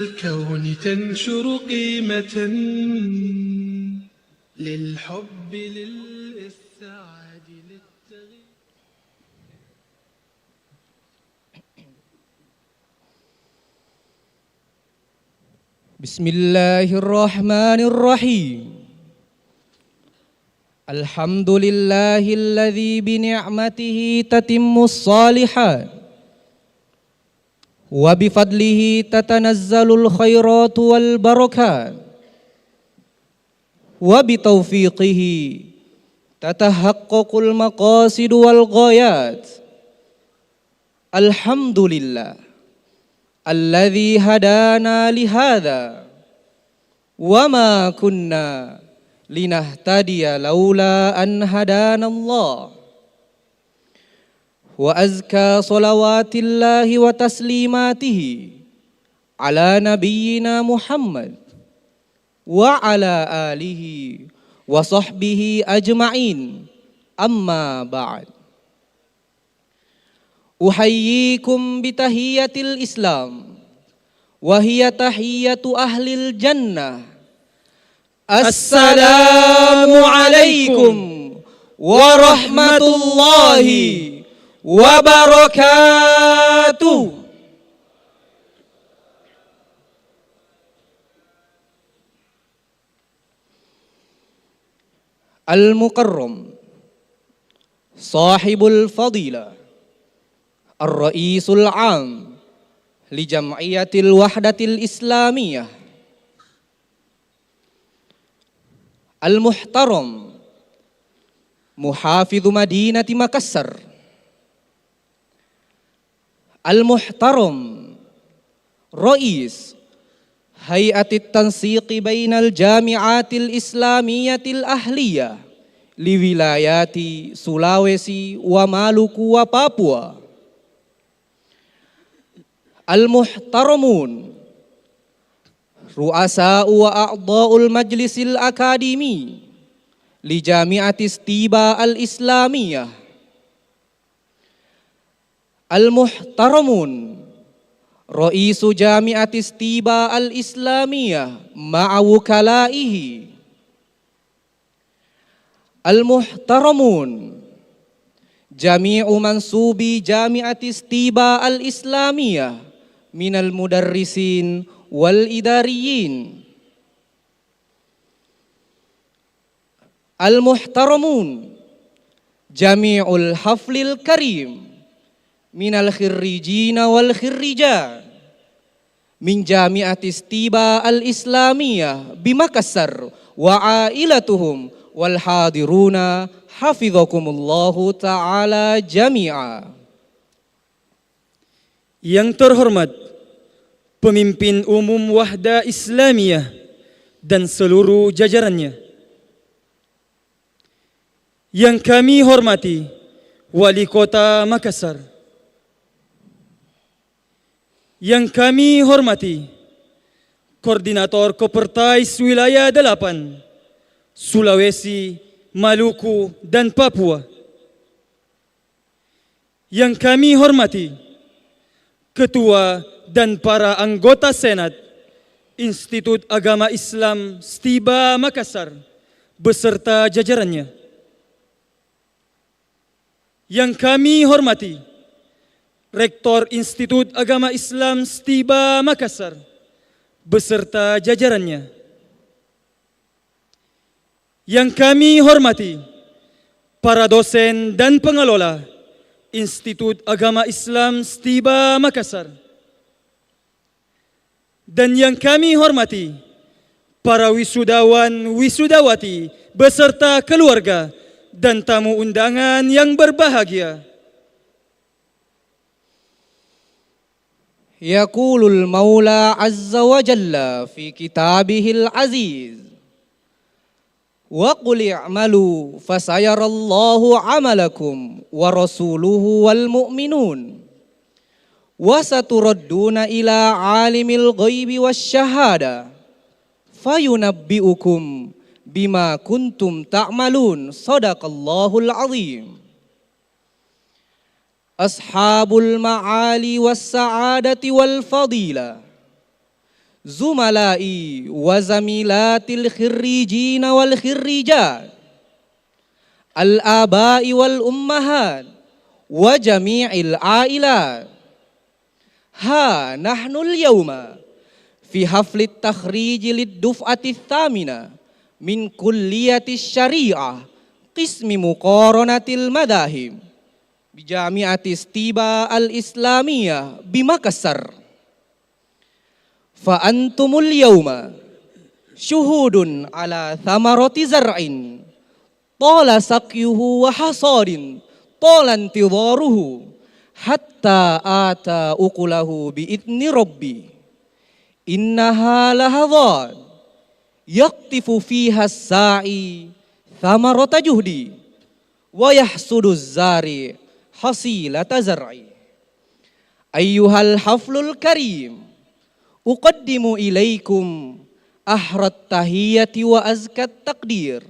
الكون تنشر قيمة للحب للإسعاد للتغيير. بسم الله الرحمن الرحيم. الحمد لله الذي بنعمته تتم الصالحات وبفضله تتنزل الخيرات والبركات وبتوفيقه تتحقق المقاصد والغايات. الحمد لله الذي هدانا لهذا وما كنا لنهتدي لولا أن هدانا الله. وأزكى صلوات الله وتسليماته على نبينا محمد وعلى آله وصحبه أجمعين. أما بعد، أحييكم بتحية الإسلام وهي تحية أهل الجنة. السلام عليكم ورحمة الله وبركاته. المكرم صاحب الفضيلة الرئيس العام لجمعية الوحدة الإسلامية المحترم محافظ مدينة مكسر، المحترم رئيس هيئة التنسيق بين الجامعات الإسلامية الأهلية لولايات سولاويسي ومالوكو وبابوا، المحترمون رؤساء وأعضاء المجلس الأكاديمي لجامعة ستيبا الإسلامية، المحترمون رئيس جامعة ستيبا الإسلامية مع وكلائه، المحترمون جميع منسوبي جامعة ستيبا الإسلامية من المدرسين والإداريين، المحترمون جميع الحفل الكريم من الخريجين والخريجات من جامعة ستيبا الإسلامية بمكسر وعائلتهم والحاضرون حفظكم الله تعالى جميعا. Yang terhormat Pemimpin Umum Wahda Islamiyah dan seluruh jajarannya, yang kami hormati Wali Kota Makassar, yang kami hormati Koordinator Kopertais Wilayah 8 Sulawesi, Maluku dan Papua, yang kami hormati Ketua dan para anggota Senat Institut Agama Islam Stiba Makassar beserta jajarannya, yang kami hormati Rektor Institut Agama Islam Stiba Makassar beserta jajarannya, yang kami hormati para dosen dan pengelola Institut Agama Islam Stiba Makassar, dan yang kami hormati para wisudawan wisudawati beserta keluarga dan tamu undangan yang berbahagia. Yaqulul Maula Azza wa Jalla fi kitabihil aziz, wa qul i'malu fasayarallahu amalakum wa rasuluhu wal mu'minun wa saturadduna ila alimil ghaibi wasyahada fayunabbi'ukum bima kuntum ta'malun. Sadaqallahul azim. Ashabul ma'ali was sa'adati wal fadila, زملائي وزميلات الخريجين والخريجات الآباء والأمهات وجميع العائلات. ها نحن اليوم في حفل التخريج للدفعة الثامنة من كلية الشريعة قسم مقارنة المذاهب بجامعة ستيبا الإسلامية بمكسر. فأنتم اليوم شهود على ثمرة زرع طال سقيه وحصاد طال انتظاره حتى آتى أكله بإذن ربي. إنها لحظات يقطف فيها الساعي ثمرة جهدي ويحصد الزارع حصيلة زرعي. أيها الحفل الكريم، أقدم إليكم أحرى التحية وأزكى التقدير.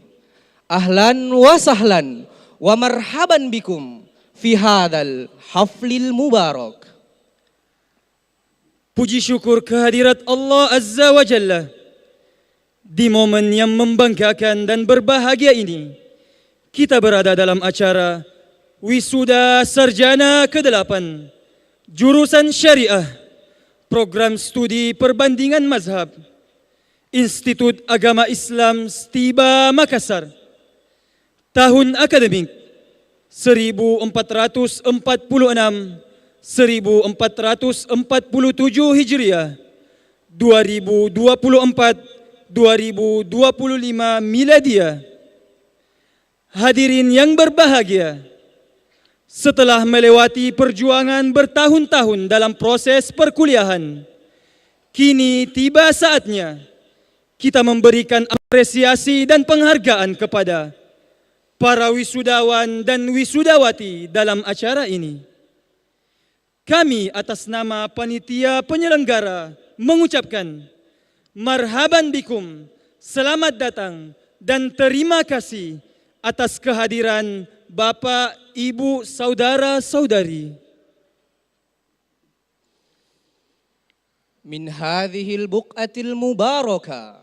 أهلا وسهلا ومرحبا بكم في هذا الحفل المبارك. Puji syukur kehadirat Allah Azza wa Jalla. Di momen yang membanggakan dan berbahagia ini, kita berada dalam acara Wisuda Sarjana ke-8 Jurusan Syariah, Program Studi Perbandingan Mazhab, Institut Agama Islam Stiba Makassar. Tahun akademik 1446-1447 Hijriah, 2024-2025 Miladiah. Hadirin yang berbahagia, setelah melewati perjuangan bertahun-tahun dalam proses perkuliahan, kini tiba saatnya kita memberikan apresiasi dan penghargaan kepada para wisudawan dan wisudawati dalam acara ini. Kami atas nama panitia penyelenggara mengucapkan marhaban bikum, selamat datang dan terima kasih atas kehadiran Bapak, Ibu, Saudara-saudari. من هذه البقعة المباركة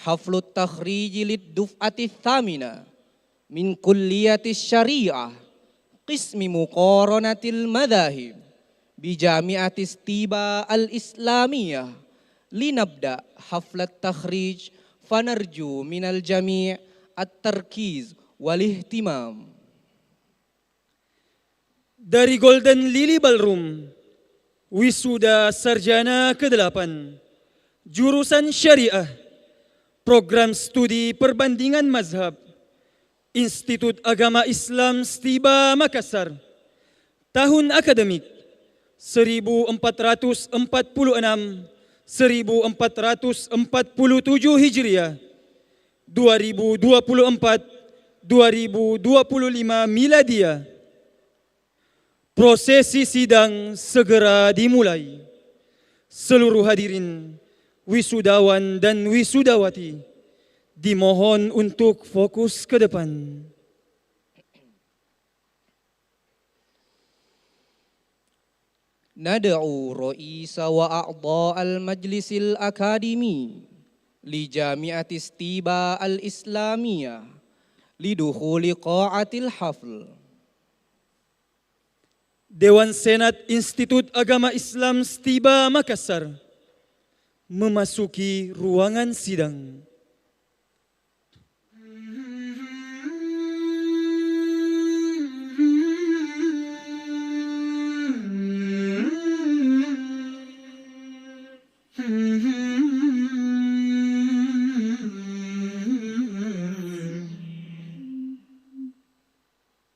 حفل التخريج للدفعة الثامنة من كلية الشريعة قسم مقارنة المذاهب بجامعة ستيبا الإسلامية. لنبدأ حفل التخريج فنرجو من الجميع التركيز والاهتمام. Dari Golden Lily Ballroom, Wisuda Sarjana ke-8 Jurusan Syariah, Program Studi Perbandingan Mazhab, Institut Agama Islam Stiba Makassar. Tahun akademik 1446-1447 Hijriah, 2024-2025 Miladiah. Prosesi sidang segera dimulai. Seluruh hadirin, wisudawan dan wisudawati, dimohon untuk fokus ke depan. ندعو رئيس وأعضاء المجلس الأكاديمي لجامعة ستيبا الإسلامية لدخول قاعة الحفل. Dewan Senat Institut Agama Islam Stiba Makassar memasuki ruangan sidang.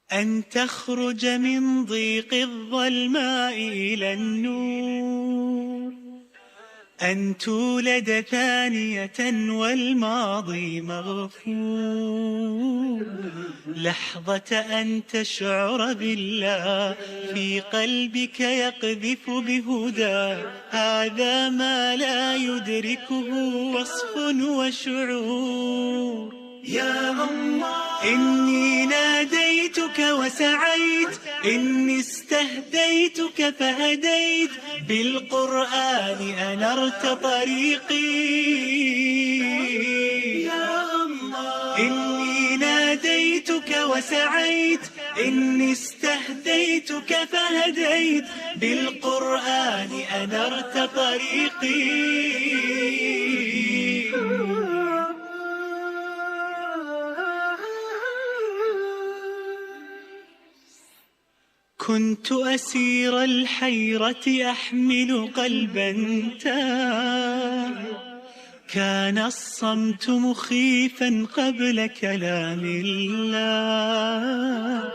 أن تخرج من ضيق الظلماء إلى النور، أن تولد ثانية والماضي مغفور، لحظة أن تشعر بالله في قلبك يقذف بهدى، هذا ما لا يدركه وصف وشعور. يا الله إني ناديتك وسعيت، إني استهديتك فهديت، بالقرآن أنرت طريقي. يا الله إني ناديتك وسعيت، إني استهديتك فهديت، بالقرآن أنرت طريقي. كنت أسير الحيرة أحمل قلبا تاه، كان الصمت مخيفا قبل كلام الله،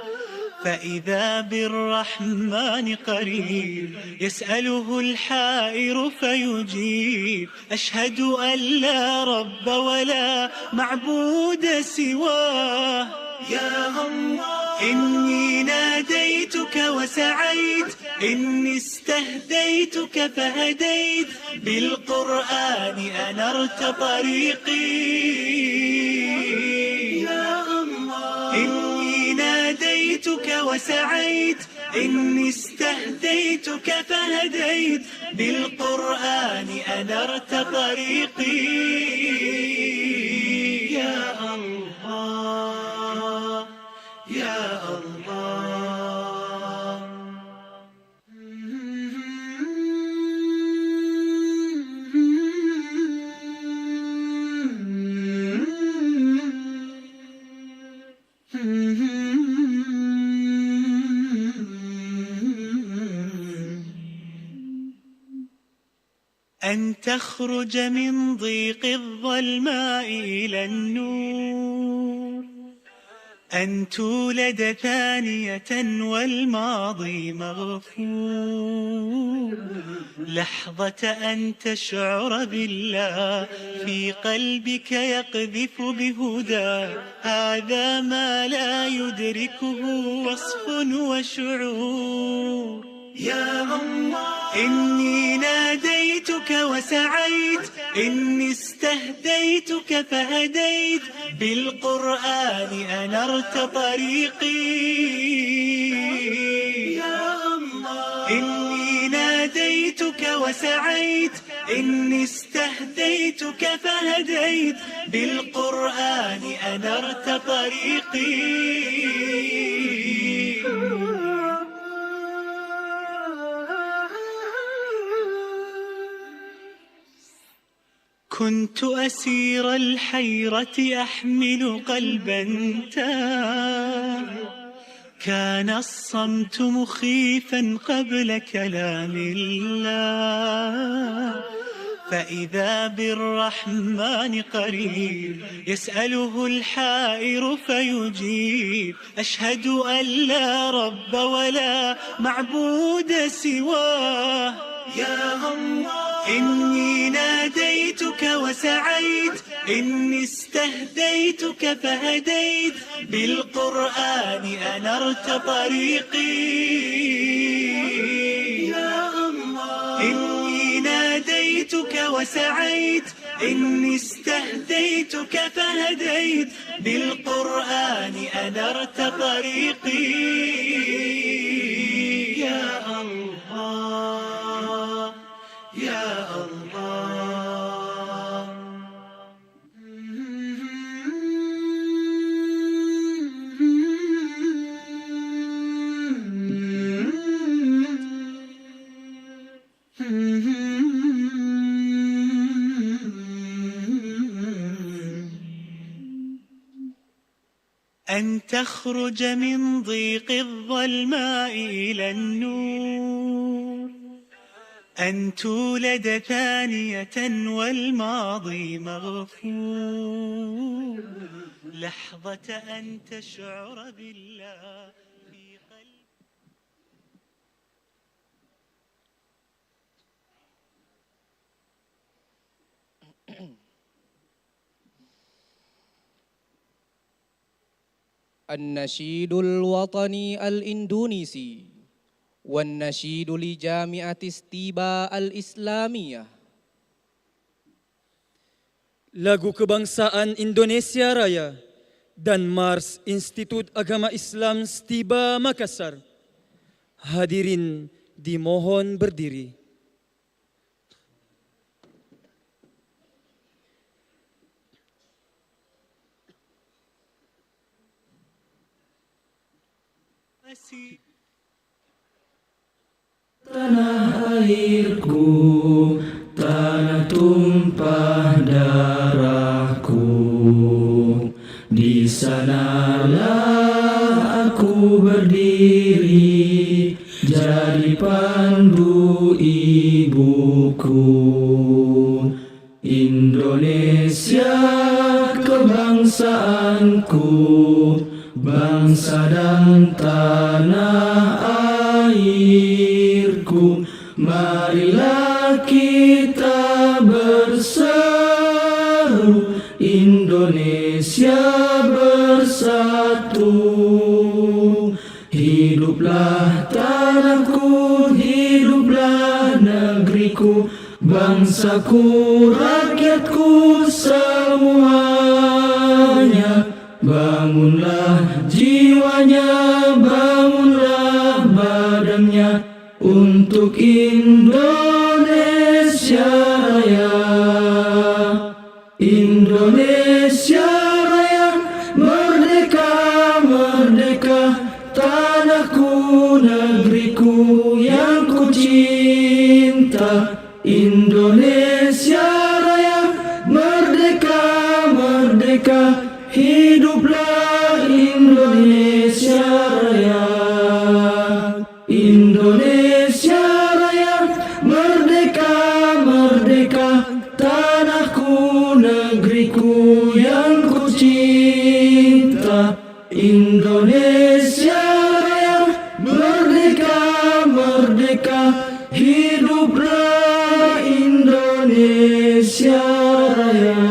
فإذا بالرحمن قريب يسأله الحائر فيجيب، أشهد أن لا رب ولا معبود سواه. يا الله إني ناديتك وسعيت، إني استهديتك فهديت، بالقرآن أنرت طريقي. يا الله إني ناديتك وسعيت، إني استهديتك فهديت، بالقرآن أنرت طريقي. يا الله يا الله. أن تخرج من ضيق الظلماء إلى النور، أن تولد ثانية والماضي مغفور، لحظة أن تشعر بالله في قلبك يقذف بهدى، هذا ما لا يدركه وصف وشعور. يا الله إني ناديتك وسعيت، إني استهديتك فهديت، بالقرآن أنرت طريقي. يا الله إني ناديتك وسعيت، إني استهديتك فهديت، بالقرآن أنرت طريقي. كنت أسير الحيرة أحمل قلبا تاه، كان الصمت مخيفا قبل كلام الله، فإذا بالرحمن قريب يسأله الحائر فيجيب، أشهد أن لا رب ولا معبود سواه. يا الله إني ناديتك وسعيت، إني استهديتك فهديت، بالقرآن أنرت طريقي. يا الله إني ناديتك وسعيت، إني استهديتك فهديت، بالقرآن أنرت طريقي. يا الله يا الله. أن تخرج من ضيق الظلماء إلى النور، أن تولد ثانية والماضي مغفور، لحظة أن تشعر بالله في قلبك. النشيد الوطني الإندونيسي والنشيد لجامعة ستيبا الإسلامية. Lagu Kebangsaan Indonesia Raya dan Mars Institut Agama Islam Stiba Makassar. Hadirin dimohon berdiri. Tanah airku, tanah tumpah darahku, di sanalah aku berdiri, jadi pandu ibuku. Indonesia kebangsaanku, bangsa dan tanah airku. Marilah kita berseru, Indonesia bersatu. Hiduplah tanahku, hiduplah negeriku, bangsaku, rakyatku semuanya. Bangunlah jiwanya, bangunlah badannya, untuk Indonesia Raya. Indonesia Raya, merdeka, merdeka, tanahku, negeriku yang ku cinta. Indonesia Raya, merdeka, merdeka, hiduplah Indonesia Raya. Indonesia Raya, merdeka, merdeka, tanahku, negeriku yang ku cinta. Indonesia Raya, merdeka, merdeka, hiduplah Indonesia Raya.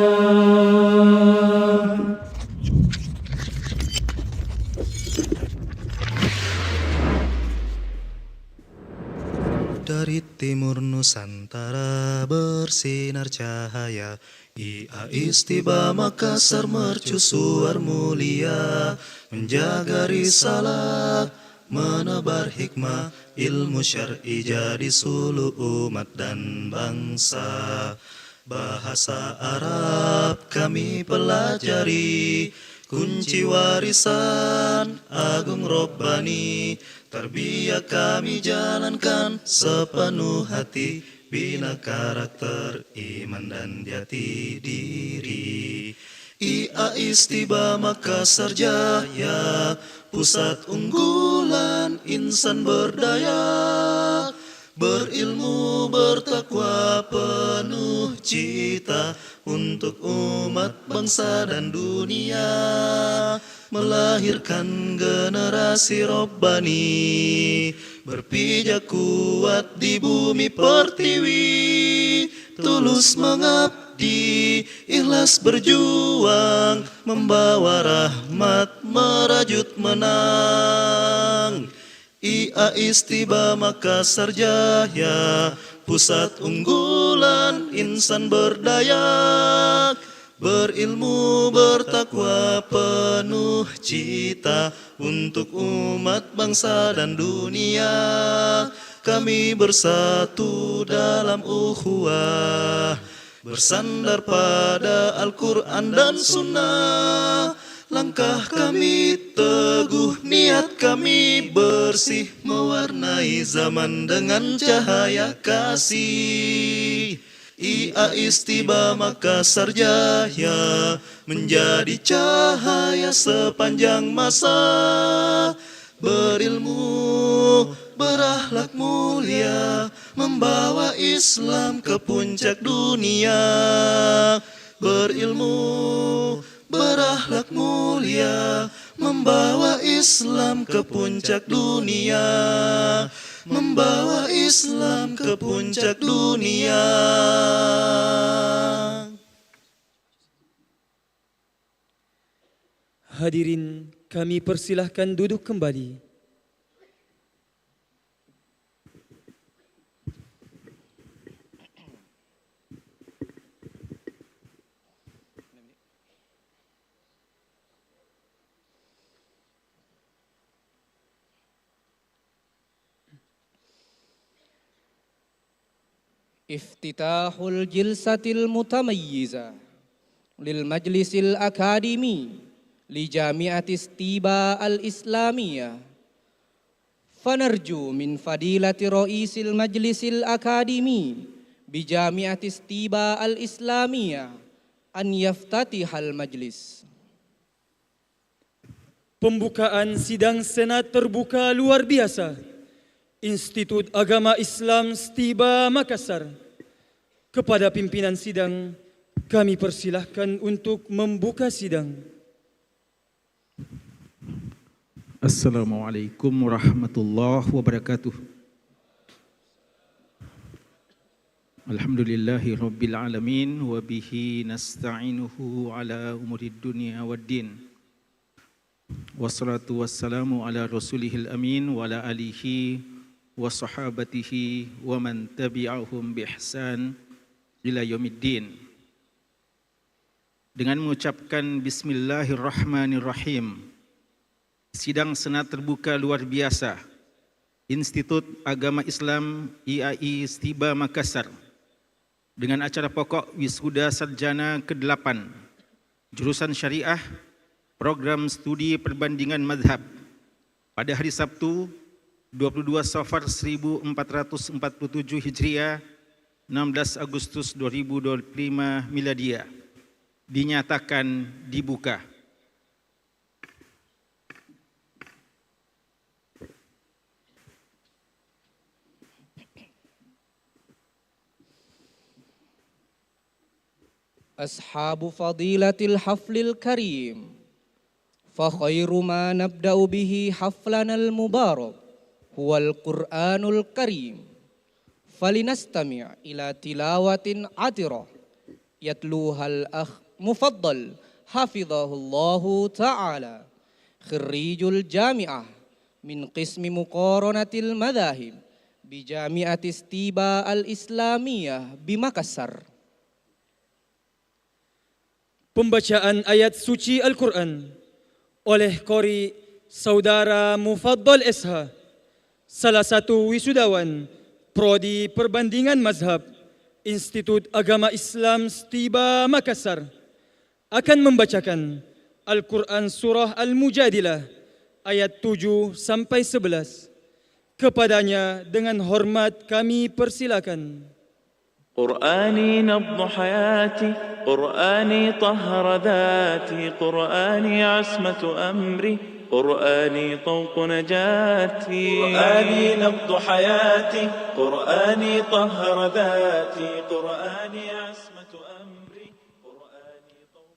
Dari timur Nusantara bersinar cahaya, Ia Istiba Makassar mercusuar mulia, menjaga risalah, menebar hikmah, ilmu syar'i jadi suluh umat dan bangsa. Bahasa Arab kami pelajari, kunci warisan agung Robbani. Tarbiyah kami jalankan sepenuh hati, bina karakter, iman dan jati diri. Ia Istiba Makassar Jaya, pusat unggulan insan berdaya, berilmu bertakwa penuh cita, untuk umat bangsa dan dunia, melahirkan generasi Robbani, berpijak kuat di bumi pertiwi, tulus mengabdi, ikhlas berjuang, membawa rahmat, merajut menang. Ia Istiba Makassar Jaya, pusat unggulan insan berdaya, berilmu bertakwa penuh cita, untuk umat bangsa dan dunia. Kami bersatu dalam ukhuwah, bersandar pada Al-Quran dan Sunnah. Langkah kami teguh, niat kami bersih, mewarnai zaman dengan cahaya kasih. Ia Istiba Makassar Jaya, menjadi cahaya sepanjang masa, berilmu, berakhlak mulia, membawa Islam ke puncak dunia. Berilmu, berakhlak mulia, membawa Islam ke puncak dunia, membawa Islam ke puncak dunia. Hadirin, kami persilahkan duduk kembali. افتتاح الجلسة المتميزة للمجلس الأكاديمي لجامعة ستيبا الإسلامية، فنرجو من فضيلة رئيس المجلس الأكاديمي بجامعة ستيبا الإسلامية أن يفتتح المجلس. Pembukaan sidang Senat terbuka luar biasa Institut Agama Islam Stiba Makassar. Kepada pimpinan sidang, kami persilahkan untuk membuka sidang. Assalamualaikum warahmatullahi wabarakatuh. Alhamdulillahi rabbil alamin wa bihi nasta'inuhu ala umurid dunya waddin. Wassalatu wassalamu ala rasulihil amin wa ala alihi wa sahabatihi wa man tabi'ahum bi ihsan ila yaumiddin. Dengan mengucapkan bismillahirrahmanirrahim, sidang Senat terbuka luar biasa Institut Agama Islam IAI Stiba Makassar dengan acara pokok wisuda sarjana ke-8 jurusan syariah program studi perbandingan mazhab pada hari Sabtu 22 Safar 1447 Hijriah 16 Agustus 2025 Miladiah dinyatakan dibuka. أصحاب فضيلة الحفل الكريم، فخير ما نبدأ به حفلنا المبارك هو القرآن الكريم، فلنستمع إلى تلاوة عطرة يتلوها الأخ مفضل حفظه الله تعالى خريج الجامعة من قسم مقارنة المذاهب بجامعة ستيبا الإسلامية بمكسر. Pembacaan ayat suci Al-Quran oleh Qori Saudara Mufaddal SH, salah satu wisudawan Prodi Perbandingan Mazhab Institut Agama Islam Stiba Makassar, akan membacakan Al-Quran Surah Al-Mujadilah ayat 7 sampai 11. Kepadanya dengan hormat kami persilakan. قرآني نبض حياتي، قرآني طهر ذاتي، قرآني عصمة أمري، قرآني طوق نجاتي. قرآني نبض حياتي، قرآني طهر ذاتي، قرآني عصمة أمري، قرآني طوق.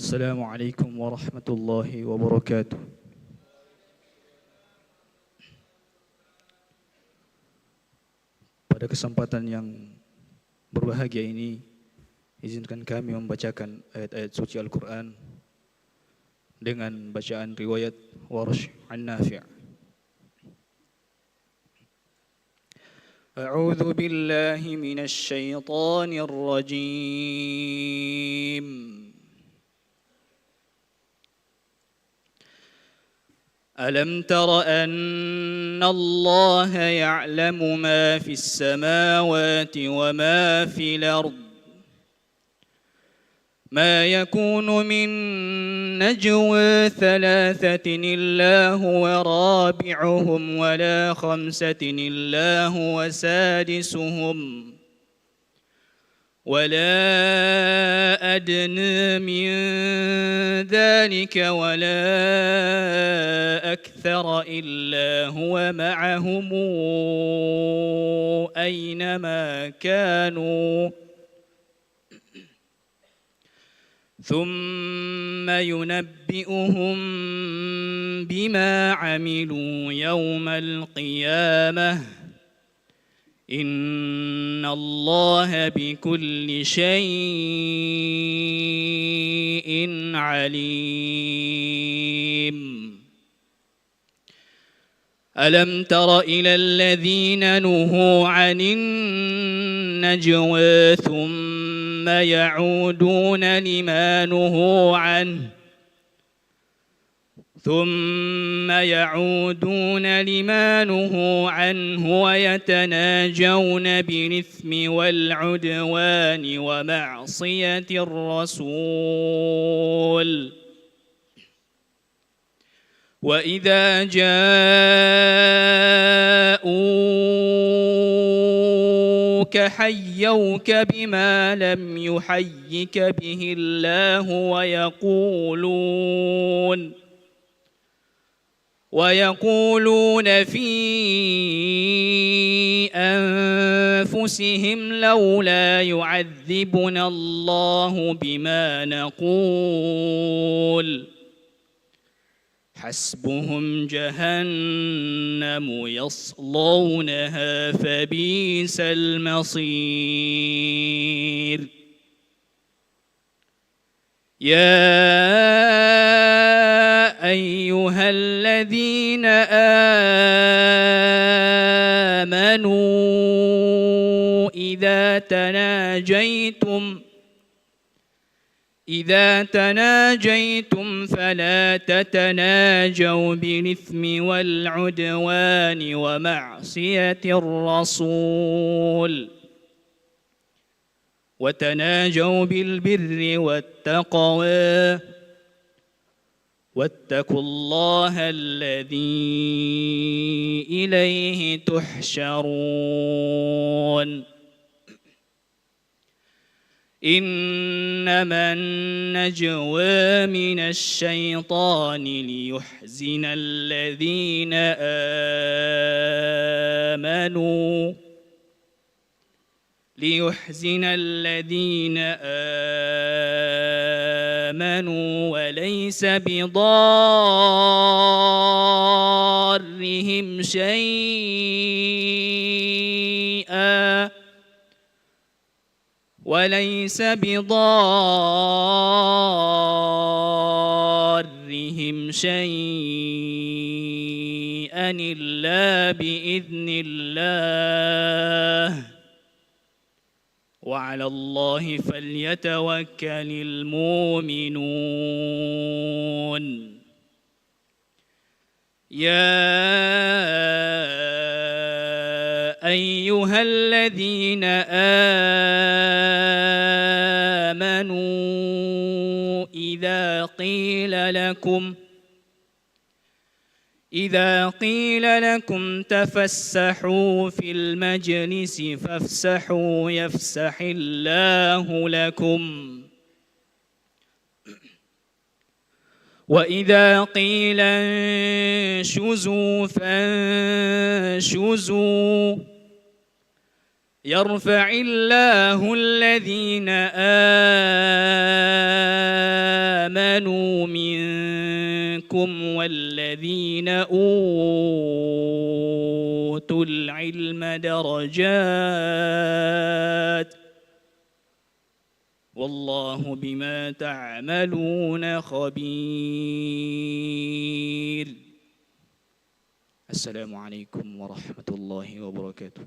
السلام عليكم ورحمة الله وبركاته. Pada kesempatan yang berbahagia ini, izinkan kami membacakan ayat-ayat suci Al-Quran dengan bacaan riwayat Warsh an-Nafi'. A'udzu billahi minasy syaithanir rajim. ألم تر أن الله يعلم ما في السماوات وما في الأرض ما يكون من نجوى ثلاثة إلا هو رابعهم ولا خمسة إلا هو سادسهم ولا أدنى من ذلك ولا أكثر إلا هو معهم أينما كانوا ثم ينبئهم بما عملوا يوم القيامة إن الله بكل شيء عليم ألم تر إلى الذين نهوا عن النجوى ثم يعودون لما نهوا عنه ثم يعودون لما نهوا عنه ويتناجون بالإثم والعدوان ومعصية الرسول وإذا جاءوك حيوك بما لم يحيك به الله ويقولون في أنفسهم لولا يعذبنا الله بما نقول حسبهم جهنم يصلونها فبئس المصير يا أيها الذين آمنوا إذا تناجيتم فلا تتناجوا بالإثم والعدوان ومعصية الرسول وتناجوا بالبر والتقوى واتقوا الله الذي إليه تحشرون إنما النجوى من الشيطان ليحزن الذين آمنوا وليس بضارهم شيئا إلا بإذن الله وعلى الله فليتوكل المؤمنون يا أيها الذين آمنوا إذا قيل لكم تفسحوا في المجلس فافسحوا يفسح الله لكم وإذا قيل انشزوا فانشزوا يرفع الله الذين آمنوا منكم والذين أوتوا العلم درجات والله بما تعملون خبير. السلام عليكم ورحمة الله وبركاته.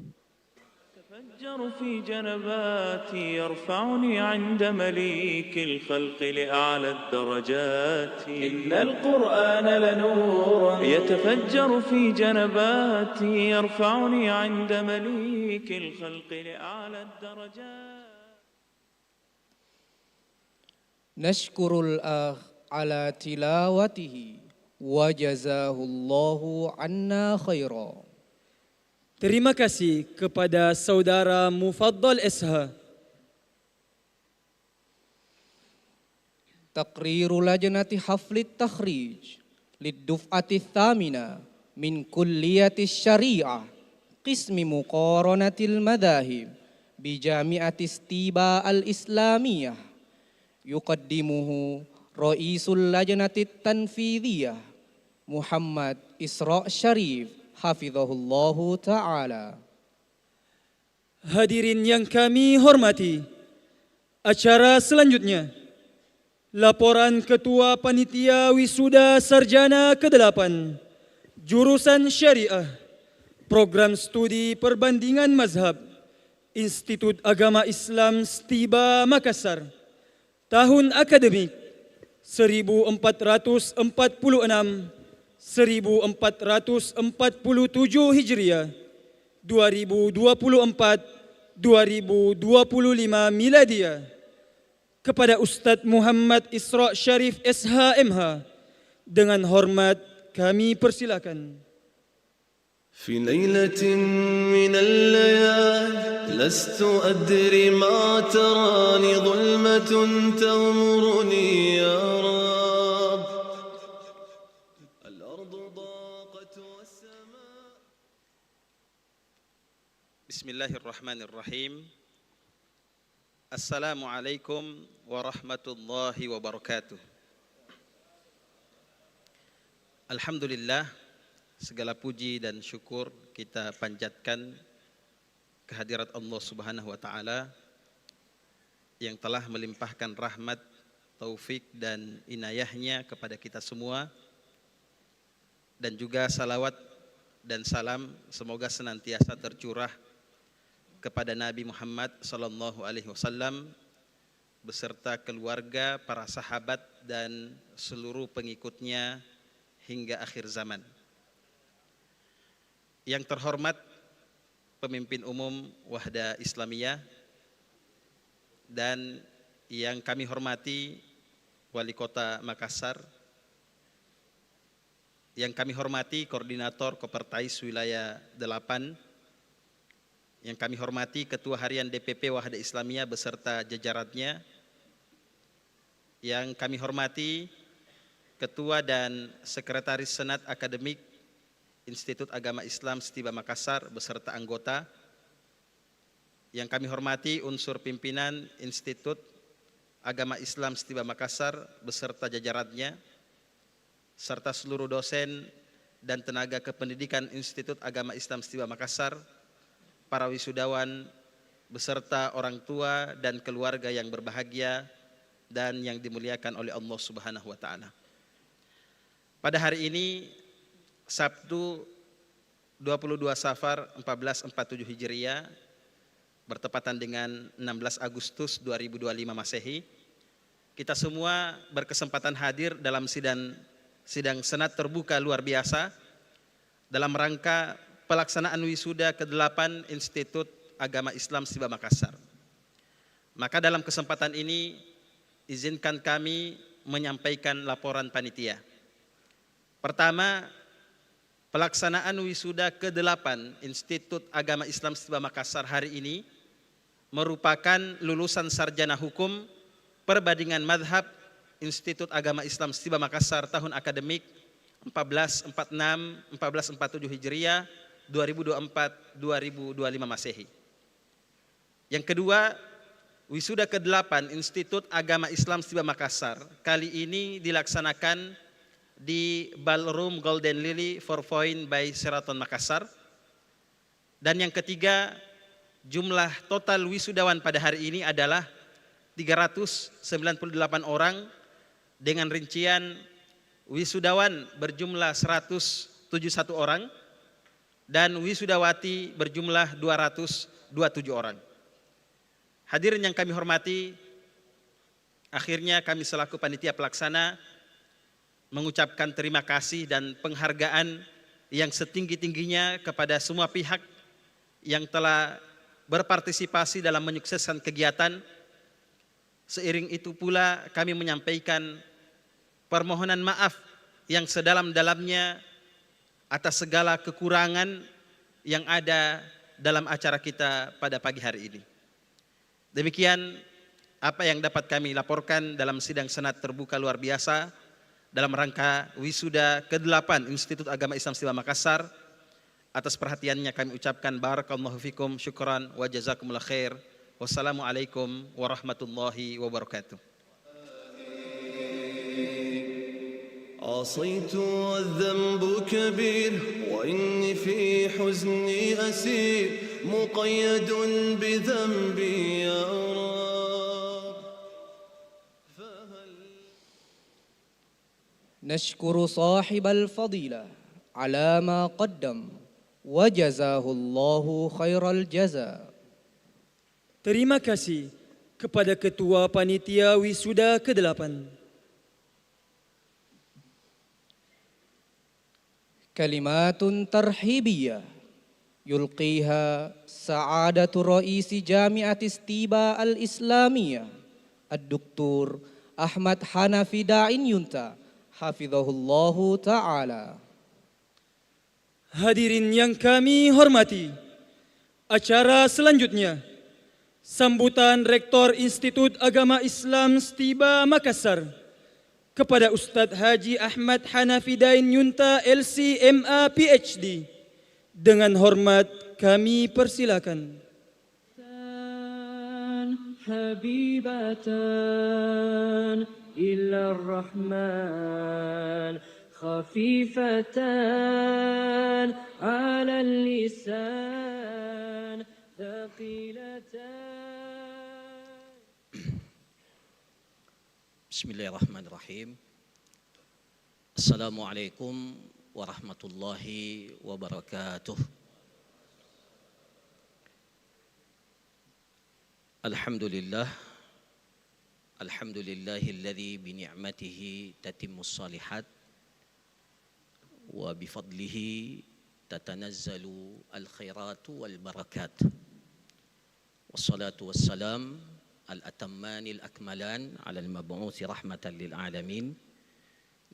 تفجر في جنباتي يرفعني عند مليك الخلق لأعلى الدرجات إن القرآن لنور يتفجر في جنباتي يرفعني عند مليك الخلق لأعلى الدرجات. نشكر الأخ على تلاوته وجزاه الله عنا خيرا. Terima kasih kepada saudara Mufaddal SH. تقرير لجنة حفل التخريج للدفعة الثامنة من كلية الشريعة قسم مقارنة المذاهب بجامعة ستيبا الإسلامية يقدمه رئيس اللجنة التنفيذية محمد إسراء Syarif hafizahullahu ta'ala. Hadirin yang kami hormati, acara selanjutnya laporan Ketua Panitia Wisuda Sarjana ke-8 Jurusan Syariah Program Studi Perbandingan Mazhab Institut Agama Islam Stiba Makassar tahun akademik 1446, 1447 Hijriah, 2024, 2025 Miladiah, kepada Ustadz Muhammad Isra Syarif SHMH, dengan hormat kami persilakan. في ليلة من الليالي لست أدري ما تراني ظلمة تغمرني يا رب الأرض ضاقت والسماء. بسم الله الرحمن الرحيم. السلام عليكم ورحمة الله وبركاته. Alhamdulillah, segala puji dan syukur kita panjatkan kehadirat Allah Subhanahu wa taala yang telah melimpahkan rahmat, taufik dan inayahnya kepada kita semua, dan juga salawat dan salam semoga senantiasa tercurah kepada Nabi Muhammad sallallahu alaihi wasallam beserta keluarga, para sahabat dan seluruh pengikutnya hingga akhir zaman. Yang terhormat pemimpin umum Wahda Islamiyah dan yang kami hormati Wali Kota Makassar, yang kami hormati Koordinator Kopertais Wilayah 8, yang kami hormati Ketua Harian DPP Wahda Islamiyah beserta jajarannya, yang kami hormati Ketua dan Sekretaris Senat Akademik Institut Agama Islam Stiba Makassar beserta anggota, yang kami hormati unsur pimpinan Institut Agama Islam Stiba Makassar beserta jajarannya, serta seluruh dosen dan tenaga kependidikan Institut Agama Islam Stiba Makassar, para wisudawan beserta orang tua dan keluarga yang berbahagia dan yang dimuliakan oleh Allah Subhanahu wa taala. Pada hari ini Sabtu 22 Safar 1447 Hijriah bertepatan dengan 16 Agustus 2025 Masehi, kita semua berkesempatan hadir dalam sidang senat terbuka luar biasa dalam rangka pelaksanaan wisuda ke-8 Institut Agama Islam Stiba Makassar. Maka dalam kesempatan ini izinkan kami menyampaikan laporan panitia. Pertama, pelaksanaan wisuda ke-8 Institut Agama Islam Stiba Makassar hari ini merupakan lulusan sarjana hukum perbandingan madhab Institut Agama Islam Stiba Makassar tahun akademik 1447 Hijriah 2024-2025 Masehi. Yang kedua, wisuda ke-8 Institut Agama Islam Stiba Makassar kali ini dilaksanakan di Ballroom Golden Lily 4 Point by Sheraton Makassar. Dan yang ketiga, jumlah total wisudawan pada hari ini adalah 398 orang dengan rincian wisudawan berjumlah 171 orang dan wisudawati berjumlah 227 orang. Hadirin yang kami hormati, akhirnya kami selaku panitia pelaksana mengucapkan terima kasih dan penghargaan yang setinggi-tingginya kepada semua pihak yang telah berpartisipasi dalam menyukseskan kegiatan. Seiring itu pula kami menyampaikan permohonan maaf yang sedalam-dalamnya atas segala kekurangan yang ada dalam acara kita pada pagi hari ini. Demikian apa yang dapat kami laporkan dalam sidang senat terbuka luar biasa dalam rangka wisuda ke-8 Institut Agama Islam Stiba Makassar. Atas perhatiannya kami ucapkan barakallahu fikum, syukran wa jazakumullah khair. Wassalamualaikum warahmatullahi wabarakatuh. عصيت والذنب كبير وإني في حزني أسير مقيد بذنبي يا رب. نشكر صاحب الفضيلة على ما قدم وجزاه الله خير الجزاء. Terima kasih kepada Ketua Panitia Wisuda ke-8. كلمات ترحيبية يلقيها سعادة رئيس جامعة ستيبا الإسلامية الدكتور أحمد حنفي داعين يunta hafizahullahu ta'ala. Hadirin yang kami hormati, acara selanjutnya sambutan Rektor Institut Agama Islam Stiba Makassar kepada Ustadz Haji Ahmad Hanafi Dain Yunta LC.MA PhD. Dengan hormat kami persilakan. Habibatan illa rahman khafifatan ala lisan thaqilatan. Bismillahirrahmanirrahim. Assalamualaikum warahmatullahi wabarakatuh. Alhamdulillah. Alhamdulillahilladzi bi ni'matihi tatimmus shalihat wa bi fadlihi tatanazzalu al-khairatu wal barakat. Wassalatu wassalam al-atammanil akmalan ala al-mab'uthi rahmatan lil alamin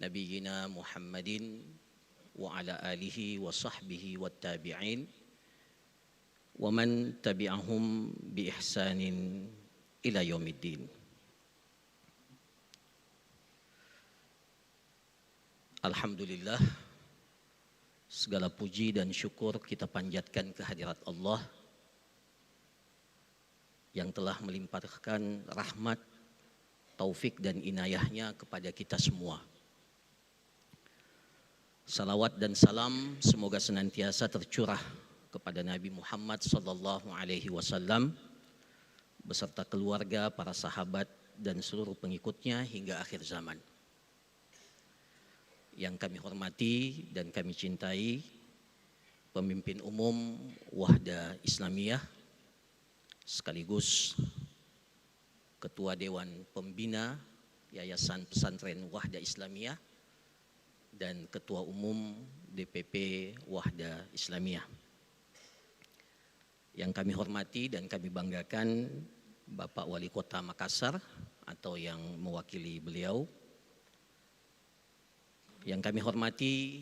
nabiyina Muhammadin wa ala alihi wa sahbihi wat tabi'in wa man tabi'ahum bi ihsanin ila yaumiddin. Alhamdulillah, segala puji dan syukur kita panjatkan kehadirat Allah yang telah melimpahkan rahmat, taufik dan inayahnya kepada kita semua. Salawat dan salam semoga senantiasa tercurah kepada Nabi Muhammad sallallahu alaihi wasallam beserta keluarga, para sahabat dan seluruh pengikutnya hingga akhir zaman. Yang kami hormati dan kami cintai pemimpin umum Wahda Islamiyah sekaligus Ketua Dewan Pembina Yayasan Pesantren Wahda Islamiyah dan Ketua Umum DPP Wahda Islamiyah. Yang kami hormati dan kami banggakan Bapak Wali Kota Makassar atau yang mewakili beliau. Yang kami hormati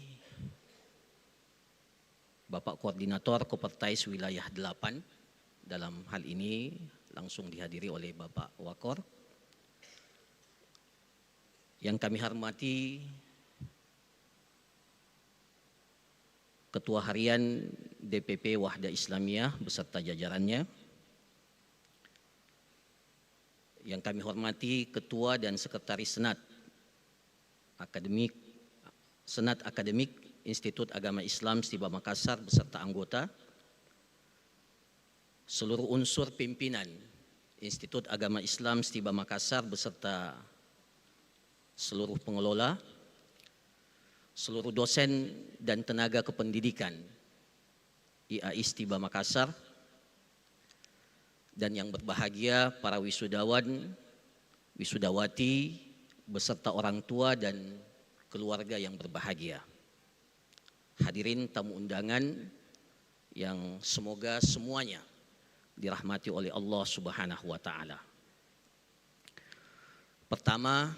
Bapak Koordinator Kopertais Wilayah 8, dalam hal ini langsung dihadiri oleh Bapak Wakor. Yang kami hormati Ketua Harian DPP Wahda Islamiyah beserta jajarannya. Yang kami hormati Ketua dan Sekretaris Senat Akademik Institut Agama Islam Stiba Makassar beserta anggota, seluruh unsur pimpinan Institut Agama Islam Stiba Makassar beserta seluruh pengelola, seluruh dosen dan tenaga kependidikan IAI Stiba Makassar, dan yang berbahagia para wisudawan, wisudawati beserta orang tua dan keluarga yang berbahagia. Hadirin tamu undangan yang semoga semuanya dirahmati oleh Allah Subhanahu wa taala. Pertama,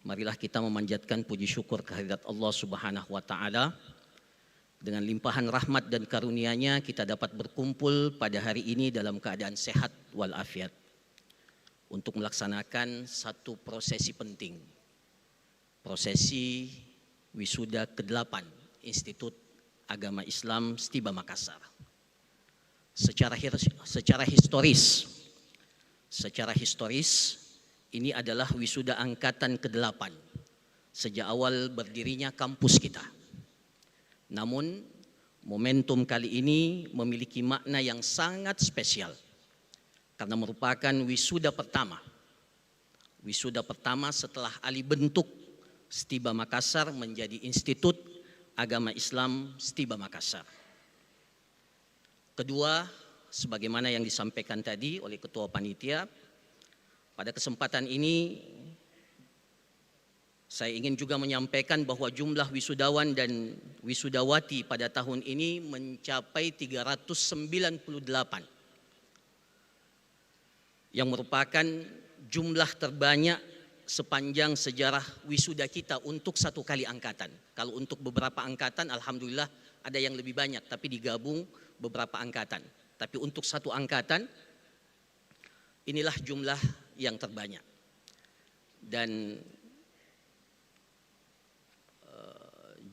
marilah kita memanjatkan puji syukur kehadirat Allah Subhanahu wa taala. Dengan limpahan rahmat dan karunia-Nya kita dapat berkumpul pada hari ini dalam keadaan sehat walafiat untuk melaksanakan satu prosesi penting. Prosesi wisuda ke-8 Institut Agama Islam Stiba Makassar. Secara historis ini adalah wisuda angkatan ke-8 sejak awal berdirinya kampus kita. Namun momentum kali ini memiliki makna yang sangat spesial karena merupakan wisuda pertama setelah alih bentuk Stiba Makassar menjadi Institut Agama Islam Stiba Makassar. Kedua, sebagaimana yang disampaikan tadi oleh Ketua Panitia, pada kesempatan ini Saya ingin juga menyampaikan bahwa jumlah wisudawan dan wisudawati pada tahun ini mencapai 398, yang merupakan jumlah terbanyak sepanjang sejarah wisuda kita untuk satu kali angkatan. Kalau untuk beberapa angkatan, alhamdulillah ada yang lebih banyak, tapi digabung beberapa angkatan. Tapi untuk satu angkatan, inilah jumlah yang terbanyak. Dan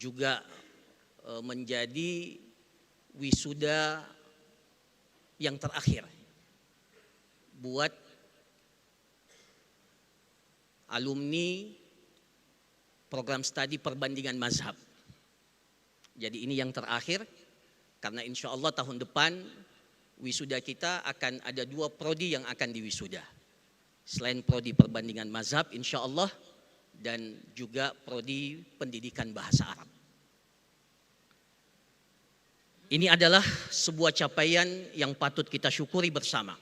juga menjadi wisuda yang terakhir buat alumni program studi perbandingan mazhab. Jadi ini yang terakhir, karena insya Allah tahun depan wisuda kita akan ada 2 prodi yang akan diwisuda. Selain prodi perbandingan mazhab insya Allah, dan juga prodi pendidikan bahasa Arab. Ini adalah sebuah capaian yang patut kita syukuri bersama,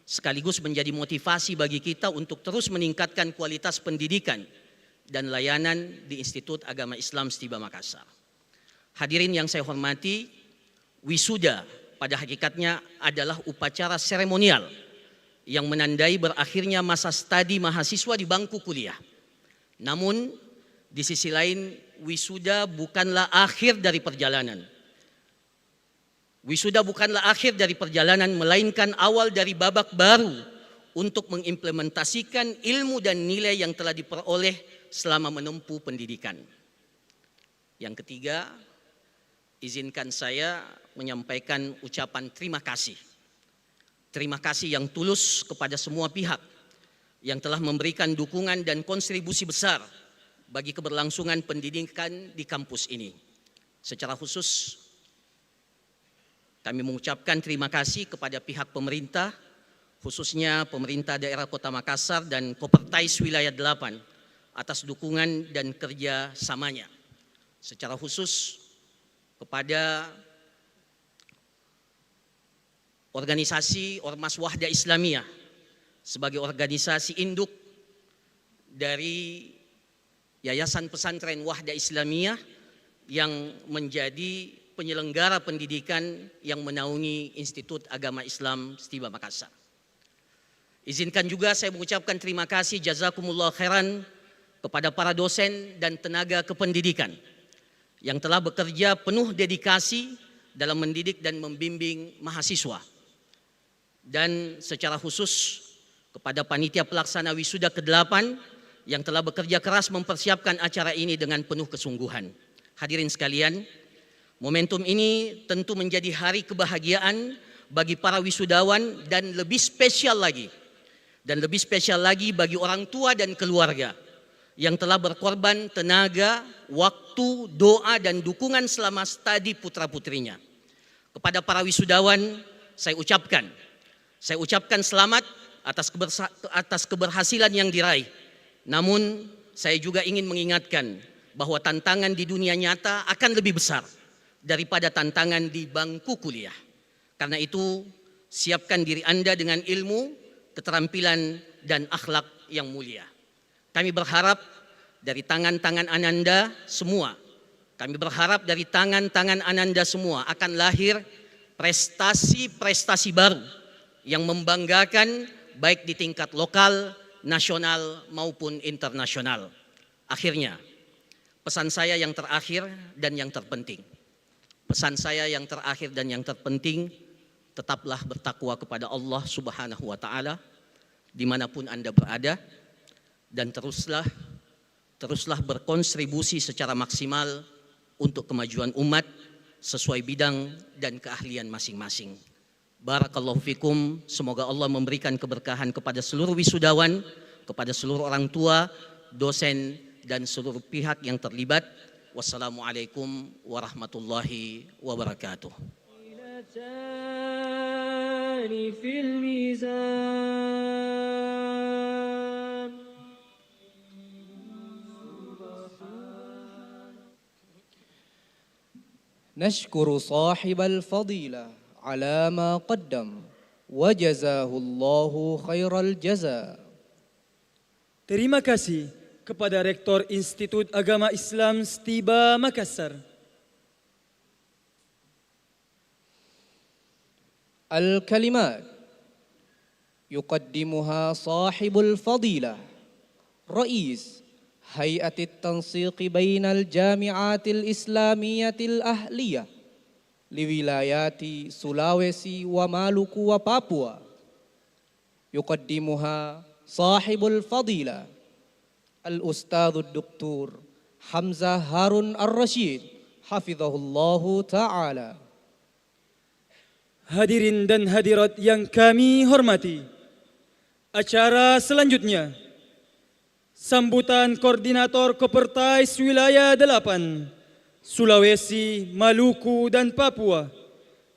sekaligus menjadi motivasi bagi kita untuk terus meningkatkan kualitas pendidikan dan layanan di Institut Agama Islam Setiba Makassar. Hadirin yang saya hormati, wisuda pada hakikatnya adalah upacara seremonial yang menandai berakhirnya masa studi mahasiswa di bangku kuliah. Namun di sisi lain, wisuda bukanlah akhir dari perjalanan. Wisuda bukanlah akhir dari perjalanan, melainkan awal dari babak baru untuk mengimplementasikan ilmu dan nilai yang telah diperoleh selama menempuh pendidikan. Yang ketiga, izinkan saya menyampaikan ucapan terima kasih. Terima kasih yang tulus kepada semua pihak yang telah memberikan dukungan dan kontribusi besar bagi keberlangsungan pendidikan di kampus ini. Secara khusus, kami mengucapkan terima kasih kepada pihak pemerintah, khususnya pemerintah daerah Kota Makassar dan Kopertais Wilayah 8 atas dukungan dan kerjasamanya. Secara khusus kepada organisasi Ormas Wahda Islamiyah sebagai organisasi induk dari Yayasan Pesantren Wahda Islamiyah yang menjadi penyelenggara pendidikan yang menaungi Institut Agama Islam Setiba Makassar. Izinkan juga saya mengucapkan terima kasih jazakumullah khairan kepada para dosen dan tenaga kependidikan yang telah bekerja penuh dedikasi dalam mendidik dan membimbing mahasiswa. Dan secara khusus kepada panitia pelaksana wisuda ke-8 yang telah bekerja keras mempersiapkan acara ini dengan penuh kesungguhan. Hadirin sekalian, momentum ini tentu menjadi hari kebahagiaan bagi para wisudawan dan lebih spesial lagi bagi orang tua dan keluarga yang telah berkorban tenaga, waktu, doa dan dukungan selama studi putra-putrinya. Kepada para wisudawan, saya ucapkan selamat atas keberhasilan yang diraih. Namun saya juga ingin mengingatkan bahwa tantangan di dunia nyata akan lebih besar daripada tantangan di bangku kuliah. Karena itu, siapkan diri Anda dengan ilmu, keterampilan dan akhlak yang mulia. Kami berharap dari tangan-tangan Ananda semua, akan lahir prestasi-prestasi baru yang membanggakan baik di tingkat lokal, nasional maupun internasional. Akhirnya, pesan saya yang terakhir dan yang terpenting. Tetaplah bertakwa kepada Allah Subhanahu wa Ta'ala dimanapun Anda berada, dan teruslah berkontribusi secara maksimal untuk kemajuan umat sesuai bidang dan keahlian masing-masing. Barakallahu fikum, semoga Allah memberikan keberkahan kepada seluruh wisudawan, kepada seluruh orang tua, dosen, dan seluruh pihak yang terlibat. Wassalamualaikum warahmatullahi wabarakatuh. نشكر صاحب الفضيلة على ما قدم وجزاه الله خير الجزاء. Terima kasih kepada Rektor Institut Agama Islam Stiba Makassar. الكلمات يقدمها صاحب الفضيلة رئيس هيئة التنسيق بين الجامعات الإسلامية الأهلية لولايات سولاويسي ومالوكو وبابوا. يقدمها صاحب الفضيلة الأستاذ الدكتور حمزة هارون الرشيد حفظه الله تعالى. Hadirin dan hadirat yang kami hormati, acara selanjutnya sambutan Koordinator Kopertais Wilayah 8 Sulawesi, Maluku dan Papua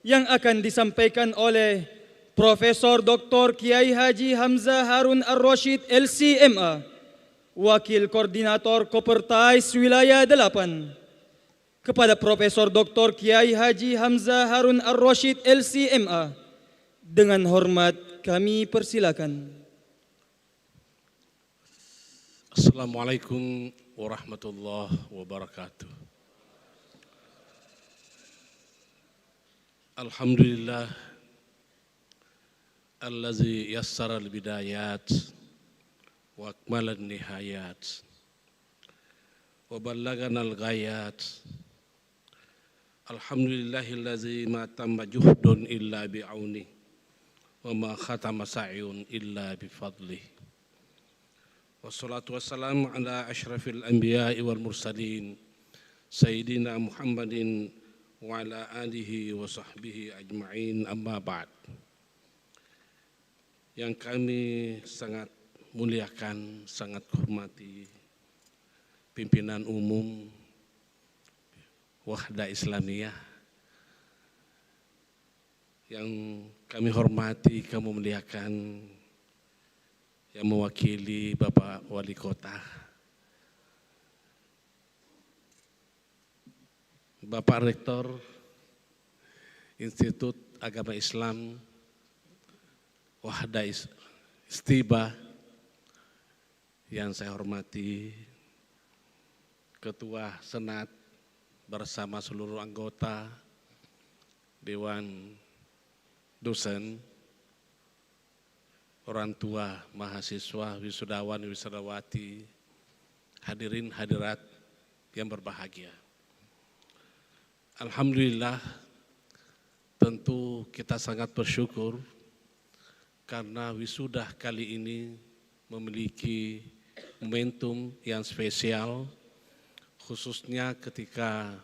yang akan disampaikan oleh Profesor Dr. Kiai Haji Hamzah Harun Ar-Rasyid LCMA, Wakil Koordinator Kopertais Wilayah 8. Kepada Profesor Dr. Kiai Haji Hamzah Harun Ar-Rasyid LCMA, dengan hormat kami persilakan. Assalamualaikum warahmatullahi wabarakatuh. Alhamdulillah allazi yassara al-bidayat wa akmala an-nihayat wa ballagana al-ghayat. Alhamdulillahillazi ma tamma juhdun illa bi'auni wa ma khatama sa'yun illa bifadlih. Wassalatu wassalamu ala asyrafil anbiya'i wal mursalin Sayyidina Muhammadin wa ala alihi wa sahbihi ajma'in, amma ba'd. Yang kami sangat muliakan, sangat hormati pimpinan umum Wahda Islamiyah, yang kami hormati, kami muliakan yang mewakili Bapak Wali Kota, Bapak Rektor Institut Agama Islam Wahda Stiba yang saya hormati, Ketua Senat bersama seluruh anggota Dewan Dosen, orang tua, mahasiswa, wisudawan, wisudawati, hadirin hadirat yang berbahagia. Alhamdulillah, tentu kita sangat bersyukur karena wisuda kali ini memiliki momentum yang spesial, khususnya ketika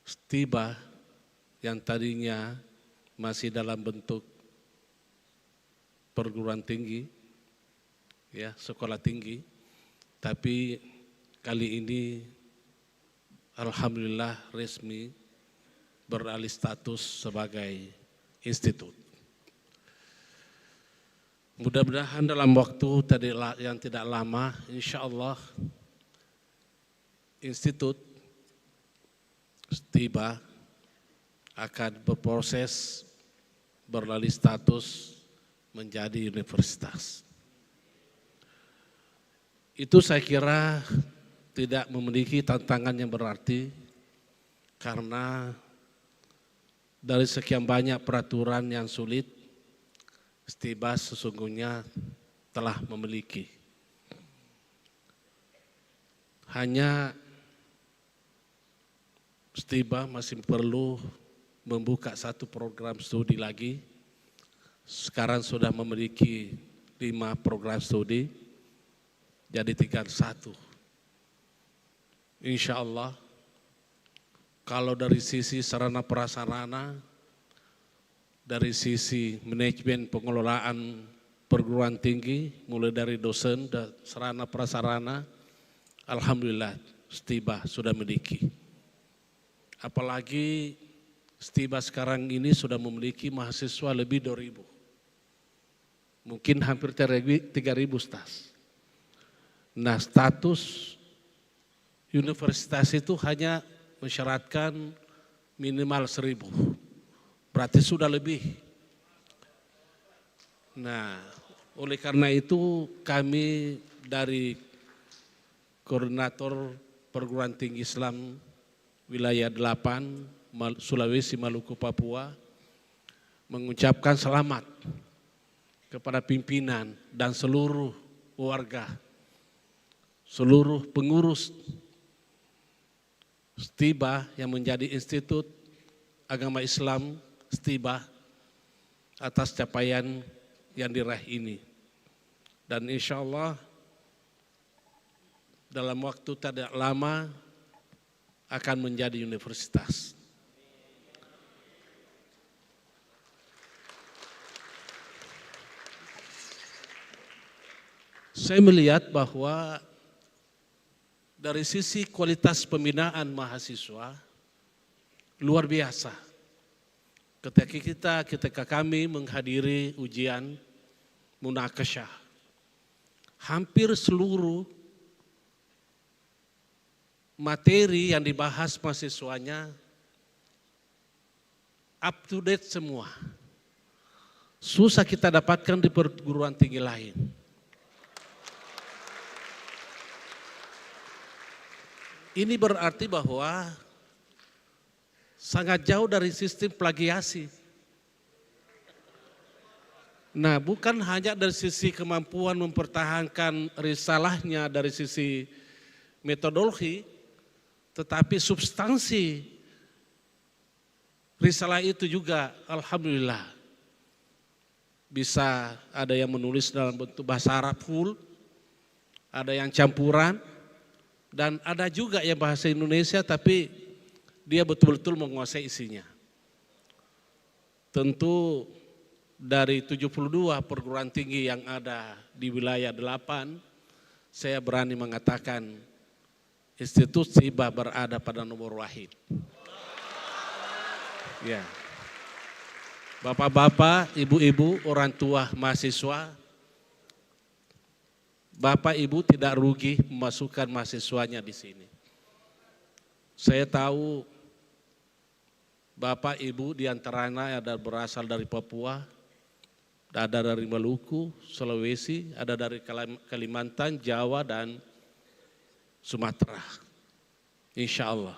Stiba yang tadinya masih dalam bentuk perguruan tinggi, ya, sekolah tinggi, tapi kali ini alhamdulillah resmi beralih status sebagai institut. Mudah-mudahan dalam waktu yang tidak lama, insya Allah institut Stiba akan berproses beralih status menjadi universitas. Itu saya kira tidak memiliki tantangan yang berarti karena dari sekian banyak peraturan yang sulit, Stiba sesungguhnya telah memiliki. Hanya Stiba masih perlu membuka satu program studi lagi. Sekarang sudah memiliki 5 program studi, jadi tinggal 1. Insya Allah, kalau dari sisi sarana prasarana, dari sisi manajemen pengelolaan perguruan tinggi, mulai dari dosen dan sarana prasarana, alhamdulillah Stiba sudah memiliki. Apalagi Stiba sekarang ini sudah memiliki mahasiswa lebih 2.000. Mungkin hampir 3.000 stas. Nah, status universitas itu hanya mensyaratkan minimal 1.000. Berarti sudah lebih. Nah, oleh karena itu kami dari Koordinator Perguruan Tinggi Islam Wilayah 8 Sulawesi, Maluku, Papua, mengucapkan selamat kepada pimpinan dan seluruh warga, seluruh pengurus STIBA yang menjadi Institut Agama Islam STIBA atas capaian yang diraih ini. Dan insya Allah dalam waktu tidak lama akan menjadi universitas. Saya melihat bahwa dari sisi kualitas pembinaan mahasiswa luar biasa. Ketika kami menghadiri ujian munakasyah, hampir seluruh materi yang dibahas mahasiswanya up to date semua. Susah kita dapatkan di perguruan tinggi lain. Ini berarti bahwa sangat jauh dari sistem plagiasi. Nah, bukan hanya dari sisi kemampuan mempertahankan risalahnya dari sisi metodologi, tetapi substansi risalah itu juga alhamdulillah bisa ada yang menulis dalam bentuk bahasa Arab full, ada yang campuran, dan ada juga yang bahasa Indonesia tapi dia betul-betul menguasai isinya. Tentu dari 72 perguruan tinggi yang ada di wilayah 8, saya berani mengatakan Institut STIBA berada pada nomor wahid. Ya. Bapak-bapak, ibu-ibu, orang tua mahasiswa, Bapak Ibu tidak rugi memasukkan mahasiswanya di sini. Saya tahu Bapak Ibu diantaranya ada berasal dari Papua, ada dari Maluku, Sulawesi, ada dari Kalimantan, Jawa, dan Sumatera. Insya Allah.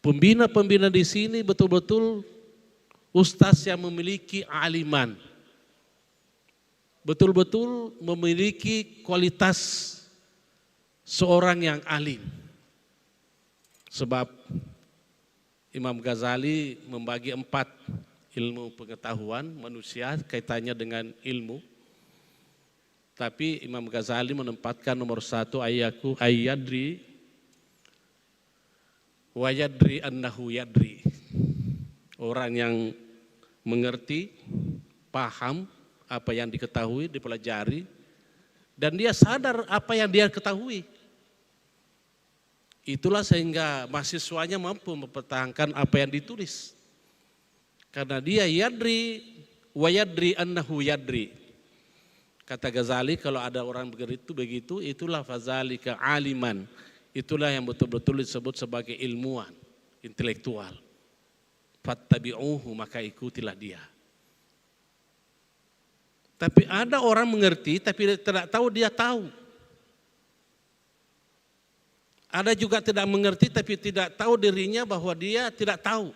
Pembina-pembina di sini betul-betul ustaz yang memiliki aliman. Betul-betul memiliki kualitas seorang yang alim. Sebab Imam Ghazali membagi 4 ilmu pengetahuan manusia kaitannya dengan ilmu. Tapi Imam Ghazali menempatkan nomor 1 ayaku ayyadri wa yadri annahu yadri. Orang yang mengerti, paham apa yang diketahui, dipelajari, dan dia sadar apa yang dia ketahui. Itulah sehingga mahasiswanya mampu mempertahankan apa yang ditulis. Karena dia yadri wa yadri annahu yadri. Kata Ghazali, kalau ada orang begitu, itulah fazalika aliman. Itulah yang betul-betul disebut sebagai ilmuwan, intelektual. Fattabi'uhu, maka ikutilah dia. Tapi ada orang mengerti tapi tidak tahu dia tahu. Ada juga tidak mengerti tapi tidak tahu dirinya bahwa dia tidak tahu.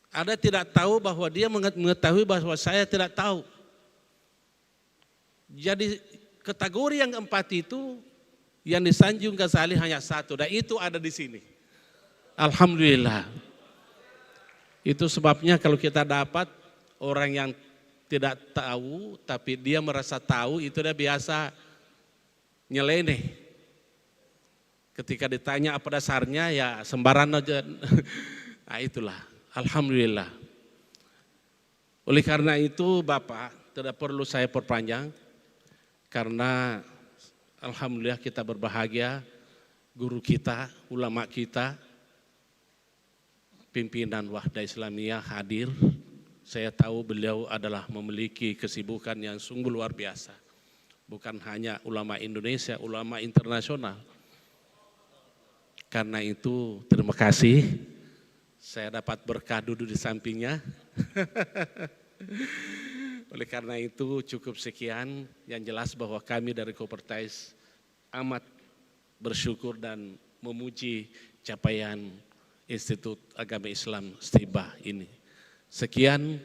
Ada tidak tahu bahwa dia mengetahui bahwa saya tidak tahu. Jadi kategori yang 4 itu yang disanjung Ghazali hanya 1 dan itu ada di sini. Alhamdulillah. Itu sebabnya kalau kita dapat orang yang tidak tahu tapi dia merasa tahu, itu dia biasa nyeleneh. Ketika ditanya apa dasarnya ya sembarangan aja. Nah itulah, alhamdulillah. Oleh karena itu Bapak, tidak perlu saya perpanjang karena alhamdulillah kita berbahagia, guru kita, ulama kita, pimpinan Wahda Islamiyah hadir. Saya tahu beliau adalah memiliki kesibukan yang sungguh luar biasa. Bukan hanya ulama Indonesia, ulama internasional. Karena itu terima kasih. Saya dapat berkah duduk di sampingnya. Oleh karena itu cukup sekian. Yang jelas bahwa kami dari Kopertais amat bersyukur dan memuji capaian Institut Agama Islam Stibah ini. Sekian,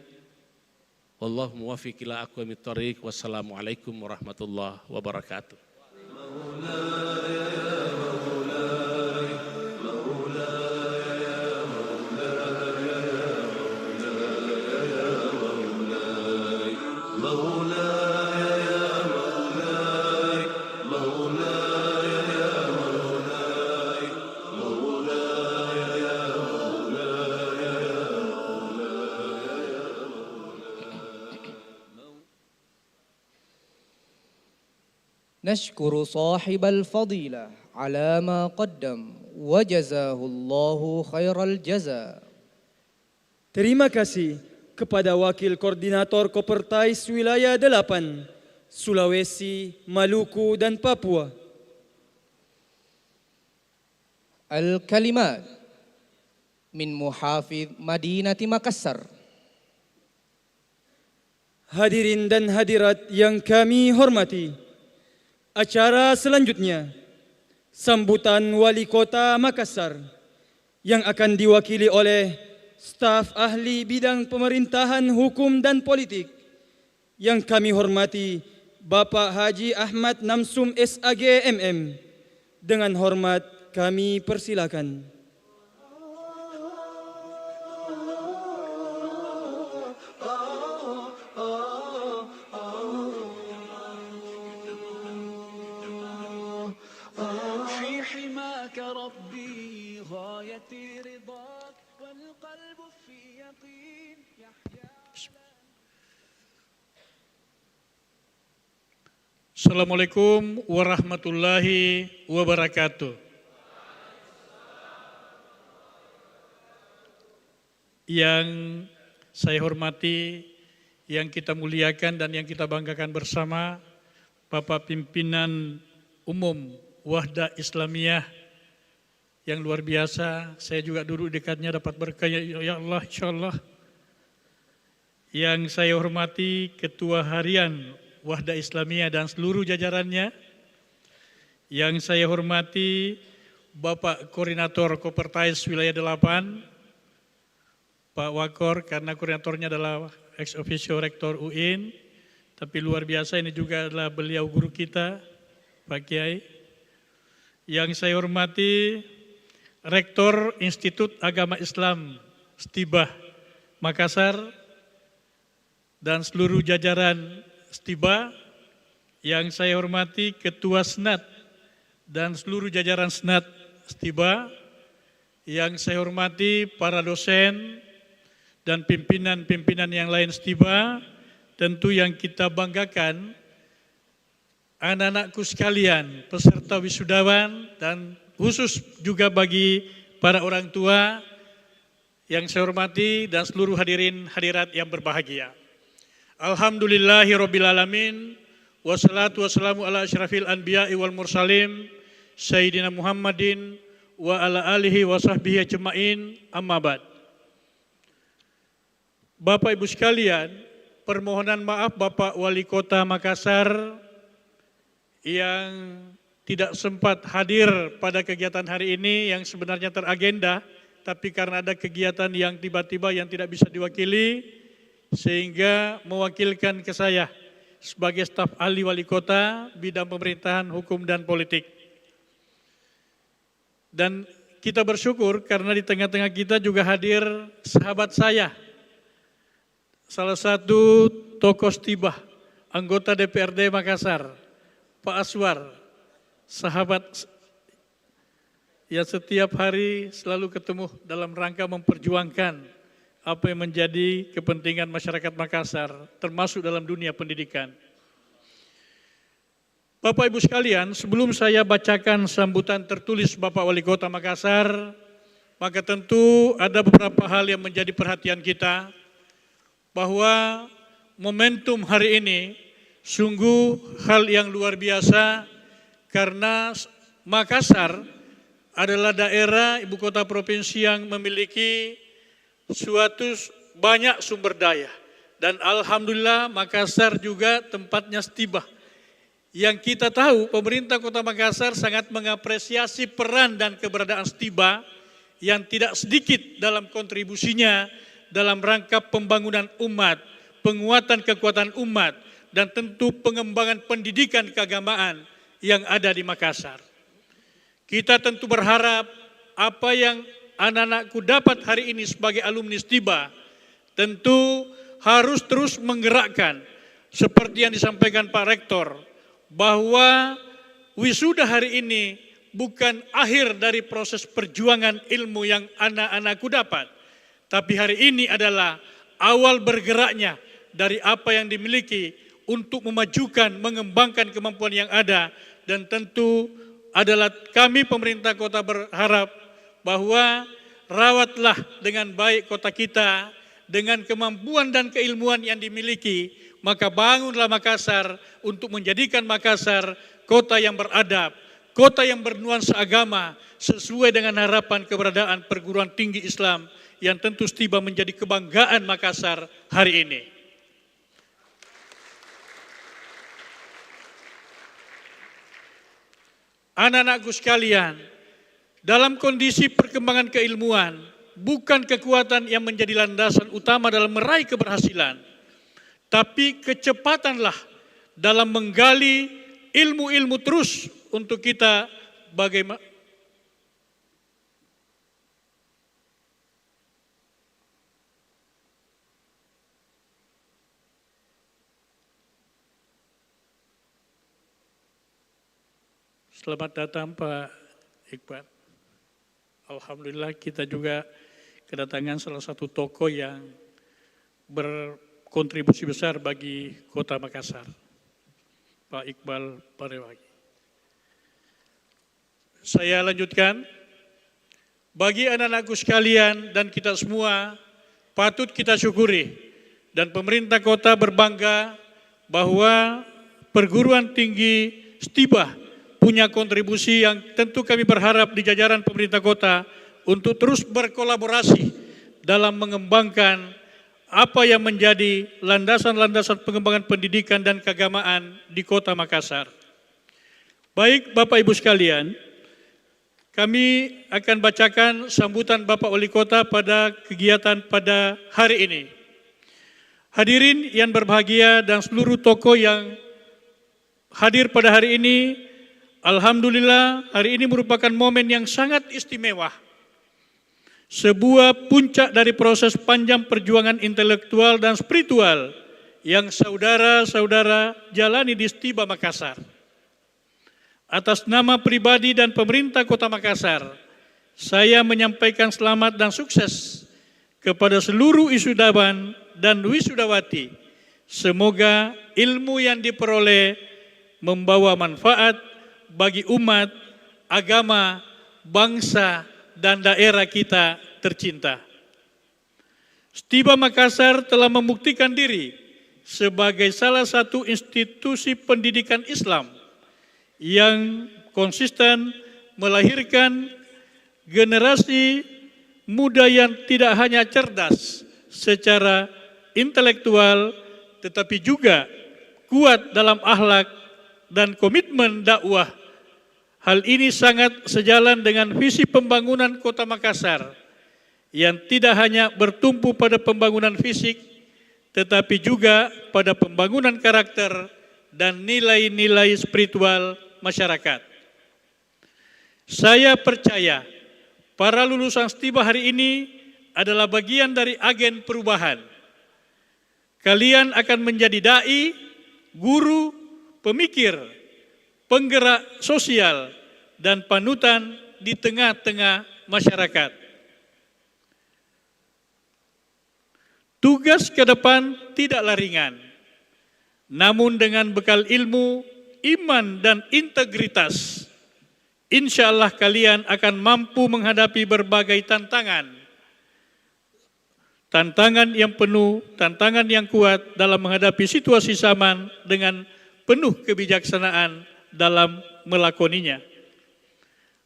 wallahu muwaffiq ila aqwamit thoriq. Wassalamualaikum warahmatullahi wabarakatuh. نشكر صاحب الفضيلة على ما قدم وجزاه الله خير الجزاء. Terima kasih kepada Wakil Koordinator Kopertais Wilayah 8, Sulawesi, Maluku, dan Papua. الكلمات من محافظ مدينة مكسر. Hadirin dan hadirat yang kami hormati, acara selanjutnya sambutan Wali Kota Makassar yang akan diwakili oleh staf ahli bidang pemerintahan hukum dan politik yang kami hormati Bapak Haji Ahmad Namsum SAG MM. Dengan hormat kami persilakan. Assalamualaikum warahmatullahi wabarakatuh. Yang saya hormati, yang kita muliakan dan yang kita banggakan bersama, Bapak Pimpinan Umum Wahda Islamiyah yang luar biasa. Saya juga duduk dekatnya dapat berkah ya Allah insyaallah. Yang saya hormati Ketua Harian Wahda Islamiyah dan seluruh jajarannya. Yang saya hormati Bapak Koordinator Kopertais Wilayah 8, Pak Wakor, karena koordinatornya adalah ex officio Rektor UIN, tapi luar biasa ini juga adalah beliau guru kita, Pak Kiai. Yang saya hormati Rektor Institut Agama Islam Stibah Makassar dan seluruh jajaran Stibah. Yang saya hormati Ketua Senat dan seluruh jajaran Senat Stibah. Yang saya hormati para dosen dan pimpinan-pimpinan yang lain Stibah. Tentu yang kita banggakan anak-anakku sekalian, peserta wisudawan, dan khusus juga bagi para orang tua yang saya hormati dan seluruh hadirin hadirat yang berbahagia. Alhamdulillahirabbil alamin, wassalatu wassalamu ala asyrafil anbiya'i wal mursalin sayyidina Muhammadin wa ala alihi wa sahbihi ajma'in, amma ba'd. Bapak Ibu sekalian, permohonan maaf Bapak Wali Kota Makassar yang tidak sempat hadir pada kegiatan hari ini yang sebenarnya teragenda, tapi karena ada kegiatan yang tiba-tiba yang tidak bisa diwakili, sehingga mewakilkan ke saya sebagai staf ahli wali kota bidang pemerintahan hukum dan politik. Dan kita bersyukur karena di tengah-tengah kita juga hadir sahabat saya, salah satu tokoh Stibah, anggota DPRD Makassar, Pak Aswar, sahabat yang setiap hari selalu ketemu dalam rangka memperjuangkan apa yang menjadi kepentingan masyarakat Makassar, termasuk dalam dunia pendidikan. Bapak Ibu sekalian, sebelum saya bacakan sambutan tertulis Bapak Wali Kota Makassar, maka tentu ada beberapa hal yang menjadi perhatian kita, bahwa momentum hari ini sungguh hal yang luar biasa, karena Makassar adalah daerah ibu kota provinsi yang memiliki suatu banyak sumber daya, dan alhamdulillah Makassar juga tempatnya Stibah yang kita tahu pemerintah Kota Makassar sangat mengapresiasi peran dan keberadaan Stiba yang tidak sedikit dalam kontribusinya dalam rangka pembangunan umat, penguatan kekuatan umat, dan tentu pengembangan pendidikan keagamaan yang ada di Makassar. Kita tentu berharap apa yang anak-anakku dapat hari ini sebagai alumni Stiba tentu harus terus menggerakkan seperti yang disampaikan Pak Rektor, bahwa wisuda hari ini bukan akhir dari proses perjuangan ilmu yang anak-anakku dapat, tapi hari ini adalah awal bergeraknya dari apa yang dimiliki untuk memajukan, mengembangkan kemampuan yang ada. Dan tentu adalah kami pemerintah kota berharap bahwa rawatlah dengan baik kota kita dengan kemampuan dan keilmuan yang dimiliki, maka bangunlah Makassar untuk menjadikan Makassar kota yang beradab, kota yang bernuansa agama sesuai dengan harapan keberadaan perguruan tinggi Islam yang tentu Stiba menjadi kebanggaan Makassar hari ini. Anak-anakku sekalian, dalam kondisi perkembangan keilmuan, bukan kekuatan yang menjadi landasan utama dalam meraih keberhasilan, tapi kecepatanlah dalam menggali ilmu-ilmu terus untuk kita bagaimana Selamat datang Pak Iqbal. Alhamdulillah kita juga kedatangan salah satu tokoh yang berkontribusi besar bagi Kota Makassar, Pak Iqbal Parewagi. Saya lanjutkan, bagi anak-anakku sekalian dan kita semua patut kita syukuri dan pemerintah kota berbangga bahwa perguruan tinggi Stiba punya kontribusi yang tentu kami berharap di jajaran pemerintah kota untuk terus berkolaborasi dalam mengembangkan apa yang menjadi landasan-landasan pengembangan pendidikan dan keagamaan di Kota Makassar. Baik Bapak Ibu sekalian, kami akan bacakan sambutan Bapak Wali Kota pada kegiatan pada hari ini. Hadirin yang berbahagia dan seluruh tokoh yang hadir pada hari ini, alhamdulillah hari ini merupakan momen yang sangat istimewa. Sebuah puncak dari proses panjang perjuangan intelektual dan spiritual yang saudara-saudara jalani di Stiba Makassar. Atas nama pribadi dan pemerintah Kota Makassar, saya menyampaikan selamat dan sukses kepada seluruh wisudawan dan wisudawati. Semoga ilmu yang diperoleh membawa manfaat bagi umat, agama, bangsa, dan daerah kita tercinta. Stiba Makassar telah membuktikan diri sebagai salah satu institusi pendidikan Islam yang konsisten melahirkan generasi muda yang tidak hanya cerdas secara intelektual, tetapi juga kuat dalam akhlak dan komitmen dakwah. Hal ini sangat sejalan dengan visi pembangunan Kota Makassar yang tidak hanya bertumpu pada pembangunan fisik, tetapi juga pada pembangunan karakter dan nilai-nilai spiritual masyarakat. Saya percaya para lulusan Stiba hari ini adalah bagian dari agen perubahan. Kalian akan menjadi dai, guru, pemikir, penggerak sosial, dan panutan di tengah-tengah masyarakat. Tugas ke depan tidaklah ringan, namun dengan bekal ilmu, iman, dan integritas, insya Allah kalian akan mampu menghadapi berbagai tantangan. Tantangan yang penuh, tantangan yang kuat dalam menghadapi situasi zaman dengan penuh kebijaksanaan dalam melakoninya.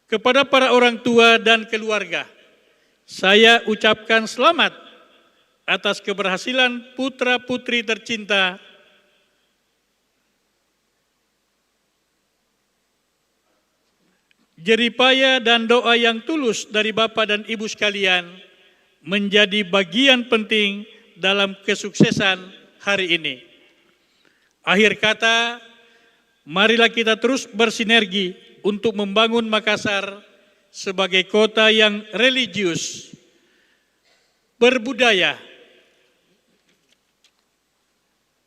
Kepada para orang tua dan keluarga, saya ucapkan selamat atas keberhasilan putra-putri tercinta jeripaya dan doa yang tulus dari Bapak dan Ibu sekalian menjadi bagian penting dalam kesuksesan hari ini. Akhir kata, marilah kita terus bersinergi untuk membangun Makassar sebagai kota yang religius, berbudaya,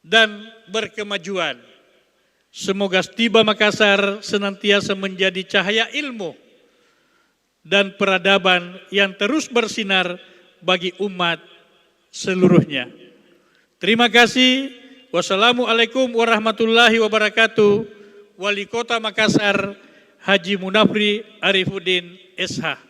dan berkemajuan. Semoga Stiba Makassar senantiasa menjadi cahaya ilmu dan peradaban yang terus bersinar bagi umat seluruhnya. Terima kasih. Wassalamualaikum warahmatullahi wabarakatuh. Wali Kota Makassar, Haji Munafri Arifuddin SH.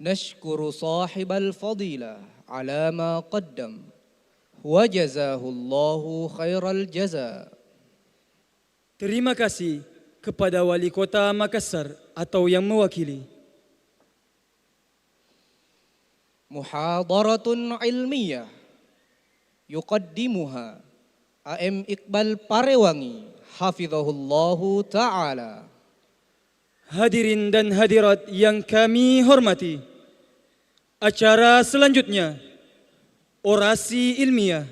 نشكر صاحب الفضيلة على ما قدم وجزاه الله خير الجزاء. Terima kasih kepada Wali Kota Makassar atau yang mewakili. محاضرة علمية يقدمها AM Iqbal Parewangi حفظه الله تعالى. Hadirin dan hadirat yang kami hormati, acara selanjutnya orasi ilmiah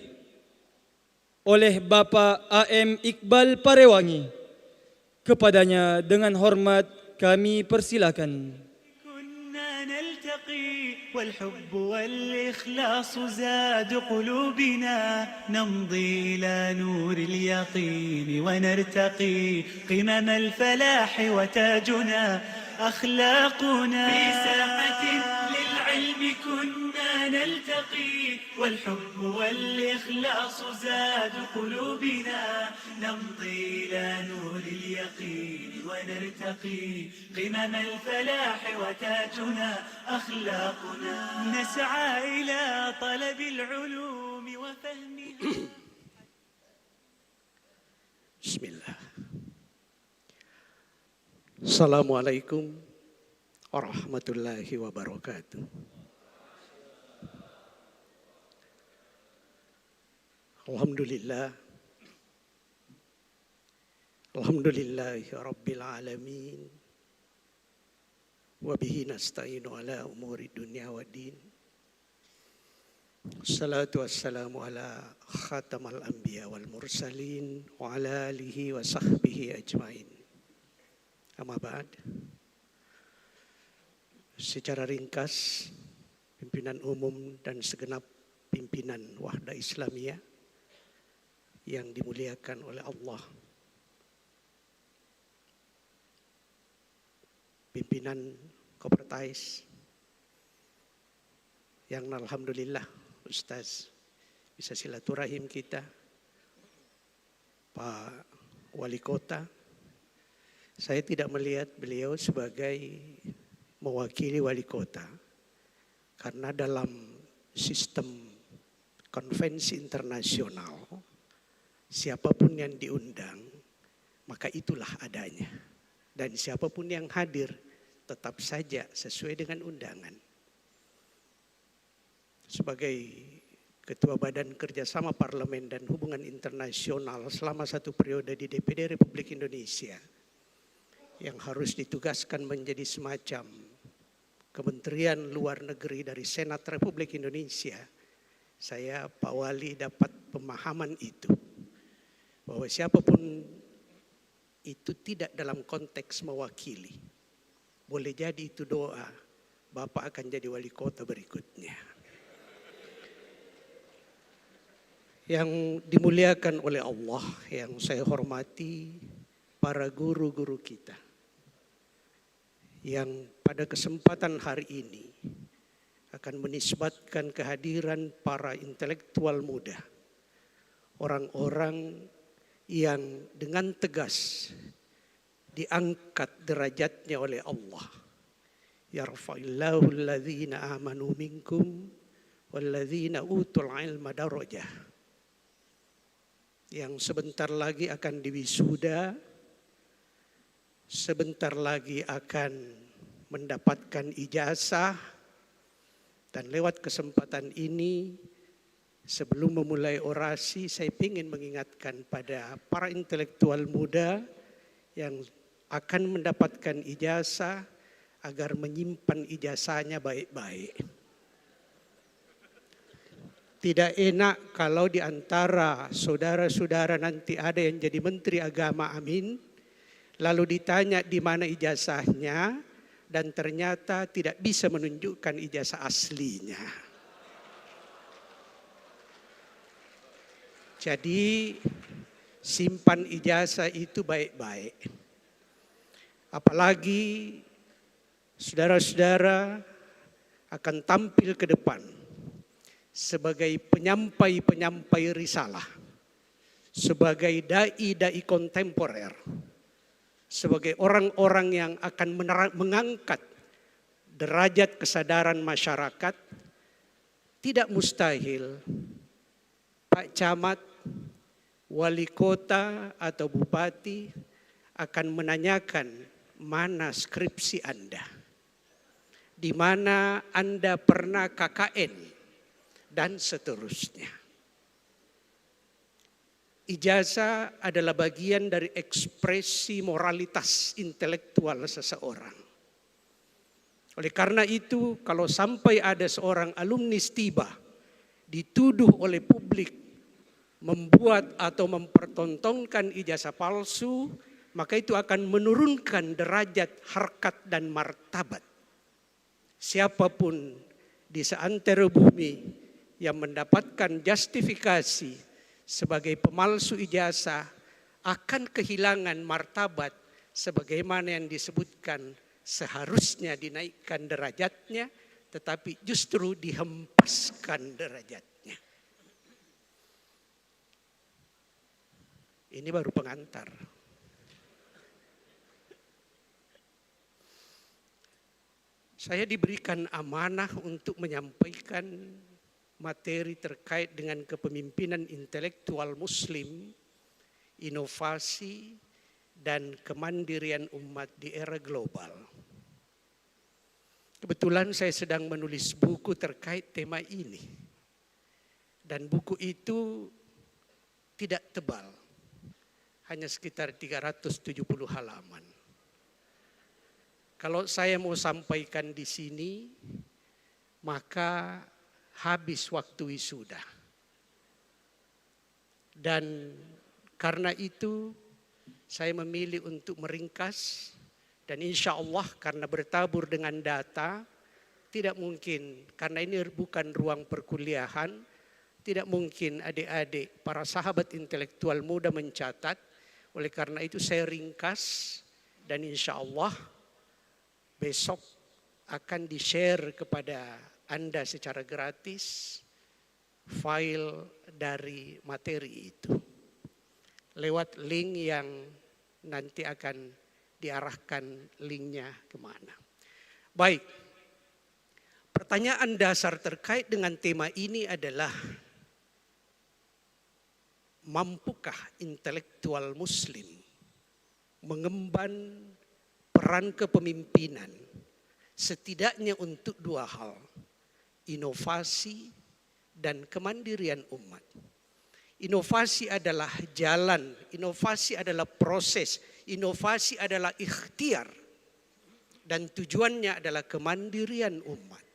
oleh Bapak AM Iqbal Parewangi. Kepadanya dengan hormat kami persilakan. والحب والإخلاص زاد قلوبنا نمضي إلى نور اليقين ونرتقي قمم الفلاح وتاجنا أخلاقنا في ساحة للعلم كنا نلتقي والحب والإخلاص زاد قلوبنا نمضي إلى نور اليقين ونرتقي قمم الفلاح وتاجنا أخلاقنا نسعى إلى طلب العلوم وفهمها. بسم الله. Assalamualaikum warahmatullahi wabarakatuh. Alhamdulillah. Alhamdulillahi rabbil alamin. Wa bihi nasta'inu ala umuri dunya wa din. Assalatu wassalamu ala khatamal anbiya wal mursalin wa ala alihi wa sahbihi ajmain. Amma ba'd. Secara ringkas, pimpinan umum dan segenap pimpinan Wahda Islamiyah yang dimuliakan oleh Allah, pimpinan Kopertais yang alhamdulillah Ustaz bisa silaturahim kita, Pak Wali Kota. Saya tidak melihat beliau sebagai mewakili wali kota, karena dalam sistem konvensi internasional siapapun yang diundang maka itulah adanya, dan siapapun yang hadir tetap saja sesuai dengan undangan. Sebagai Ketua Badan Kerjasama Parlemen dan Hubungan Internasional selama 1 periode di DPD Republik Indonesia, yang harus ditugaskan menjadi semacam Kementerian Luar Negeri dari Senat Republik Indonesia, saya Pak Wali dapat pemahaman itu, bahwa siapapun itu tidak dalam konteks mewakili. Boleh jadi itu doa, Bapak akan jadi wali kota berikutnya. Yang dimuliakan oleh Allah, yang saya hormati para guru-guru kita, yang pada kesempatan hari ini akan menisbatkan kehadiran para intelektual muda, orang-orang yang dengan tegas diangkat derajatnya oleh Allah, Yarfa'illahu alladhina amanu minkum walladzina utul ilma darajah. Yang sebentar lagi akan diwisuda, sebentar lagi akan mendapatkan ijazah, dan lewat kesempatan ini sebelum memulai orasi saya ingin mengingatkan pada para intelektual muda yang akan mendapatkan ijazah agar menyimpan ijazahnya baik-baik. Tidak enak kalau di antara saudara-saudara nanti ada yang jadi Menteri Agama, amin, lalu ditanya di mana ijazahnya dan ternyata tidak bisa menunjukkan ijazah aslinya. Jadi simpan ijazah itu baik-baik. Apalagi saudara-saudara akan tampil ke depan sebagai penyampai-penyampai risalah, sebagai dai-dai kontemporer, sebagai orang-orang yang akan mengangkat derajat kesadaran masyarakat. Tidak mustahil Pak Camat, wali kota atau bupati akan menanyakan mana skripsi Anda, di mana Anda pernah KKN, dan seterusnya. Ijazah adalah bagian dari ekspresi moralitas intelektual seseorang. Oleh karena itu, kalau sampai ada seorang alumni STIBA dituduh oleh publik membuat atau mempertontonkan ijazah palsu, maka itu akan menurunkan derajat harkat dan martabat siapapun di seantero bumi yang mendapatkan justifikasi sebagai pemalsu ijazah akan kehilangan martabat sebagaimana yang disebutkan seharusnya dinaikkan derajatnya, tetapi justru dihempaskan derajatnya. Ini baru pengantar. Saya diberikan amanah untuk menyampaikan materi terkait dengan kepemimpinan intelektual Muslim, inovasi, dan kemandirian umat di era global. Kebetulan saya sedang menulis buku terkait tema ini. Dan buku itu tidak tebal, hanya sekitar 370 halaman. Kalau saya mau sampaikan di sini, maka habis waktu wisuda. Dan karena itu saya memilih untuk meringkas, dan insya Allah karena bertabur dengan data, tidak mungkin, karena ini bukan ruang perkuliahan, tidak mungkin adik-adik, para sahabat intelektual muda mencatat. Oleh karena itu saya ringkas, dan insya Allah besok akan di-share kepada Anda secara gratis file dari materi itu lewat link yang nanti akan diarahkan linknya kemana. Baik, pertanyaan dasar terkait dengan tema ini adalah, mampukah intelektual Muslim mengemban peran kepemimpinan setidaknya untuk dua hal, inovasi dan kemandirian umat. Inovasi adalah jalan, inovasi adalah proses, inovasi adalah ikhtiar, dan tujuannya adalah kemandirian umat.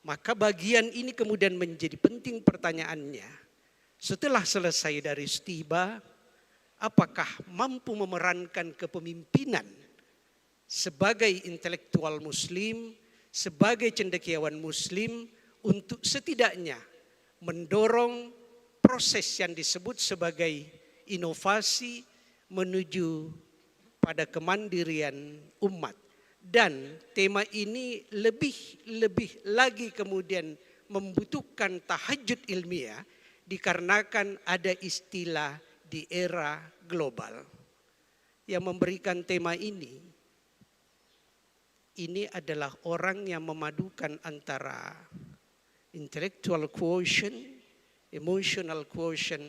Maka bagian ini kemudian menjadi penting pertanyaannya. Setelah selesai dari STIBA, apakah mampu memerankan kepemimpinan sebagai intelektual Muslim, sebagai cendekiawan Muslim untuk setidaknya mendorong proses yang disebut sebagai inovasi menuju pada kemandirian umat. Dan tema ini lebih lagi kemudian membutuhkan tahajud ilmiah dikarenakan ada istilah di era global yang memberikan tema ini ini adalah orang yang memadukan antara intellectual quotient, emotional quotient,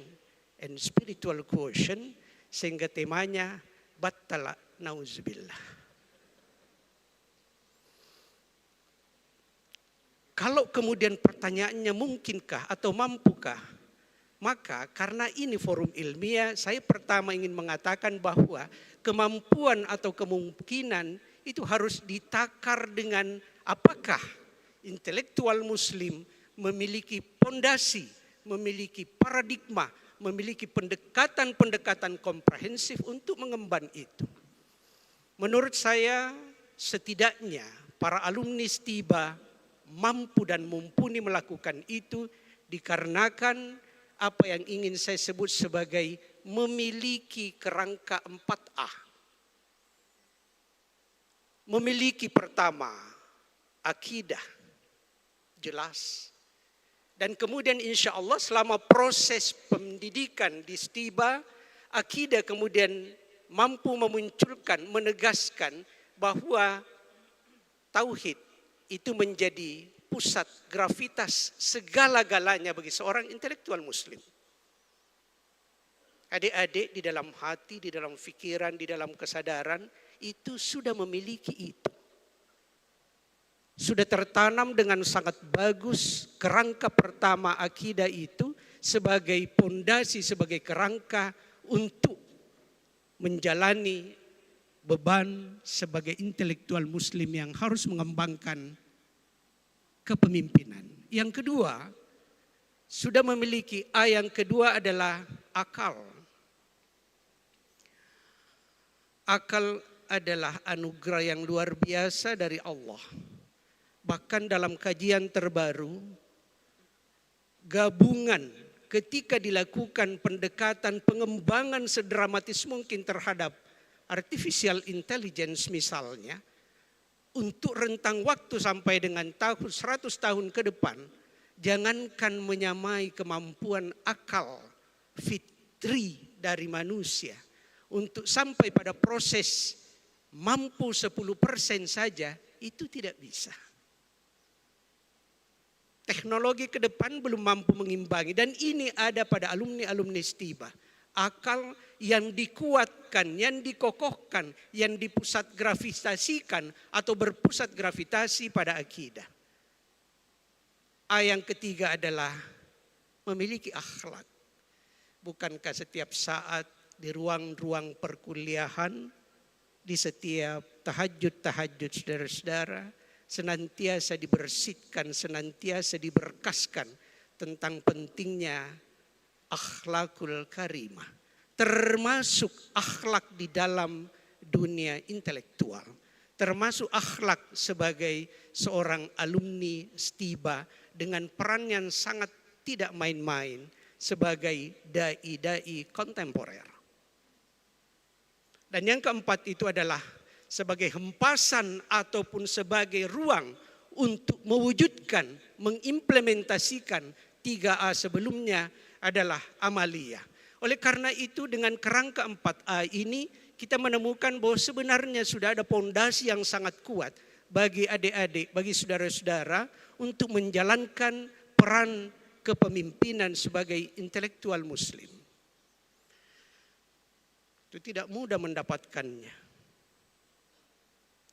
and spiritual quotient, sehingga temanya battala nauzubillah. Kalau kemudian pertanyaannya mungkinkah atau mampukah, maka karena ini forum ilmiah, saya pertama ingin mengatakan bahwa kemampuan atau kemungkinan itu harus ditakar dengan apakah intelektual muslim memiliki pondasi, memiliki paradigma, memiliki pendekatan-pendekatan komprehensif untuk mengemban itu. Menurut saya setidaknya para alumni STIBA mampu dan mumpuni melakukan itu dikarenakan apa yang ingin saya sebut sebagai memiliki kerangka 4A. Memiliki pertama akidah jelas, dan kemudian insya Allah selama proses pendidikan di STIBA, akidah kemudian mampu memunculkan, menegaskan bahwa tauhid itu menjadi pusat gravitas segala-galanya bagi seorang intelektual muslim. Adik-adik di dalam hati, di dalam pikiran, di dalam kesadaran itu sudah memiliki itu. Sudah tertanam dengan sangat bagus kerangka pertama akidah itu sebagai pondasi, sebagai kerangka untuk menjalani beban sebagai intelektual muslim yang harus mengembangkan kepemimpinan. Yang kedua, sudah memiliki yang kedua adalah akal. Akal adalah anugerah yang luar biasa dari Allah. Bahkan dalam kajian terbaru, gabungan ketika dilakukan pendekatan pengembangan sedramatis mungkin terhadap artificial intelligence misalnya, untuk rentang waktu sampai dengan tahun 100 tahun ke depan, jangankan menyamai kemampuan akal fitri dari manusia, untuk sampai pada proses mampu 10% saja, itu tidak bisa. Teknologi ke depan belum mampu mengimbangi, dan ini ada pada alumni-alumni STIBA. Akal yang dikuatkan, yang dikokohkan, yang dipusat gravitasikan atau berpusat gravitasi pada akidah. Yang ketiga adalah memiliki akhlak. Bukankah setiap saat di ruang-ruang perkuliahan, di setiap tahajud-tahajud saudara-saudara, senantiasa dibersihkan, senantiasa diberkaskan tentang pentingnya akhlakul karimah, termasuk akhlak di dalam dunia intelektual, termasuk akhlak sebagai seorang alumni STIBA dengan peran yang sangat tidak main-main sebagai dai-dai kontemporer. Dan yang keempat itu adalah sebagai hempasan ataupun sebagai ruang untuk mewujudkan, mengimplementasikan 3A sebelumnya adalah amaliyah. Oleh karena itu dengan kerangka 4A ini kita menemukan bahwa sebenarnya sudah ada pondasi yang sangat kuat bagi adik-adik, bagi saudara-saudara untuk menjalankan peran kepemimpinan sebagai intelektual muslim. Itu tidak mudah mendapatkannya.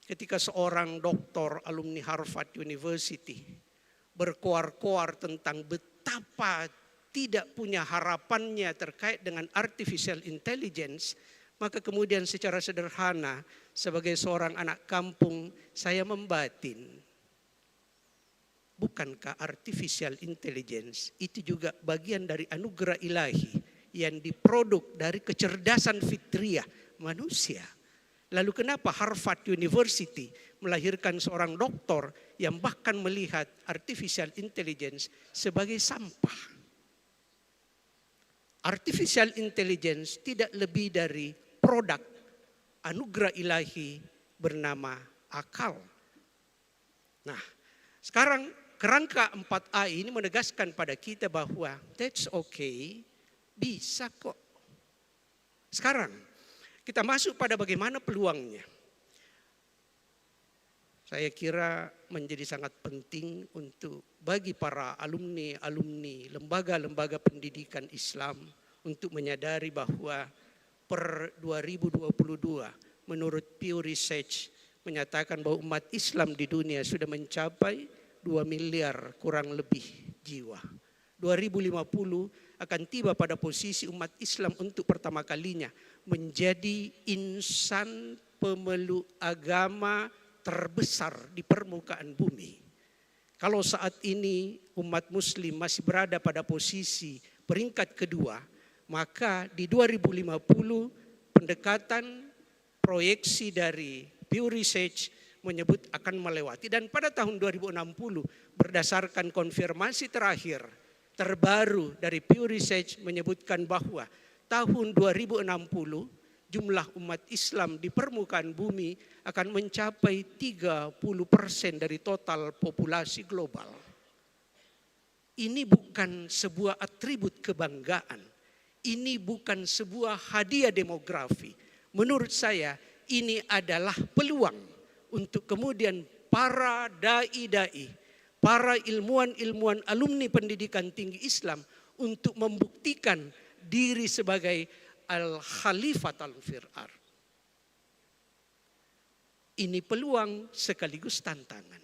Ketika seorang doktor alumni Harvard University berkoar-koar tentang betapa tidak punya harapannya terkait dengan artificial intelligence, maka kemudian secara sederhana sebagai seorang anak kampung saya membatin, bukankah artificial intelligence itu juga bagian dari anugerah ilahi yang diproduk dari kecerdasan fitriah manusia? Lalu kenapa Harvard University melahirkan seorang doktor yang bahkan melihat artificial intelligence sebagai sampah? Artificial intelligence tidak lebih dari produk anugerah ilahi bernama akal. Nah, sekarang kerangka 4A ini menegaskan pada kita bahwa that's okay, bisa kok. Sekarang kita masuk pada bagaimana peluangnya. saya kira menjadi sangat penting untuk bagi para alumni lembaga-lembaga pendidikan Islam untuk menyadari bahwa per 2022 menurut Pew Research menyatakan bahwa umat Islam di dunia sudah mencapai 2 miliar kurang lebih jiwa. 2050 akan tiba pada posisi umat Islam untuk pertama kalinya menjadi insan pemeluk agama terbesar di permukaan bumi. Kalau saat ini umat muslim masih berada pada posisi peringkat kedua, maka di 2050 pendekatan proyeksi dari Pew Research menyebut akan melewati. Dan pada tahun 2060 berdasarkan konfirmasi terakhir terbaru dari Pew Research menyebutkan bahwa tahun 2060 jumlah umat Islam di permukaan bumi akan mencapai 30% dari total populasi global. Ini bukan sebuah atribut kebanggaan. Ini bukan sebuah hadiah demografi. Menurut saya ini adalah peluang untuk kemudian para dai-dai, para ilmuwan-ilmuwan alumni pendidikan tinggi Islam untuk membuktikan diri sebagai al-khalifat al-fir'ar. Ini peluang sekaligus tantangan.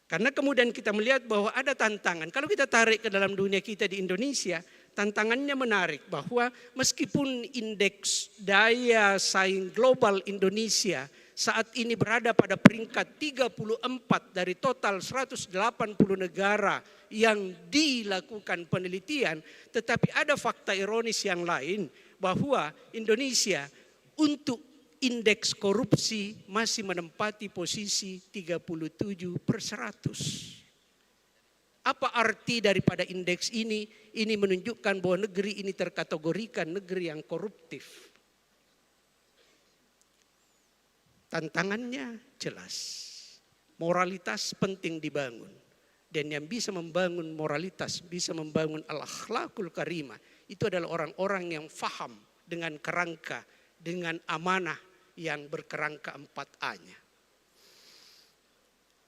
Karena kemudian kita melihat bahwa ada tantangan. Kalau kita tarik ke dalam dunia kita di Indonesia, tantangannya menarik bahwa meskipun indeks daya saing global Indonesia saat ini berada pada peringkat 34 dari total 180 negara yang dilakukan penelitian, tetapi ada fakta ironis yang lain bahwa Indonesia untuk indeks korupsi masih menempati posisi 37/100. Apa arti daripada indeks ini? Ini menunjukkan bahwa negeri ini terkategorikan negeri yang koruptif. Tantangannya jelas. Moralitas penting dibangun. Dan yang bisa membangun moralitas, bisa membangun al-akhlaqul karimah, itu adalah orang-orang yang faham dengan kerangka, dengan amanah yang berkerangka 4A-nya.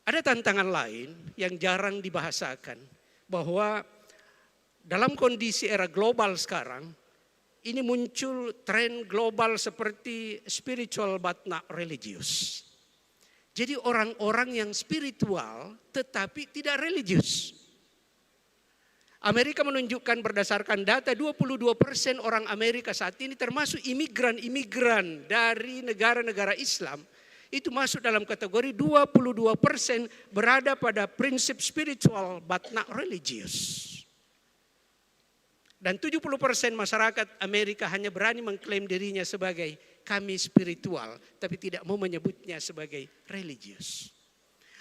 Ada tantangan lain yang jarang dibahasakan, bahwa dalam kondisi era global sekarang, ini muncul tren global seperti spiritual but not religious. Jadi orang-orang yang spiritual tetapi tidak religius. Amerika menunjukkan berdasarkan data 22% orang Amerika saat ini termasuk imigran-imigran dari negara-negara Islam. Itu masuk dalam kategori 22% berada pada prinsip spiritual but not religious. Dan 70% masyarakat Amerika hanya berani mengklaim dirinya sebagai kami spiritual, tapi tidak mau menyebutnya sebagai religius.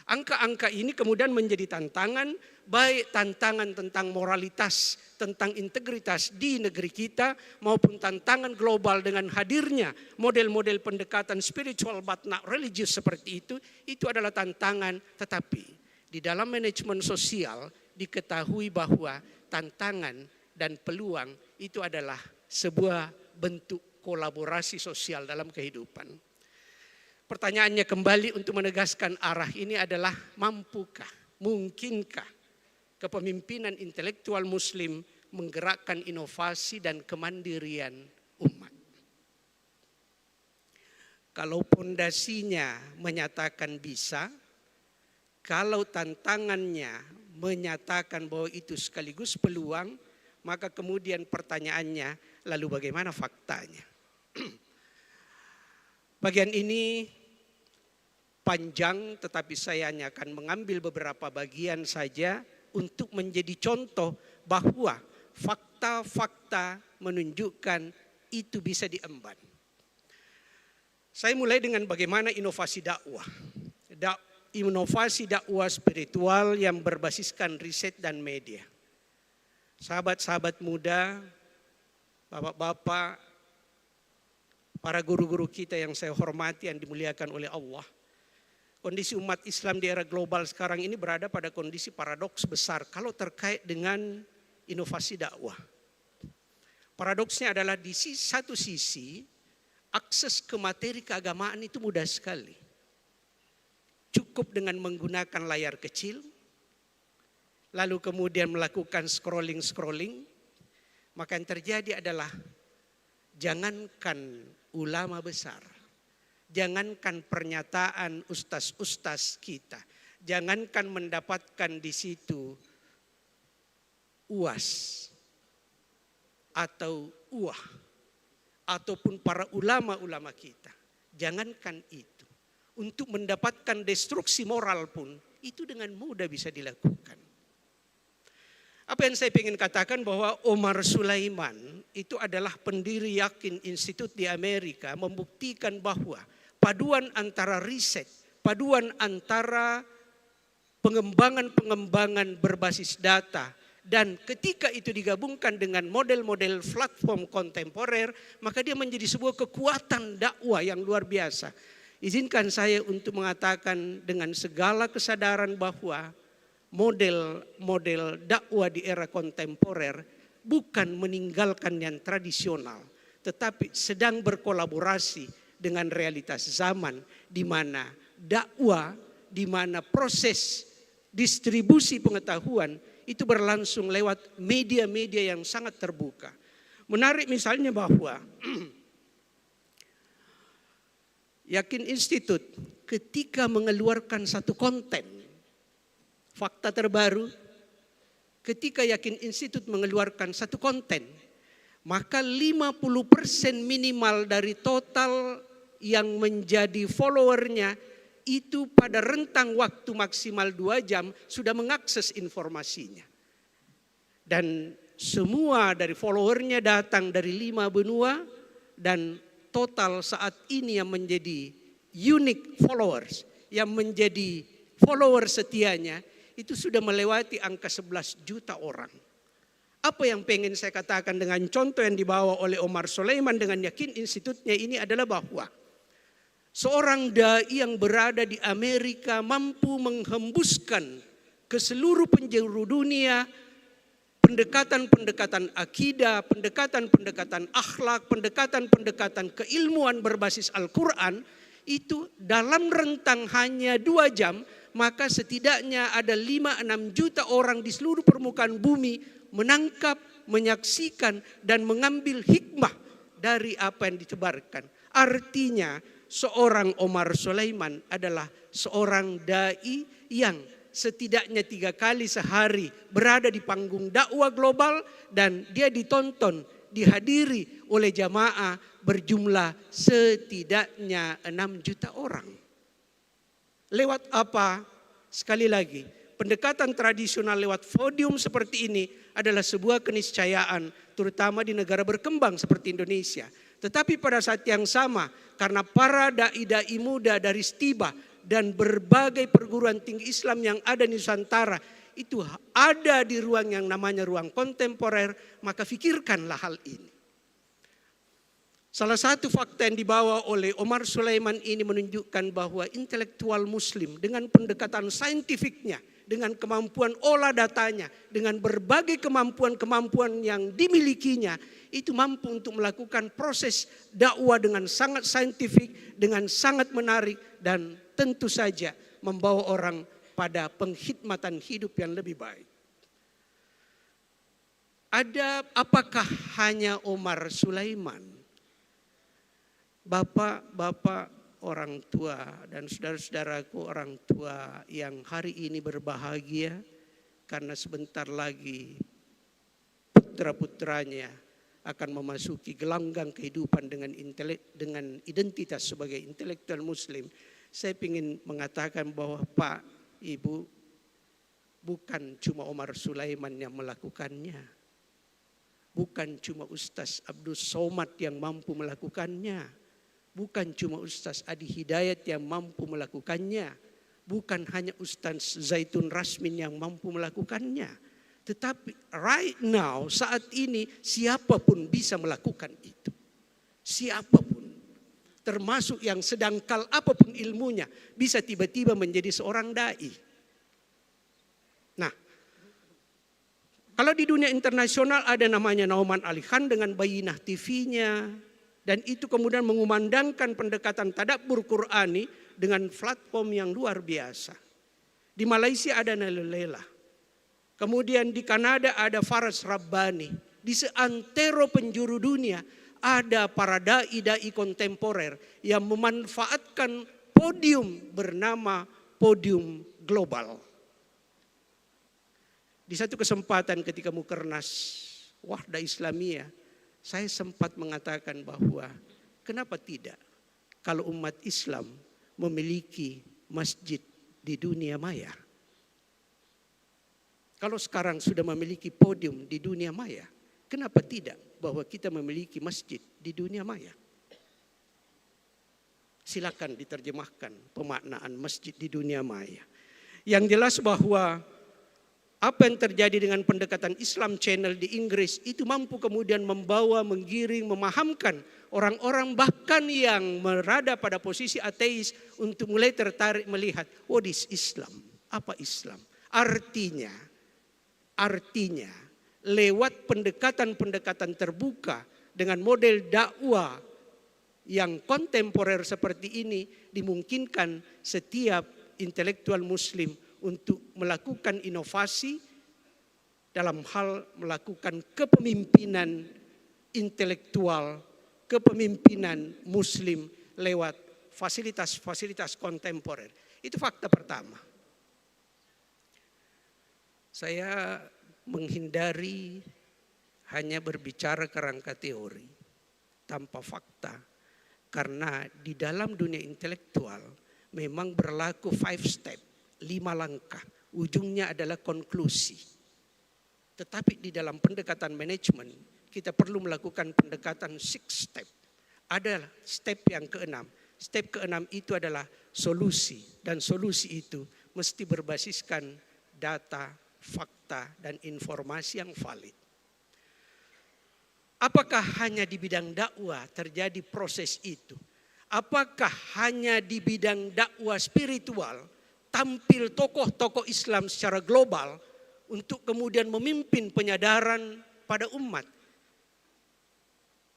Angka-angka ini kemudian menjadi tantangan, baik tantangan tentang moralitas, tentang integritas di negeri kita, maupun tantangan global dengan hadirnya model-model pendekatan spiritual but not religious seperti itu adalah tantangan. Tetapi di dalam manajemen sosial diketahui bahwa tantangan dan peluang itu adalah sebuah bentuk kolaborasi sosial dalam kehidupan. Pertanyaannya kembali untuk menegaskan arah ini adalah mampukah, mungkinkah kepemimpinan intelektual muslim menggerakkan inovasi dan kemandirian umat? Kalau pondasinya menyatakan bisa, kalau tantangannya menyatakan bahwa itu sekaligus peluang, maka kemudian pertanyaannya, lalu bagaimana faktanya? Bagian ini panjang, tetapi saya hanya akan mengambil beberapa bagian saja untuk menjadi contoh bahwa fakta-fakta menunjukkan itu bisa diemban. Saya mulai dengan bagaimana inovasi dakwah. Inovasi dakwah spiritual yang berbasiskan riset dan media. Sahabat-sahabat muda, bapak-bapak, para guru-guru kita yang saya hormati, yang dimuliakan oleh Allah. Kondisi umat Islam di era global sekarang ini berada pada kondisi paradoks besar kalau terkait dengan inovasi dakwah. Paradoksnya adalah di satu sisi, akses ke materi keagamaan itu mudah sekali. cukup dengan menggunakan layar kecil, lalu kemudian melakukan scrolling, maka yang terjadi adalah jangankan ulama besar, jangankan pernyataan ustaz-ustaz kita, jangankan mendapatkan di situ UAS atau UAH ataupun para ulama-ulama kita, jangankan itu. Untuk mendapatkan destruksi moral pun itu dengan mudah bisa dilakukan. Apa yang saya ingin katakan bahwa Omar Sulaiman itu adalah pendiri Yakin Institute di Amerika, membuktikan bahwa paduan antara riset, paduan antara pengembangan berbasis data, dan ketika itu digabungkan dengan model-model platform kontemporer, maka dia menjadi sebuah kekuatan dakwah yang luar biasa. Izinkan saya untuk mengatakan dengan segala kesadaran bahwa model dakwah di era kontemporer bukan meninggalkan yang tradisional, tetapi sedang berkolaborasi dengan realitas zaman di mana dakwah, di mana proses distribusi pengetahuan itu berlangsung lewat media-media yang sangat terbuka. Menarik misalnya bahwa Yakin Institute ketika mengeluarkan satu konten, fakta terbaru, ketika Yakin Institute mengeluarkan satu konten, maka 50% minimal dari total yang menjadi followernya itu pada rentang waktu maksimal 2 jam sudah mengakses informasinya. Dan semua dari followernya datang dari 5 benua, dan total saat ini yang menjadi unique followers, yang menjadi follower setianya itu sudah melewati angka 11 juta orang. Apa yang pengen saya katakan dengan contoh yang dibawa oleh Omar Sulaiman dengan Yakin Institute-nya ini adalah bahwa seorang dai yang berada di Amerika mampu menghembuskan ke seluruh penjuru dunia pendekatan-pendekatan akidah, pendekatan-pendekatan akhlak, pendekatan-pendekatan keilmuan berbasis Al-Quran, itu dalam rentang hanya 2 jam, maka setidaknya ada 5-6 juta orang di seluruh permukaan bumi menangkap, menyaksikan, dan mengambil hikmah dari apa yang ditebarkan. Artinya seorang Omar Sulaiman adalah seorang dai yang setidaknya 3 kali sehari berada di panggung dakwah global, dan dia ditonton, dihadiri oleh jamaah berjumlah setidaknya 6 juta orang. Lewat apa? Sekali lagi, pendekatan tradisional lewat podium seperti ini adalah sebuah keniscayaan, terutama di negara berkembang seperti Indonesia. Tetapi pada saat yang sama, karena para dai-dai muda dari STIBA dan berbagai perguruan tinggi Islam yang ada di Nusantara itu ada di ruang yang namanya ruang kontemporer, maka fikirkanlah hal ini. Salah satu fakta yang dibawa oleh Omar Sulaiman ini menunjukkan bahwa intelektual muslim dengan pendekatan saintifiknya, dengan kemampuan olah datanya, dengan berbagai kemampuan-kemampuan yang dimilikinya, itu mampu untuk melakukan proses dakwah dengan sangat saintifik, dengan sangat menarik, dan tentu saja membawa orang pada pengkhidmatan hidup yang lebih baik. Apakah hanya Omar Sulaiman? Bapak-bapak orang tua dan saudara-saudaraku orang tua yang hari ini berbahagia karena sebentar lagi putra-putranya akan memasuki gelanggang kehidupan dengan identitas sebagai intelektual muslim. Saya ingin mengatakan bahwa Pak, Ibu, bukan cuma Omar Sulaiman yang melakukannya. Bukan cuma Ustaz Abdul Somad yang mampu melakukannya. Bukan cuma Ustaz Adi Hidayat yang mampu melakukannya. Bukan hanya Ustaz Zaitun Rasmin yang mampu melakukannya. Tetapi right now, saat ini, siapapun bisa melakukan itu. Siapapun. Termasuk yang sedangkal apapun ilmunya, bisa tiba-tiba menjadi seorang dai. Nah, kalau di dunia internasional ada namanya Nauman Ali Khan dengan Bayinah TV-nya, dan itu kemudian mengumandangkan pendekatan tadabbur Qur'ani dengan platform yang luar biasa. Di Malaysia ada Nallela. Kemudian di Kanada ada Faraz Rabbani. Di seantero penjuru dunia ada para dai-dai kontemporer yang memanfaatkan podium bernama podium global. Di satu kesempatan ketika Mukernas Wahda Islamiyah, saya sempat mengatakan bahwa kenapa tidak kalau umat Islam memiliki masjid di dunia maya. Kalau sekarang sudah memiliki podium di dunia maya, kenapa tidak bahwa kita memiliki masjid di dunia maya? Silakan diterjemahkan pemaknaan masjid di dunia maya. Yang jelas bahwa apa yang terjadi dengan pendekatan Islam Channel di Inggris itu mampu kemudian membawa, menggiring, memahamkan orang-orang bahkan yang berada pada posisi ateis untuk mulai tertarik melihat what is Islam, apa Islam. Artinya lewat pendekatan-pendekatan terbuka dengan model dakwah yang kontemporer seperti ini dimungkinkan setiap intelektual muslim untuk melakukan inovasi dalam hal melakukan kepemimpinan intelektual, kepemimpinan muslim lewat fasilitas-fasilitas kontemporer. Itu fakta pertama. Saya menghindari hanya berbicara kerangka teori tanpa fakta, karena di dalam dunia intelektual memang berlaku 5 step. 5 langkah, ujungnya adalah konklusi. Tetapi di dalam pendekatan manajemen, kita perlu melakukan pendekatan 6 step. Ada step yang ke-6. Step ke-6 itu adalah solusi. Dan solusi itu mesti berbasiskan data, fakta, dan informasi yang valid. Apakah hanya di bidang dakwah terjadi proses itu? Apakah hanya di bidang dakwah spiritual tampil tokoh-tokoh Islam secara global untuk kemudian memimpin penyadaran pada umat?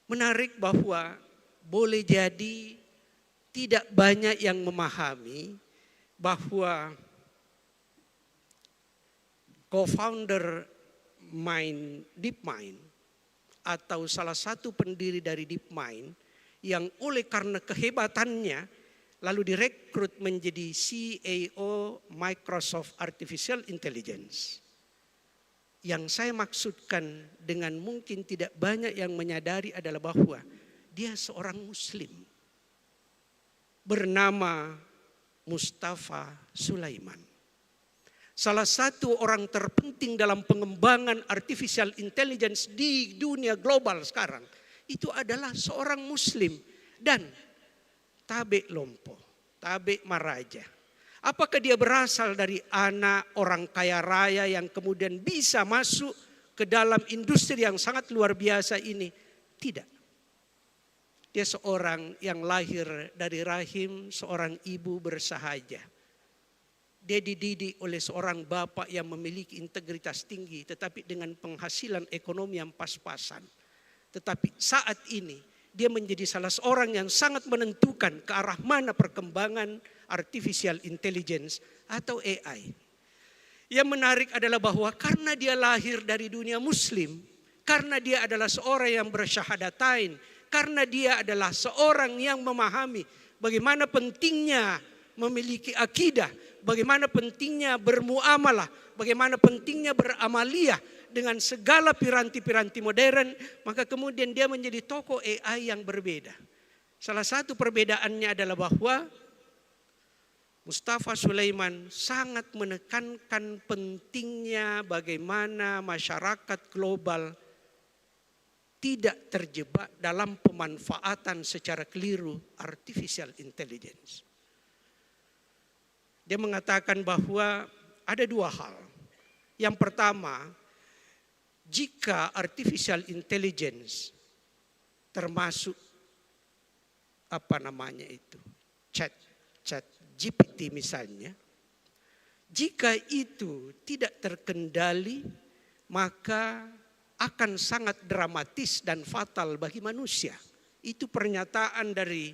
Menarik bahwa boleh jadi tidak banyak yang memahami bahwa co-founder DeepMind atau salah satu pendiri dari DeepMind yang oleh karena kehebatannya lalu direkrut menjadi CEO Microsoft Artificial Intelligence. Yang saya maksudkan dengan mungkin tidak banyak yang menyadari adalah bahwa dia seorang Muslim bernama Mustafa Sulaiman. Salah satu orang terpenting dalam pengembangan artificial intelligence di dunia global sekarang itu adalah seorang Muslim dan Tabik Lompo, Tabik Maraja. Apakah dia berasal dari anak orang kaya raya yang kemudian bisa masuk ke dalam industri yang sangat luar biasa ini? Tidak. Dia seorang yang lahir dari rahim seorang ibu bersahaja. Dia dididik oleh seorang bapak yang memiliki integritas tinggi tetapi dengan penghasilan ekonomi yang pas-pasan. Tetapi saat ini dia menjadi salah seorang yang sangat menentukan ke arah mana perkembangan artificial intelligence atau AI. Yang menarik adalah bahwa karena dia lahir dari dunia muslim, karena dia adalah seorang yang bersyahadatain, karena dia adalah seorang yang memahami bagaimana pentingnya memiliki akidah, bagaimana pentingnya bermuamalah, bagaimana pentingnya beramaliyah dengan segala piranti-piranti modern, maka kemudian dia menjadi tokoh AI yang berbeda. Salah satu perbedaannya adalah bahwa Mustafa Sulaiman sangat menekankan pentingnya bagaimana masyarakat global tidak terjebak dalam pemanfaatan secara keliru artificial intelligence. Dia mengatakan bahwa ada 2 hal. Yang pertama, jika artificial intelligence termasuk chat GPT misalnya, jika itu tidak terkendali maka akan sangat dramatis dan fatal bagi manusia. Itu pernyataan dari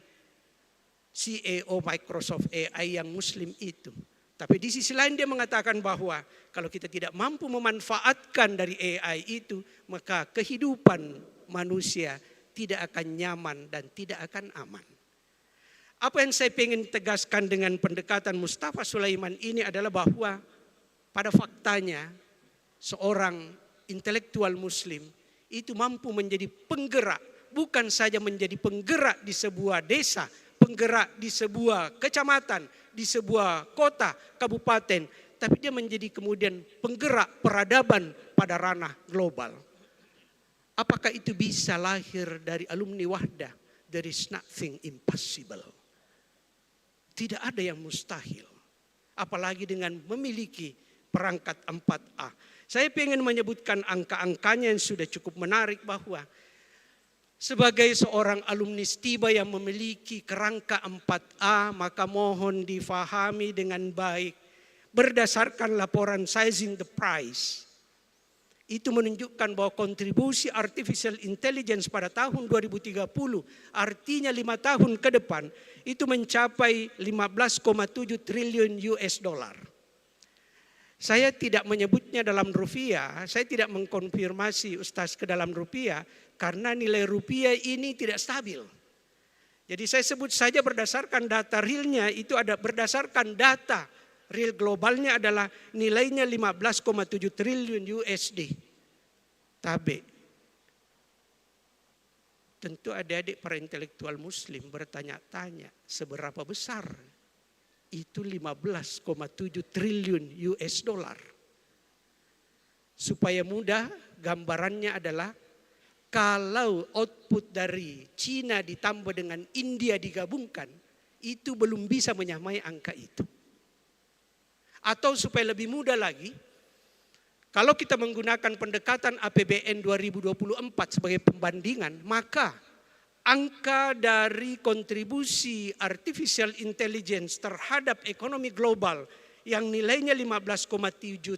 CEO Microsoft AI yang Muslim itu. Tapi di sisi lain dia mengatakan bahwa kalau kita tidak mampu memanfaatkan dari AI itu, maka kehidupan manusia tidak akan nyaman dan tidak akan aman. Apa yang saya ingin tegaskan dengan pendekatan Mustafa Sulaiman ini adalah bahwa pada faktanya seorang intelektual Muslim itu mampu menjadi penggerak, bukan saja menjadi penggerak di sebuah desa, penggerak di sebuah kecamatan, di sebuah kota, kabupaten, tapi dia menjadi kemudian penggerak peradaban pada ranah global. Apakah itu bisa lahir dari alumni Wahdah? There is nothing impossible. Tidak ada yang mustahil. Apalagi dengan memiliki perangkat 4A. Saya ingin menyebutkan angka-angkanya yang sudah cukup menarik bahwa sebagai seorang alumni STIBA yang memiliki kerangka 4A, maka mohon difahami dengan baik. Berdasarkan laporan Sizing the Prize, itu menunjukkan bahwa kontribusi artificial intelligence pada tahun 2030, artinya 5 tahun ke depan, itu mencapai 15,7 triliun US dollar. Saya tidak menyebutnya dalam rupiah, saya tidak mengkonfirmasi Ustaz ke dalam rupiah, karena nilai rupiah ini tidak stabil. Jadi saya sebut saja berdasarkan data realnya, itu ada berdasarkan data real globalnya adalah nilainya 15,7 triliun USD. Tapi tentu adik-adik para intelektual Muslim bertanya-tanya seberapa besar itu 15,7 triliun US dollar. Supaya mudah gambarannya adalah kalau output dari Cina ditambah dengan India digabungkan, itu belum bisa menyamai angka itu. Atau supaya lebih mudah lagi, kalau kita menggunakan pendekatan APBN 2024 sebagai pembandingan, maka angka dari kontribusi artificial intelligence terhadap ekonomi global yang nilainya 15,7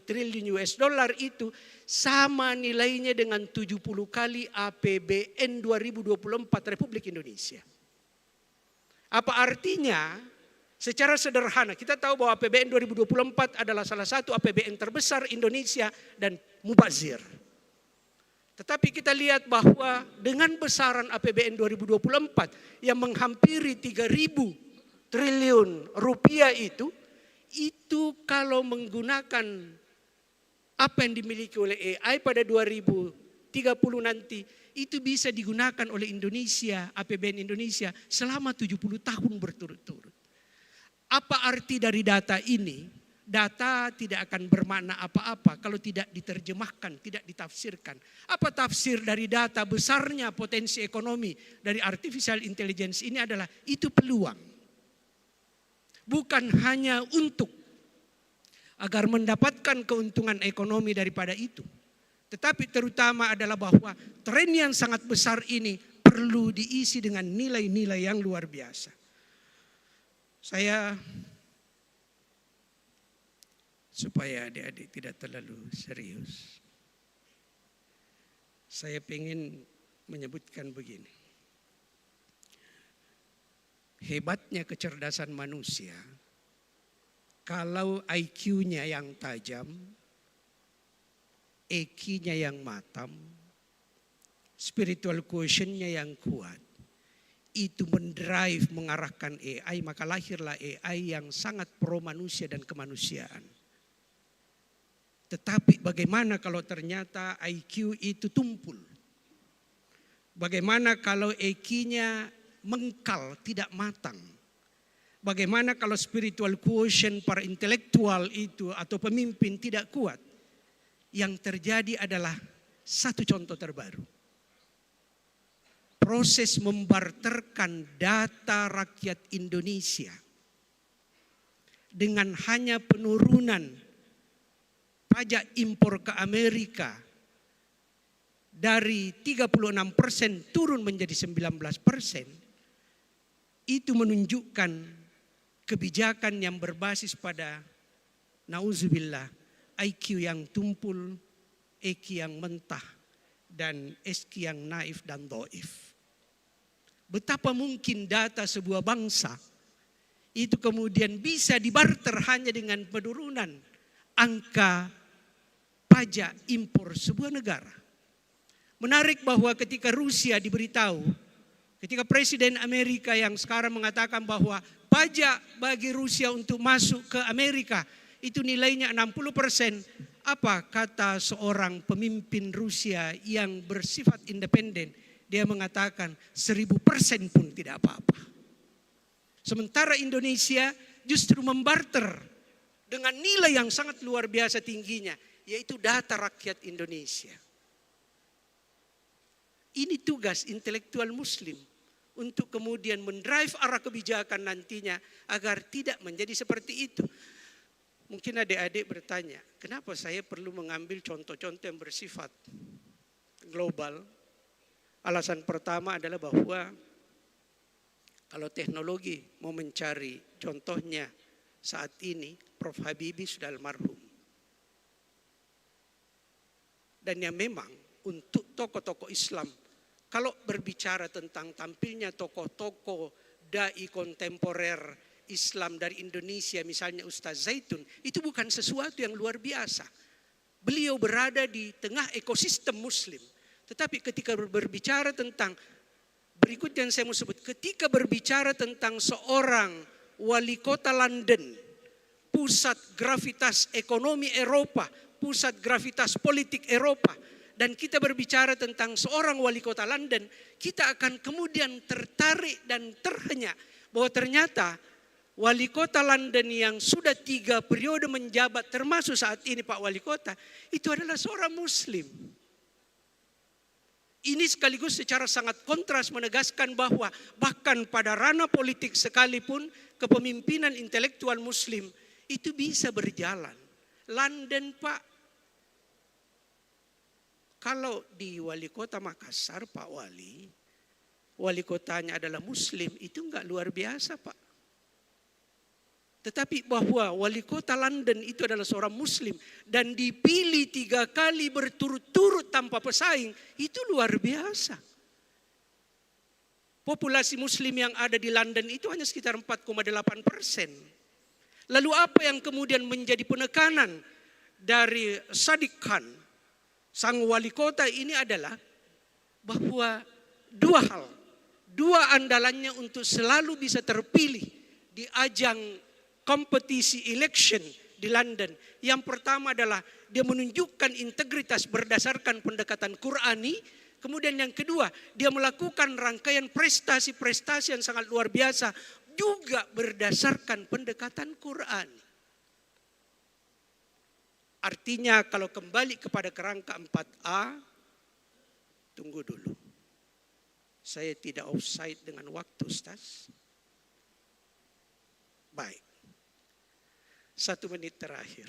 triliun US dollar itu sama nilainya dengan 70 kali APBN 2024 Republik Indonesia. Apa artinya? Secara sederhana kita tahu bahwa APBN 2024 adalah salah satu APBN terbesar Indonesia dan mubazir. Tetapi kita lihat bahwa dengan besaran APBN 2024 yang menghampiri 3.000 triliun rupiah itu kalau menggunakan apa yang dimiliki oleh AI pada 2030 nanti, itu bisa digunakan oleh Indonesia, APBN Indonesia selama 70 tahun berturut-turut. Apa arti dari data ini? Data tidak akan bermakna apa-apa kalau tidak diterjemahkan, tidak ditafsirkan. Apa tafsir dari data besarnya potensi ekonomi dari artificial intelligence ini adalah itu peluang. Bukan hanya untuk agar mendapatkan keuntungan ekonomi daripada itu. Tetapi terutama adalah bahwa tren yang sangat besar ini perlu diisi dengan nilai-nilai yang luar biasa. Saya, supaya adik-adik tidak terlalu serius, saya ingin menyebutkan begini. Hebatnya kecerdasan manusia, kalau IQ-nya yang tajam, EQ-nya yang matang, spiritual quotient-nya yang kuat, itu mendrive mengarahkan AI, maka lahirlah AI yang sangat pro manusia dan kemanusiaan. Tetapi bagaimana kalau ternyata IQ itu tumpul? Bagaimana kalau EQ-nya mengkal, tidak matang? Bagaimana kalau spiritual quotient para intelektual itu atau pemimpin tidak kuat? Yang terjadi adalah satu contoh terbaru. Proses membarterkan data rakyat Indonesia dengan hanya penurunan pajak impor ke Amerika dari 36% turun menjadi 19%, itu menunjukkan kebijakan yang berbasis pada nauzubillah IQ yang tumpul, EQ yang mentah, dan SQ yang naif dan doif. Betapa mungkin data sebuah bangsa itu kemudian bisa dibarter hanya dengan penurunan angka pajak impor sebuah negara. Menarik bahwa ketika Rusia diberitahu, ketika Presiden Amerika yang sekarang mengatakan bahwa pajak bagi Rusia untuk masuk ke Amerika itu nilainya 60%, apa kata seorang pemimpin Rusia yang bersifat independen? Dia mengatakan 1000% pun tidak apa-apa. Sementara Indonesia justru membarter dengan nilai yang sangat luar biasa tingginya, yaitu data rakyat Indonesia. Ini tugas intelektual Muslim untuk kemudian mendrive arah kebijakan nantinya agar tidak menjadi seperti itu. Mungkin adik-adik bertanya, kenapa saya perlu mengambil contoh-contoh yang bersifat global? Alasan pertama adalah bahwa kalau teknologi mau mencari contohnya saat ini, Prof. Habibie sudah almarhum. Dan yang memang untuk tokoh-tokoh Islam, kalau berbicara tentang tampilnya tokoh-tokoh dai kontemporer Islam dari Indonesia, misalnya Ustaz Zaitun, itu bukan sesuatu yang luar biasa. Beliau berada di tengah ekosistem Muslim. Tetapi ketika berbicara tentang berikut yang saya mau sebut, ketika berbicara tentang seorang wali kota London, pusat gravitas ekonomi Eropa, pusat gravitas politik Eropa, dan kita berbicara tentang seorang wali kota London, kita akan kemudian tertarik dan terhenyak bahwa ternyata wali kota London yang sudah 3 periode menjabat, termasuk saat ini Pak Wali Kota, itu adalah seorang Muslim. Ini sekaligus secara sangat kontras menegaskan bahwa bahkan pada ranah politik sekalipun kepemimpinan intelektual Muslim itu bisa berjalan. London Pak, kalau di wali kota Makassar Pak wali kotanya adalah Muslim, itu enggak luar biasa Pak. Tetapi bahwa wali kota London itu adalah seorang Muslim dan dipilih 3 kali berturut-turut tanpa pesaing, itu luar biasa. Populasi Muslim yang ada di London itu hanya sekitar 4,8%. Lalu apa yang kemudian menjadi penekanan dari Sadiq Khan, sang wali kota ini adalah bahwa 2 hal. 2 andalannya untuk selalu bisa terpilih di ajang kompetisi election di London. Yang pertama adalah dia menunjukkan integritas berdasarkan pendekatan Qurani. Kemudian yang kedua, dia melakukan rangkaian prestasi-prestasi yang sangat luar biasa juga berdasarkan pendekatan Qurani. Artinya kalau kembali kepada kerangka 4A, tunggu dulu. Saya tidak offside dengan waktu, Ustaz. Baik. 1 menit terakhir.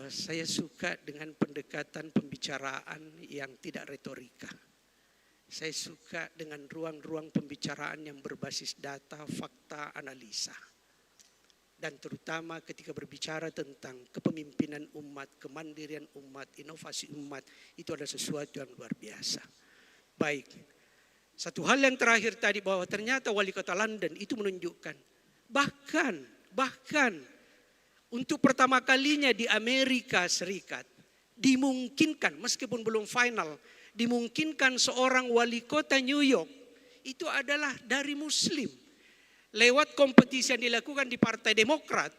Saya suka dengan pendekatan pembicaraan yang tidak retorika. Saya suka dengan ruang-ruang pembicaraan yang berbasis data, fakta, analisa. Dan terutama ketika berbicara tentang kepemimpinan umat, kemandirian umat, inovasi umat, itu adalah sesuatu yang luar biasa. Baik. Satu hal yang terakhir tadi bahwa ternyata wali kota London itu menunjukkan bahkan untuk pertama kalinya di Amerika Serikat dimungkinkan meskipun belum final, dimungkinkan seorang wali kota New York itu adalah dari Muslim. Lewat kompetisi yang dilakukan di Partai Demokrat,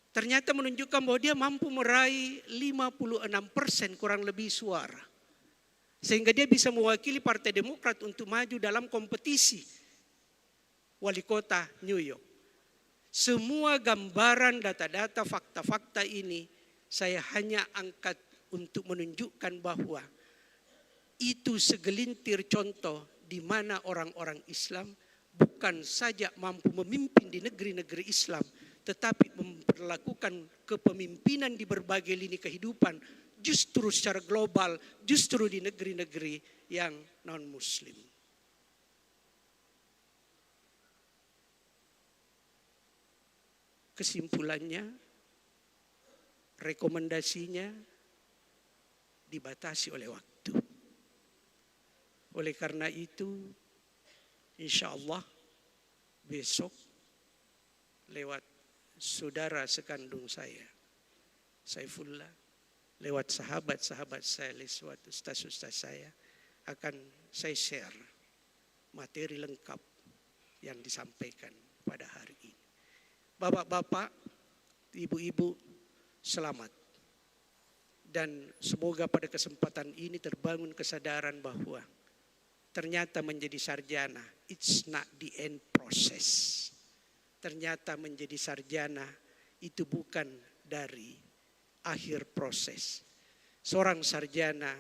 ternyata menunjukkan bahwa dia mampu meraih 56% kurang lebih suara. Sehingga dia bisa mewakili Partai Demokrat untuk maju dalam kompetisi wali kota New York. Semua gambaran, data-data, fakta-fakta ini saya hanya angkat untuk menunjukkan bahwa itu segelintir contoh di mana orang-orang Islam bukan saja mampu memimpin di negeri-negeri Islam, tetapi memperlakukan kepemimpinan di berbagai lini kehidupan justru secara global, justru di negeri-negeri yang non-Muslim. Kesimpulannya, rekomendasinya dibatasi oleh waktu. Oleh karena itu, Insya Allah besok lewat saudara sekandung saya, Saifullah, lewat sahabat-sahabat saya, lewat ustaz-ustaz saya, akan saya share materi lengkap yang disampaikan pada hari ini. Bapak-bapak, ibu-ibu, selamat. Dan semoga pada kesempatan ini terbangun kesadaran bahwa ternyata menjadi sarjana, it's not the end process. Ternyata menjadi sarjana itu bukan dari akhir proses. Seorang sarjana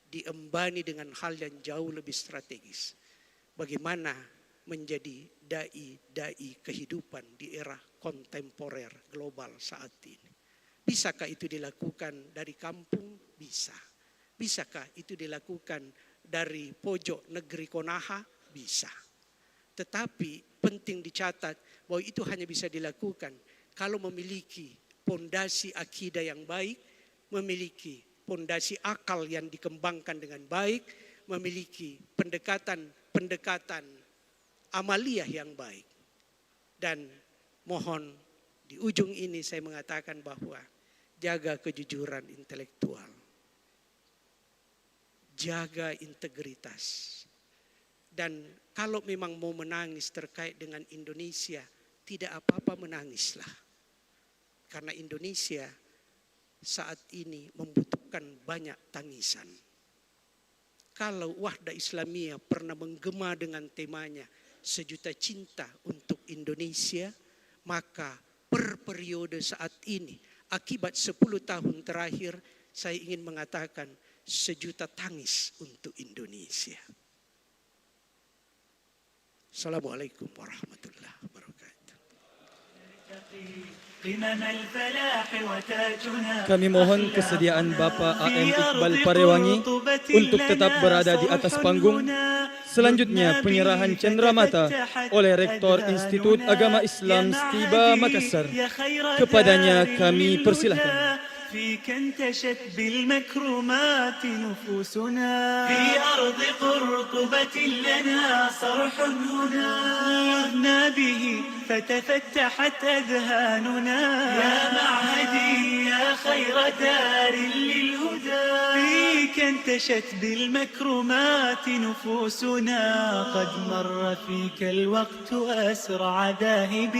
diembani dengan hal yang jauh lebih strategis. Bagaimana menjadi dai-dai kehidupan di era kontemporer global saat ini. Bisakah itu dilakukan dari kampung? Bisa. Bisakah itu dilakukan dari pojok negeri Konaha? Bisa. Tetapi penting dicatat bahwa itu hanya bisa dilakukan kalau memiliki pondasi akidah yang baik, memiliki pondasi akal yang dikembangkan dengan baik, memiliki pendekatan amaliyah yang baik. Dan mohon di ujung ini saya mengatakan bahwa jaga kejujuran intelektual, jaga integritas. Dan kalau memang mau menangis terkait dengan Indonesia, tidak apa-apa menangislah. Karena Indonesia saat ini membutuhkan banyak tangisan. Kalau Wahda Islamiyah pernah menggema dengan temanya sejuta cinta untuk Indonesia, maka per periode saat ini, akibat 10 tahun terakhir, saya ingin mengatakan sejuta tangis untuk Indonesia. Assalamualaikum warahmatullahi wabarakatuh. Kami mohon kesediaan Bapak AM Iqbal Parewangi untuk tetap berada di atas panggung. Selanjutnya penyerahan cenderamata oleh Rektor Institut Agama Islam Stiba Makassar. Kepadanya kami persilahkan. فيك انتشت بالمكرمات نفوسنا في أرض قرطبة لنا صرح هنا عذنا به فتفتحت أذهاننا يا معهدي يا خير دار للهدى فيك انتشت بالمكرمات نفوسنا قد مر فيك الوقت أسرع ذاهب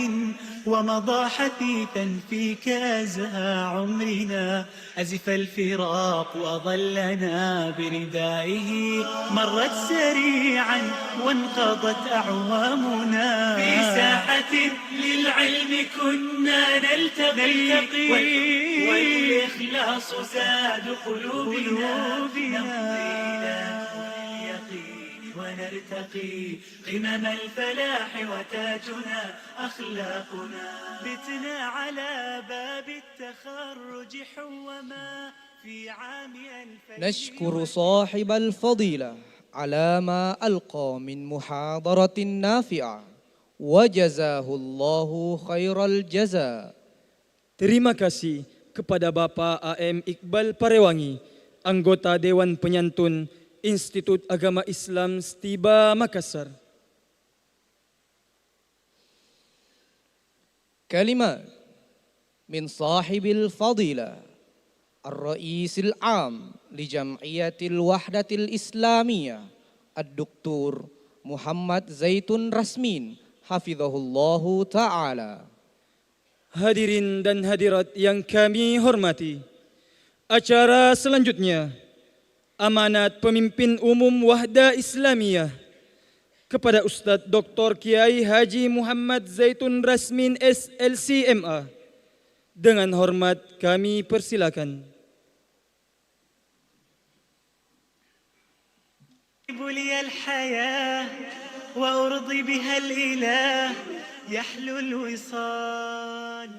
ومضى حثيثا فيك أزهى عمرنا أزف الفراق وأظلنا بردائه مرت سريعا وانقضت أعوامنا في ساحة للعلم كنا نلتقي والإخلاص زاد قلوبنا ونرتقي قمم الفلاح وتاجنا أخلاقنا بتنا على باب التخرج حوما في عام 2000 نشكر صاحب الفضيلة على ما ألقى من محاضرة نافعة وجزاه الله خير الجزاء. Terima kasih kepada Bapak AM Iqbal Parewangi, anggota Dewan Penyantun Institut Agama Islam Stiba Makassar. كلمات من صاحب الفضيلة الرئيس العام لجمعية الوحدة الإسلامية الدكتور محمد زيتون رسمين حفظه الله تعالى. Hadirin dan hadirat yang kami hormati, acara selanjutnya amanat pemimpin umum Wahda Islamiyah kepada Ustadz Dr. Kiai Haji Muhammad Zaitun Rasmin SLCMA. Dengan hormat kami persilakan. لي الحياة وأرضي بها الإله يحلو الوصال.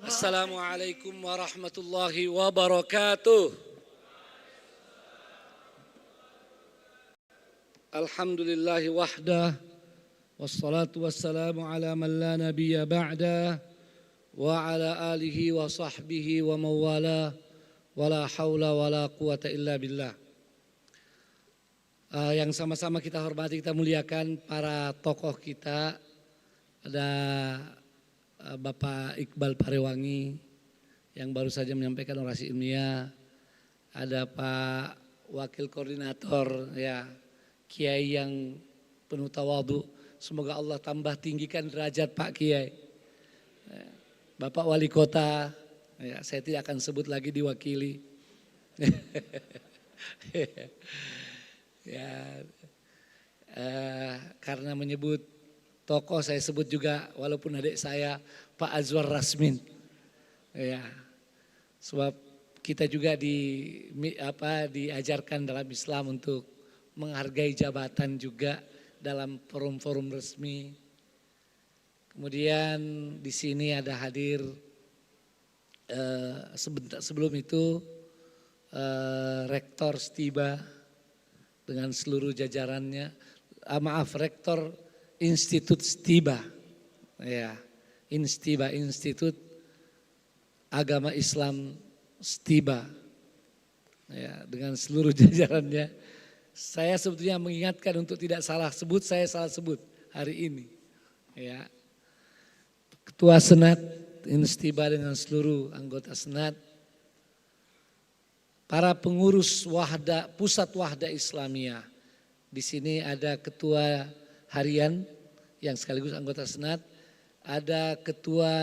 السلام عليكم ورحمة الله وبركاته. الحمد لله وحده والصلاة والسلام على من لا نبي بعده وعلى آله وصحبه ومن والاه ولا حول ولا قوة إلا بالله. Yang sama-sama kita hormati, kita muliakan para tokoh kita. Ada Bapak Iqbal Parewangi yang baru saja menyampaikan orasi ilmiah. Ada Pak Wakil Koordinator, ya, Kiai yang penuh tawadhu. Semoga Allah tambah tinggikan derajat Pak Kiai. Bapak Wali Kota, ya, saya tidak akan sebut lagi, diwakili. Ya, karena menyebut tokoh saya sebut juga walaupun adik saya Pak Azwar Rasmin. Ya, sebab kita juga diajarkan dalam Islam untuk menghargai jabatan juga dalam forum-forum resmi. Kemudian di sini ada hadir sebelum itu Rektor Stiba dengan seluruh jajarannya, Rektor Institut Stiba, ya, Instiba, Institut Agama Islam Stiba, ya, dengan seluruh jajarannya. Saya sebetulnya mengingatkan untuk tidak salah sebut, saya salah sebut hari ini, ya. Ketua Senat Instiba dengan seluruh anggota Senat, para pengurus pusat Wahda Islamiyah. Di sini ada ketua harian yang sekaligus anggota Senat, ada ketua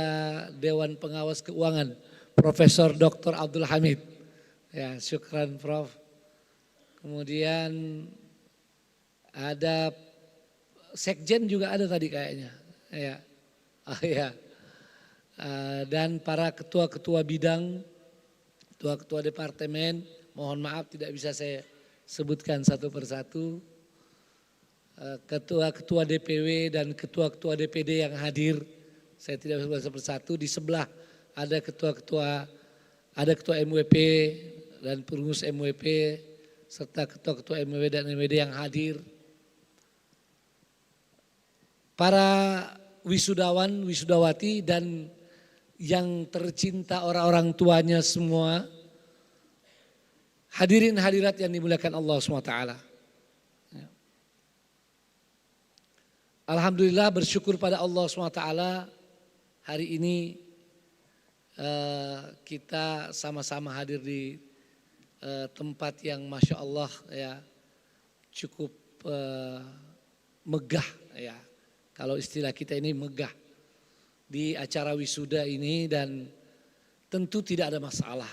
Dewan Pengawas Keuangan, Profesor Dr. Abdul Hamid. Ya, syukran Prof. Kemudian ada Sekjen juga ada tadi kayaknya. Ya. Ya. Dan para ketua-ketua bidang, ketua-ketua departemen, mohon maaf tidak bisa saya sebutkan satu persatu. Ketua-ketua DPW dan ketua-ketua DPD yang hadir, saya tidak bisa satu persatu. Di sebelah ada ketua MWP dan pengurus MWP serta ketua-ketua MWP dan MWD yang hadir. Para wisudawan, wisudawati dan yang tercinta orang-orang tuanya semua, hadirin hadirat yang dimuliakan Allah SWT. Alhamdulillah, bersyukur pada Allah SWT, hari ini kita sama-sama hadir di tempat yang Masya Allah, ya, cukup megah, ya, kalau istilah kita ini megah di acara wisuda ini, dan tentu tidak ada masalah.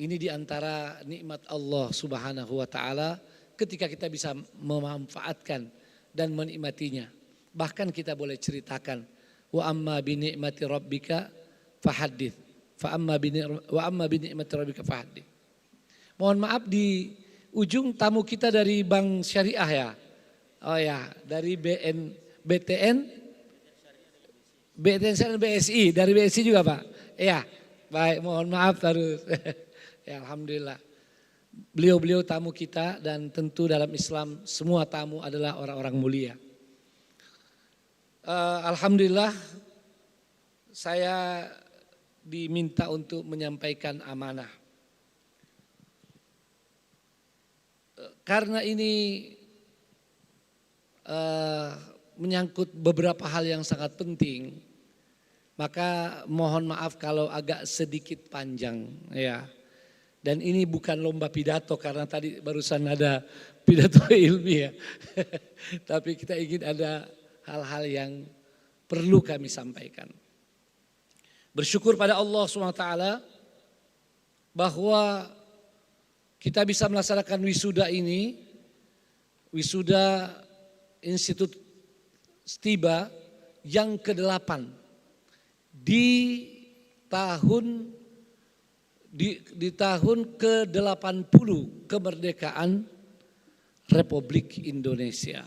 Ini diantara nikmat Allah Subhanahu wa Ta'ala ketika kita bisa memanfaatkan dan menikmatinya. Bahkan kita boleh ceritakan, wa amma bi ni'mati rabbika fahaddits, wa amma bi ni'mati rabbika fahaddits. Mohon maaf, di ujung tamu kita dari Bank Syariah, ya. Oh ya, dari BTN dan BSI, dari BSI juga Pak. Ya, baik, mohon maaf harus. Ya, alhamdulillah. Beliau-beliau tamu kita, dan tentu dalam Islam semua tamu adalah orang-orang mulia. Alhamdulillah, saya diminta untuk menyampaikan amanah. Karena ini menyangkut beberapa hal yang sangat penting, maka mohon maaf kalau agak sedikit panjang, ya. Dan ini bukan lomba pidato karena tadi barusan ada pidato ilmiah. Tapi kita ingin ada hal-hal yang perlu kami sampaikan. Bersyukur pada Allah SWT bahwa kita bisa melaksanakan wisuda ini, wisuda Institut Stiba yang ke-8 di tahun ke-80 kemerdekaan Republik Indonesia.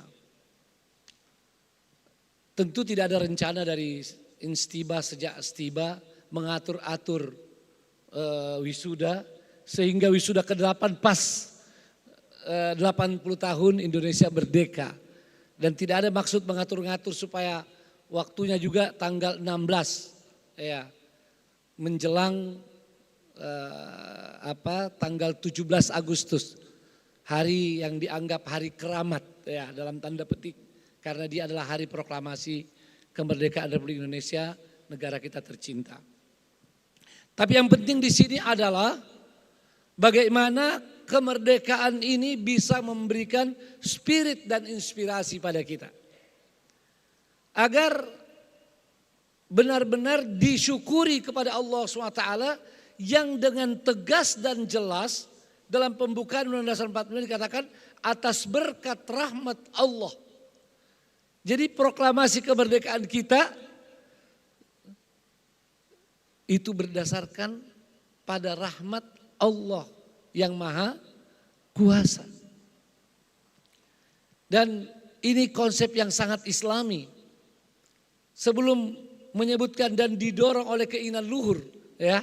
Tentu tidak ada rencana dari Instiba sejak Stiba mengatur-atur wisuda, sehingga wisuda ke-8 pas 80 tahun Indonesia merdeka. Dan tidak ada maksud mengatur-ngatur supaya waktunya juga tanggal 16, ya, menjelang tanggal 17 Agustus. hari yang dianggap hari keramat ya dalam tanda petik, karena dia adalah hari proklamasi kemerdekaan Republik Indonesia, negara kita tercinta. Tapi yang penting di sini adalah bagaimana kemerdekaan ini bisa memberikan spirit dan inspirasi pada kita. Agar benar-benar disyukuri kepada Allah SWT yang dengan tegas dan jelas dalam pembukaan Undang-Undang Dasar 45 dikatakan atas berkat rahmat Allah. Jadi proklamasi kemerdekaan kita itu berdasarkan pada rahmat Allah yang maha kuasa. Dan ini konsep yang sangat islami. Sebelum menyebutkan dan didorong oleh keinginan luhur, ya.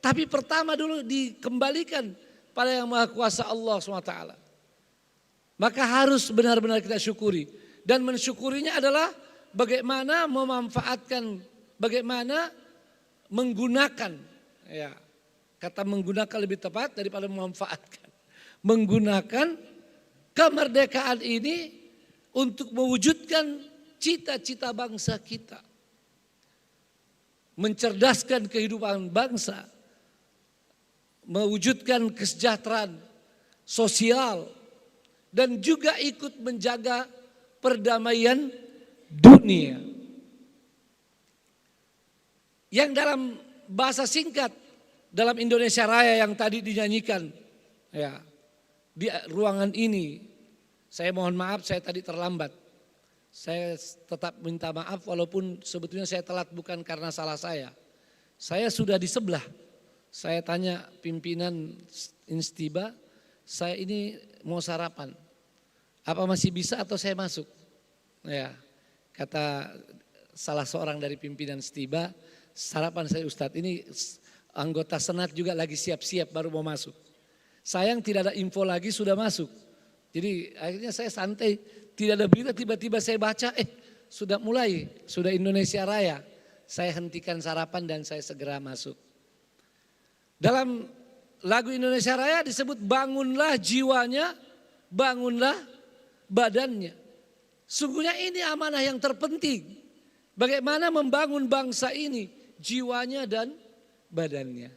Tapi pertama dulu dikembalikan pada yang maha kuasa Allah SWT. Maka harus benar-benar kita syukuri. Dan mensyukurinya adalah bagaimana memanfaatkan, bagaimana menggunakan, ya. Kata menggunakan lebih tepat daripada memanfaatkan. Menggunakan kemerdekaan ini untuk mewujudkan cita-cita bangsa kita. Mencerdaskan kehidupan bangsa. Mewujudkan kesejahteraan sosial. Dan juga ikut menjaga perdamaian dunia. Yang dalam bahasa singkat, dalam Indonesia Raya yang tadi dinyanyikan ya, di ruangan ini, saya mohon maaf saya tadi terlambat. Saya tetap minta maaf walaupun sebetulnya saya telat bukan karena salah saya. Saya sudah di sebelah. Saya tanya pimpinan Instiba, saya ini mau sarapan. Apa masih bisa atau saya masuk? Ya, kata salah seorang dari pimpinan Instiba, sarapan saya Ustadz, ini anggota Senat juga lagi siap-siap baru mau masuk. Sayang tidak ada info lagi sudah masuk. Jadi akhirnya saya santai, tidak ada berita, tiba-tiba saya baca, sudah mulai, sudah Indonesia Raya. Saya hentikan sarapan dan saya segera masuk. Dalam lagu Indonesia Raya disebut bangunlah jiwanya, bangunlah badannya. Sungguhnya ini amanah yang terpenting. Bagaimana membangun bangsa ini, jiwanya dan badannya.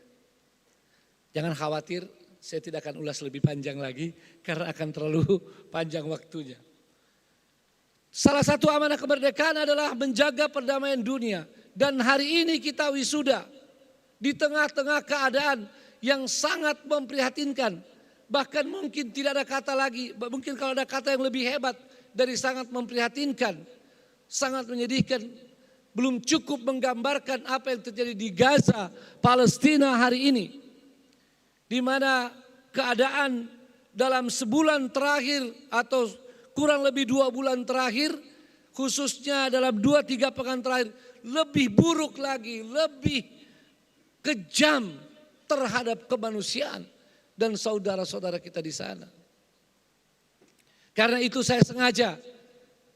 Jangan khawatir, saya tidak akan ulas lebih panjang lagi karena akan terlalu panjang waktunya. Salah satu amanah kemerdekaan adalah menjaga perdamaian dunia. Dan hari ini kita wisuda di tengah-tengah keadaan yang sangat memprihatinkan. Bahkan mungkin tidak ada kata lagi, mungkin kalau ada kata yang lebih hebat dari sangat memprihatinkan, sangat menyedihkan. Belum cukup menggambarkan apa yang terjadi di Gaza, Palestina hari ini. Di mana keadaan dalam sebulan terakhir atau kurang lebih 2 bulan terakhir, khususnya dalam 2-3 pekan terakhir, lebih buruk lagi, lebih kejam terhadap kemanusiaan dan saudara-saudara kita di sana. Karena itu saya sengaja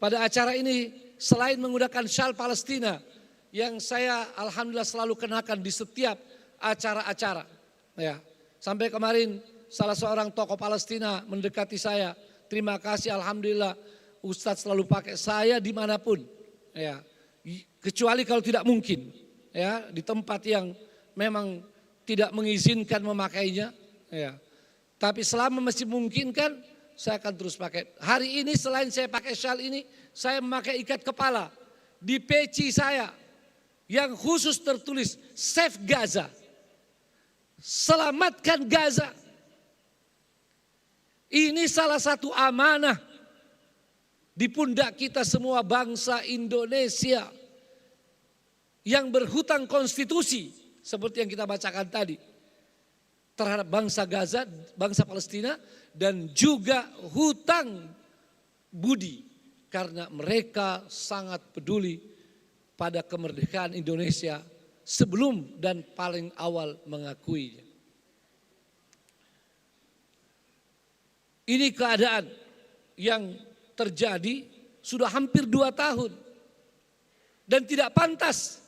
pada acara ini selain menggunakan syal Palestina yang saya alhamdulillah selalu kenakan di setiap acara-acara. Ya, sampai kemarin salah seorang tokoh Palestina mendekati saya. Terima kasih, alhamdulillah Ustadz selalu pakai saya dimanapun. Ya, kecuali kalau tidak mungkin, ya di tempat yang memang tidak mengizinkan memakainya. Ya, tapi selama masih memungkinkan, saya akan terus pakai. Hari ini selain saya pakai syal ini, saya memakai ikat kepala di peci saya yang khusus tertulis Save Gaza. Selamatkan Gaza. Ini salah satu amanah di pundak kita semua bangsa Indonesia yang berhutang konstitusi seperti yang kita bacakan tadi terhadap bangsa Gaza, bangsa Palestina, dan juga hutang budi karena mereka sangat peduli pada kemerdekaan Indonesia sebelum dan paling awal mengakuinya. Ini keadaan yang terjadi sudah hampir 2 tahun dan tidak pantas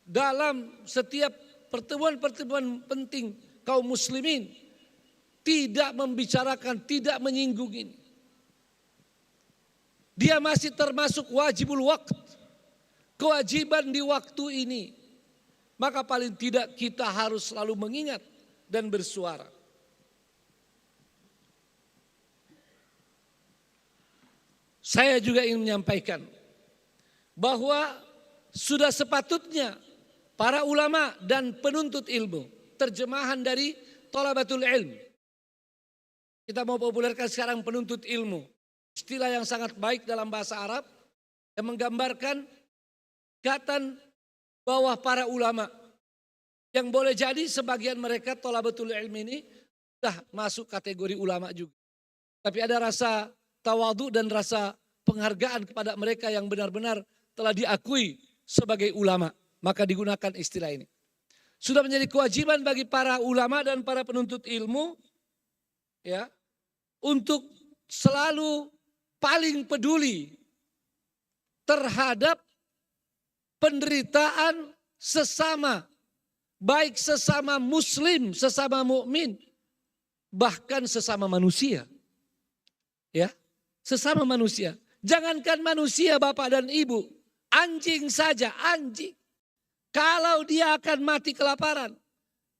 dalam setiap pertemuan-pertemuan penting kaum muslimin tidak membicarakan, tidak menyinggung ini. Dia masih termasuk wajibul waqt, kewajiban di waktu ini. Maka paling tidak kita harus selalu mengingat dan bersuara. Saya juga ingin menyampaikan bahwa sudah sepatutnya para ulama dan penuntut ilmu, terjemahan dari thalabatul ilm. Kita mau populerkan sekarang penuntut ilmu. Istilah yang sangat baik dalam bahasa Arab yang menggambarkan ikatan bawah para ulama. Yang boleh jadi sebagian mereka thalabatul ilm ini sudah masuk kategori ulama juga. Tapi ada rasa tawadhu dan rasa penghargaan kepada mereka yang benar-benar telah diakui sebagai ulama. Maka digunakan istilah ini. Sudah menjadi kewajiban bagi para ulama dan para penuntut ilmu ya, untuk selalu paling peduli terhadap penderitaan sesama, baik sesama muslim, sesama mukmin, bahkan sesama manusia. Ya, sesama manusia. Jangankan manusia Bapak dan Ibu, anjing saja, anjing. Kalau dia akan mati kelaparan,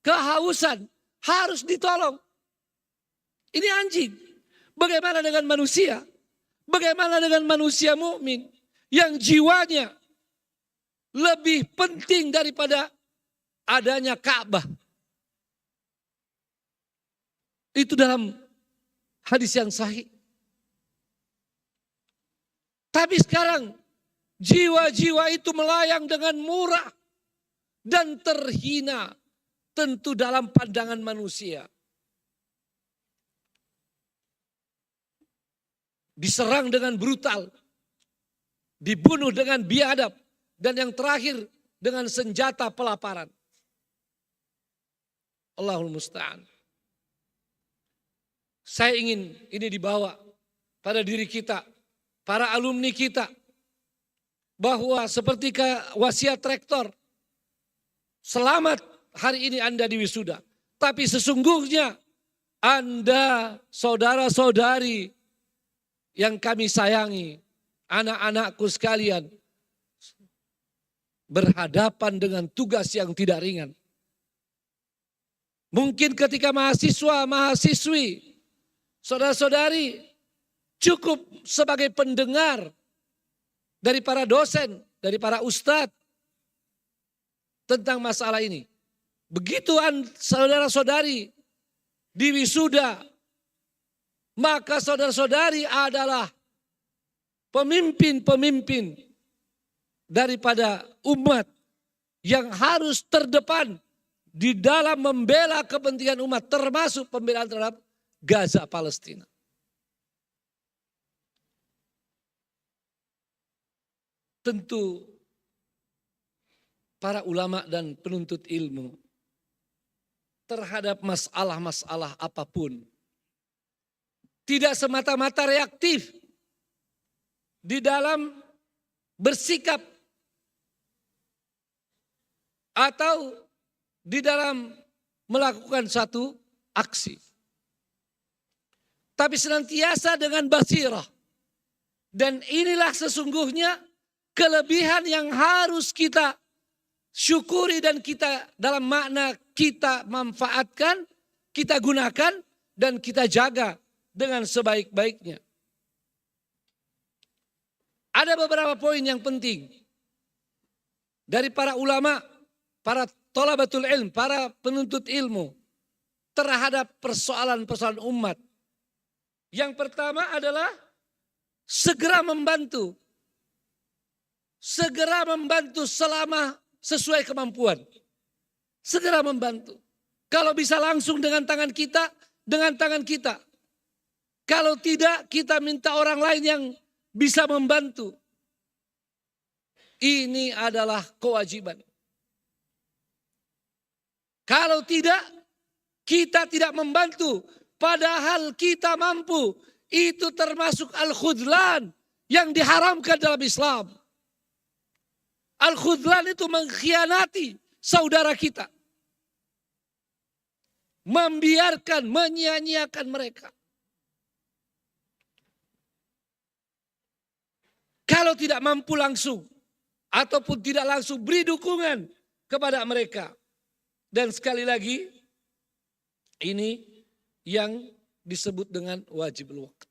kehausan, harus ditolong. Ini anjing. Bagaimana dengan manusia? Bagaimana dengan manusia mukmin yang jiwanya lebih penting daripada adanya Ka'bah? Itu dalam hadis yang sahih. Tapi sekarang jiwa-jiwa itu melayang dengan murah dan terhina tentu dalam pandangan manusia. Diserang dengan brutal, dibunuh dengan biadab, dan yang terakhir dengan senjata pelaparan. Allahul Musta'an. Saya ingin ini dibawa pada diri kita, para alumni kita, bahwa seperti wasiat rektor, selamat hari ini Anda di wisuda. Tapi sesungguhnya Anda saudara-saudari yang kami sayangi, anak-anakku sekalian, berhadapan dengan tugas yang tidak ringan. Mungkin ketika mahasiswa, mahasiswi, saudara-saudari cukup sebagai pendengar dari para dosen, dari para ustadz tentang masalah ini. Begitu saudara-saudari di wisuda, maka saudara-saudari adalah pemimpin-pemimpin daripada umat yang harus terdepan di dalam membela kepentingan umat, termasuk pembelaan terhadap Gaza Palestina. Tentu para ulama dan penuntut ilmu terhadap masalah-masalah apapun tidak semata-mata reaktif di dalam bersikap atau di dalam melakukan satu aksi. Tapi senantiasa dengan basirah. Dan inilah sesungguhnya kelebihan yang harus kita syukuri dan kita dalam makna kita manfaatkan, kita gunakan dan kita jaga dengan sebaik-baiknya. Ada beberapa poin yang penting dari para ulama, para thalabatul ilm, para penuntut ilmu terhadap persoalan-persoalan umat. Yang pertama adalah segera membantu. Segera membantu selama sesuai kemampuan. Segera membantu. Kalau bisa langsung dengan tangan kita, dengan tangan kita. Kalau tidak, kita minta orang lain yang bisa membantu. Ini adalah kewajiban. Kalau tidak, kita tidak membantu. Padahal kita mampu. Itu termasuk al-khudlan yang diharamkan dalam Islam. Al-khudlan itu mengkhianati saudara kita. membiarkan, menyia-nyiakan mereka. Kalau tidak mampu langsung, ataupun tidak langsung beri dukungan kepada mereka. Dan sekali lagi, ini yang disebut dengan wajibul waqt.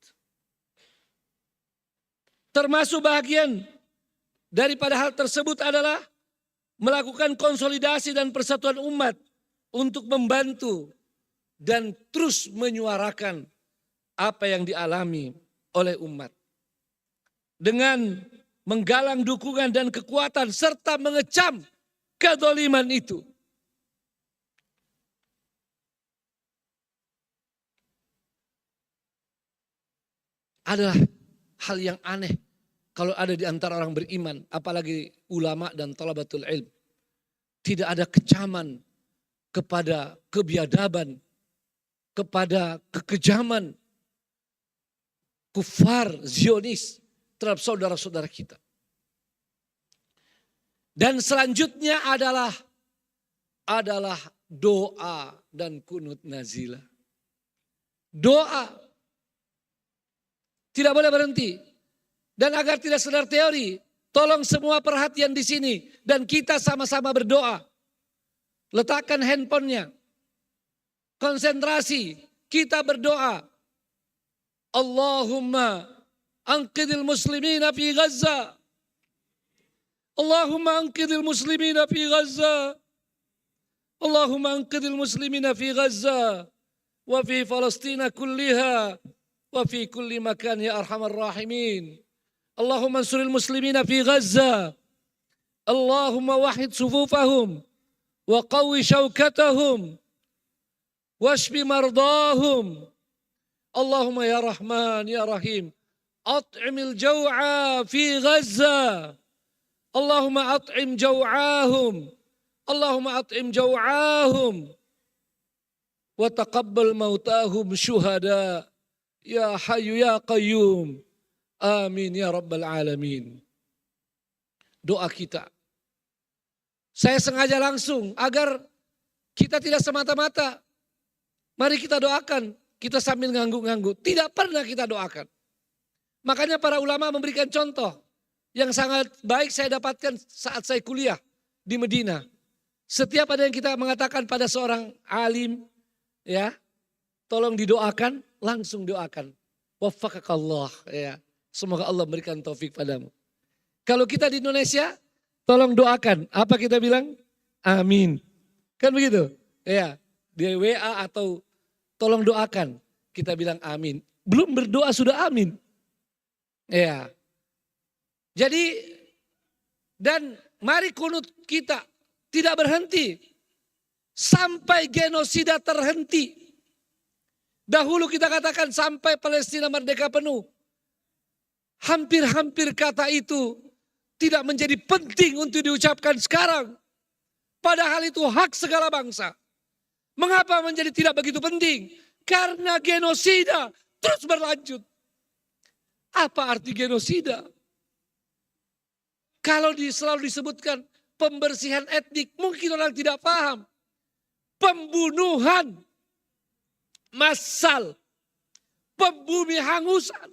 Termasuk bagian daripada hal tersebut adalah melakukan konsolidasi dan persatuan umat untuk membantu dan terus menyuarakan apa yang dialami oleh umat. Dengan menggalang dukungan dan kekuatan serta mengecam kezaliman itu. Adalah hal yang aneh kalau ada di antara orang beriman, apalagi ulama dan thalabatul ilm. Tidak ada kecaman kepada kebiadaban, kepada kekejaman kufar Zionis terhadap saudara-saudara kita. Dan selanjutnya adalah doa dan kunut nazilah. Doa tidak boleh berhenti. Dan agar tidak sekedar teori, tolong semua perhatian di sini dan kita sama-sama berdoa. Letakkan handphonenya. Konsentrasi, kita berdoa. Allahumma anqidhil muslimina fi Gaza. Allahumma anqidhil muslimina fi Gaza. Allahumma anqidhil muslimina fi Gaza. Wa fi Palestina kulliha. Wa fi kulli makan ya arhamar rahimin. Allahumma ansuril muslimina fi Gaza. Allahumma wahid sufufahum. Wa qawwi syaukatahum. Washfi mardahum. Allahumma ya Rahman ya Rahim. At'imil jaw'a fi Gaza. Allahumma at'im jaw'ahum. Allahumma at'im jaw'ahum. Wa taqabbal mautahum syuhada. Ya Hayyu ya Qayyum. Amin ya Rabbal Alamin. Doa kita. Saya sengaja langsung agar kita tidak semata-mata. Mari kita doakan. Kita sambil ngangguk-ngangguk. Tidak pernah kita doakan. Makanya para ulama memberikan contoh yang sangat baik saya dapatkan saat saya kuliah di Medina. Setiap ada yang kita mengatakan pada seorang alim, ya, tolong didoakan, langsung doakan. Waffaqakallah, ya. Semoga Allah memberikan taufik padamu. Kalau kita di Indonesia, tolong doakan. Apa kita bilang? Amin. Kan begitu? Ya, di WA atau tolong doakan. Kita bilang amin. Belum berdoa sudah amin. Ya. Jadi dan mari kunut kita tidak berhenti sampai genosida terhenti. Dahulu kita katakan sampai Palestina merdeka penuh. Hampir-hampir kata itu tidak menjadi penting untuk diucapkan sekarang. Padahal itu hak segala bangsa. Mengapa menjadi tidak begitu penting? Karena genosida terus berlanjut. Apa arti genosida? Kalau selalu disebutkan pembersihan etnik, mungkin orang tidak paham. Pembunuhan massal, pembumi hangusan.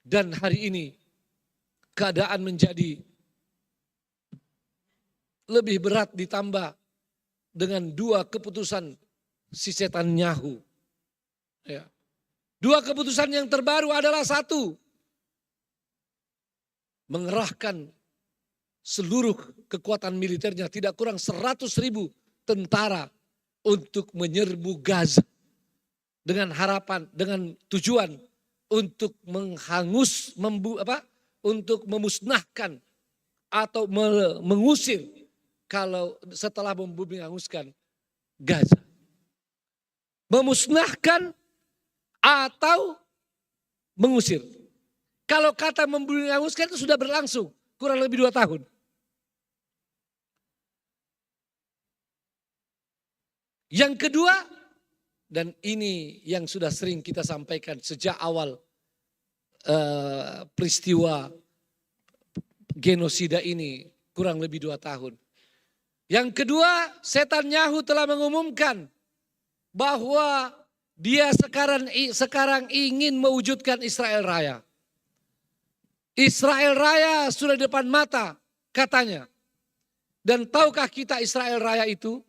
Dan hari ini keadaan menjadi lebih berat ditambah dengan dua keputusan si setan Nyahu. Ya. Dua keputusan yang terbaru adalah satu, mengerahkan seluruh kekuatan militernya tidak kurang 100.000 tentara untuk menyerbu Gaza dengan harapan, dengan tujuan untuk untuk memusnahkan atau mengusir kalau setelah membumi hanguskan Gaza. Memusnahkan atau mengusir. Kalau kata membumi hanguskan itu sudah berlangsung kurang lebih 2 tahun. Yang kedua, dan ini yang sudah sering kita sampaikan sejak awal peristiwa genosida ini kurang lebih 2 tahun. Yang kedua, Netanyahu telah mengumumkan bahwa dia sekarang ingin mewujudkan Israel Raya. Israel Raya sudah di depan mata katanya. Dan tahukah kita Israel Raya itu?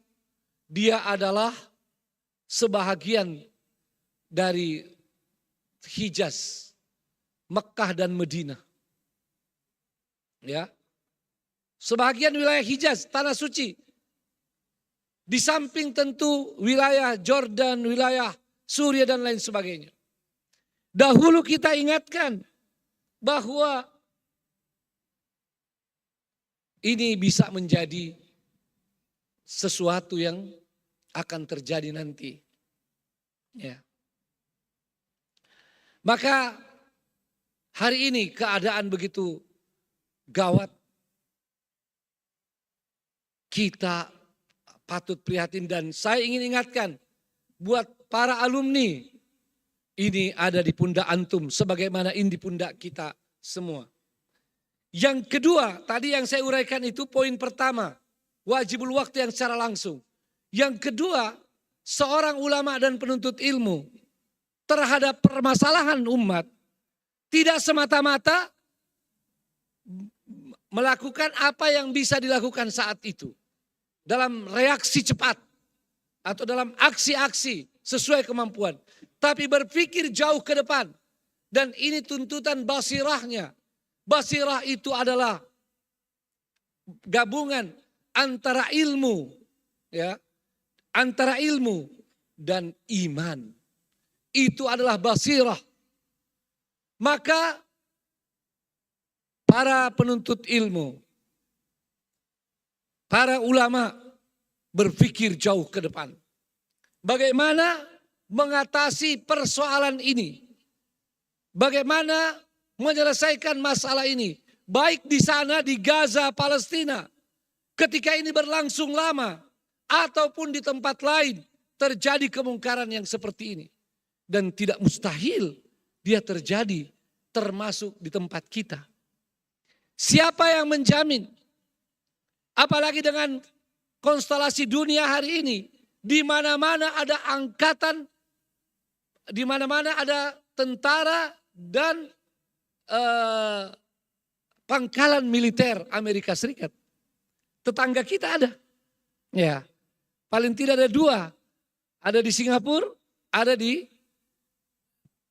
Dia adalah sebahagian dari Hijaz, Mekah dan Medina. Ya. Sebahagian wilayah Hijaz, tanah suci. Di samping tentu wilayah Jordan, wilayah Suriah dan lain sebagainya. Dahulu kita ingatkan bahwa ini bisa menjadi sesuatu yang akan terjadi nanti. Ya. Maka hari ini keadaan begitu gawat. Kita patut prihatin dan saya ingin ingatkan buat para alumni, ini ada di pundak antum sebagaimana ini di pundak kita semua. Yang kedua, tadi yang saya uraikan itu poin pertama, wajibul waktu yang secara langsung. Yang kedua, seorang ulama dan penuntut ilmu terhadap permasalahan umat tidak semata-mata melakukan apa yang bisa dilakukan saat itu. Dalam reaksi cepat atau dalam aksi-aksi sesuai kemampuan. Tapi berpikir jauh ke depan. Dan ini tuntutan basirahnya. Basirah itu adalah gabungan antara ilmu, ya, antara ilmu dan iman. Itu adalah basirah. Maka para penuntut ilmu, para ulama berpikir jauh ke depan. Bagaimana mengatasi persoalan ini? Bagaimana menyelesaikan masalah ini? Baik di sana di Gaza, Palestina. Ketika ini berlangsung lama. Ataupun di tempat lain terjadi kemungkaran yang seperti ini. Dan tidak mustahil dia terjadi termasuk di tempat kita. Siapa yang menjamin? Apalagi dengan konstelasi dunia hari ini. Di mana-mana ada angkatan, di mana-mana ada tentara dan pangkalan militer Amerika Serikat. Tetangga kita ada. Ya. Paling tidak ada dua. Ada di Singapura, ada di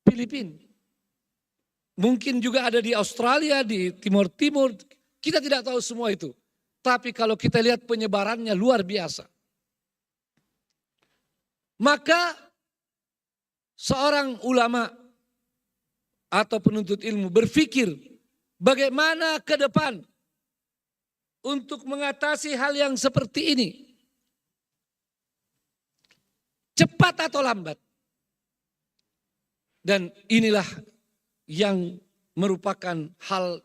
Filipina. Mungkin juga ada di Australia, di Timur Timur. Kita tidak tahu semua itu. Tapi kalau kita lihat penyebarannya luar biasa. Maka seorang ulama atau penuntut ilmu berpikir bagaimana ke depan untuk mengatasi hal yang seperti ini. Cepat atau lambat. Dan inilah yang merupakan hal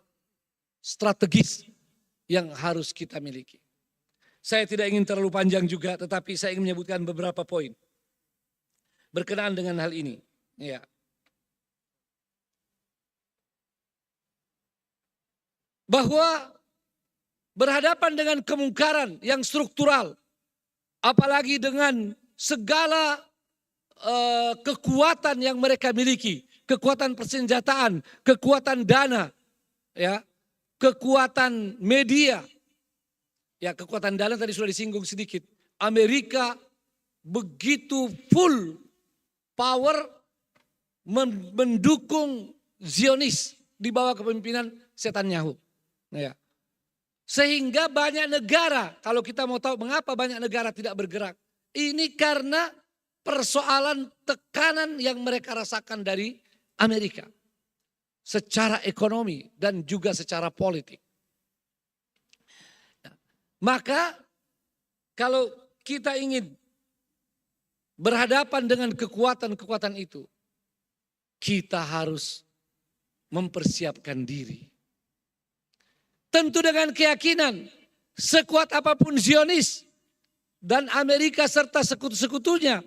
strategis yang harus kita miliki. Saya tidak ingin terlalu panjang juga, tetapi saya ingin menyebutkan beberapa poin berkenaan dengan hal ini. Ya. Bahwa berhadapan dengan kemungkaran yang struktural, apalagi dengan segala kekuatan yang mereka miliki, kekuatan persenjataan, kekuatan dana, ya, kekuatan media, ya kekuatan dana tadi sudah disinggung sedikit. Amerika begitu full power mendukung Zionis di bawah kepemimpinan Netanyahu. Ya. Sehingga banyak negara, kalau kita mau tahu mengapa banyak negara tidak bergerak, ini karena persoalan tekanan yang mereka rasakan dari Amerika. Secara ekonomi dan juga secara politik. Nah, maka kalau kita ingin berhadapan dengan kekuatan-kekuatan itu, kita harus mempersiapkan diri. Tentu dengan keyakinan sekuat apapun Zionis dan Amerika serta sekutu-sekutunya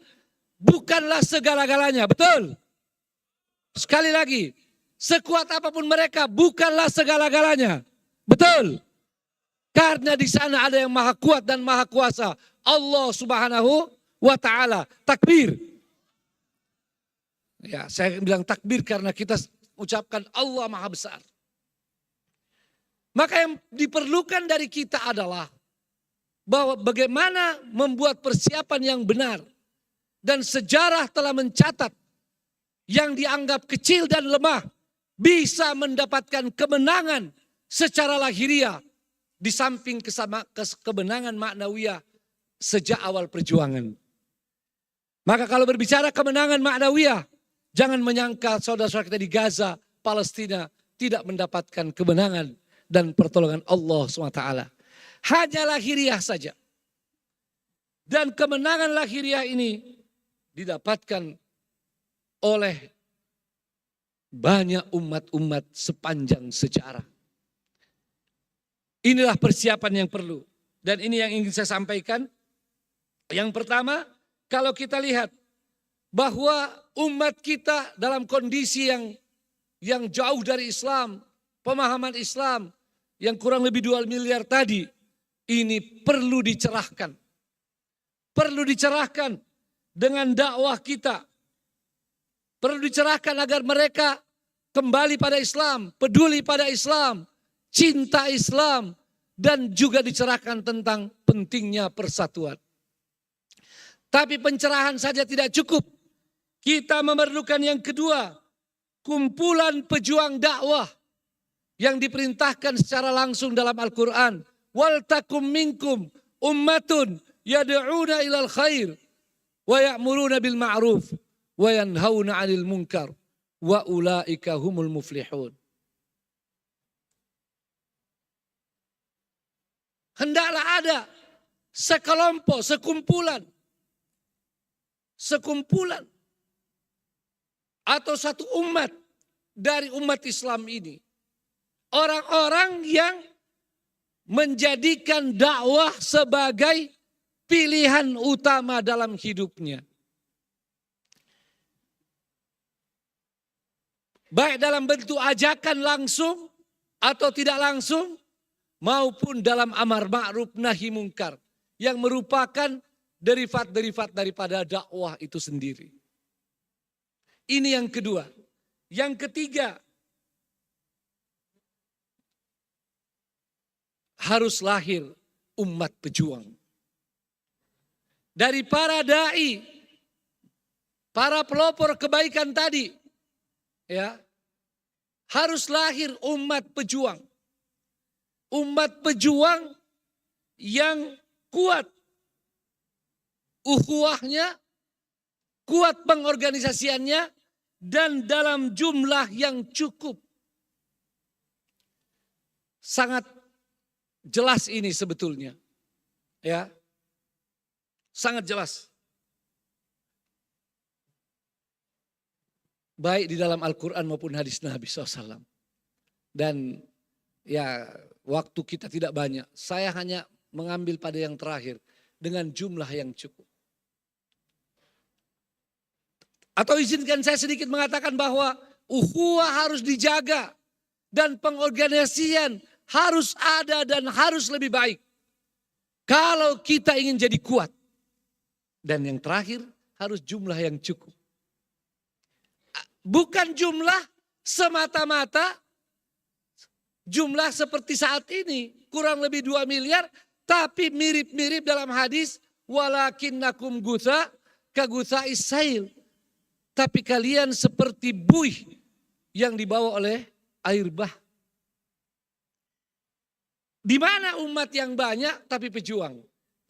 bukanlah segala-galanya, betul? Sekali lagi, sekuat apapun mereka bukanlah segala-galanya, betul? Karena di sana ada yang maha kuat dan maha kuasa. Allah Subhanahu wa ta'ala. Takbir. Ya, saya bilang takbir karena kita ucapkan Allah maha besar. Maka yang diperlukan dari kita adalah bahwa bagaimana membuat persiapan yang benar. Dan sejarah telah mencatat yang dianggap kecil dan lemah bisa mendapatkan kemenangan secara lahiriah di samping kemenangan maknawiyah sejak awal perjuangan. Maka kalau berbicara kemenangan maknawiyah, jangan menyangka saudara-saudara kita di Gaza, Palestina tidak mendapatkan kemenangan dan pertolongan Allah SWT. Hanya lahiriah saja. Dan kemenangan lahiriah ini didapatkan oleh banyak umat-umat sepanjang sejarah. Inilah persiapan yang perlu. Dan ini yang ingin saya sampaikan. Yang pertama, kalau kita lihat bahwa umat kita dalam kondisi yang jauh dari Islam, pemahaman Islam yang kurang lebih 2 miliar tadi, ini perlu dicerahkan. Perlu dicerahkan dengan dakwah kita. Perlu dicerahkan agar mereka kembali pada Islam, peduli pada Islam, cinta Islam, dan juga dicerahkan tentang pentingnya persatuan. Tapi pencerahan saja tidak cukup. Kita memerlukan yang kedua, kumpulan pejuang dakwah yang diperintahkan secara langsung dalam Al-Quran. Wal takum minkum ummatun yad'una ilal khair wa ya'muruna bil ma'ruf wa yanhauna 'anil munkar wa ulaika humul muflihun. Hendaklah ada sekelompok, sekumpulan atau satu umat dari umat Islam ini. Orang-orang yang menjadikan dakwah sebagai pilihan utama dalam hidupnya. Baik dalam bentuk ajakan langsung atau tidak langsung, maupun dalam amar ma'ruf nahi mungkar yang merupakan derivat-derivat daripada dakwah itu sendiri. Ini yang kedua. Yang ketiga, harus lahir umat pejuang. Dari para dai, para pelopor kebaikan tadi, ya, harus lahir umat pejuang. Umat pejuang yang kuat ukhuwahnya, kuat pengorganisasiannya, dan dalam jumlah yang cukup. Sangat jelas ini sebetulnya. Ya. Sangat jelas. Baik di dalam Al-Quran maupun hadis Nabi SAW. Dan ya, waktu kita tidak banyak. Saya hanya mengambil pada yang terakhir dengan jumlah yang cukup. Atau izinkan saya sedikit mengatakan bahwa ukhuwah harus dijaga dan pengorganisasian harus ada dan harus lebih baik. Kalau kita ingin jadi kuat. Dan yang terakhir harus jumlah yang cukup. Bukan jumlah semata-mata jumlah seperti saat ini, kurang lebih 2 miliar, tapi mirip-mirip dalam hadis, walakinnakum gutha kagutha isail. Tapi kalian seperti buih yang dibawa oleh air bah. Di mana umat yang banyak tapi pejuang?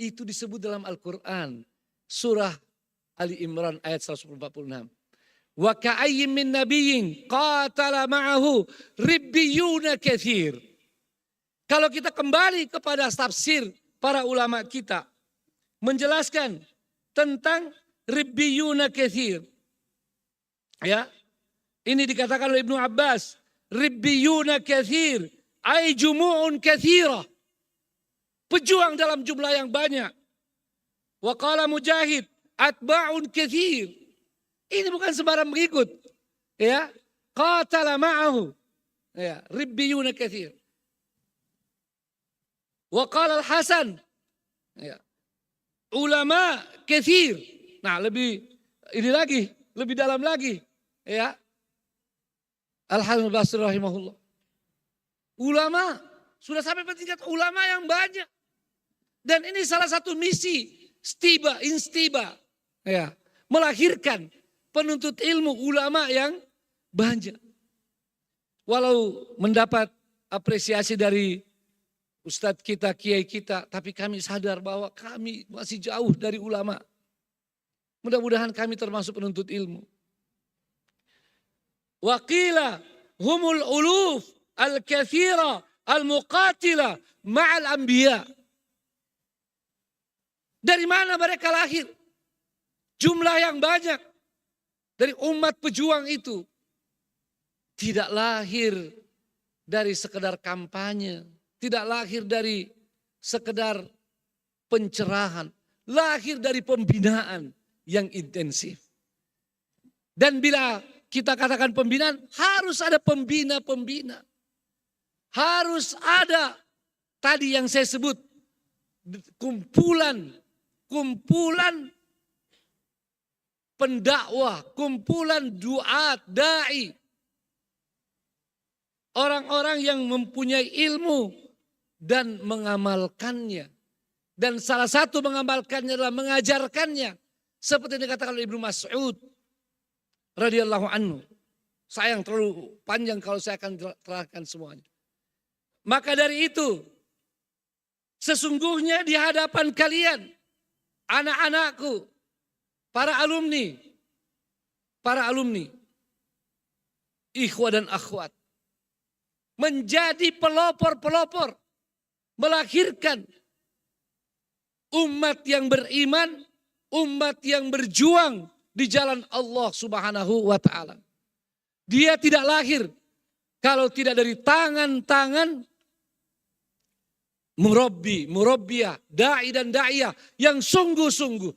Itu disebut dalam Al-Quran. Surah Ali Imran ayat 146. Wa ka'ayyin min nabiyyin qatala ma'ahu ribbiyuna katsir. Kalau kita kembali kepada tafsir para ulama kita menjelaskan tentang ribbiyuna katsir. Ya. Ini dikatakan oleh Ibnu Abbas, ribbiyuna katsir ay jumu'un katsira. Pejuang dalam jumlah yang banyak. Wa qala Mujahid atba'un katsir. Ini bukan sembarang mengikut. Ya, qatala ma'ahu. Ya, ribbiyuna katsir. Wa qala al-Hasan. Ya. Ulama katsir. Nah, lebih ini lagi, lebih dalam lagi, ya. Al-Hasan al-Basri rahimahullah. Ulama sudah sampai pada tingkat ulama yang banyak. Dan ini salah satu misi instiba, ya, melahirkan penuntut ilmu ulama yang banyak. Walau mendapat apresiasi dari ustadz kita, kiai kita, tapi kami sadar bahwa kami masih jauh dari ulama. Mudah-mudahan kami termasuk penuntut ilmu. Wa qila humul uluf al-kathira al-muqatila ma'al anbiya. Dari mana mereka lahir? Jumlah yang banyak dari umat pejuang itu tidak lahir dari sekedar kampanye, tidak lahir dari sekedar pencerahan, lahir dari pembinaan yang intensif. Dan bila kita katakan pembinaan, harus ada pembina-pembina. Harus ada tadi yang saya sebut, kumpulan pendakwah, kumpulan duat, da'i. Orang-orang yang mempunyai ilmu dan mengamalkannya. Dan salah satu mengamalkannya adalah mengajarkannya. Seperti yang dikatakan oleh Ibnu Mas'ud radhiyallahu anhu. Sayang terlalu panjang kalau saya akan terangkan semuanya. Maka dari itu, sesungguhnya di hadapan kalian, anak-anakku, para alumni, ikhwah dan akhwat, menjadi pelopor-pelopor, melahirkan umat yang beriman, umat yang berjuang di jalan Allah Subhanahu wa ta'ala. Dia tidak lahir kalau tidak dari tangan-tangan murabbiyah, da'i dan da'iyah yang sungguh-sungguh.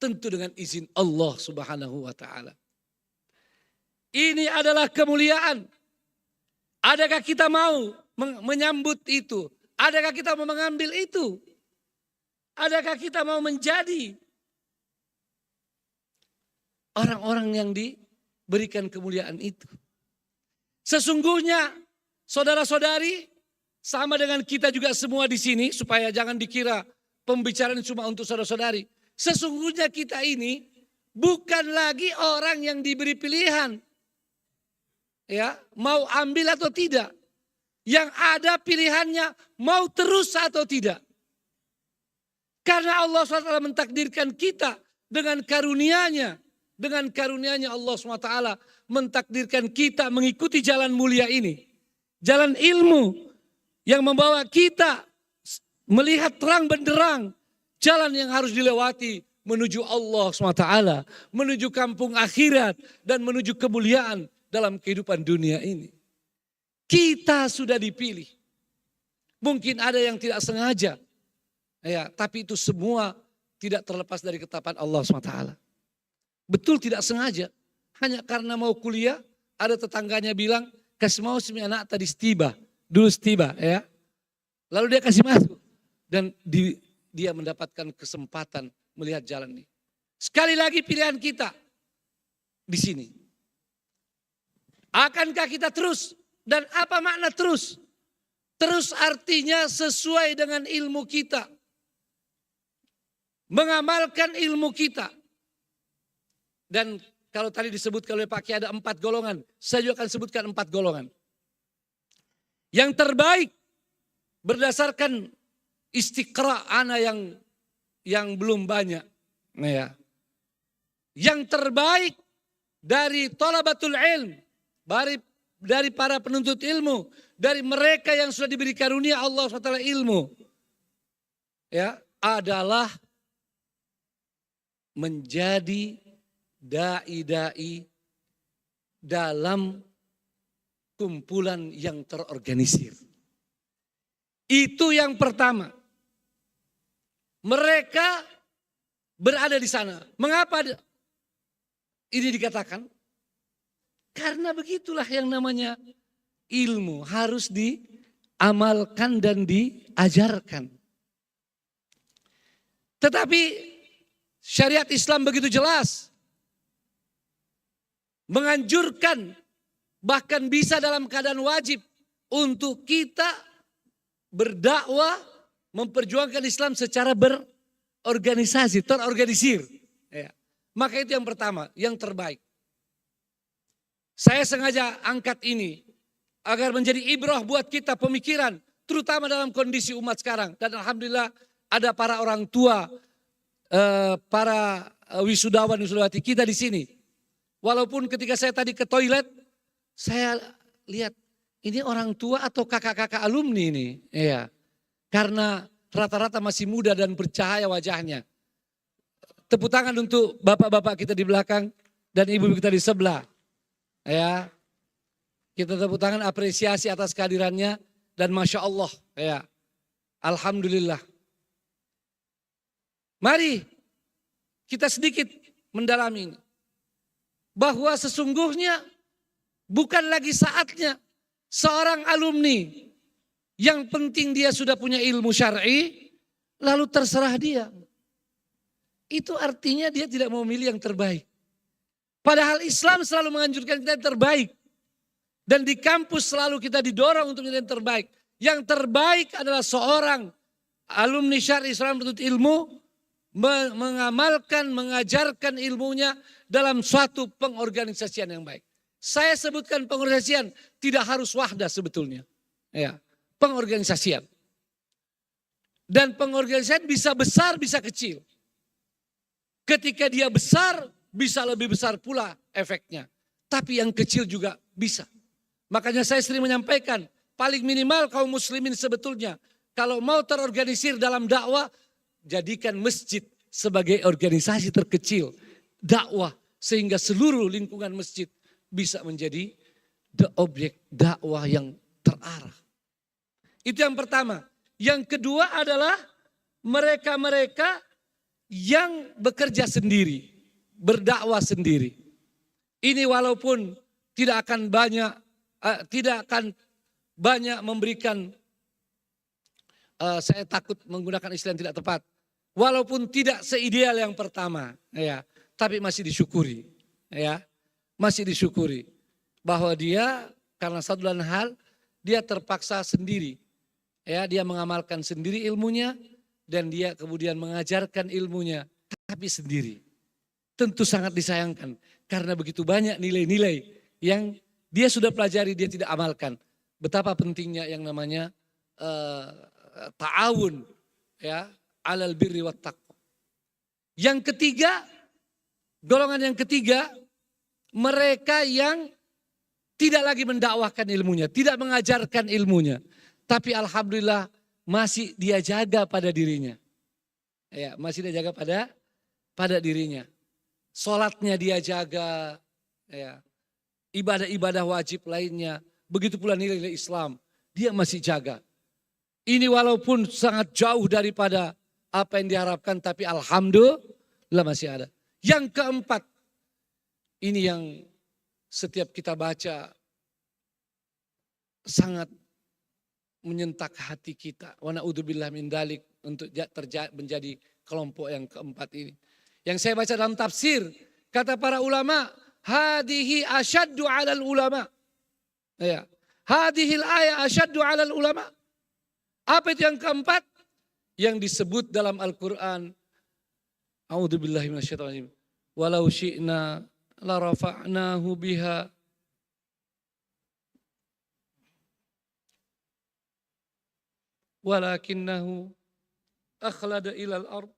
Tentu dengan izin Allah Subhanahu wa ta'ala. Ini adalah kemuliaan. Adakah kita mau menyambut itu? Adakah kita mau mengambil itu? Adakah kita mau menjadi orang-orang yang diberikan kemuliaan itu? Sesungguhnya saudara-saudari, sama dengan kita juga semua di sini, supaya jangan dikira pembicaraan cuma untuk saudara-saudari. Sesungguhnya kita ini bukan lagi orang yang diberi pilihan. Ya, mau ambil atau tidak. Yang ada pilihannya mau terus atau tidak. Karena Allah SWT mentakdirkan kita dengan karunia-Nya. Dengan karunia-Nya Allah SWT mentakdirkan kita mengikuti jalan mulia ini. Jalan ilmu yang membawa kita melihat terang benderang jalan yang harus dilewati menuju Allah SWT, menuju kampung akhirat dan menuju kemuliaan dalam kehidupan dunia ini. Kita sudah dipilih. Mungkin ada yang tidak sengaja, ya, tapi itu semua tidak terlepas dari ketetapan Allah SWT. Betul tidak sengaja, hanya karena mau kuliah, ada tetangganya bilang, kasih mau si anak tadi setiba, dulu setiba, ya. Lalu dia kasih masuk dan dia mendapatkan kesempatan melihat jalan ini. Sekali lagi pilihan kita di sini. Akankah kita terus? Dan apa makna terus? Terus artinya sesuai dengan ilmu kita. Mengamalkan ilmu kita. Dan kalau tadi disebutkan oleh Pak Kiai ada 4 golongan. Saya juga akan sebutkan 4 golongan. Yang terbaik berdasarkan istiqra ana yang belum banyak. Nah ya. Yang terbaik dari thalabatul ilm, dari para penuntut ilmu, dari mereka yang sudah diberi karunia Allah SWT ilmu, ya, adalah menjadi dai-dai dalam kumpulan yang terorganisir. Itu yang pertama. Mereka berada di sana. Mengapa ini dikatakan? Karena begitulah yang namanya ilmu harus diamalkan dan diajarkan. Tetapi syariat Islam begitu jelas, menganjurkan, bahkan bisa dalam keadaan wajib untuk kita berdakwah, memperjuangkan Islam secara berorganisasi, terorganisir. Ya. Maka itu yang pertama, yang terbaik. Saya sengaja angkat ini agar menjadi ibrah buat kita pemikiran, terutama dalam kondisi umat sekarang. Dan alhamdulillah ada para orang tua, para wisudawan wisudawati kita di sini. Walaupun ketika saya tadi ke toilet, saya lihat ini orang tua atau kakak-kakak alumni ini. Ya. Karena rata-rata masih muda dan bercahaya wajahnya. Tepuk tangan untuk bapak-bapak kita di belakang dan ibu-ibu kita di sebelah. Ya, kita tepuk tangan apresiasi atas kehadirannya dan masya Allah. Ya, alhamdulillah. Mari kita sedikit mendalami ini, bahwa sesungguhnya bukan lagi saatnya seorang alumni yang penting dia sudah punya ilmu syar'i, lalu terserah dia. Itu artinya dia tidak mau milih yang terbaik. Padahal Islam selalu menganjurkan kita yang terbaik. Dan di kampus selalu kita didorong untuk menjadi yang terbaik. Yang terbaik adalah seorang alumni syar'i Islam menuntut ilmu, mengamalkan, mengajarkan ilmunya dalam suatu pengorganisasian yang baik. Saya sebutkan pengorganisasian, tidak harus wahdah sebetulnya. Ya, pengorganisasian. Dan pengorganisasian bisa besar, bisa kecil. Ketika dia besar, bisa lebih besar pula efeknya. Tapi yang kecil juga bisa. Makanya saya sering menyampaikan, paling minimal kaum muslimin sebetulnya, kalau mau terorganisir dalam dakwah, jadikan masjid sebagai organisasi terkecil dakwah. Sehingga seluruh lingkungan masjid bisa menjadi objek dakwah yang terarah. Itu yang pertama. Yang kedua adalah mereka-mereka yang bekerja sendiri. Berdakwah sendiri. Ini walaupun tidak akan banyak memberikan, saya takut menggunakan istilah yang tidak tepat. Walaupun tidak seideal yang pertama, ya, tapi masih disyukuri, ya, masih disyukuri bahwa dia karena satu dan hal dia terpaksa sendiri, ya, dia mengamalkan sendiri ilmunya dan dia kemudian mengajarkan ilmunya, tapi sendiri. Tentu sangat disayangkan karena begitu banyak nilai-nilai yang dia sudah pelajari dia tidak amalkan. Betapa pentingnya yang namanya ta'awun, ya, alal birri wat taqwa. Yang ketiga, golongan yang ketiga, mereka yang tidak lagi mendakwahkan ilmunya, tidak mengajarkan ilmunya, tapi alhamdulillah masih dia jaga pada dirinya. Ya, masih dia jaga pada dirinya. Sholatnya dia jaga, ya, ibadah-ibadah wajib lainnya, begitu pula nilai-nilai Islam, dia masih jaga. Ini walaupun sangat jauh daripada apa yang diharapkan, tapi alhamdulillah masih ada. Yang keempat, ini yang setiap kita baca sangat menyentak hati kita. Wa na'udzubillah min dalik, untuk menjadi kelompok yang keempat ini. Yang saya baca dalam tafsir, kata para ulama, hadihi asyaddu 'alal ulama. Ya. Hadihil ayat asyaddu 'alal ulama. Apa itu yang keempat? Yang disebut dalam Al-Qur'an, a'udzubillahi minasyaitonir rajim. Walau syi'na la rafa'nahu biha walakinnahu akhlada ilal ard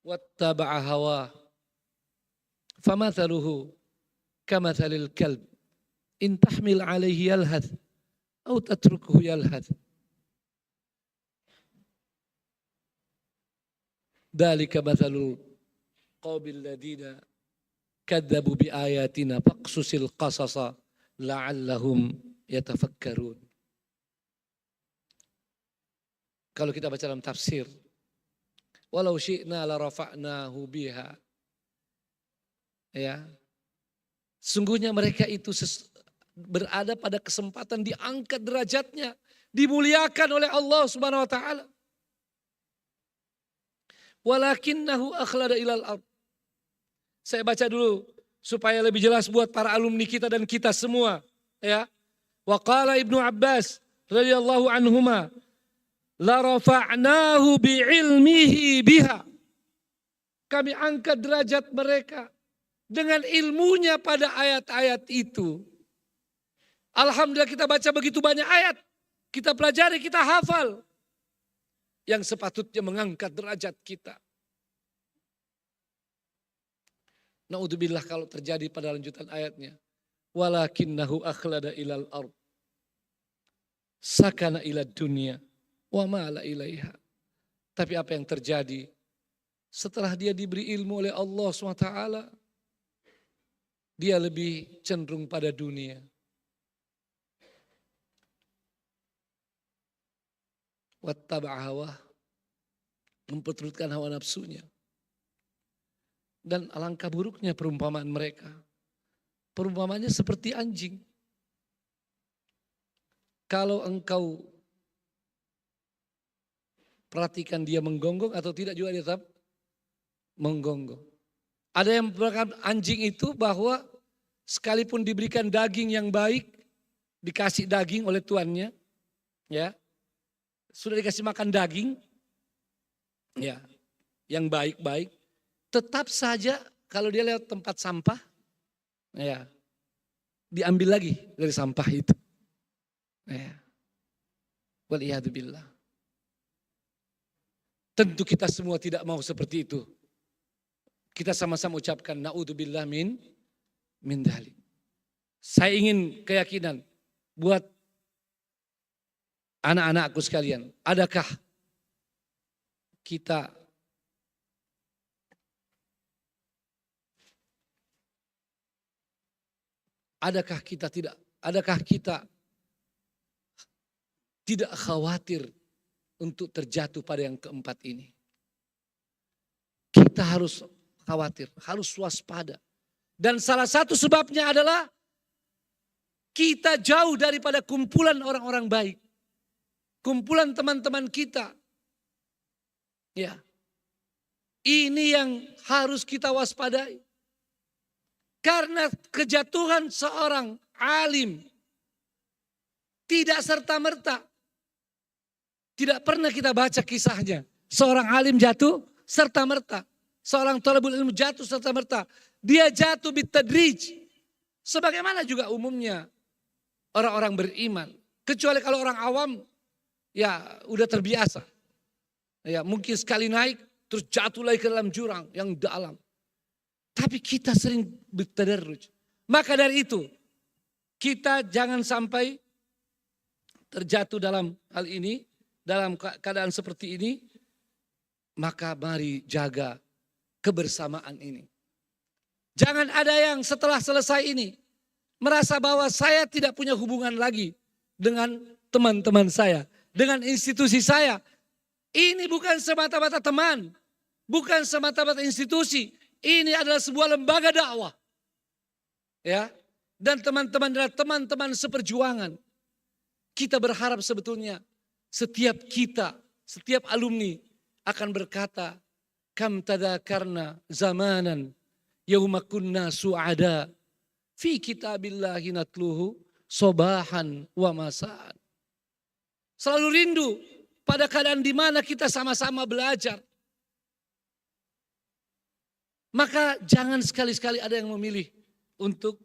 wattaba'a hawa famathaluhu kamathalil kalb in tahmil alaihi yalhath atau tatrukhu yalhath dalika mathalul qawbil ladina kadzabu bi ayatina faqsusil qasasa la'allahum yatafakkarun. Kalau kita baca dalam tafsir, walau syi'na la rafa'nahu biha. Ya. Sungguhnya mereka itu berada pada kesempatan diangkat derajatnya, dimuliakan oleh Allah Subhanahu wa taala. Walakinnahu akhlada ilal ard. Saya baca dulu supaya lebih jelas buat para alumni kita dan kita semua, ya. Wa qala Ibnu Abbas radhiyallahu anhuma, la rafa'nahu bi'ilmihi biha. Kami angkat derajat mereka dengan ilmunya pada ayat-ayat itu. Alhamdulillah kita baca begitu banyak ayat. Kita pelajari, kita hafal. Yang sepatutnya mengangkat derajat kita. Na'udzubillah kalau terjadi pada lanjutan ayatnya. Walakinnahu akhlada ilal ard. Sakana ila dunia. Wa ma'ala ilaiha. Tapi apa yang terjadi? Setelah dia diberi ilmu oleh Allah SWT. Dia lebih cenderung pada dunia. Wattaba'a hawa, memperturutkan hawa nafsunya. Dan alangkah buruknya perumpamaan mereka. Perumpamaannya seperti anjing. Kalau engkau perhatikan dia menggonggong atau tidak juga dia tetap menggonggong. Ada yang berkata anjing itu bahwa sekalipun diberikan daging yang baik, dikasih daging oleh tuannya, ya. Sudah dikasih makan daging, ya, yang baik-baik, tetap saja kalau dia lewat tempat sampah, ya, diambil lagi dari sampah itu. Ya. Waliyadzubillah. Tentu kita semua tidak mau seperti itu. Kita sama-sama ucapkan na'udzubillah min dhalik. Saya ingin keyakinan buat anak-anakku sekalian, adakah kita tidak khawatir untuk terjatuh pada yang keempat ini? Kita harus khawatir, harus waspada. Dan salah satu sebabnya adalah kita jauh daripada kumpulan orang-orang baik. Kumpulan teman-teman kita. Ya. Ini yang harus kita waspadai. Karena kejatuhan seorang alim tidak serta-merta. Tidak pernah kita baca kisahnya. Seorang alim jatuh serta-merta. Seorang thalibul ilmu jatuh serta-merta. Dia jatuh bitadrij. Sebagaimana juga umumnya orang-orang beriman. Kecuali kalau orang awam, ya udah terbiasa. Ya mungkin sekali naik terus jatuh lagi ke dalam jurang yang dalam. Tapi kita sering bertadarruj. Maka dari itu kita jangan sampai terjatuh dalam hal ini, dalam keadaan seperti ini. Maka mari jaga kebersamaan ini. Jangan ada yang setelah selesai ini merasa bahwa saya tidak punya hubungan lagi dengan teman-teman saya, dengan institusi saya. Ini bukan semata-mata teman, bukan semata-mata institusi. Ini adalah sebuah lembaga dakwah. Ya. Dan teman-teman adalah teman-teman seperjuangan. Kita berharap sebetulnya setiap kita, setiap alumni akan berkata, kam tadzakarna zamanan yauma kunna su'ada fi kitabillahi natluhu sobahan wa masaan. Selalu rindu pada keadaan di mana kita sama-sama belajar. Maka jangan sekali-sekali ada yang memilih untuk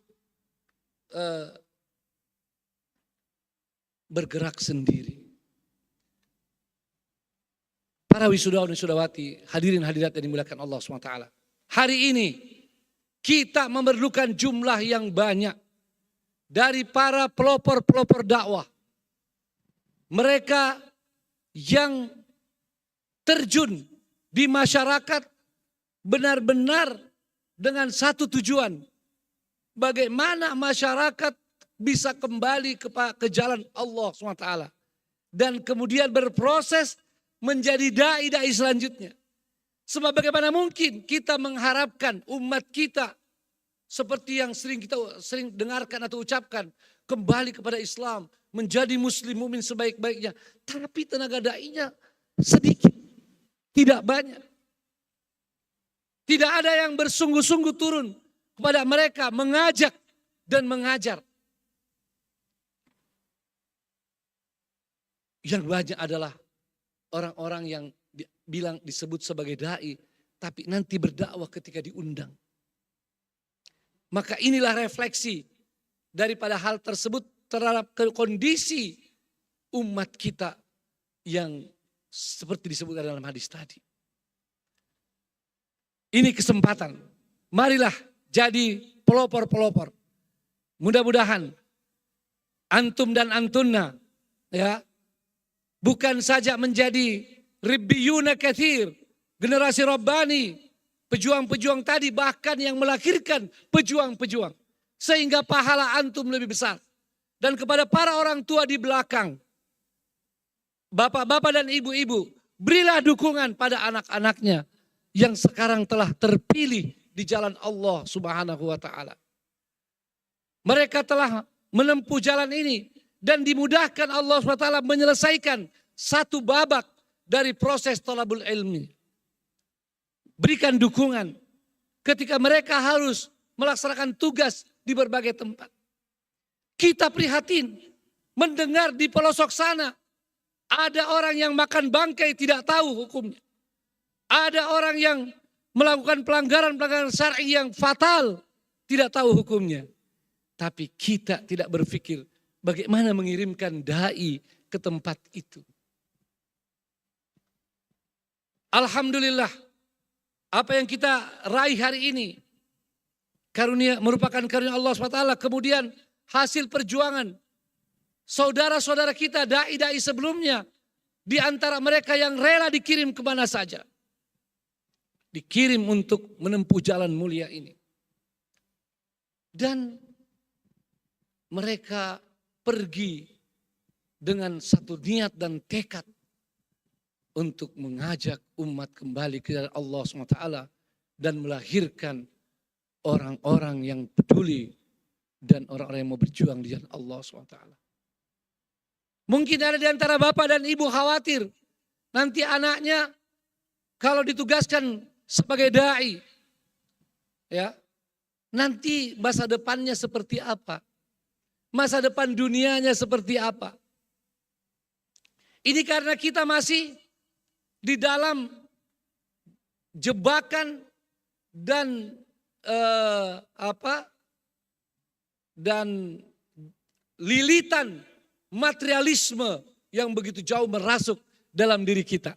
bergerak sendiri. Para wisudawan wisudawati, hadirin hadirat yang dimuliakan Allah SWT. Hari ini kita memerlukan jumlah yang banyak dari para pelopor-pelopor dakwah. Mereka yang terjun di masyarakat benar-benar dengan satu tujuan. Bagaimana masyarakat bisa kembali ke jalan Allah SWT. Dan kemudian berproses menjadi dai-dai selanjutnya. Sebab bagaimana mungkin kita mengharapkan umat kita seperti yang sering dengarkan atau ucapkan, kembali kepada Islam, menjadi muslim mukmin sebaik-baiknya. Tapi tenaga dai-nya sedikit, tidak banyak. Tidak ada yang bersungguh-sungguh turun kepada mereka, mengajak dan mengajar. Yang banyak adalah orang-orang yang disebut sebagai dai, tapi nanti berdakwah ketika diundang. Maka inilah refleksi daripada hal tersebut terhadap kondisi umat kita yang seperti disebutkan dalam hadis tadi. Ini kesempatan. Marilah jadi pelopor-pelopor. Mudah-mudahan antum dan antunna ya bukan saja menjadi ribbiyuna katsir, generasi Rabbani, pejuang-pejuang tadi bahkan yang melahirkan pejuang-pejuang. Sehingga pahala antum lebih besar. Dan kepada para orang tua di belakang, bapak-bapak dan ibu-ibu, berilah dukungan pada anak-anaknya yang sekarang telah terpilih di jalan Allah Subhanahu wa taala. Mereka telah menempuh jalan ini dan dimudahkan Allah SWT menyelesaikan satu babak dari proses thalabul ilmi. Berikan dukungan ketika mereka harus melaksanakan tugas di berbagai tempat. Kita prihatin mendengar di pelosok sana ada orang yang makan bangkai tidak tahu hukumnya. Ada orang yang melakukan pelanggaran-pelanggaran syar'i yang fatal tidak tahu hukumnya. Tapi kita tidak berpikir bagaimana mengirimkan dai ke tempat itu. Alhamdulillah, apa yang kita raih hari ini merupakan karunia Allah SWT. Kemudian hasil perjuangan saudara-saudara kita, dai-dai sebelumnya, di antara mereka yang rela dikirim kemana saja. Dikirim untuk menempuh jalan mulia ini. Dan mereka pergi dengan satu niat dan tekad untuk mengajak umat kembali ke Allah SWT dan melahirkan orang-orang yang peduli dan orang-orang yang mau berjuang di jalan Allah SWT. Mungkin ada di antara bapak dan ibu khawatir nanti anaknya kalau ditugaskan sebagai dai, ya, nanti masa depannya seperti apa? Masa depan dunianya seperti apa? Ini karena kita masih di dalam jebakan dan dan lilitan materialisme yang begitu jauh merasuk dalam diri kita.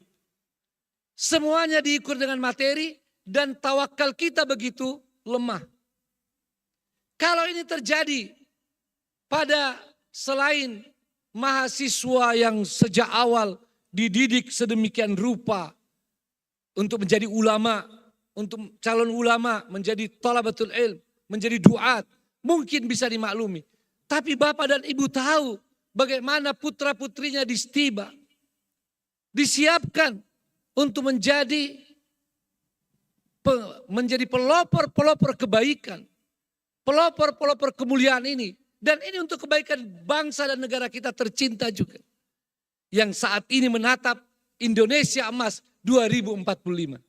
Semuanya diukur dengan materi dan tawakal kita begitu lemah. Kalau ini terjadi pada selain mahasiswa yang sejak awal dididik sedemikian rupa untuk menjadi ulama, untuk calon ulama, menjadi thalabatul ilm, menjadi duat, mungkin bisa dimaklumi. Tapi bapak dan ibu tahu bagaimana putra-putrinya distiba, disiapkan untuk menjadi pelopor-pelopor kebaikan, pelopor-pelopor kemuliaan ini. Dan ini untuk kebaikan bangsa dan negara kita tercinta juga. Yang saat ini menatap Indonesia Emas 2045.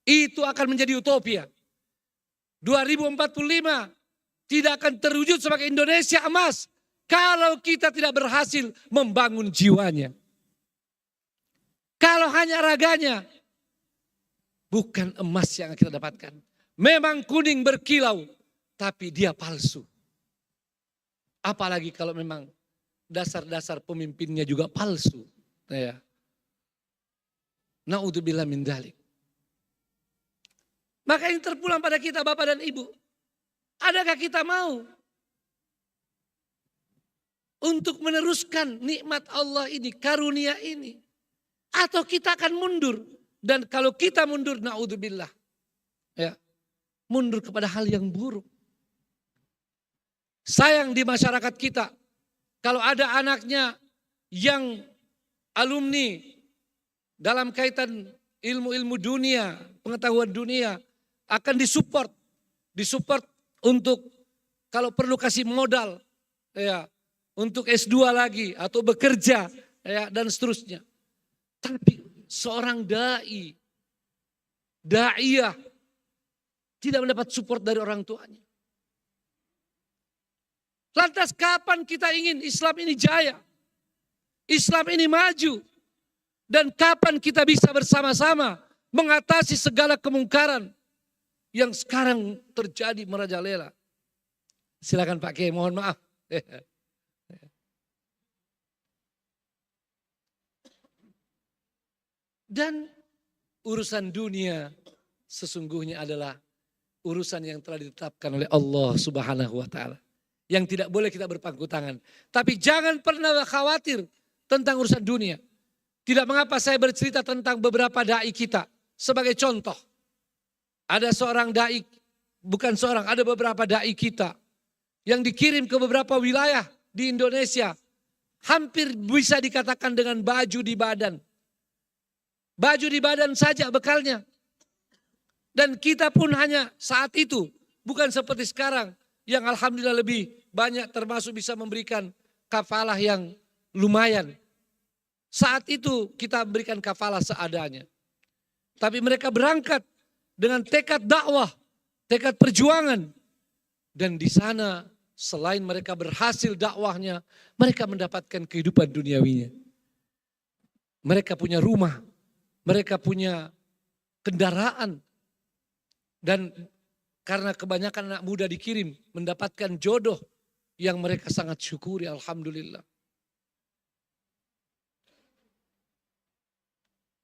Itu akan menjadi utopia. 2045 tidak akan terwujud sebagai Indonesia Emas kalau kita tidak berhasil membangun jiwanya. Kalau hanya raganya, bukan emas yang kita dapatkan. Memang kuning berkilau, tapi dia palsu. Apalagi kalau memang dasar-dasar pemimpinnya juga palsu. Ya. Na'udzubillah min dzalik. Maka yang terpulang pada kita bapak dan ibu. Adakah kita mau untuk meneruskan nikmat Allah ini, karunia ini? Atau kita akan mundur? Dan kalau kita mundur, na'udzubillah. Ya, mundur kepada hal yang buruk. Sayang di masyarakat kita, kalau ada anaknya yang alumni dalam kaitan ilmu-ilmu dunia, pengetahuan dunia, akan disupport disupport untuk kalau perlu kasih modal, ya, untuk S2 lagi atau bekerja, ya, dan seterusnya. Tapi seorang da'iyah tidak mendapat support dari orang tuanya. Lantas kapan kita ingin Islam ini jaya? Islam ini maju. Dan kapan kita bisa bersama-sama mengatasi segala kemungkaran yang sekarang terjadi merajalela. Silakan Pak Kiai, mohon maaf. Dan urusan dunia sesungguhnya adalah urusan yang telah ditetapkan oleh Allah Subhanahu wa taala. Yang tidak boleh kita berpangku tangan. Tapi jangan pernah khawatir tentang urusan dunia. Tidak mengapa saya bercerita tentang beberapa dai kita. Sebagai contoh, ada seorang dai, bukan seorang, ada beberapa dai kita yang dikirim ke beberapa wilayah di Indonesia. Hampir bisa dikatakan dengan baju di badan. Baju di badan saja bekalnya. Dan kita pun hanya saat itu, bukan seperti sekarang, yang alhamdulillah lebih banyak termasuk bisa memberikan kafalah yang lumayan. Saat itu kita berikan kafalah seadanya. Tapi mereka berangkat dengan tekad dakwah, tekad perjuangan. Dan di sana selain mereka berhasil dakwahnya, mereka mendapatkan kehidupan duniawinya. Mereka punya rumah, mereka punya kendaraan. Dan karena kebanyakan anak muda dikirim mendapatkan jodoh yang mereka sangat syukuri, alhamdulillah.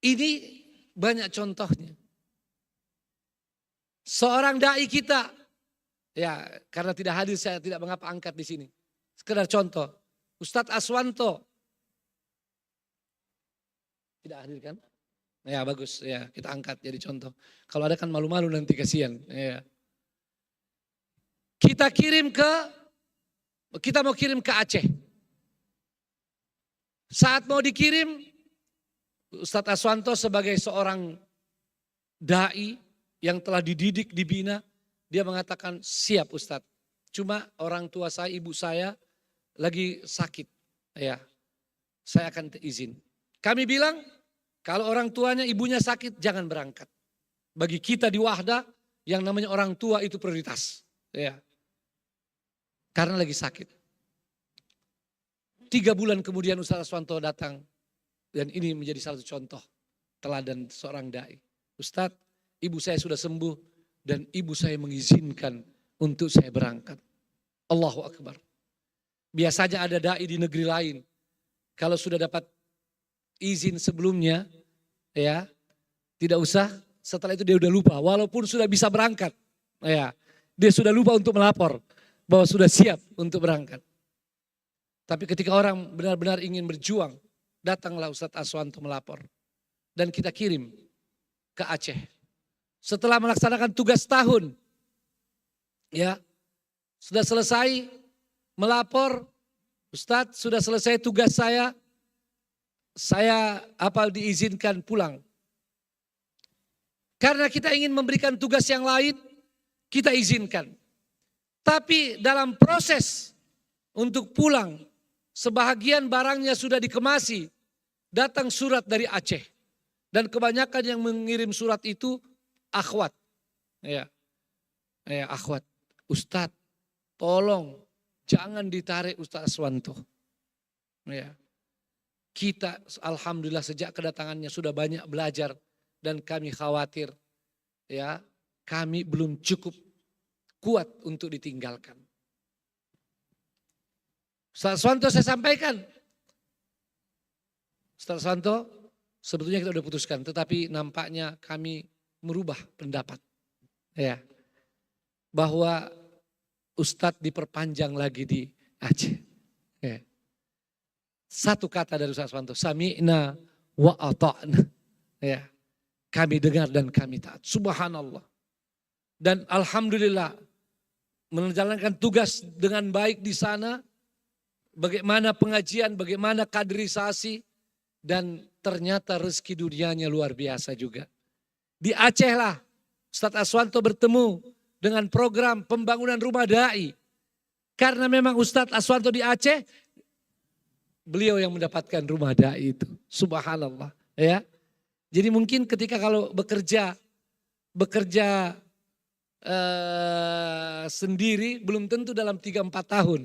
Ini banyak contohnya. Seorang dai kita, ya karena tidak hadir saya tidak mengapa angkat di sini. Sekedar contoh, Ustadz Aswanto. Tidak hadir kan? Ya bagus, ya kita angkat jadi contoh. Kalau ada kan malu-malu nanti kasihan. Ya. Kita mau kirim ke Aceh. Saat mau dikirim, Ustadz Aswanto sebagai seorang dai yang telah dididik, dibina, dia mengatakan siap Ustadz. Cuma orang tua saya, ibu saya lagi sakit. Ya, saya akan izin. Kami bilang kalau orang tuanya, ibunya sakit jangan berangkat. Bagi kita di Wahda yang namanya orang tua itu prioritas. Ya. Karena lagi sakit. 3 bulan kemudian Ustadz Aswanto datang. Dan ini menjadi salah satu contoh teladan seorang dai. Ustadz, ibu saya sudah sembuh dan ibu saya mengizinkan untuk saya berangkat. Allahu Akbar. Biasanya ada dai di negeri lain. Kalau sudah dapat izin sebelumnya, ya tidak usah. Setelah itu dia sudah lupa. Walaupun sudah bisa berangkat, ya dia sudah lupa untuk melapor bahwa sudah siap untuk berangkat. Tapi ketika orang benar-benar ingin berjuang, datanglah Ustadz Aswanto melapor. Dan kita kirim ke Aceh. Setelah melaksanakan tugas tahun, ya sudah selesai melapor, Ustadz sudah selesai tugas saya diizinkan pulang. Karena kita ingin memberikan tugas yang lain, kita izinkan. Tapi dalam proses untuk pulang, sebahagian barangnya sudah dikemasi, datang surat dari Aceh. Dan kebanyakan yang mengirim surat itu akhwat. Ya, akhwat. Ustadz, tolong jangan ditarik Ustadz Aswanto. Ya. Kita alhamdulillah sejak kedatangannya sudah banyak belajar dan kami khawatir ya kami belum cukup kuat untuk ditinggalkan. Ustadz Aswanto saya sampaikan. Ustadz Aswanto sebetulnya kita sudah putuskan tetapi nampaknya kami merubah pendapat. Ya. Bahwa Ustadz diperpanjang lagi di Aceh. Ya. Satu kata dari Ustadz Aswanto, sami'na wa ata'na. Ya. Kami dengar dan kami taat. Subhanallah. Dan alhamdulillah menjalankan tugas dengan baik di sana. Bagaimana pengajian, bagaimana kaderisasi. Dan ternyata rezeki dunianya luar biasa juga. Di Aceh lah Ustadz Aswanto bertemu dengan program pembangunan rumah dai. Karena memang Ustadz Aswanto di Aceh, beliau yang mendapatkan rumah dai itu. Subhanallah. Ya. Jadi mungkin ketika kalau bekerja sendiri belum tentu dalam 3-4 tahun,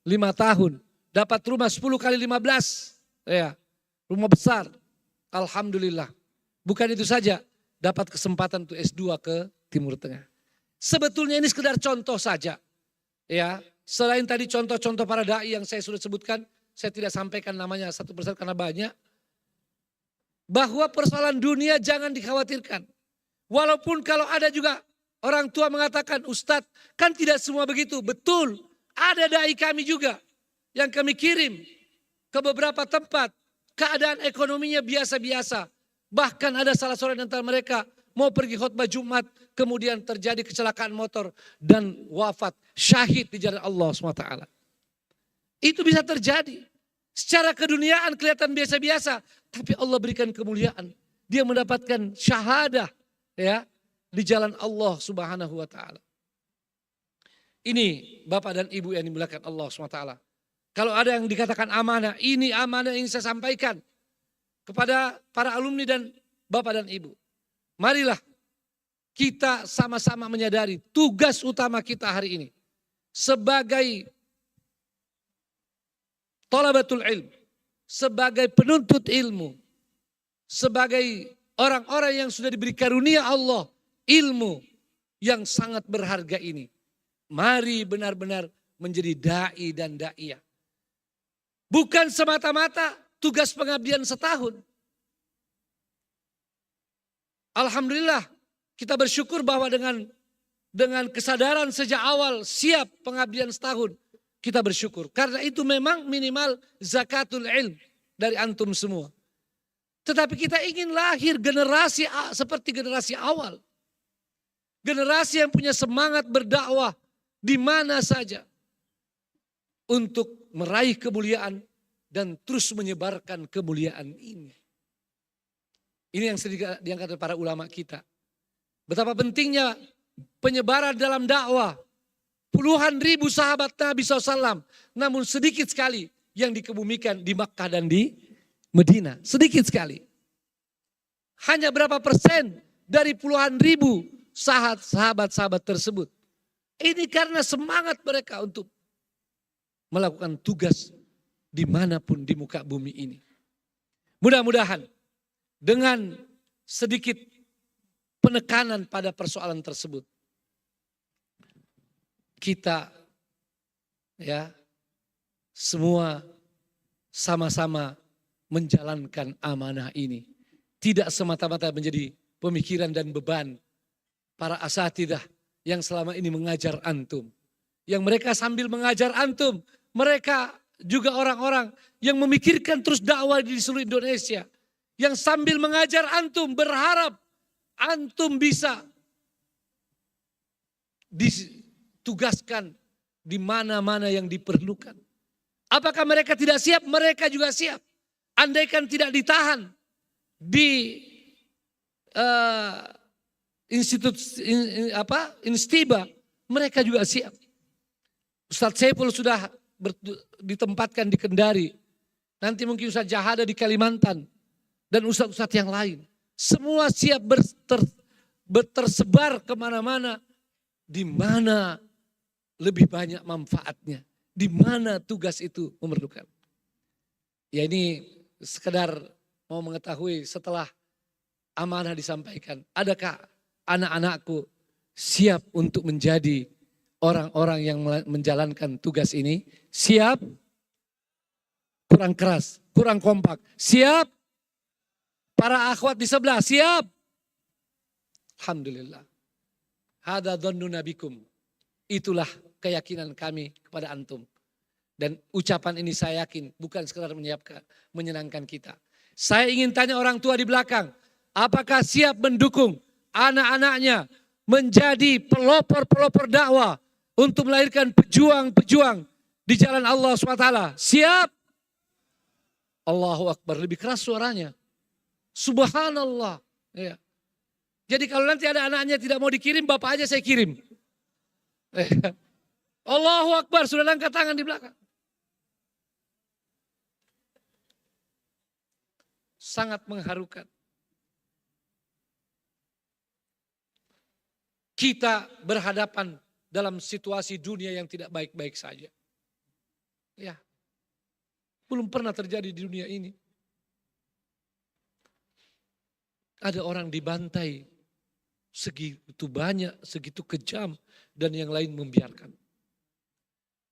5 tahun. Dapat rumah 10 kali 15. Ya, rumah besar. Alhamdulillah. Bukan itu saja, dapat kesempatan untuk S2 ke Timur Tengah. Sebetulnya ini sekedar contoh saja. Ya, selain tadi contoh-contoh para dai yang saya sudah sebutkan, saya tidak sampaikan namanya satu persatu karena banyak. Bahwa persoalan dunia jangan dikhawatirkan. Walaupun kalau ada juga orang tua mengatakan, Ustadz kan tidak semua begitu. Betul, ada dai kami juga yang kami kirim ke beberapa tempat. Keadaan ekonominya biasa-biasa. Bahkan ada salah seorang antara mereka mau pergi khutbah Jumat, kemudian terjadi kecelakaan motor dan wafat, syahid di jalan Allah SWT. Itu bisa terjadi. Secara keduniaan kelihatan biasa-biasa, tapi Allah berikan kemuliaan. Dia mendapatkan syahadah ya di jalan Allah Subhanahu wa taala. Ini Bapak dan Ibu yang dimuliakan Allah SWT. Kalau ada yang dikatakan amanah, ini amanah yang saya sampaikan kepada para alumni dan Bapak dan Ibu. Marilah kita sama-sama menyadari tugas utama kita hari ini. Sebagai thalabatul ilm, sebagai penuntut ilmu, sebagai orang-orang yang sudah diberi karunia Allah, ilmu yang sangat berharga ini. Mari benar-benar menjadi dai dan daiyah. Bukan semata-mata tugas pengabdian setahun. Alhamdulillah kita bersyukur bahwa dengan kesadaran sejak awal siap pengabdian setahun. Kita bersyukur. Karena itu memang minimal zakatul ilm dari antum semua. Tetapi kita ingin lahir generasi seperti generasi awal. Generasi yang punya semangat berdakwah di mana saja. Untuk meraih kemuliaan dan terus menyebarkan kemuliaan ini. Ini yang sering diangkat oleh para ulama kita. Betapa pentingnya penyebaran dalam dakwah. Puluhan ribu sahabat Nabi SAW. Namun sedikit sekali yang dikebumikan di Makkah dan di Medina. Sedikit sekali. Hanya berapa persen dari puluhan ribu sahabat-sahabat tersebut. Ini karena semangat mereka untuk melakukan tugas dimanapun di muka bumi ini. Mudah-mudahan dengan sedikit penekanan pada persoalan tersebut, kita ya semua sama-sama menjalankan amanah ini. Tidak semata-mata menjadi pemikiran dan beban para asatidah yang selama ini mengajar antum. Yang mereka sambil mengajar antum, mereka juga orang-orang yang memikirkan terus dakwah di seluruh Indonesia. Yang sambil mengajar antum berharap antum bisa ditugaskan di mana-mana yang diperlukan. Apakah mereka tidak siap? Mereka juga siap. Andaikan tidak ditahan di Instiba, mereka juga siap. Ustadz Saiful sudah ditempatkan di Kendari. Nanti mungkin Ustadz Jahada di Kalimantan. Dan ustadz-ustadz yang lain. Semua siap tersebar kemana-mana. Di mana lebih banyak manfaatnya. Di mana tugas itu memerlukan. Ya ini sekedar mau mengetahui setelah amanah disampaikan. Adakah anak-anakku siap untuk menjadi orang-orang yang menjalankan tugas ini? Siap? Kurang keras, kurang kompak. Siap? Para akhwat di sebelah, siap? Alhamdulillah. Hada dhannuna bikum. Itulah keyakinan kami kepada antum. Dan ucapan ini saya yakin bukan sekedar menyenangkan kita. Saya ingin tanya orang tua di belakang. Apakah siap mendukung anak-anaknya menjadi pelopor-pelopor dakwah untuk melahirkan pejuang-pejuang di jalan Allah SWT? Siap? Allahu Akbar, lebih keras suaranya. Subhanallah. Ya. Jadi kalau nanti ada anaknya tidak mau dikirim, bapak aja saya kirim. Allahu Akbar, sudah angkat tangan di belakang. Sangat mengharukan. Kita berhadapan dalam situasi dunia yang tidak baik-baik saja. Ya, belum pernah terjadi di dunia ini. Ada orang dibantai segitu banyak, segitu kejam, dan yang lain membiarkan.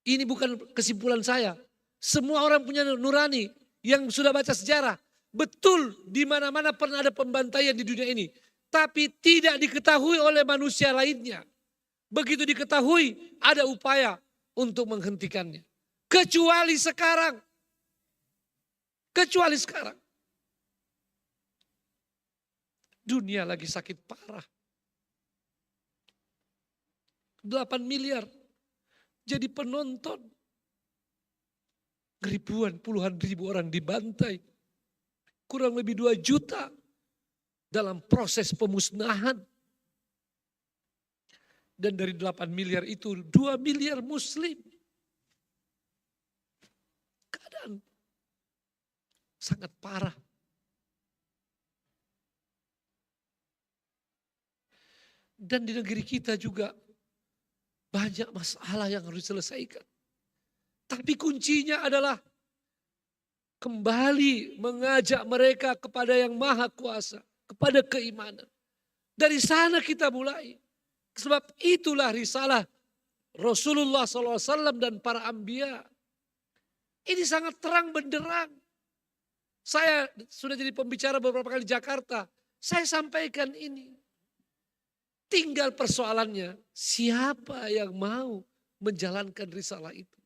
Ini bukan kesimpulan saya. Semua orang punya nurani yang sudah baca sejarah. Betul di mana-mana pernah ada pembantaian di dunia ini. Tapi tidak diketahui oleh manusia lainnya. Begitu diketahui ada upaya untuk menghentikannya. Kecuali sekarang. Kecuali sekarang. Dunia lagi sakit parah. 8 miliar jadi penonton. Ribuan, puluhan ribu orang dibantai. Kurang lebih 2 juta dalam proses pemusnahan. Dan dari 8 miliar itu 2 miliar muslim. Keadaan sangat parah. Dan di negeri kita juga banyak masalah yang harus diselesaikan. Tapi kuncinya adalah kembali mengajak mereka kepada yang maha kuasa, kepada keimanan. Dari sana kita mulai. Sebab itulah risalah Rasulullah SAW dan para anbiya. Ini sangat terang benderang. Saya sudah jadi pembicara beberapa kali di Jakarta. Saya sampaikan ini. Tinggal persoalannya, siapa yang mau menjalankan risalah itu?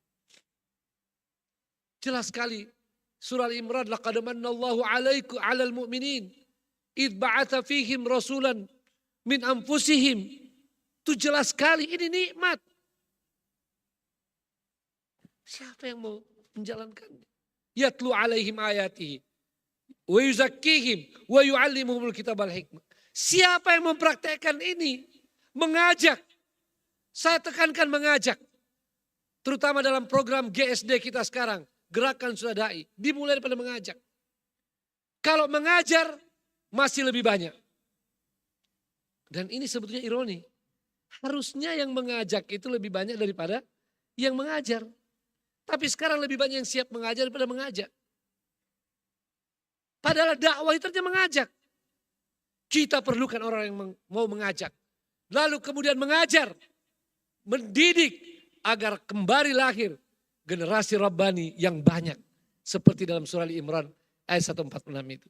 Jelas sekali. Surah Al-Imran, laqad manallahu 'alal mu'minin id ba'atha fihim rasulan min anfusihim. Itu jelas sekali, ini nikmat. Siapa yang mau menjalankannya? Yatlu 'alaihim ayatihi wa yuzakkihim wa yu'allimuhumul kitab wal hikmah. Siapa yang mempraktekkan ini? Mengajak. Saya tekankan mengajak. Terutama dalam program GSD kita sekarang. Gerakan Sudah Dai. Dimulai daripada mengajak. Kalau mengajar masih lebih banyak. Dan ini sebetulnya ironi. Harusnya yang mengajak itu lebih banyak daripada yang mengajar. Tapi sekarang lebih banyak yang siap mengajar daripada mengajak. Padahal dakwah itu artinya mengajak. Kita perlukan orang yang mau mengajak. Lalu kemudian mengajar. Mendidik agar kembali lahir generasi Rabbani yang banyak. Seperti dalam surah Al-Imran ayat 146 itu.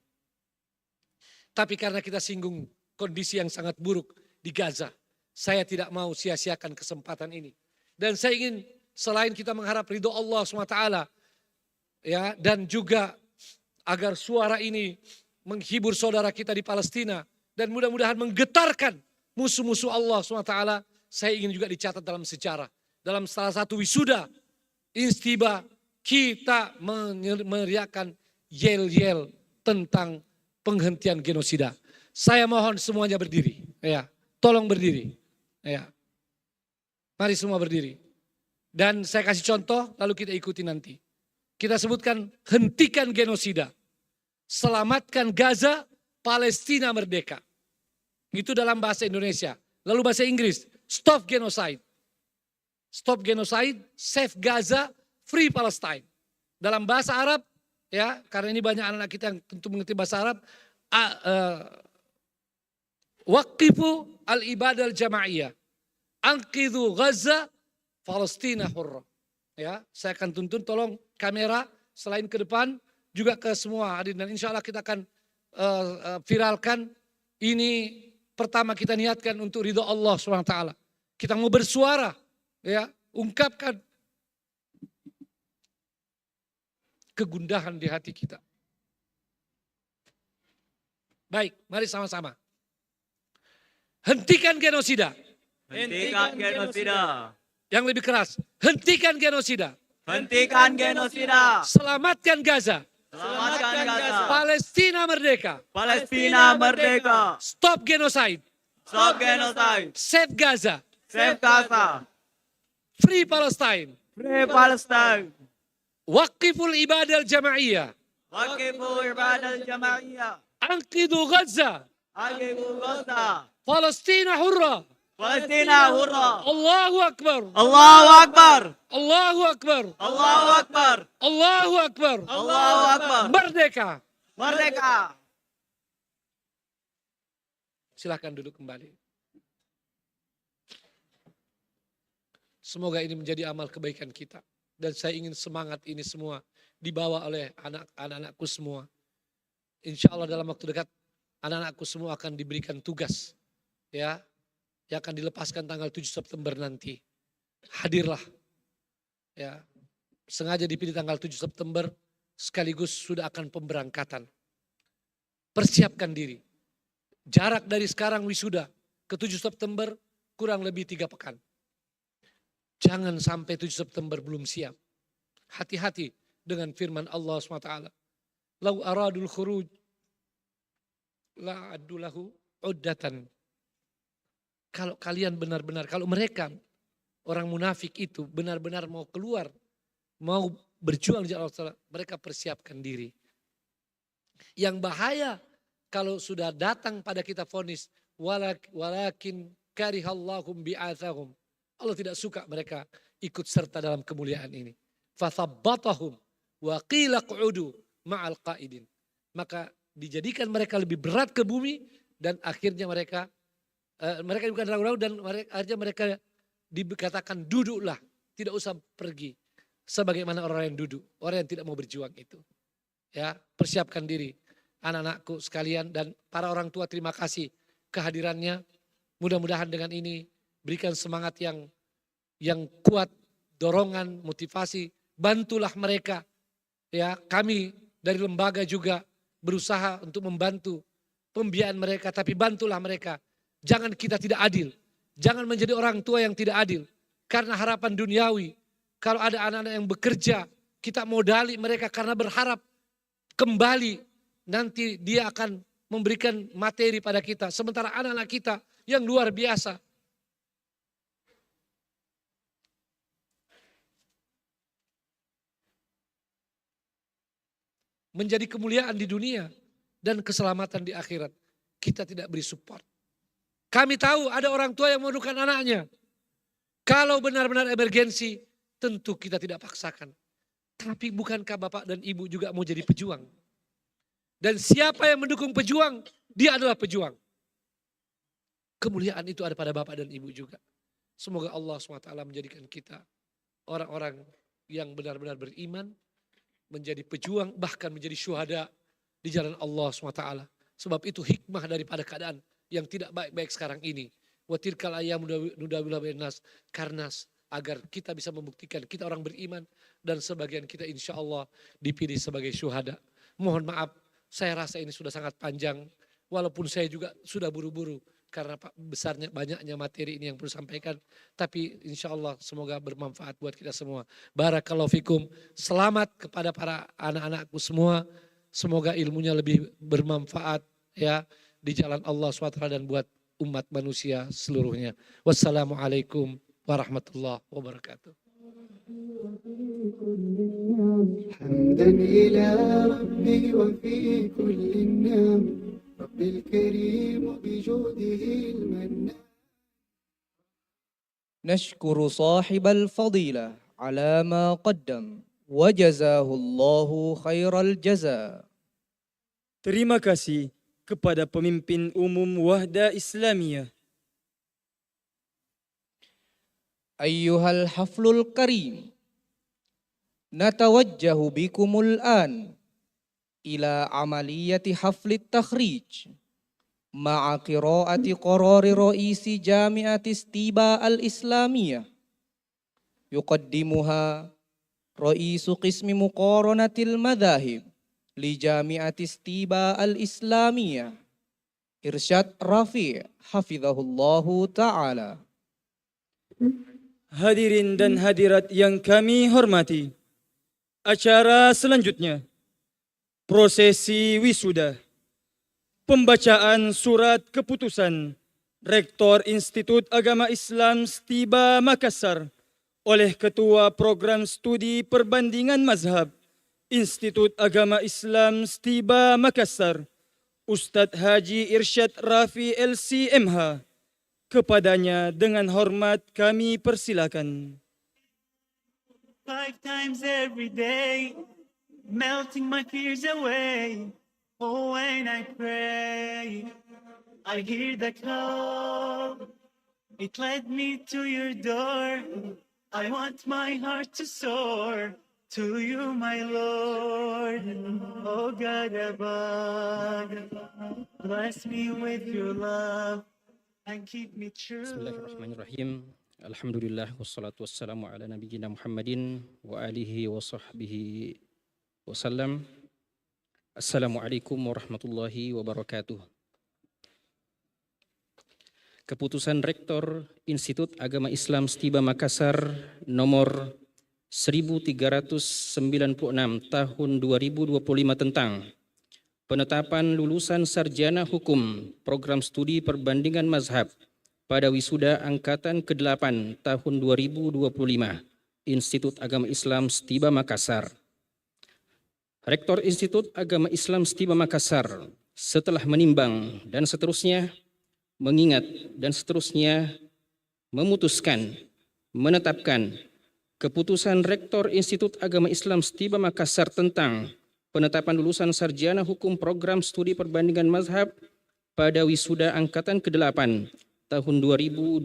Tapi karena kita singgung kondisi yang sangat buruk di Gaza. Saya tidak mau sia-siakan kesempatan ini. Dan saya ingin selain kita mengharap ridho Allah SWT. Ya, dan juga agar suara ini menghibur saudara kita di Palestina. Dan mudah-mudahan menggetarkan musuh-musuh Allah SWT. Saya ingin juga dicatat dalam sejarah. Dalam salah satu wisuda Instiba kita meneriakkan yel-yel tentang penghentian genosida. Saya mohon semuanya berdiri. Ya, tolong berdiri. Ya. Mari semua berdiri. Dan saya kasih contoh lalu kita ikuti nanti. Kita sebutkan hentikan genosida. Selamatkan Gaza, Palestina merdeka. Itu dalam bahasa Indonesia. Lalu bahasa Inggris, stop genocide. Stop genocide, save Gaza, free Palestine. Dalam bahasa Arab, ya, karena ini banyak anak-anak kita yang tentu mengerti bahasa Arab, waqifu al-ibadah al-jama'iyah. Anqidhu Gaza, Palestina hurra. Ya, saya akan tuntun, tolong kamera selain ke depan, juga ke semua hadirin. Dan insya Allah kita akan viralkan. Ini pertama kita niatkan untuk ridho Allah SWT. Kita mau bersuara, ya, ungkapkan kegundahan di hati kita. Baik, mari sama-sama. Hentikan genosida. Hentikan genosida. Yang lebih keras, hentikan genosida. Hentikan genosida. Selamatkan Gaza. Selamatkan Gaza. Palestina merdeka. Palestina merdeka. Stop genocide. Stop genocide. Save Gaza. Save Gaza. Free Palestine. Free Palestine. Waqiful ibadah al-jamaiyah. Waqifu ibadah al-jamaiyah. Anqidu Gaza. Aqifu Gaza. Palestina hurra. Palestina hurra. Allahu Akbar. Allahu Akbar. Allahu Akbar. Allahu Akbar. Allahu Akbar. Allahu Akbar. Merdeka. Merdeka. Silakan duduk kembali. Semoga ini menjadi amal kebaikan kita. Dan saya ingin semangat ini semua dibawa oleh anak-anakku semua. Insya Allah dalam waktu dekat anak-anakku semua akan diberikan tugas. Ya, yang akan dilepaskan tanggal 7 September nanti. Hadirlah. Ya, sengaja dipilih tanggal 7 September sekaligus sudah akan pemberangkatan. Persiapkan diri. Jarak dari sekarang wisuda ke 7 September kurang lebih 3 pekan. Jangan sampai 7 September belum siap. Hati-hati dengan firman Allah SWT. Lau aradul khuruj la addulahu uddatan. Kalau kalian benar-benar, kalau mereka orang munafik itu benar-benar mau keluar, mau berjuang di jalan Allah, mereka persiapkan diri. Yang bahaya kalau sudah datang pada kita vonis walakin karihallahum bi'athahum. Allah tidak suka mereka ikut serta dalam kemuliaan ini. Fathabbatahum wa qila qu'udu ma'al qa'idin. Maka dijadikan mereka lebih berat ke bumi dan akhirnya mereka bukan ragu-ragu dan akhirnya mereka dikatakan duduklah, tidak usah pergi. Sebagaimana orang yang duduk, orang yang tidak mau berjuang itu. Ya, persiapkan diri. Anak-anakku sekalian dan para orang tua, terima kasih kehadirannya. Mudah-mudahan dengan ini berikan semangat yang kuat, dorongan, motivasi, bantulah mereka. Ya, kami dari lembaga juga berusaha untuk membantu pembiayaan mereka, tapi bantulah mereka. Jangan kita tidak adil. Jangan menjadi orang tua yang tidak adil. Karena harapan duniawi. Kalau ada anak-anak yang bekerja, kita modali mereka karena berharap kembali nanti dia akan memberikan materi pada kita. Sementara anak-anak kita yang luar biasa. Menjadi kemuliaan di dunia dan keselamatan di akhirat. Kita tidak beri support. Kami tahu ada orang tua yang memerlukan anaknya. Kalau benar-benar emergensi, tentu kita tidak paksakan. Tapi bukankah bapak dan ibu juga mau jadi pejuang? Dan siapa yang mendukung pejuang, dia adalah pejuang. Kemuliaan itu ada pada bapak dan ibu juga. Semoga Allah SWT menjadikan kita orang-orang yang benar-benar beriman, menjadi pejuang, bahkan menjadi syuhada di jalan Allah SWT. Sebab itu hikmah daripada keadaan yang tidak baik-baik sekarang ini. Wa tilkal ayyam nudawiluha bainan nas, karena agar kita bisa membuktikan kita orang beriman dan sebagian kita insya Allah dipilih sebagai syuhada. Mohon maaf, saya rasa ini sudah sangat panjang, walaupun saya juga sudah buru-buru karena besarnya banyaknya materi ini yang perlu sampaikan. Tapi insya Allah semoga bermanfaat buat kita semua. Barakallahu fikum. Selamat kepada para anak-anakku semua. Semoga ilmunya lebih bermanfaat ya di jalan Allah SWT dan buat umat manusia seluruhnya. Wassalamualaikum warahmatullahi wabarakatuh. حمدا إلى ربي وفي كل النعم رب الكريم بجوده المنان. نشكر صاحب الفضيلة على ما قدم وجزاه الله خير الجزاء. Terima kasih kepada pemimpin umum Wahda Islamiyah. أيها الحفل الكريم نتوجه بكم الآن إلى عملية حفل التخريج مع قراءة قرار رئيس جامعة ستيبا الإسلامية يقدمها رئيس قسم مقارنة المذاهب لجامعة ستيبا الإسلامية إرشاد رفيع حفظه الله تعالى. Hadirin dan hadirat yang kami hormati, acara selanjutnya, prosesi wisuda, pembacaan surat keputusan Rektor Institut Agama Islam Stiba Makassar, oleh Ketua Program Studi Perbandingan Mazhab Institut Agama Islam Stiba Makassar, Ustadz Haji Irsyad Rafi LCMH. Kepadanya dengan hormat kami persilakan. 5 times every day, melting my fears away. Oh, when I pray, I hear the call. It led me to your door. I want my heart to soar to you, my Lord. Oh, God above, bless me with your love and keep me true. Bismillahirrahmanirrahim. Alhamdulillah wassalatu wassalamu ala nabiyyina Muhammadin wa alihi wa sahbihi wasallam. Assalamualaikum warahmatullahi wabarakatuh. Keputusan Rektor Institut Agama Islam Stiba Makassar nomor 1396 tahun 2025 tentang penetapan lulusan sarjana hukum program studi perbandingan mazhab pada wisuda angkatan ke-8 tahun 2025 Institut Agama Islam Stiba Makassar. Rektor Institut Agama Islam Stiba Makassar setelah menimbang dan seterusnya mengingat dan seterusnya memutuskan menetapkan keputusan Rektor Institut Agama Islam Stiba Makassar tentang penetapan lulusan sarjana hukum program studi perbandingan mazhab pada wisuda angkatan ke-8 tahun 2025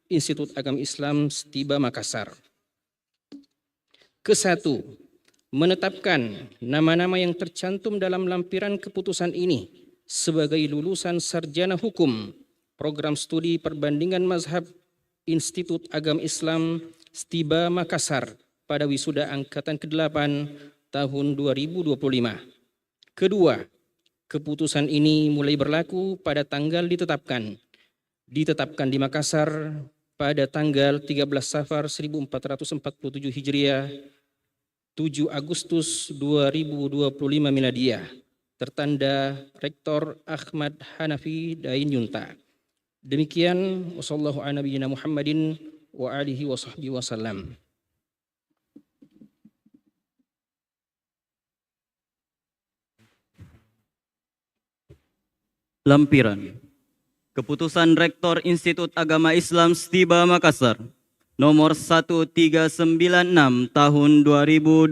Institut Agama Islam Stiba Makassar. Kesatu, menetapkan nama-nama yang tercantum dalam lampiran keputusan ini sebagai lulusan sarjana hukum program studi perbandingan mazhab Institut Agama Islam Stiba Makassar pada wisuda angkatan ke-8 tahun 2025. Kedua, keputusan ini mulai berlaku pada tanggal ditetapkan di Makassar pada tanggal 13 Safar 1447 Hijriah 7 Agustus 2025 Miladiyah, tertanda Rektor Ahmad Hanafi Dain Yunta. Demikian, wassallallahu ala nabiyyina Muhammadin wa alihi wa sahbihi wasallam. Lampiran Keputusan Rektor Institut Agama Islam Stiba Makassar nomor 1396 tahun 2025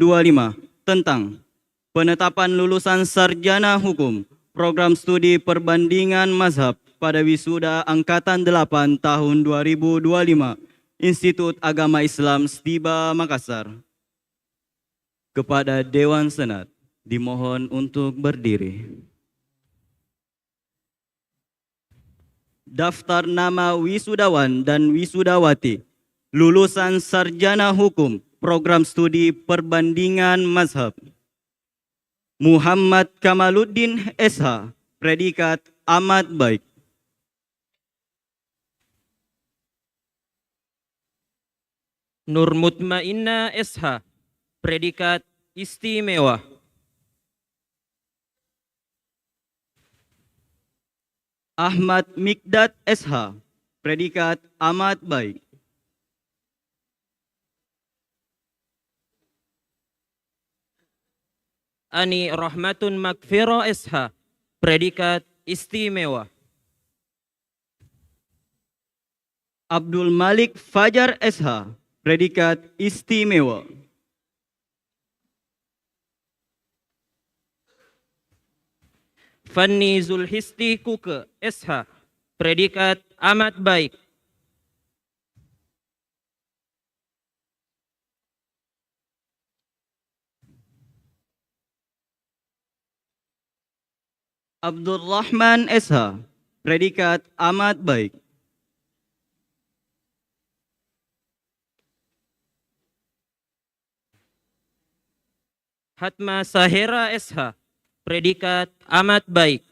tentang penetapan lulusan sarjana hukum program studi perbandingan mazhab pada wisuda angkatan 8 tahun 2025 Institut Agama Islam Stiba Makassar. Kepada Dewan Senat dimohon untuk berdiri. Daftar nama wisudawan dan wisudawati lulusan sarjana hukum program studi perbandingan mazhab. Muhammad Kamaluddin SH, predikat amat baik. Nur Mutmainna SH, predikat istimewa. Ahmad Mikdad SH, predikat amat baik. Ani Rahmatun Makfiro SH, predikat istimewa. Abdul Malik Fajar SH, predikat istimewa. Fanny Zulhisti Kuke SH, predikat amat baik. Abdul Rahman SH, predikat amat baik. Hatma Sahera SH, predikat amat baik.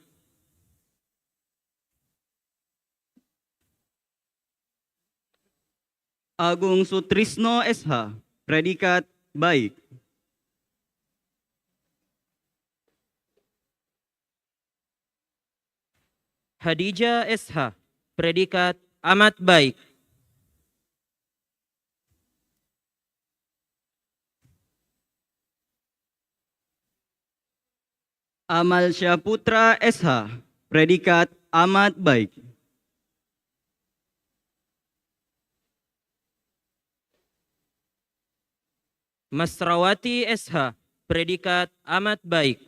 Agung Sutrisno SH, predikat baik. Hadijah SH, predikat amat baik. Amal Syaputra SH, predikat amat baik. Masrawati SH, predikat amat baik.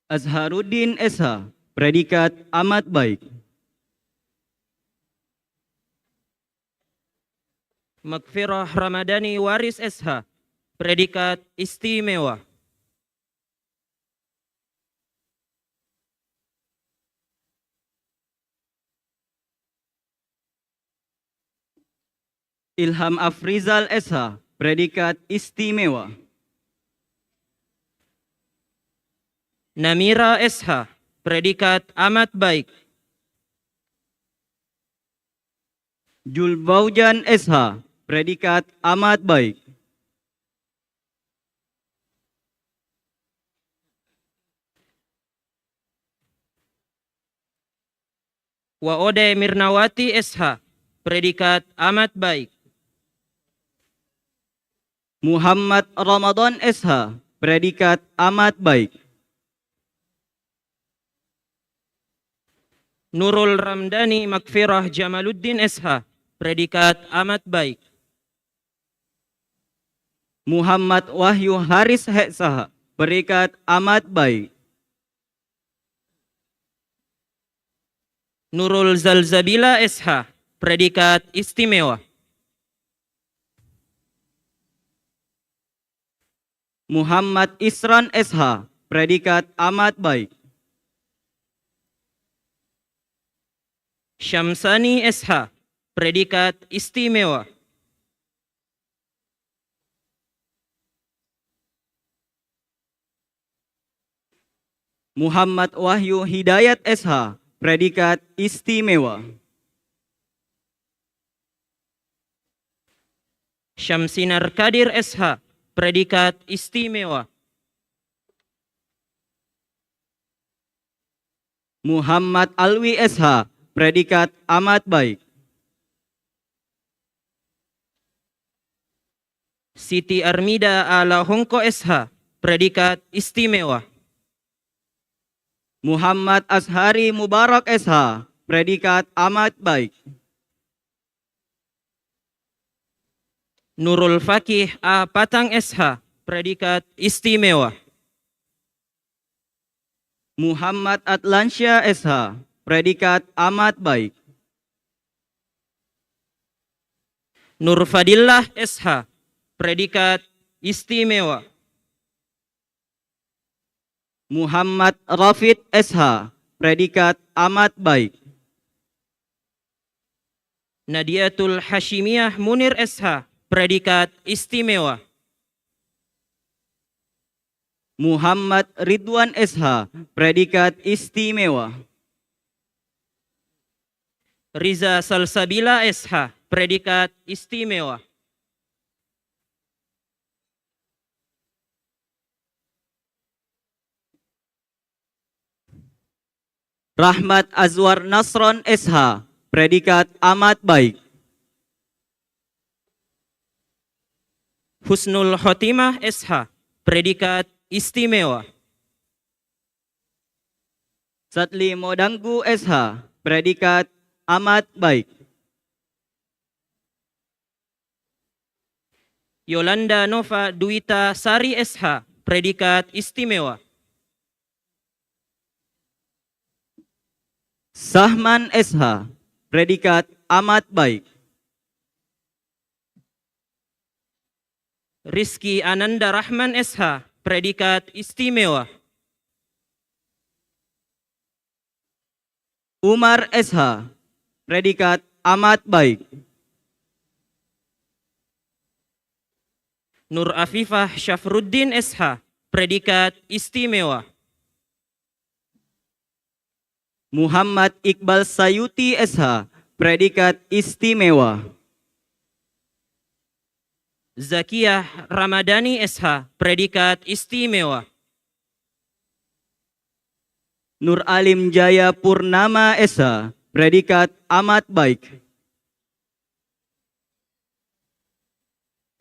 Azharuddin SH, predikat amat baik. Magfirah Ramadhani Waris SH, predikat istimewa. Ilham Afrizal SH, predikat istimewa. Namira SH, predikat amat baik. Julbaujan SH, predikat amat baik. Waode Mirnawati SH, predikat amat baik. Muhammad Ramadan SH, predikat amat baik. Nurul Ramdhani Magfirah Jamaluddin SH, predikat amat baik. Muhammad Wahyu Haris SH, predikat amat baik. Nurul Zalzabila SH, predikat istimewa. Muhammad Isran SH, predikat amat baik. Syamsani SH, predikat istimewa. Muhammad Wahyu Hidayat SH, predikat istimewa. Syamsinar Kadir SH, predikat istimewa. Muhammad Alwi SH, predikat amat baik. Siti Armida Ala Hongko SH, predikat istimewa. Muhammad Ashari Mubarak SH, predikat amat baik. Nurul Fakih A. Patang SH, predikat istimewa. Muhammad Atlansyah SH, predikat amat baik. Nur Fadillah SH, predikat istimewa. Muhammad Rafid SH, predikat amat baik. Nadiatul Hashimiyah Munir SH, predikat istimewa. Muhammad Ridwan SH, predikat istimewa. Riza Salsabila SH, predikat istimewa. Rahmat Azwar Nasron SH, predikat amat baik. Husnul Khotimah SH, predikat istimewa. Satli Modanggu SH, predikat amat baik. Yolanda Nova Duita Sari SH, predikat istimewa. Sahman SH, predikat amat baik. Rizky Ananda Rahman SH, predikat istimewa. Umar SH, predikat amat baik. Nur Afifah Syafruddin SH, predikat istimewa. Muhammad Iqbal Sayuti SH, predikat istimewa. Zakiyah Ramadhani SH, predikat istimewa. Nur Alim Jaya Purnama SH, predikat amat baik.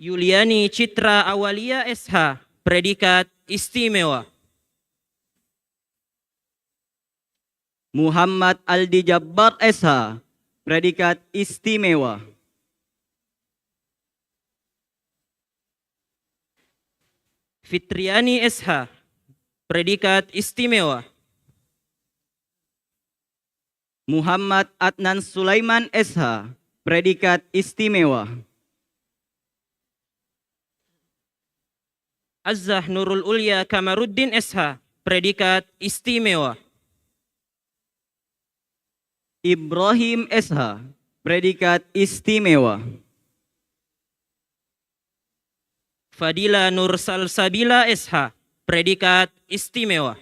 Yuliani Citra Awalia SH, predikat istimewa. Muhammad Aldi Jabbar SH, predikat istimewa. Fitriani SH, predikat istimewa. Muhammad Adnan Sulaiman SH, predikat istimewa. Azzah Nurul Ulya Kamaruddin SH, predikat istimewa. Ibrahim SH, predikat istimewa. Fadila Nur Salsabila SH, predikat istimewa.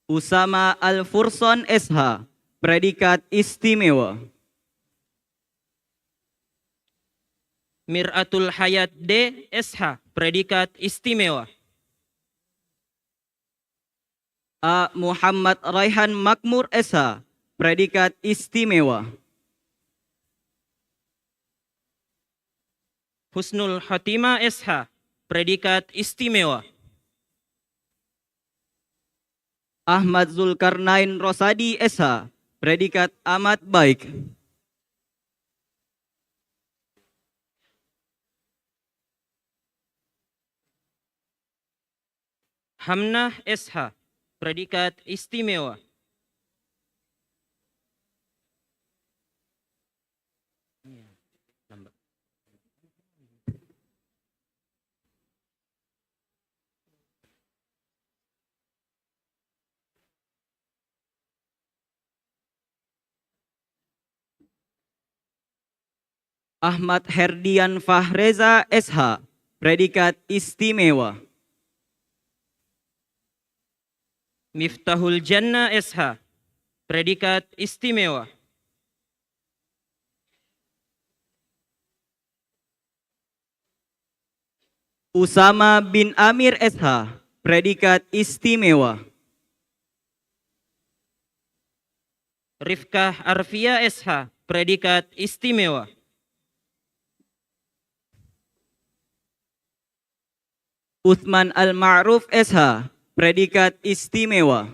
Usama Al-Furson SH, predikat istimewa. Miratul Hayat D SH, predikat istimewa. A. Muhammad Raihan Makmur SH, predikat istimewa. Husnul Khatimah SH, predikat istimewa. Ahmad Zulkarnain Rosadi SH, predikat amat baik. Hamnah SH, predikat istimewa. Ahmad Herdian Fahreza SH, predikat istimewa. Miftahul Jannah SH, predikat istimewa. Usama bin Amir SH, predikat istimewa. Rifkah Arfia SH, predikat istimewa. Uthman Al-Ma'ruf SH, predikat istimewa.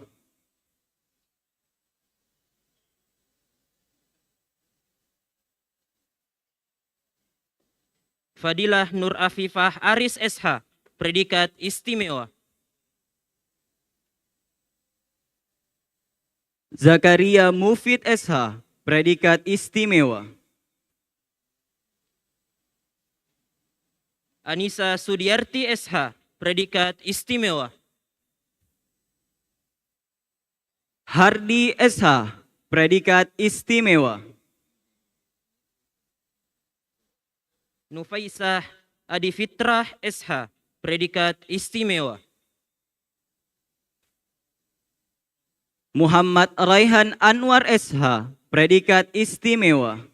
Fadilah Nur Afifah Aris SH, predikat istimewa. Zakaria Mufid SH, predikat istimewa. Anissa Sudiarti SH, predikat istimewa. Hardi SH, predikat istimewa. Nufaisah Adi Fitrah SH, predikat istimewa. Muhammad Raihan Anwar SH, predikat istimewa.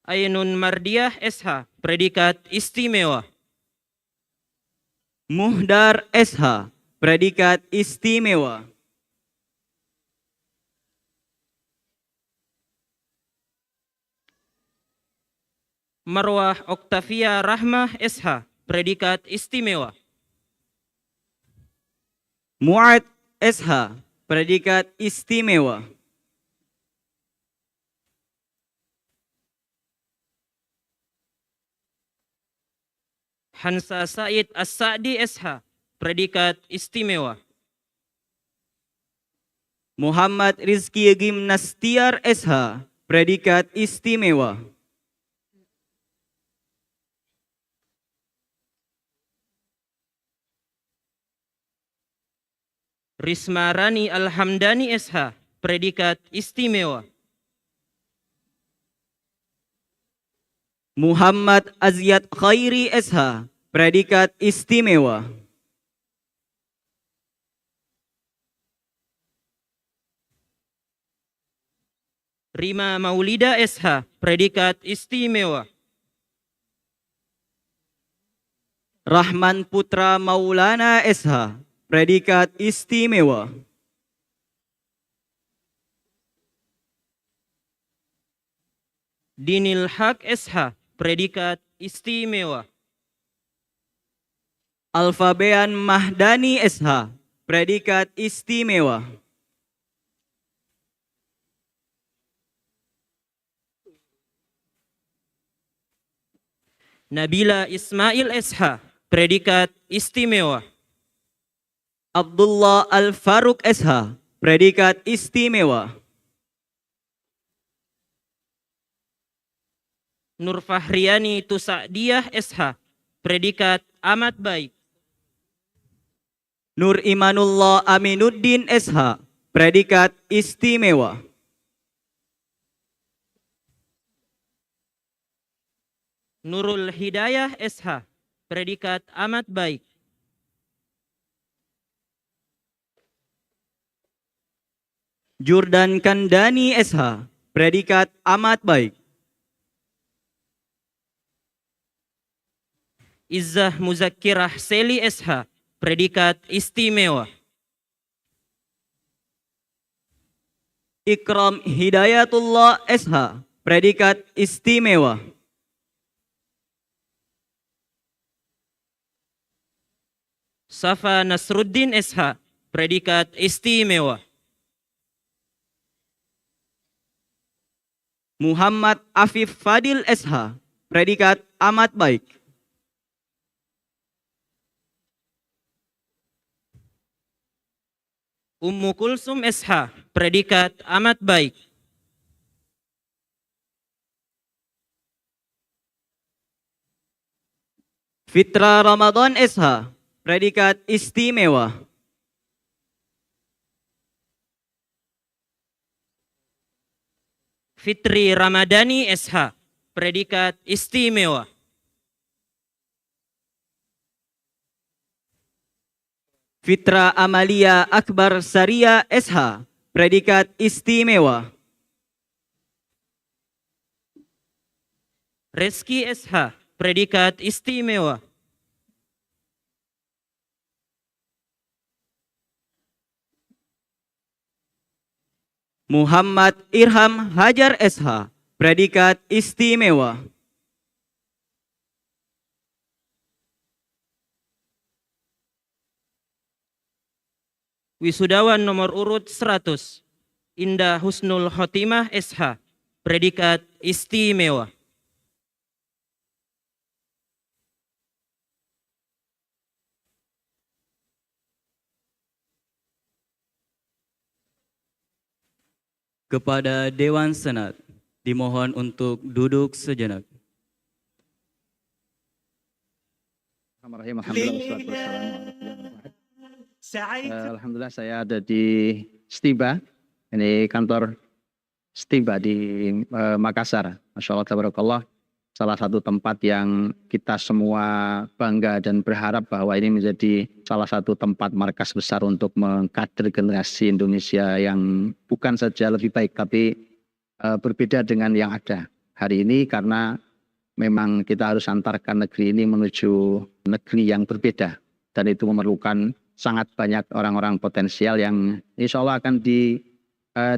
Ainun Mardiah SH, predikat istimewa. Muhdar SH, predikat istimewa. Marwah Oktavia Rahmah SH, predikat istimewa. Mu'ad SH, predikat istimewa. Hansa Said As-Sa'di SH, predikat istimewa. Muhammad Rizki Gimnastiar SH, predikat istimewa. Risma Rani Alhamdani SH, predikat istimewa. Muhammad Aziat Khairi SH, predikat istimewa. Rima Maulida SH, predikat istimewa. Rahman Putra Maulana SH, predikat istimewa. Dinil Haq SH, predikat istimewa. Alfabean Mahdani SH, predikat istimewa. Nabila Ismail SH, predikat istimewa. Abdullah Al-Faruq SH, predikat istimewa. Nur Fahriani Tusa'diyah SH, predikat amat baik. Nur Imanullah Aminuddin SH, predikat istimewa. Nurul Hidayah SH, predikat amat baik. Jordan Kandani SH, predikat amat baik. Izzah Muzakkirah Seli SH, predikat istimewa. Ikram Hidayatullah SH, predikat istimewa. Safa Nasruddin SH, predikat istimewa. Muhammad Afif Fadil SH, predikat amat baik. Ummu Kulsum SH, predikat amat baik. Fitra Ramadan SH, predikat istimewa. Fitri Ramadhani SH, predikat istimewa. Fitra Amalia Akbar Saria SH, predikat istimewa. Reski SH, predikat istimewa. Muhammad Irham Hajar SH, predikat istimewa. Wisudawan nomor urut 100, Indah Husnul Khotimah SH, predikat istimewa. Kepada Dewan Senat, dimohon untuk duduk sejenak. Alhamdulillah saya ada di Stiba, ini kantor Stiba di Makassar. Masya Allah, tabarakallah, salah satu tempat yang kita semua bangga dan berharap bahwa ini menjadi salah satu tempat markas besar untuk mengkader generasi Indonesia yang bukan saja lebih baik, tapi berbeda dengan yang ada hari ini, karena memang kita harus antarkan negeri ini menuju negeri yang berbeda, dan itu memerlukan sangat banyak orang-orang potensial yang insya Allah akan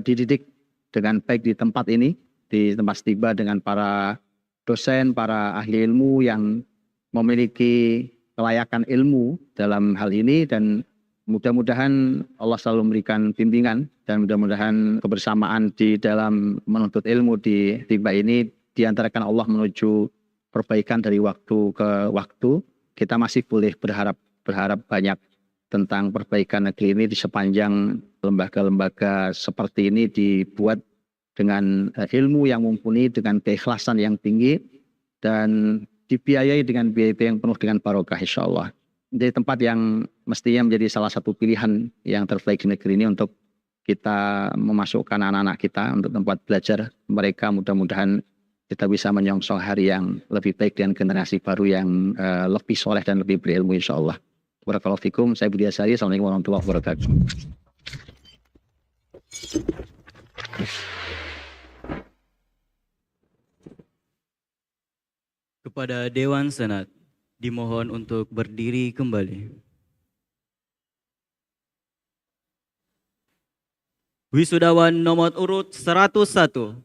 dididik dengan baik di tempat ini, di tempat Stiba, dengan para dosen, para ahli ilmu yang memiliki kelayakan ilmu dalam hal ini, dan mudah-mudahan Allah selalu memberikan bimbingan dan mudah-mudahan kebersamaan di dalam menuntut ilmu di Stiba ini diantarakan Allah menuju perbaikan dari waktu ke waktu. Kita masih boleh berharap banyak tentang perbaikan negeri ini di sepanjang lembaga-lembaga seperti ini dibuat dengan ilmu yang mumpuni, dengan keikhlasan yang tinggi, dan dibiayai dengan biaya yang penuh dengan barokah insya Allah. Jadi tempat yang mestinya menjadi salah satu pilihan yang terbaik di negeri ini untuk kita memasukkan anak-anak kita untuk tempat belajar mereka. Mudah-mudahan kita bisa menyongsong hari yang lebih baik dengan generasi baru yang lebih soleh dan lebih berilmu insya Allah. Barakallahu fikum. Saya Budi Asari. Assalamualaikum warahmatullahi wabarakatuh. Kepada Dewan Senat, dimohon untuk berdiri kembali. Wisudawan nomor urut 101,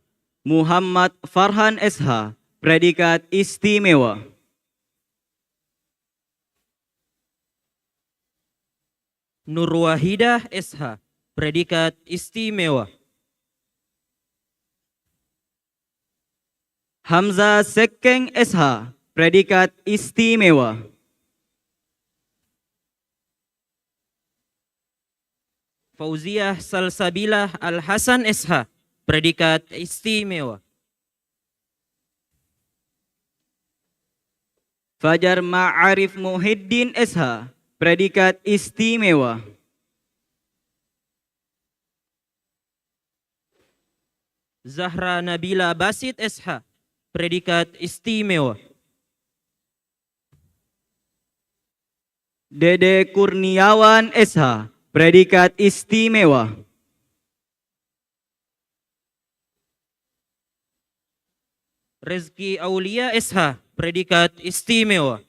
Muhammad Farhan SH, predikat istimewa. Nur Wahidah SH, predikat istimewa. Hamzah Sekeng SH, predikat istimewa. Fauziah Salsabilah Al-Hasan SH, predikat istimewa. Fajar Ma'arif Muhyiddin SH, predikat istimewa. Zahra Nabila Basit SH, predikat istimewa. Dede Kurniawan SH, predikat istimewa. Rezki Aulia SH, predikat istimewa.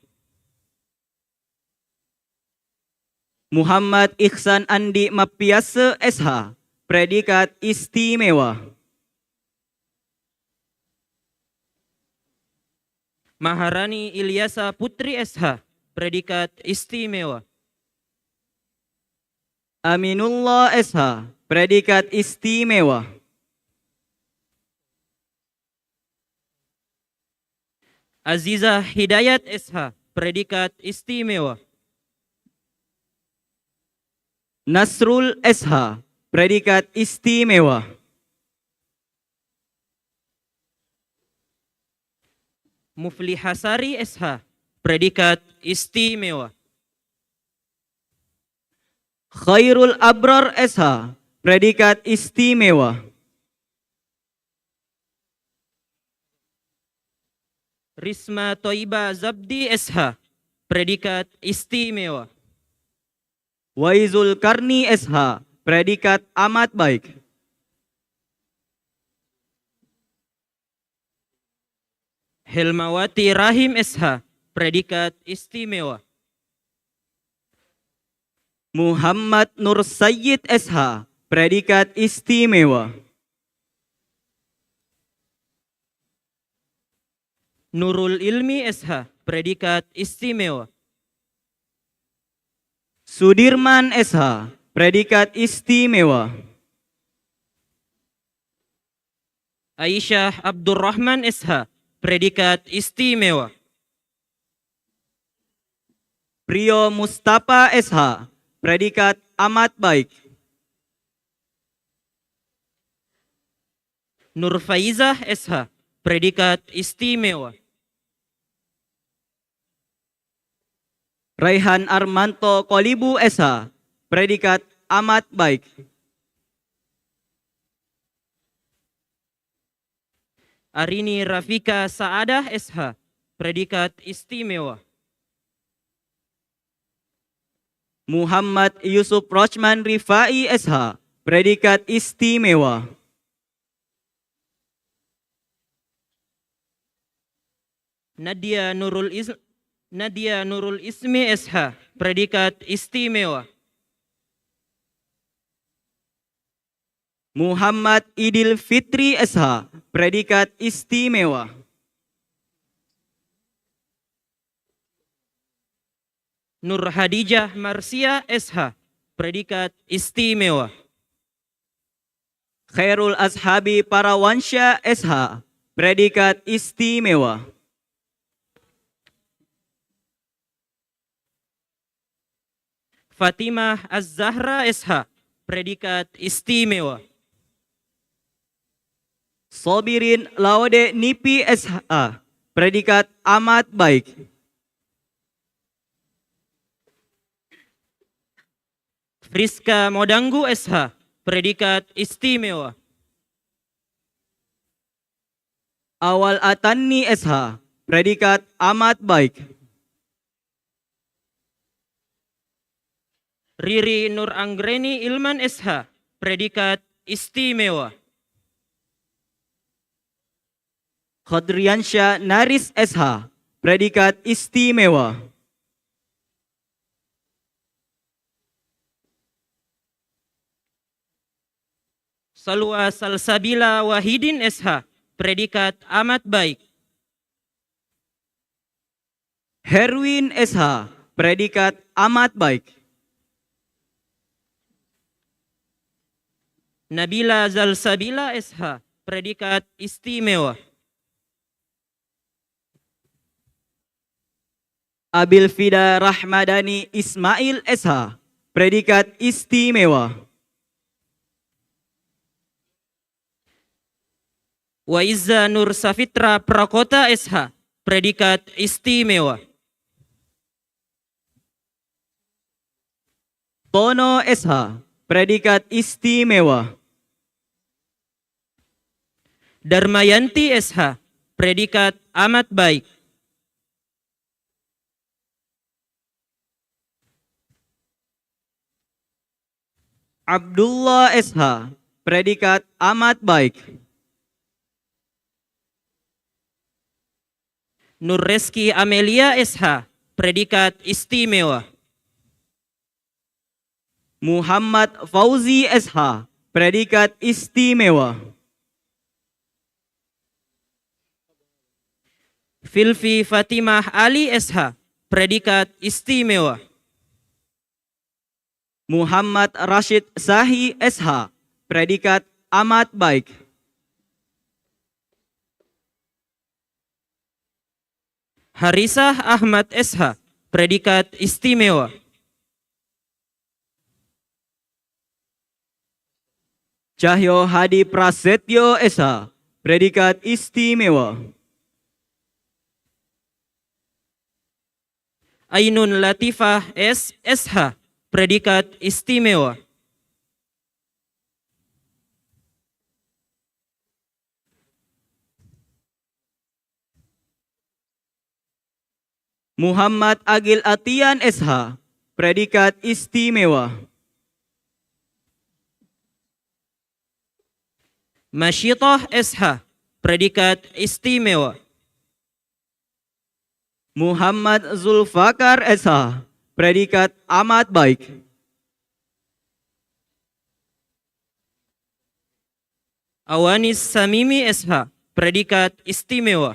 Muhammad Ihsan Andi Mapiase SH, predikat istimewa. Maharani Ilyasa Putri SH, predikat istimewa. Aminullah SH, predikat istimewa. Azizah Hidayat SH, predikat istimewa. Nasrul SH, predikat istimewa. Muflihasari SH, predikat istimewa. Khairul Abrar SH, predikat istimewa. Risma Toiba Zabdi SH, predikat istimewa. Waizul Karni SH, predikat amat baik. Helmawati Rahim SH, predikat istimewa. Muhammad Nur Sayyid SH, predikat istimewa. Nurul Ilmi SH, predikat istimewa. Sudirman SH, predikat istimewa. Aisyah Abdurrahman SH, predikat istimewa. Prio Mustafa SH, predikat amat baik. Nur Faizah SH, predikat istimewa. Raihan Armanto Kolibu SH, predikat amat baik. Arini Rafika Saadah SH, predikat istimewa. Muhammad Yusuf Rochman Rifai SH, predikat istimewa. Nadia Nurul Ismi SH, predikat istimewa. Muhammad Idil Fitri SH, predikat istimewa. Nur Hadijah Marsia SH, predikat istimewa. Khairul Ashabi Parawansya SH, predikat istimewa. Fatimah Az-Zahra SH, predikat istimewa. Sobirin Laude Nipi SH, predikat amat baik. Friska Modanggu SH, predikat istimewa. Awal Atanni SH, predikat amat baik. Riri Nur Anggreni Ilman SH, predikat istimewa. Khadriansyah Naris SH, predikat istimewa. Salwa Salsabila Wahidin SH, predikat amat baik. Herwin SH, predikat amat baik. Nabila Zalsabila SH, predikat istimewa. Abil Fida Rahmadani Ismail SH, predikat istimewa. Waiza Nur Safitra Prakota SH, predikat istimewa. Tono SH, predikat istimewa. Darmayanti SH, predikat amat baik. Abdullah SH, predikat amat baik. Nur Reski Amelia SH, predikat istimewa. Muhammad Fauzi SH, predikat istimewa. Filfi Fatimah Ali SH, predikat istimewa. Muhammad Rashid Sahi SH, predikat amat baik. Harisah Ahmad SH, predikat istimewa. Cahyo Hadi Prasetyo SH, predikat istimewa. Ainun Latifah SH, predikat istimewa. Muhammad Agil Atian SH, predikat istimewa. Masyitah SH, predikat istimewa. Muhammad Zulfakar SH, predikat amat baik. Awanis Samimi SH, predikat istimewa.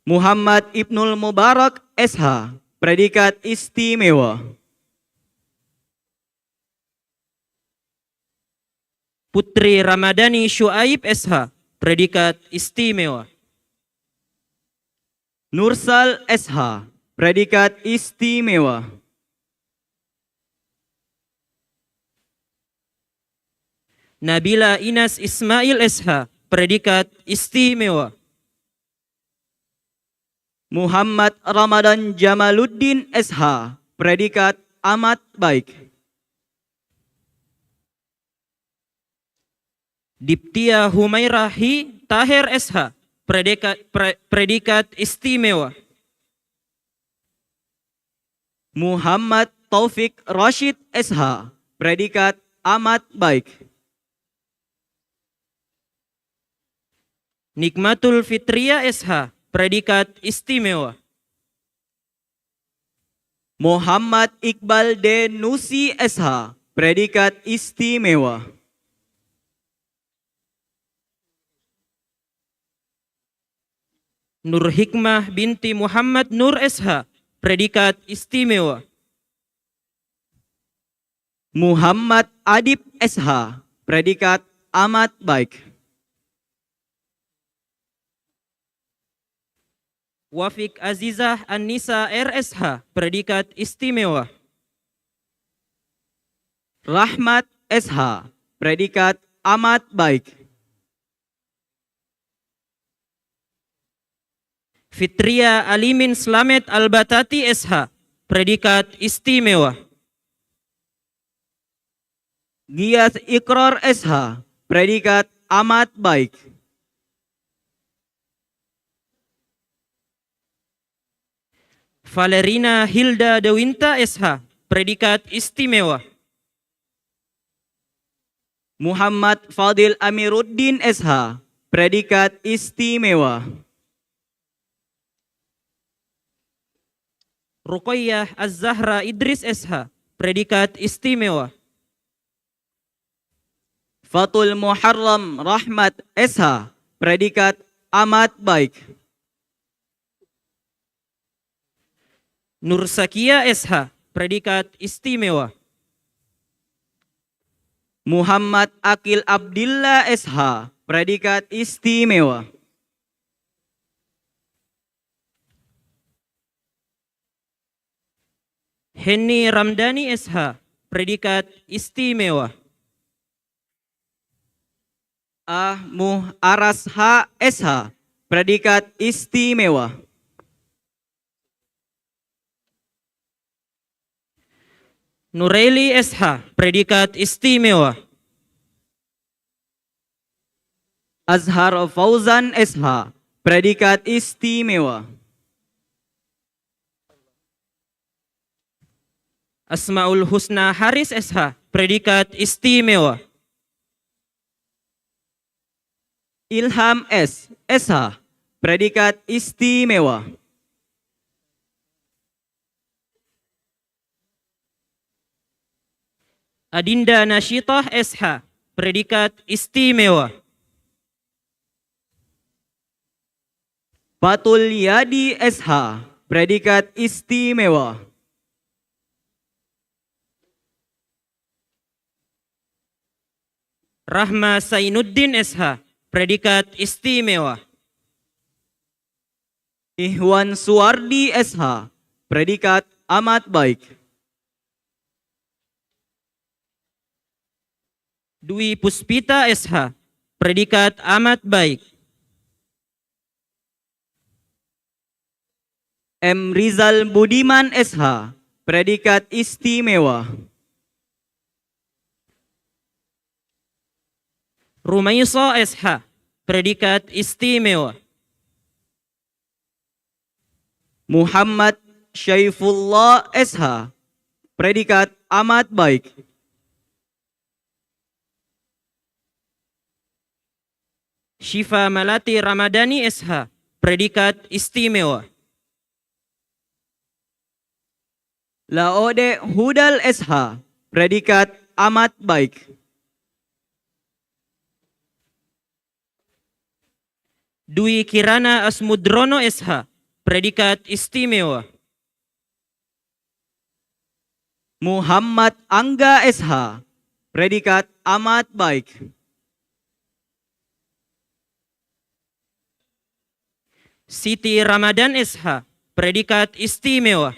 Muhammad Ibnul Mubarak SH, predikat istimewa. Putri Ramadhani Syuaib SH, predikat istimewa. Nursal SH, predikat istimewa. Nabila Inas Ismail SH, predikat istimewa. Muhammad Ramadan Jamaluddin SH, predikat amat baik. Diptia Humairahi Tahir SH, predikat istimewa. Muhammad Taufik Rashid SH, predikat amat baik. Nikmatul Fitria SH, predikat istimewa. Muhammad Iqbal Denusi SH, predikat istimewa. Nur Hikmah binti Muhammad Nur SH, predikat istimewa. Muhammad Adib SH, predikat amat baik. Wafik Azizah An-Nisa RSH, predikat istimewa. Rahmat SH, predikat amat baik. Fitria Alimin Slamet Al-Batati SH, predikat istimewa. Giyas Ikrar SH, predikat amat baik. Valerina Hilda Dewinta SH, predikat istimewa. Muhammad Fadil Amiruddin SH, predikat istimewa. Ruqayyah Az-Zahra Idris SH, predikat istimewa. Fatul Muharram Rahmat SH, predikat amat baik. Nur Sakia SH, predikat istimewa. Muhammad Akil Abdillah SH, predikat istimewa. Henny Ramdhani SH, predikat istimewa. Ahmuh Aras H. SH, predikat istimewa. Nuraili SH, predikat istimewa. Azhar Fauzan SH, predikat istimewa. Asmaul Husna Haris SH, predikat istimewa. Ilham S. SH, predikat istimewa. Adinda Nasyitah SH, predikat istimewa. Fatul Yadi SH, predikat istimewa. Rahma Sainuddin SH, predikat istimewa. Ihwan Suwardi SH, predikat amat baik. Dwi Puspita SH, predikat amat baik. M. Rizal Budiman SH, predikat istimewa. Rumayso SH, predikat istimewa. Muhammad Syaifullah SH, predikat amat baik. Syifa Malati Ramadhani SH, predikat istimewa. Laode Hudal SH, predikat amat baik. Dwi Kirana Asmudrono SH, predikat istimewa. Muhammad Angga SH, predikat amat baik. Siti Ramadan SH, predikat istimewa.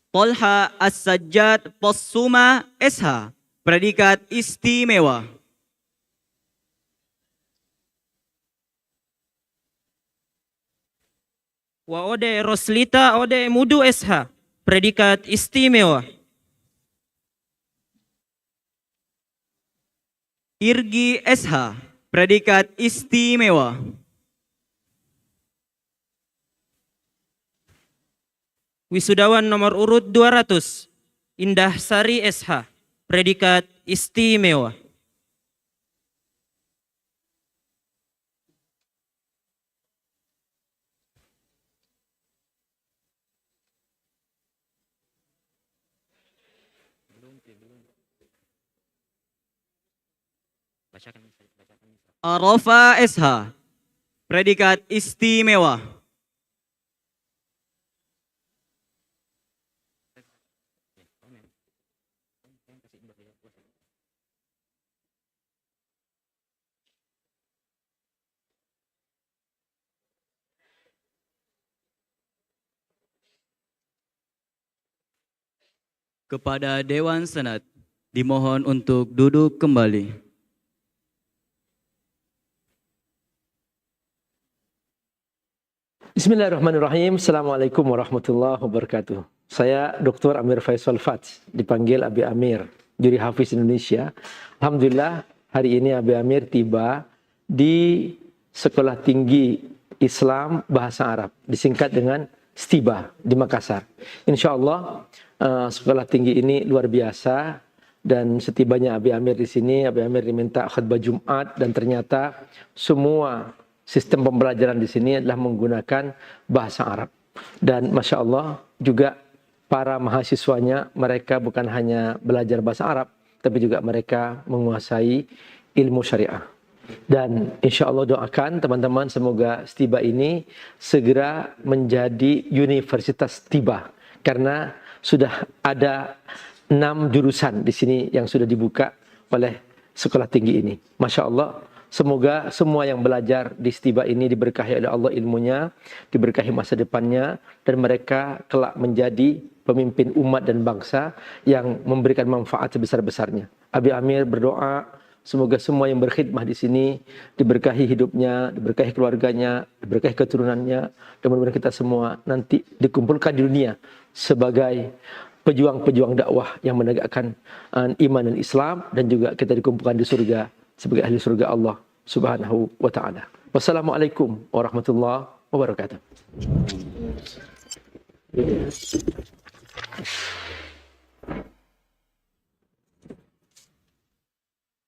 Tolha As-Sajjad Possuma SH, predikat istimewa. Waode Roslita Ode Mudu SH, predikat istimewa. Irgi SH, predikat istimewa. Wisudawan nomor urut 200, Indah Sari SH, predikat istimewa. Arafa SH, predikat istimewa. Kepada Dewan Senat, dimohon untuk duduk kembali. Bismillahirrahmanirrahim. Assalamualaikum warahmatullahi wabarakatuh. Saya Dr. Amir Faisal Fats, dipanggil Abi Amir, Juri Hafiz Indonesia. Alhamdulillah hari ini Abi Amir tiba di Sekolah Tinggi Islam Bahasa Arab, disingkat dengan STIBA di Makassar. Insya Allah sekolah tinggi ini luar biasa, dan setibanya Abi Amir di sini, Abi Amir diminta khutbah Jumat, dan ternyata semua sistem pembelajaran di sini adalah menggunakan bahasa Arab. Dan Masya Allah juga para mahasiswanya, mereka bukan hanya belajar bahasa Arab, tapi juga mereka menguasai ilmu syariah. Dan insya Allah doakan teman-teman semoga Stiba ini segera menjadi universitas Stiba. Karena sudah ada 6 jurusan di sini yang sudah dibuka oleh sekolah tinggi ini. Masya Allah, semoga semua yang belajar di Stiba ini diberkahi oleh Allah ilmunya, diberkahi masa depannya, dan mereka kelak menjadi pemimpin umat dan bangsa yang memberikan manfaat sebesar-besarnya. Abi Amir berdoa, semoga semua yang berkhidmah di sini diberkahi hidupnya, diberkahi keluarganya, diberkahi keturunannya, dan mudah-mudahan kita semua nanti dikumpulkan di dunia sebagai pejuang-pejuang dakwah yang menegakkan iman dan Islam, dan juga kita dikumpulkan di surga sebagai ahli surga Allah Subhanahu wa taala. Wassalamualaikum warahmatullahi wabarakatuh.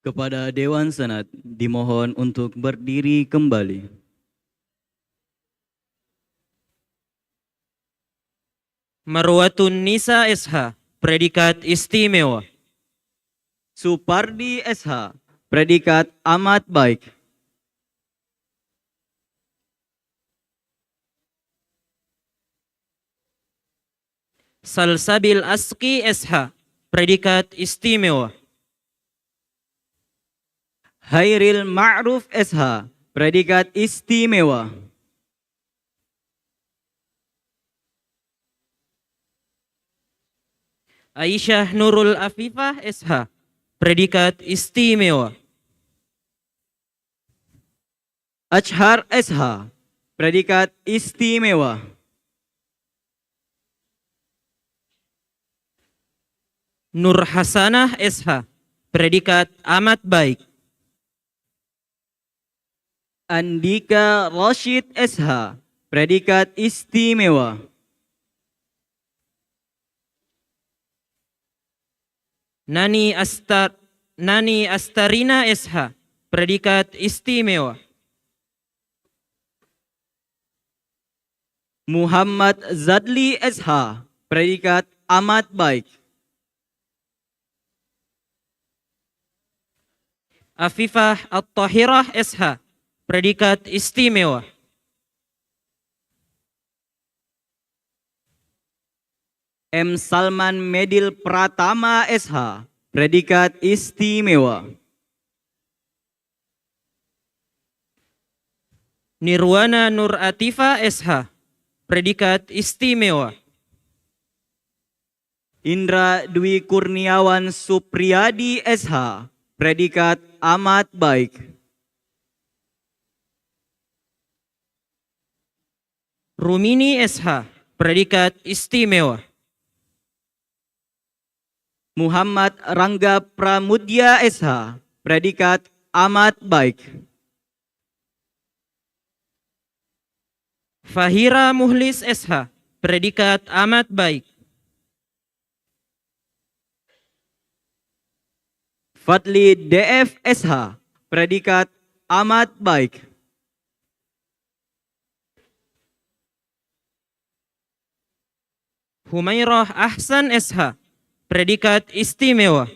Kepada Dewan Senat dimohon untuk berdiri kembali. Marwatun Nisa SH, predikat istimewa. Supardi SH, predikat amat baik. Salsabil Aski SH, predikat istimewa. Hairil Ma'ruf SH, predikat istimewa. Aisyah Nurul Afifah SH, predikat istimewa. Achhar SH, predikat istimewa. Nur Hasanah SH, predikat amat baik. Andika Rashid SH, predikat istimewa. Nani Astarina SH, predikat istimewa. Muhammad Zadli SH, predikat amat baik. Afifah At-Tahirah SH, predikat istimewa. M. Salman Medil Pratama SH, predikat istimewa. Nirwana Nur Atifa SH, predikat istimewa. Indra Dwi Kurniawan Supriyadi SH, predikat amat baik. Rumini SH, predikat istimewa. Muhammad Rangga Pramudya SH, predikat amat baik. Fahira Muhlis SH, predikat amat baik. Fadli DF SH, predikat amat baik. Humairah Ahsan SH, predikat istimewa.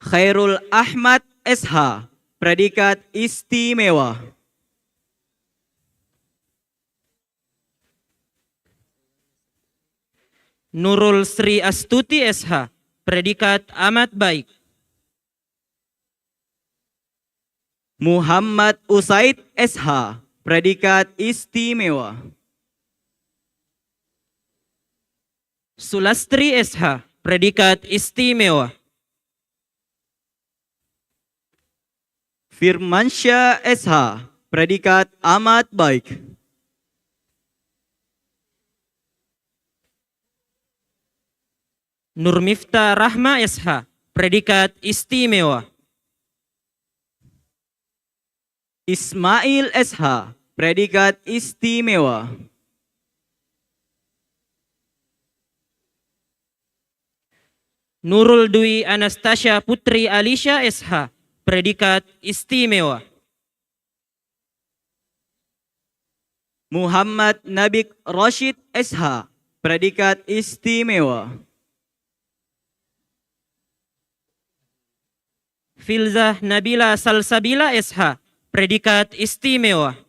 Khairul Ahmad SH, predikat istimewa. Nurul Sri Astuti SH, predikat amat baik. Muhammad Usaid SH, predikat istimewa. Sulastri SH, predikat istimewa. Firmansyah SH, predikat amat baik. Nurmifta Rahma SH, predikat istimewa. Ismail SH, predikat istimewa. Nurul Dwi Anastasia Putri Alisha SH, predikat istimewa. Muhammad Nabik Rashid SH, predikat istimewa. Filzah Nabila Salsabila SH, predikat istimewa.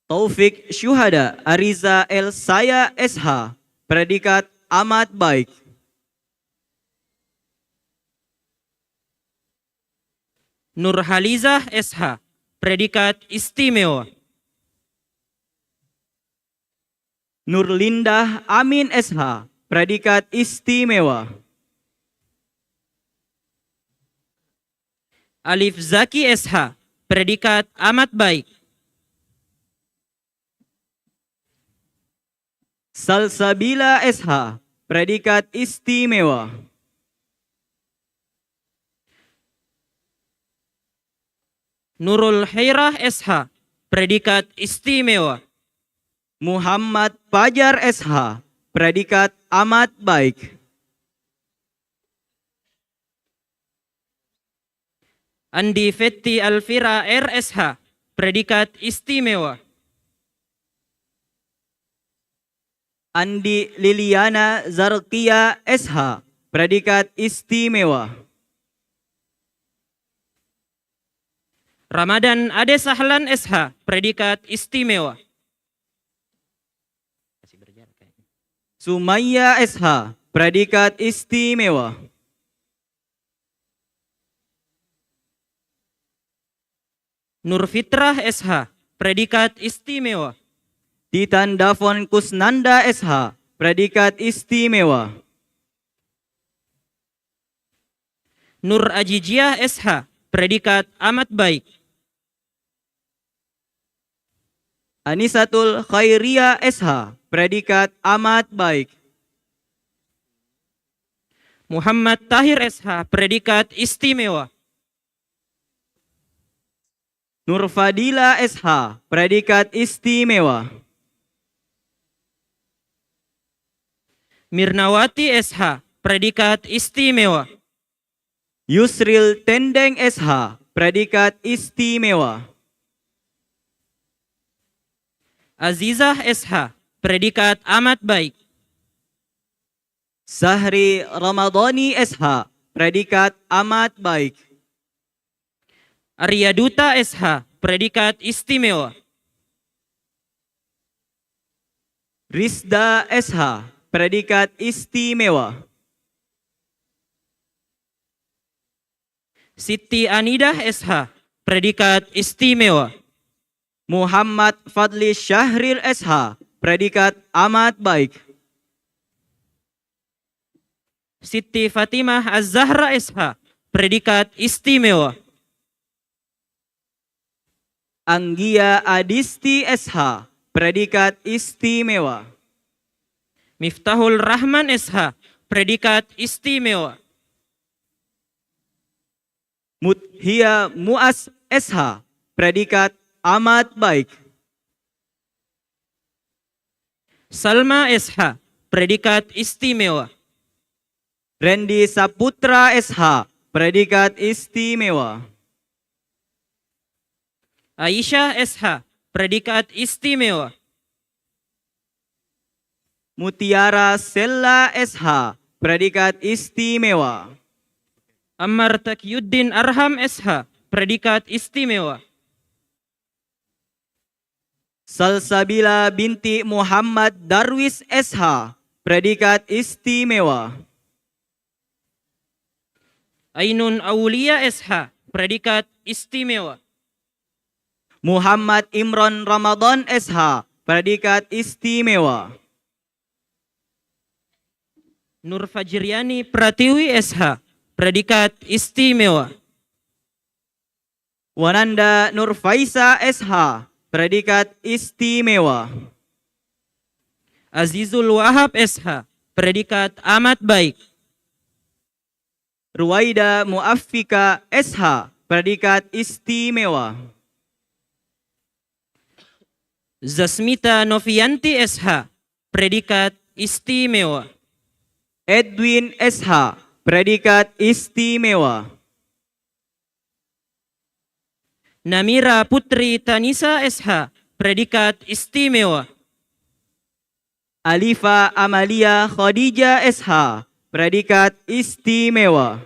Taufik Syuhada Ariza El Saya SH, predikat amat baik. Nurhalizah SH, predikat istimewa. Nurlindah Amin SH, predikat istimewa. Alif Zaki SH, predikat amat baik. Salsabila SH, predikat istimewa. Nurul Khairah SH, predikat istimewa. Muhammad Fajar SH, predikat amat baik. Andi Fetti Alfira RSH, predikat istimewa. Andi Liliana Zarkia SH, predikat istimewa. Ramadan Ade Sahlan SH, predikat istimewa. Sumaya SH, predikat istimewa. Nur Fitrah SH, predikat istimewa. Titan Davon Kusnanda SH, predikat istimewa. Nur Ajijiah SH, predikat amat baik. Anisatul Khairia SH, predikat amat baik. Muhammad Tahir SH, predikat istimewa. Nur Fadila SH, predikat istimewa. Mirnawati SH, predikat istimewa. Yusril Tendeng SH, predikat istimewa. Azizah SH, predikat amat baik. Sahri Ramadhani SH, predikat amat baik. Arya Duta SH, predikat istimewa. Rizda SH, predikat istimewa. Siti Anidah SH, predikat istimewa. Muhammad Fadli Syahril SH, predikat amat baik. Siti Fatimah Az-Zahra SH, predikat istimewa. Anggia Adisti SH, predikat istimewa. Miftahul Rahman SH, predikat istimewa. Muthia Muas SH, predikat amat baik. Salma SH, predikat istimewa. Randy Saputra SH, predikat istimewa. Aisyah SH, predikat istimewa. Mutiara Sella SH, predikat istimewa. Ammar Taqiyuddin Arham SH, predikat istimewa. Salsabila binti Muhammad Darwis SH, predikat istimewa. Ainun Aulia SH, predikat istimewa. Muhammad Imron Ramadan SH, predikat istimewa. Nur Fajriani Pratiwi SH, predikat istimewa. Wananda Nur Faisa SH, predikat istimewa. Azizul Wahab SH, predikat amat baik. Ruwaida Muaffika SH, predikat istimewa. Zasmita Novianti SH, predikat istimewa. Edwin SH, predikat istimewa. Namira Putri Tanisa SH, predikat istimewa. Alifa Amalia Khadijah SH, predikat istimewa.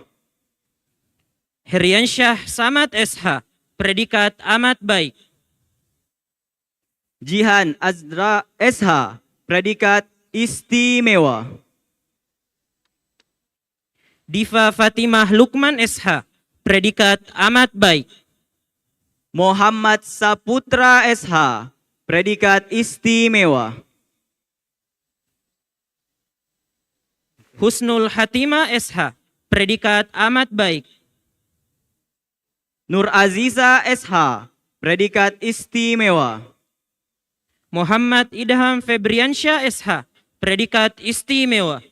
Heriansyah Samad SH, predikat amat baik. Jihan Azra SH, predikat istimewa. Diva Fatimah Lukman SH, predikat amat baik. Muhammad Saputra SH, predikat istimewa. Husnul Hatimah SH, predikat amat baik. Nur Aziza SH, predikat istimewa. Muhammad Idham Febriansyah SH, predikat istimewa.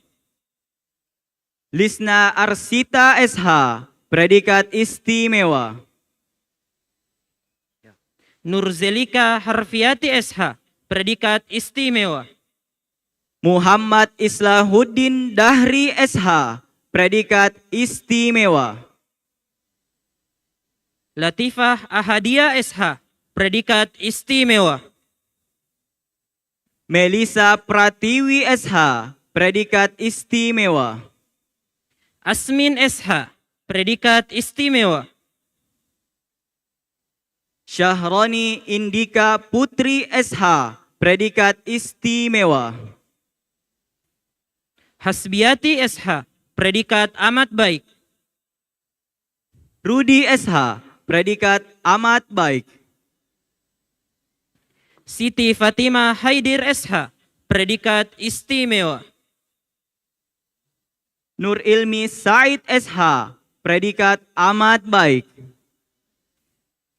Lisna Arsita SH, predikat istimewa. Nurzelika Harfiati SH, predikat istimewa. Muhammad Islahuddin Dahri SH, predikat istimewa. Latifah Ahadia SH, predikat istimewa. Melisa Pratiwi SH, predikat istimewa. Asmin SH, predikat istimewa. Syahroni Indika Putri SH, predikat istimewa. Hasbiati SH, predikat amat baik. Rudi SH, predikat amat baik. Siti Fatimah Haidir SH, predikat istimewa. Nur Ilmi Said SH, predikat amat baik.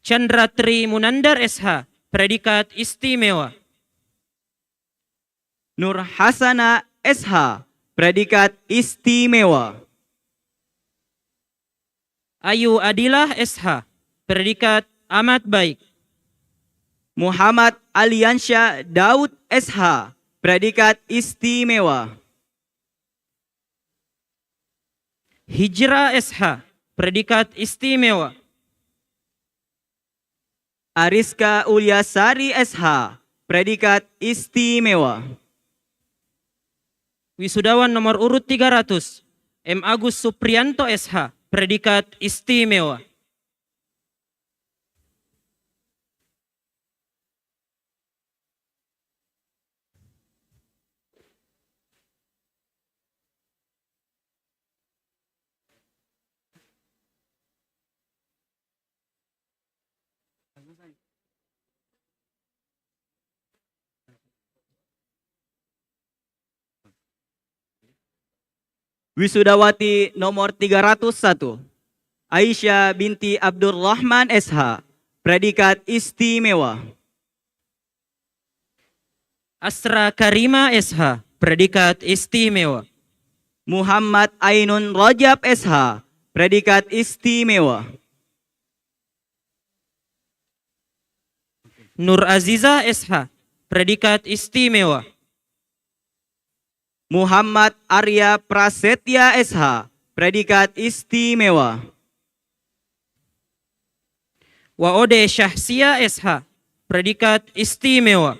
Chandra Tri Munandar SH, predikat istimewa. Nur Hasana SH, predikat istimewa. Ayu Adilah SH, predikat amat baik. Muhammad Aliansyah Daud SH, predikat istimewa. Hijrah SH, predikat istimewa. Ariska Ulyasari SH, predikat istimewa. Wisudawan nomor urut 300, M. Agus Suprianto SH, predikat istimewa. Wisudawati nomor 301, Aisyah binti Abdurrahman SH, predikat istimewa. Asra Karima SH, predikat istimewa. Muhammad Ainun Rajab SH, predikat istimewa. Nur Aziza SH, predikat istimewa. Muhammad Arya Prasetya SH, predikat istimewa. Waode Syahsia SH, predikat istimewa.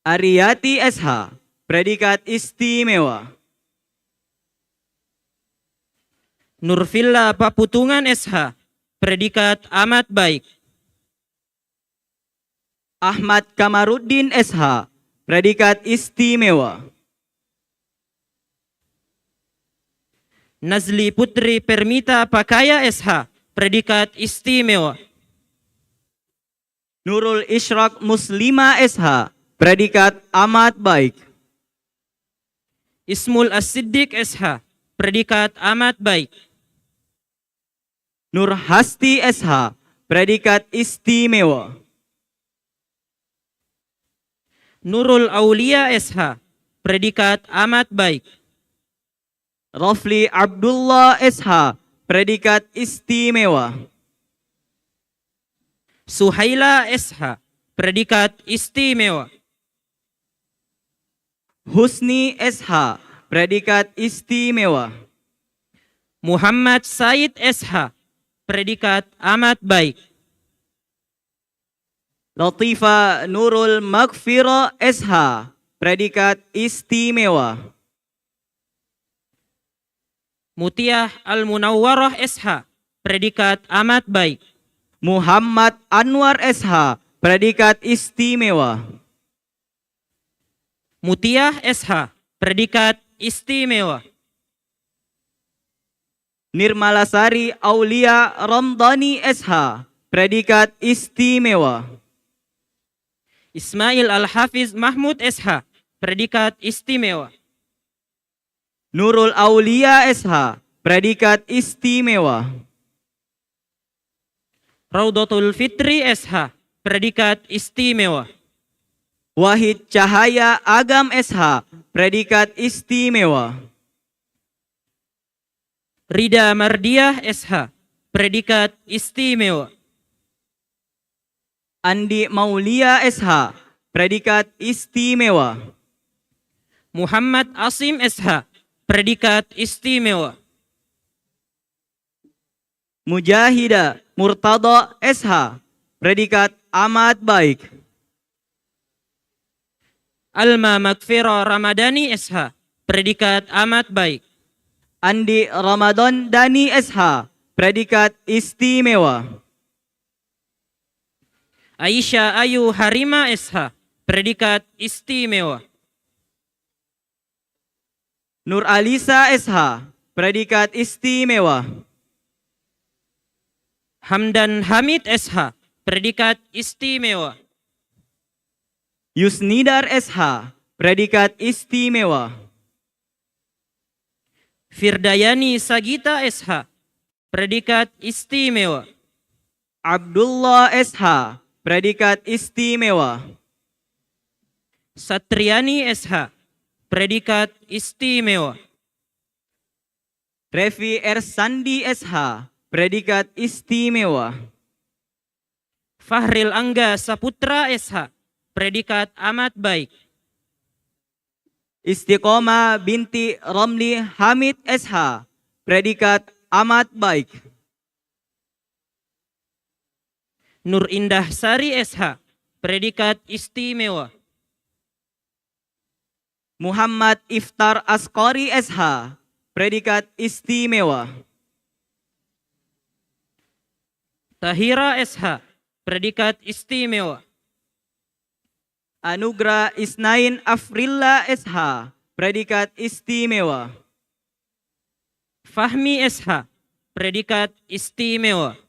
Ariyati SH, predikat istimewa. Nurvilla Paputungan SH, predikat amat baik. Ahmad Kamaruddin SH, predikat istimewa. Nazli Putri Permita Pakaya SH, predikat istimewa. Nurul Ishraq Muslima SH, predikat amat baik. Ismul As-Siddiq SH, predikat amat baik. Nur Hasti SH, predikat istimewa. Nurul Aulia SH, predikat amat baik. Rafli Abdullah SH, predikat istimewa. Suhaila SH, predikat istimewa. Husni SH, predikat istimewa. Muhammad Said SH, predikat amat baik. Latifa Nurul Maghfirah SH, predikat istimewa. Mutiah Al-Munawwarah SH, predikat amat baik. Muhammad Anwar SH, predikat istimewa. Mutiah SH, predikat istimewa. Nirmalasari Aulia Ramdhani SH, predikat istimewa. Ismail Al-Hafiz Mahmud SH, predikat istimewa. Nurul Aulia SH, predikat istimewa. Raudatul Fitri SH, predikat istimewa. Wahid Cahaya Agam SH, predikat istimewa. Rida Mardiah SH, predikat istimewa. Andi Maulia SH, predikat istimewa. Muhammad Asim SH, predikat istimewa. Mujahida Murtada SH, predikat amat baik. Alma Magfira Ramadhani SH, predikat amat baik. Andi Ramadan Dani SH, predikat istimewa. Aisyah Ayu Harima SH, predikat istimewa. Nur Alisa SH, predikat istimewa. Hamdan Hamid SH, predikat istimewa. Yusnidar SH, predikat istimewa. Firdayani Sagita SH, predikat istimewa. Abdullah SH, predikat istimewa. Satriani SH, predikat istimewa. Revi Ersandi SH, predikat istimewa. Fahril Angga Saputra SH, predikat amat baik. Istiqomah binti Ramli Hamid SH, predikat amat baik. Nur Indah Sari SH, predikat istimewa. Muhammad Iftar Asqari SH, predikat istimewa. Tahira SH, predikat istimewa. Anugrah Isnain Afrilla SH, predikat istimewa. Fahmi SH, predikat istimewa.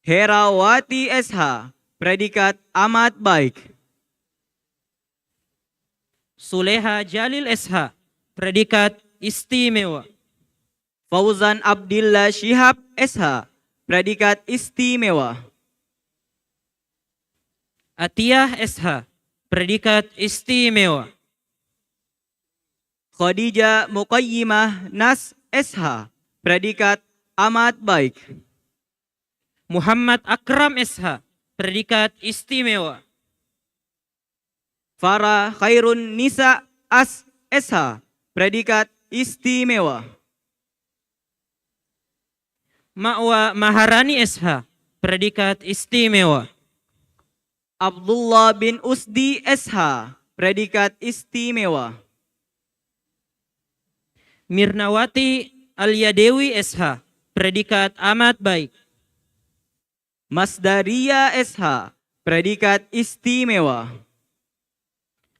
Herawati SH, predikat amat baik. Suleha Jalil SH, predikat istimewa. Fauzan Abdillah Shihab SH, predikat istimewa. Atiyah SH, predikat istimewa. Khadijah Muqayyimah Nas SH, predikat amat baik. Muhammad Akram SH, predikat istimewa. Farah Khairun Nisa As SH, predikat istimewa. Ma'wa Maharani SH, predikat istimewa. Abdullah bin Usdi SH, predikat istimewa. Mirnawati Alyadewi SH, predikat amat baik. Masdaria SH, predikat istimewa.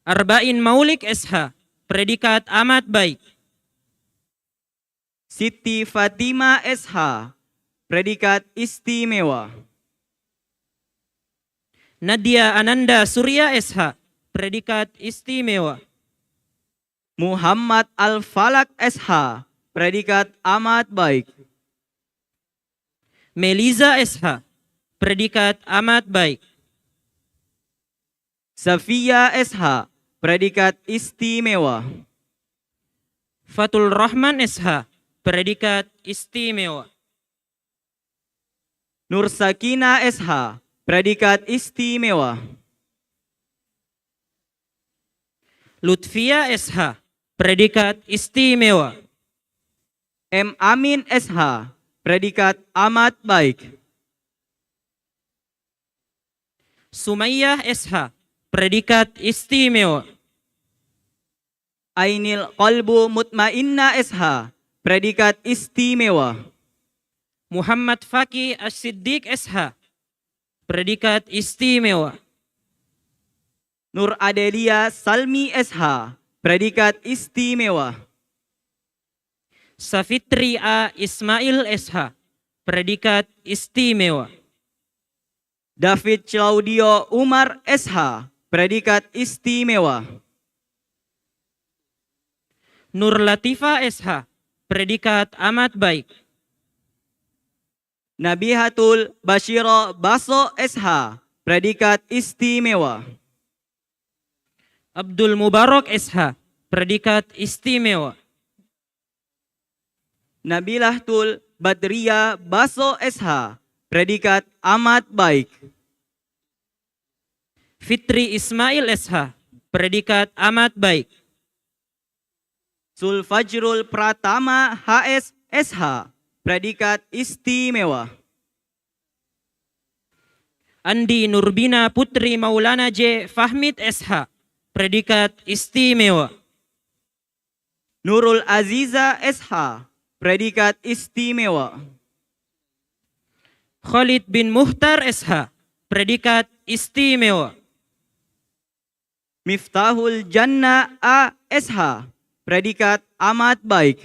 Arba'in Maulik SH, predikat amat baik. Siti Fatima SH, predikat istimewa. Nadia Ananda Surya SH, predikat istimewa. Muhammad Al-Falak SH, predikat amat baik. Meliza SH, predikat amat baik. Safia SH, predikat istimewa. Fatul Rahman SH, predikat istimewa. Nur Sakina SH, predikat istimewa. Lutfia SH, predikat istimewa. M. Amin SH, predikat amat baik. Sumayyah SH, predikat istimewa. Ainil Qalbu Mutmainnah SH, predikat istimewa. Muhammad Faki As-Siddiq SH, predikat istimewa. Nur Adelia Salmi SH, predikat istimewa. Safitri A. Ismail SH, predikat istimewa. David Claudio Umar SH, predikat istimewa. Nur Latifa SH, predikat amat baik. Nabihatul Bashiro Baso SH, predikat istimewa. Abdul Mubarak SH, predikat istimewa. Nabilahtul Badria Baso SH, predikat amat baik. Fitri Ismail SH, predikat amat baik. Sulfajrul Pratama HS SH, predikat istimewa. Andi Nurbina Putri Maulana J. Fahmid SH, predikat istimewa. Nurul Aziza SH, predikat istimewa. Khalid bin Muhtar SH, predikat istimewa. Miftahul Jannah A SH, predikat amat baik.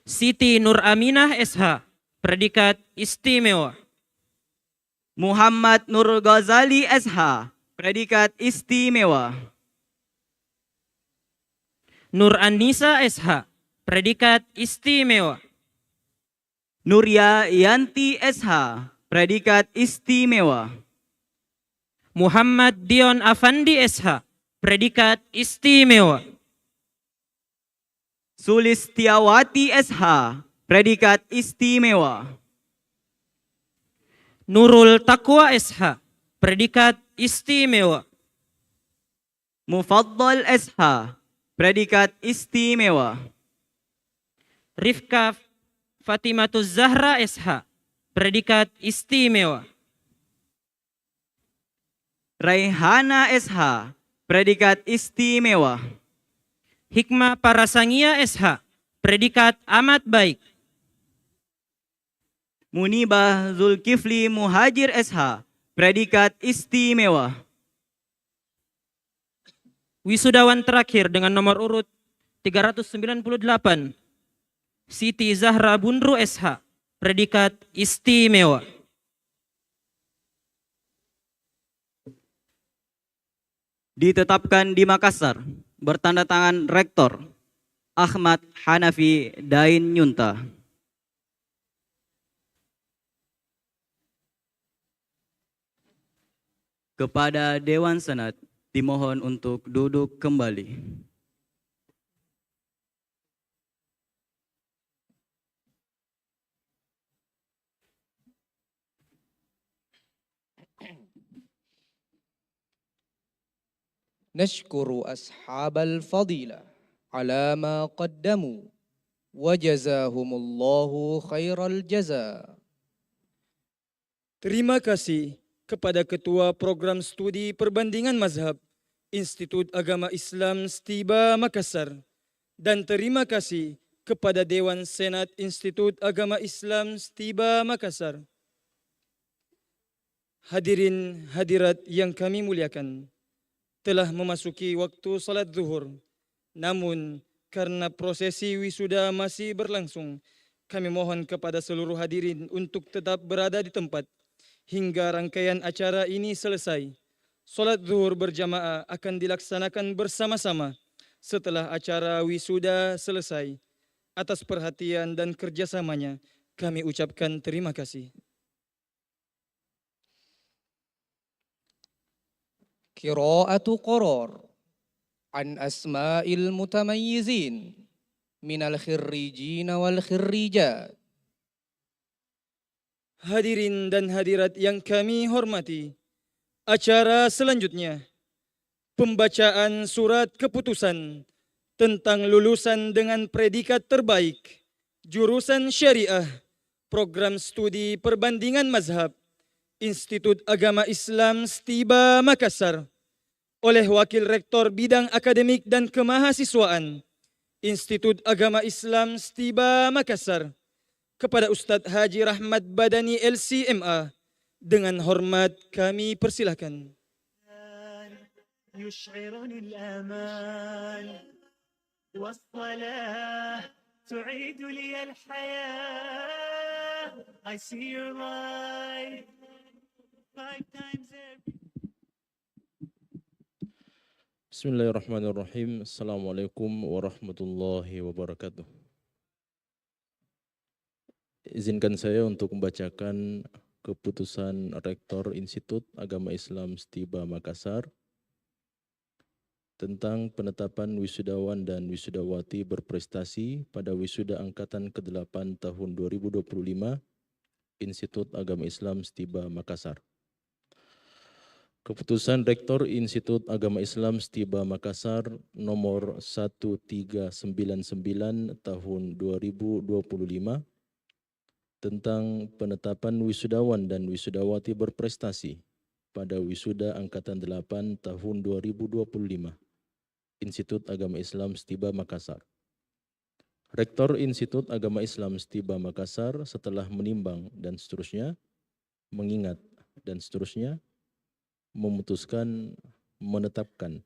Siti Nur Aminah SH, predikat istimewa. Muhammad Nur Ghazali SH, predikat istimewa. Nur Anissa SH, predikat istimewa. Nuria Yanti SH, predikat istimewa. Muhammad Dion Afandi SH, predikat istimewa. Sulistiawati SH, predikat istimewa. Nurul Taqwa SH, predikat istimewa. Mufaddal SH, predikat istimewa. Rifka Fatimatuz Zahra SH, predikat istimewa. Raihana SH, predikat istimewa. Hikmah Parasangia SH, predikat amat baik. Munibah Zulkifli Muhajir SH, predikat istimewa. Wisudawan terakhir dengan nomor urut 398, Siti Zahra Bunru SH, predikat istimewa. Ditetapkan di Makassar, bertanda tangan Rektor Ahmad Hanafi Dain Nyunta. Kepada Dewan Senat dimohon untuk duduk kembali. نشكر أصحاب الفضيلة على ما قدموا وجزاهم الله خير الجزاء. Terima kasih kepada Ketua Program Studi Perbandingan Mazhab Institut Agama Islam Stiba Makassar, dan terima kasih kepada Dewan Senat Institut Agama Islam Stiba Makassar. Hadirin hadirat yang kami muliakan, telah memasuki waktu salat zuhur. Namun karena prosesi wisuda masih berlangsung, kami mohon kepada seluruh hadirin untuk tetap berada di tempat hingga rangkaian acara ini selesai. Salat zuhur berjamaah akan dilaksanakan bersama-sama setelah acara wisuda selesai. Atas perhatian dan kerjasamanya, kami ucapkan terima kasih. قراءة قرار عن أسماء المتميزين من الخريجين والخريجات. Hadirin dan hadirat yang kami hormati, acara selanjutnya pembacaan surat keputusan tentang lulusan dengan predikat terbaik, jurusan syariah, program studi perbandingan mazhab, Institut Agama Islam Stiba Makassar, oleh Wakil Rektor Bidang Akademik dan Kemahasiswaan, Institut Agama Islam Stiba Makassar, kepada Ustadz Haji Rahmat Badani LCMA, dengan hormat kami persilahkan. يشعرني الأمان والصلاة تعيد لي الحياة. I see your light 5 times every Bismillahirrahmanirrahim. Assalamualaikum warahmatullahi wabarakatuh. Izinkan saya untuk membacakan keputusan Rektor Institut Agama Islam Stiba Makassar tentang penetapan wisudawan dan wisudawati berprestasi pada wisuda angkatan ke-8 tahun 2025 Institut Agama Islam Stiba Makassar. Keputusan Rektor Institut Agama Islam Stiba Makassar nomor 1399 tahun 2025 tentang penetapan wisudawan dan wisudawati berprestasi pada wisuda angkatan 8 tahun 2025 Institut Agama Islam Stiba Makassar. Rektor Institut Agama Islam Stiba Makassar setelah menimbang dan seterusnya, mengingat dan seterusnya, memutuskan menetapkan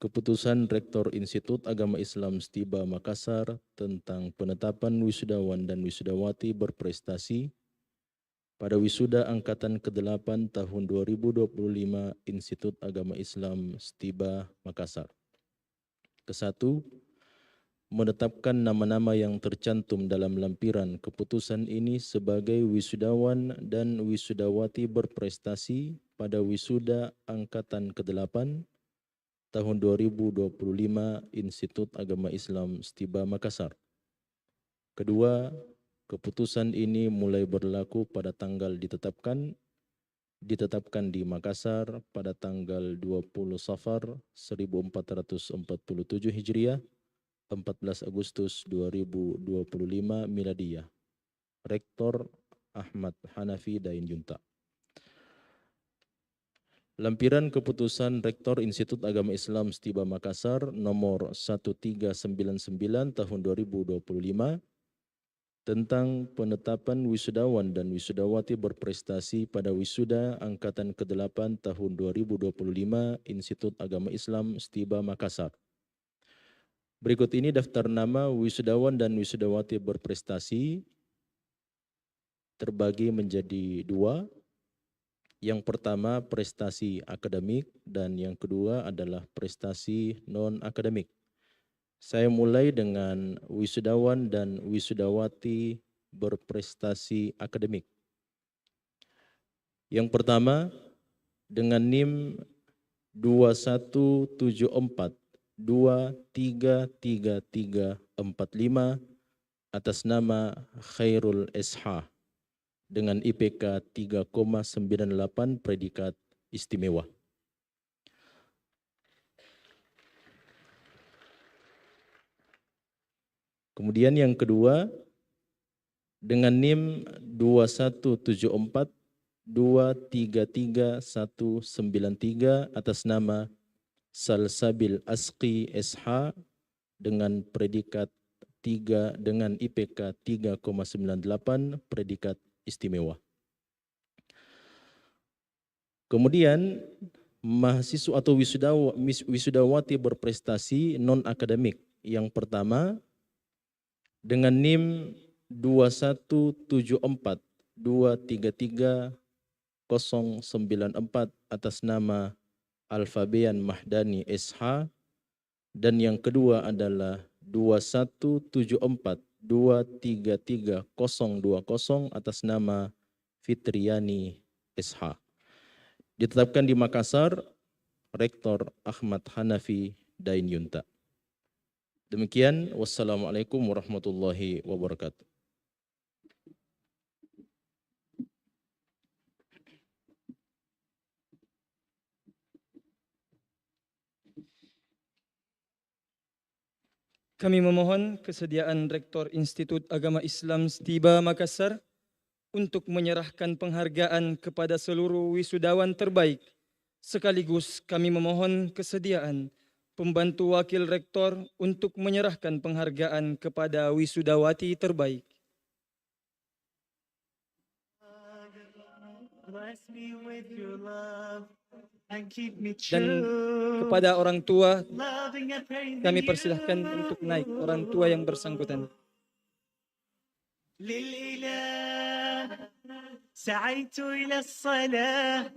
keputusan Rektor Institut Agama Islam Stiba Makassar tentang penetapan wisudawan dan wisudawati berprestasi pada wisuda angkatan ke-8 tahun 2025 Institut Agama Islam Stiba Makassar. Kesatu, menetapkan nama-nama yang tercantum dalam lampiran keputusan ini sebagai wisudawan dan wisudawati berprestasi pada wisuda angkatan ke-8 tahun 2025 Institut Agama Islam Stiba Makassar. Kedua, keputusan ini mulai berlaku pada tanggal ditetapkan di Makassar pada tanggal 20 Safar 1447 Hijriah, 14 Agustus 2025 Miladiyah. Rektor Ahmad Hanafi Dain Junta. Lampiran keputusan Rektor Institut Agama Islam Stiba Makassar nomor 1399 tahun 2025 tentang penetapan wisudawan dan wisudawati berprestasi pada wisuda angkatan ke-8 tahun 2025 Institut Agama Islam Stiba Makassar. Berikut ini daftar nama wisudawan dan wisudawati berprestasi terbagi menjadi dua. Yang pertama prestasi akademik dan yang kedua adalah prestasi non-akademik. Saya mulai dengan wisudawan dan wisudawati berprestasi akademik. Yang pertama dengan NIM 2174233345 atas nama Khairul Esha dengan IPK 3,98 predikat istimewa. Kemudian yang kedua dengan NIM 2174233193 atas nama Salsabil Asqi SH dengan predikat 3 dengan IPK 3,98 predikat istimewa. Kemudian mahasiswa atau wisudawati berprestasi non-akademik. Yang pertama dengan NIM 2174233094 atas nama Alfabian Mahdani SH dan yang kedua adalah 2174233020 atas nama Fitriani SH. Ditetapkan di Makassar, Rektor Ahmad Hanafi Dain Junta. Demikian, wassalamualaikum warahmatullahi wabarakatuh. Kami memohon kesediaan Rektor Institut Agama Islam Stiba Makassar untuk menyerahkan penghargaan kepada seluruh wisudawan terbaik. Sekaligus kami memohon kesediaan Pembantu Wakil Rektor untuk menyerahkan penghargaan kepada wisudawati terbaik. Bless me with your love and keep me Dan true. kepada orang tua, Loving and praising kami you. persilahkan untuk naik, orang tua yang bersangkutan. للإله سعيت إلى الصلاة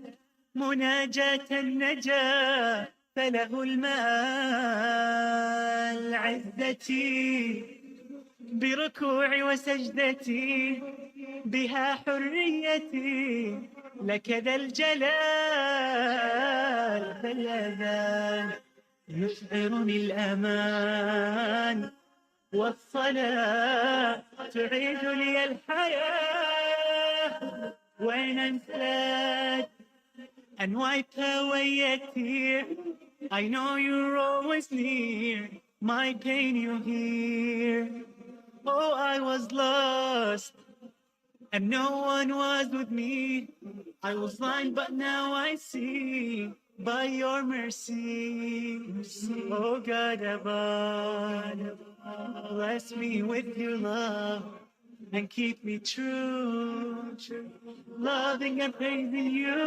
مناجاة النجاة فله المآل عزتي بركوعي وسجدتي بها حريتي لك ذا الجلال فالأذان يشعرني الأمان والصلاة تعيد لي الحياة when I'm sad and wipe away a tear. I know you're always near, my pain you hear. Oh, I was lost and no one was with me. I was blind but now I see by your mercy. Oh God above, bless me with your love and keep me true, loving and praising you.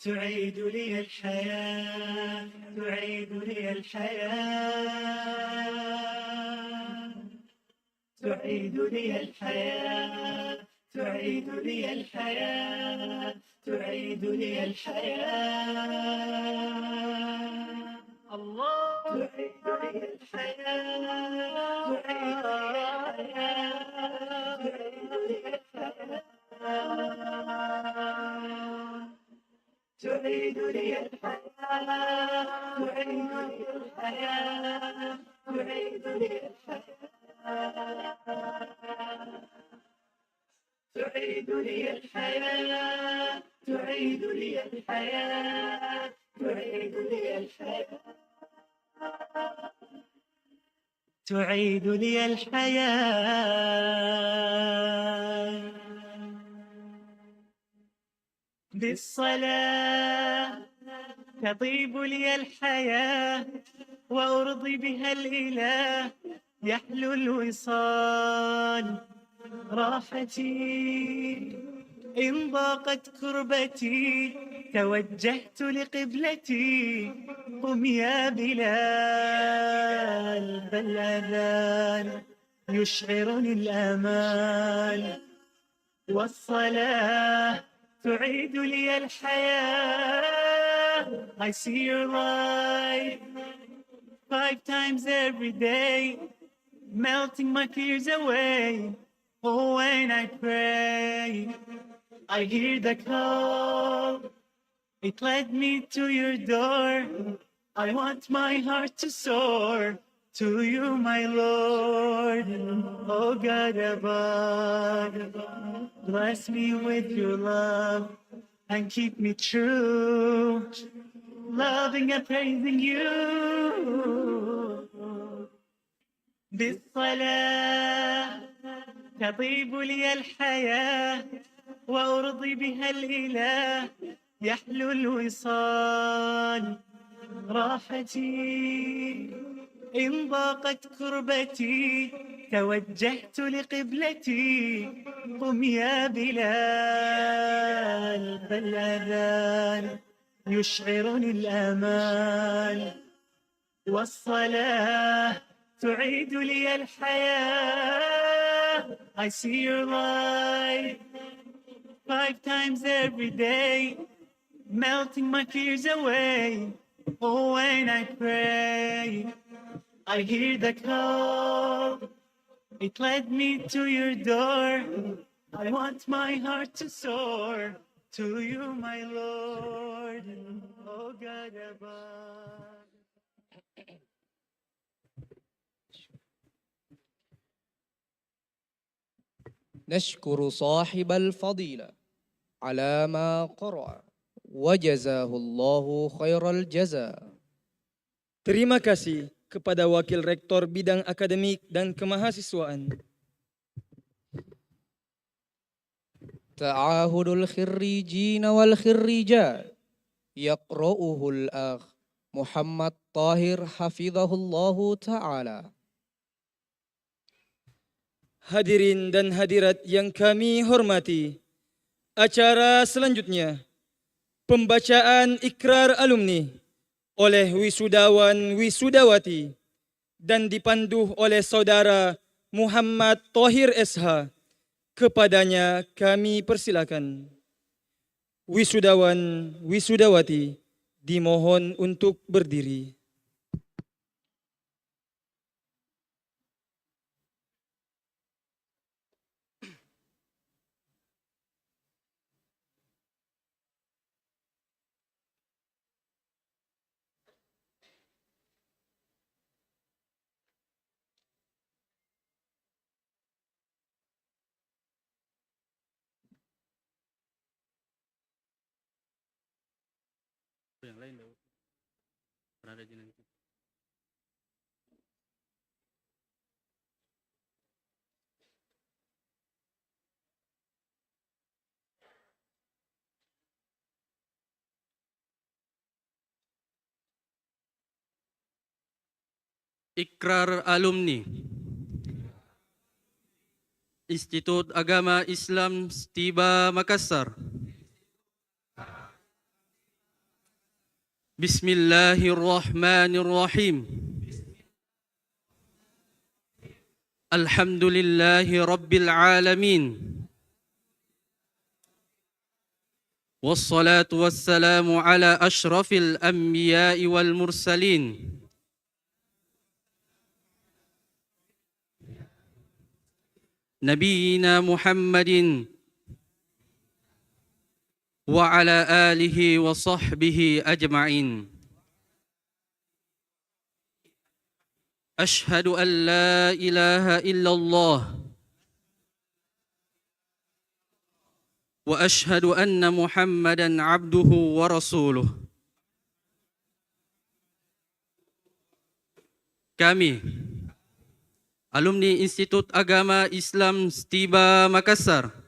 تعيد لي الحياة تعيد لي الحياة تعيد لي الحياة تعيد لي الحياة تعيد لي الحياة الله تعيد لي الحياة تعيد لي الحياة تعيد لي الحياة تعيد لي الحياة تعيد لي الحياة تعيد لي الحياة تعيد لي الحياة تعيد لي الحياة بالصلاة تطيب لي الحياة وأرضي بها الإله يحلو الوصال راحتي إن ضاقت كربتي توجهت لقبلتي قم يا بلال فالأذان يشعرني الأمان والصلاة تعيد لي الحياة. I see your light 5 times every day, melting my fears away. Oh, when I pray, I hear the call. It led me to your door. I want my heart to soar to you, my Lord. Oh, God above, bless me with your love and keep me true, loving and praising you. بالصلاة تطيب لي الحياة وأرضي بها الإله يحلو الوصال راحتي إن ضاقت كربتي توجهت لقبلتي قم يا بلال فالأذان يشعرني الأمان والصلاة تعيد لي الحياة. I see your light 5 times every day, melting my fears away. Oh, when I pray, I hear the call. It led me to your door. I want my heart to soar to you, my Lord. Oh, God above. نشكر صاحب الفضيلة على ما قرأ وجزاه الله خير الجزاء. Terima kasih kepada Wakil Rektor Bidang Akademik dan Kemahasiswaan. تعاهد الخريجين والخريجات يقرأه الأخ محمد طاهر حفظه الله تعالى. Hadirin dan hadirat yang kami hormati, acara selanjutnya pembacaan ikrar alumni oleh wisudawan wisudawati dan dipandu oleh saudara Muhammad Thohir SH. Kepadanya kami persilakan. Wisudawan wisudawati dimohon untuk berdiri. Yang lain berada di nanti. Ikrar alumni Institut Agama Islam Stiba Makassar. Bismillahirrahmanirrahim. Alhamdulillahi Rabbil Alamin. Wassalatu wassalamu ala ashrafil anbiya'i wal mursalin. Nabiyyina Muhammadin wa ala alihi wa sahbihi ajma'in. Ashhadu an la ilaha illallah wa ashhadu anna Muhammadan abduhu wa rasuluh. Kami alumni Institut Agama Islam Stiba Makassar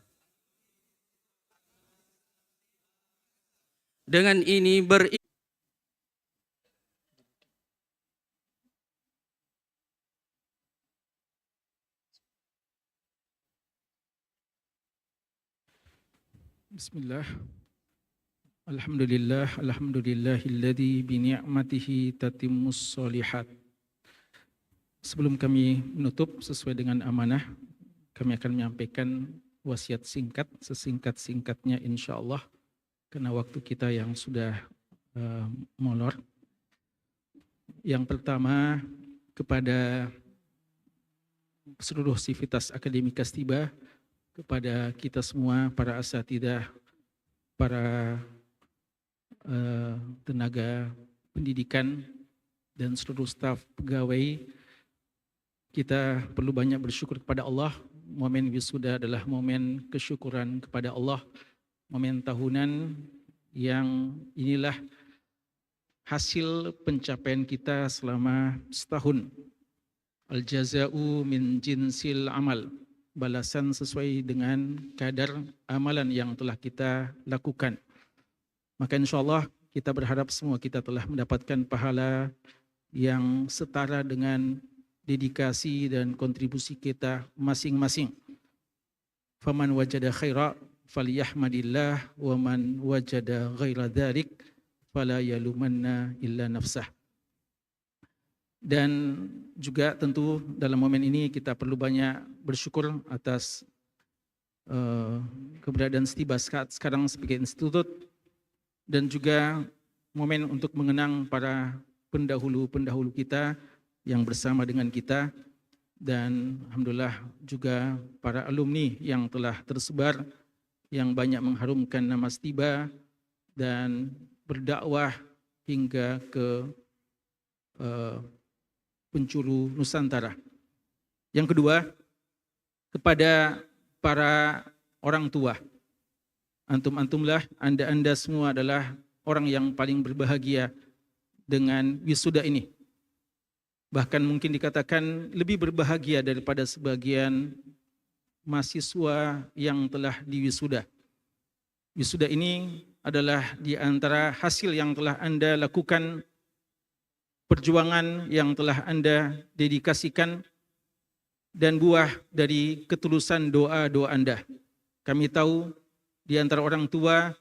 dengan ini Bismillah. Alhamdulillah, alhamdulillahilladzi bi ni'matihi tatimmus sholihat. Sebelum kami menutup sesuai dengan amanah, kami akan menyampaikan wasiat singkat, sesingkat-singkatnya insya Allah, karena waktu kita yang sudah molor. Yang pertama, kepada seluruh sivitas akademika Stiba, kepada kita semua, para asatidzah, para tenaga pendidikan, dan seluruh staf pegawai, kita perlu banyak bersyukur kepada Allah. Momen wisuda adalah momen kesyukuran kepada Allah. Momen tahunan yang inilah hasil pencapaian kita selama setahun. Al-jaza'u min jinsil amal. Balasan sesuai dengan kadar amalan yang telah kita lakukan. Maka insya Allah kita berharap semua kita telah mendapatkan pahala yang setara dengan dedikasi dan kontribusi kita masing-masing. Faman wajada khaira falyahmadillah wa man wajada ghaira dzalik fala yalumanna illa nafsah. Dan juga tentu dalam momen ini kita perlu banyak bersyukur atas keberadaan Stiba sekarang sebagai institut, dan juga momen untuk mengenang para pendahulu-pendahulu kita yang bersama dengan kita, dan alhamdulillah juga para alumni yang telah tersebar, yang banyak mengharumkan nama Stiba dan berdakwah hingga ke penjuru Nusantara. Yang kedua, kepada para orang tua, antum-antumlah, anda semua adalah orang yang paling berbahagia dengan wisuda ini. Bahkan mungkin dikatakan lebih berbahagia daripada sebagian mahasiswa yang telah diwisuda. Wisuda ini adalah di antara hasil yang telah Anda lakukan, perjuangan yang telah Anda dedikasikan, dan buah dari ketulusan doa-doa Anda. Kami tahu di antara orang tua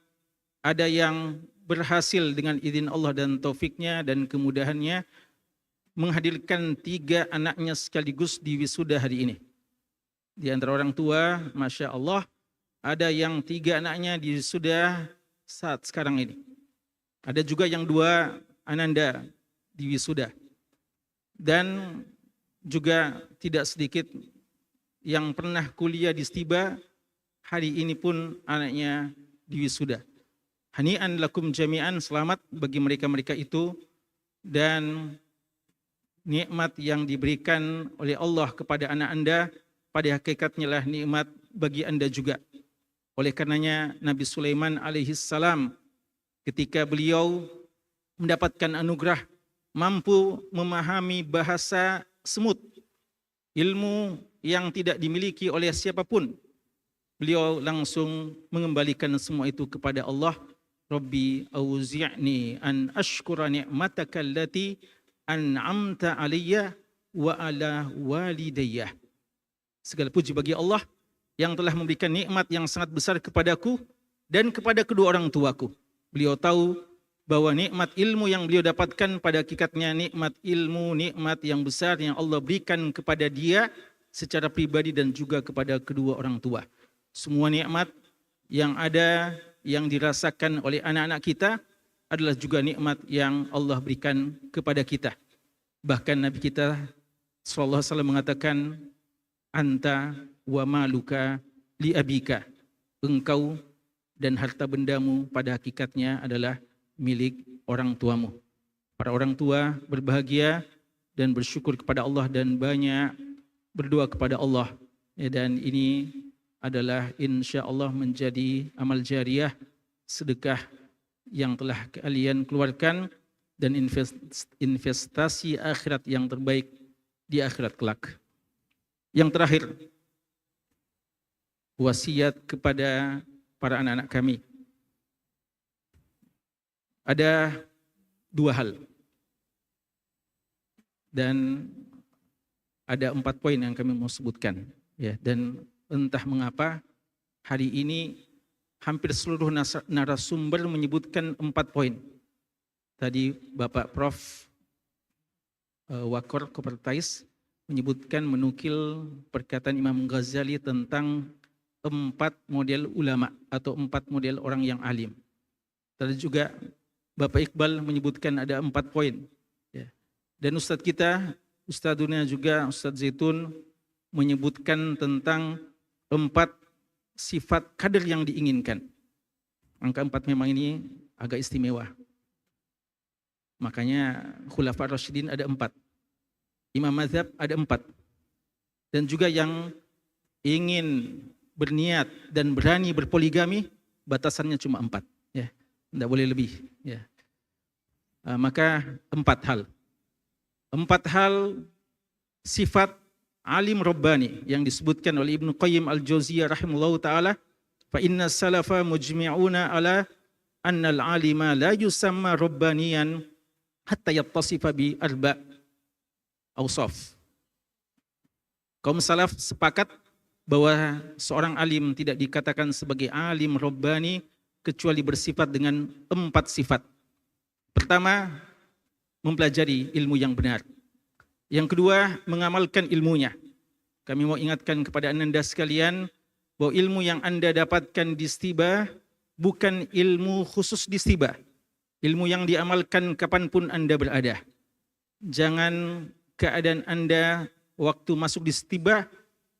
ada yang berhasil dengan izin Allah dan taufiknya dan kemudahannya menghadirkan 3 anaknya sekaligus di wisuda hari ini. Di antara orang tua, Masya Allah, ada yang 3 anaknya di wisuda saat sekarang ini. Ada juga yang 2 ananda di wisuda. Dan juga tidak sedikit yang pernah kuliah di Stiba, hari ini pun anaknya di wisuda. Hani'an lakum jami'an, selamat bagi mereka-mereka itu, dan nikmat yang diberikan oleh Allah kepada anak Anda pada hakikatnya lah nikmat bagi Anda juga. Oleh karenanya Nabi Sulaiman alaihissalam ketika beliau mendapatkan anugerah mampu memahami bahasa semut, ilmu yang tidak dimiliki oleh siapapun, beliau langsung mengembalikan semua itu kepada Allah. Rabbi auzi'ni an ashkura ni'mataka allati an'amta alayya wa ala walidayya. Segala puji bagi Allah yang telah memberikan nikmat yang sangat besar kepadaku dan kepada kedua orang tuaku. Beliau tahu bahwa nikmat ilmu yang beliau dapatkan pada hakikatnya nikmat ilmu, nikmat yang besar yang Allah berikan kepada dia secara pribadi dan juga kepada kedua orang tua. Semua nikmat yang ada, yang dirasakan oleh anak-anak kita adalah juga nikmat yang Allah berikan kepada kita. Bahkan Nabi kita sallallahu alaihi wasallam mengatakan, anta wa maluka li abika. Engkau dan harta bendamu pada hakikatnya adalah milik orang tuamu. Para orang tua berbahagia dan bersyukur kepada Allah dan banyak berdoa kepada Allah. Dan ini adalah insya Allah menjadi amal jariah, sedekah yang telah kalian keluarkan dan investasi akhirat yang terbaik di akhirat kelak. Yang terakhir, wasiat kepada para anak-anak kami. Ada 2 hal. Dan ada 4 poin yang kami mau sebutkan. Ya, dan entah mengapa hari ini hampir seluruh narasumber menyebutkan 4 poin. Tadi Bapak Prof. Wakor Kopertais menyebutkan, menukil perkataan Imam Ghazali tentang 4 model ulama atau 4 model orang yang alim. Tadi juga Bapak Iqbal menyebutkan ada 4 poin. Ya. Dan Ustadz kita, Ustadzuna juga, Ustadz Zaitun menyebutkan tentang 4 sifat kader yang diinginkan. Angka 4 memang ini agak istimewa. Makanya Khulafa Rasyidin ada 4. Imam Mazhab ada 4. Dan juga yang ingin berniat dan berani berpoligami, batasannya cuma 4. Ya. Tidak boleh lebih. Ya. Maka 4 hal. 4 hal sifat alim Rabbani yang disebutkan oleh Ibnu Qayyim al-Jauziyah rahimahullahu ta'ala. Fa inna salafa mujmi'una ala anna al-alima la yusamma Rabbaniyan hatta yattasifa bi arba' awsaf. Kaum salaf sepakat bahwa seorang alim tidak dikatakan sebagai alim Rabbani kecuali bersifat dengan 4 sifat. Pertama, mempelajari ilmu yang benar. Yang kedua, mengamalkan ilmunya. Kami mau ingatkan kepada Anda sekalian bahwa ilmu yang Anda dapatkan di Stiba bukan ilmu khusus di Stiba. Ilmu yang diamalkan kapanpun Anda berada. Jangan keadaan Anda waktu masuk di Stiba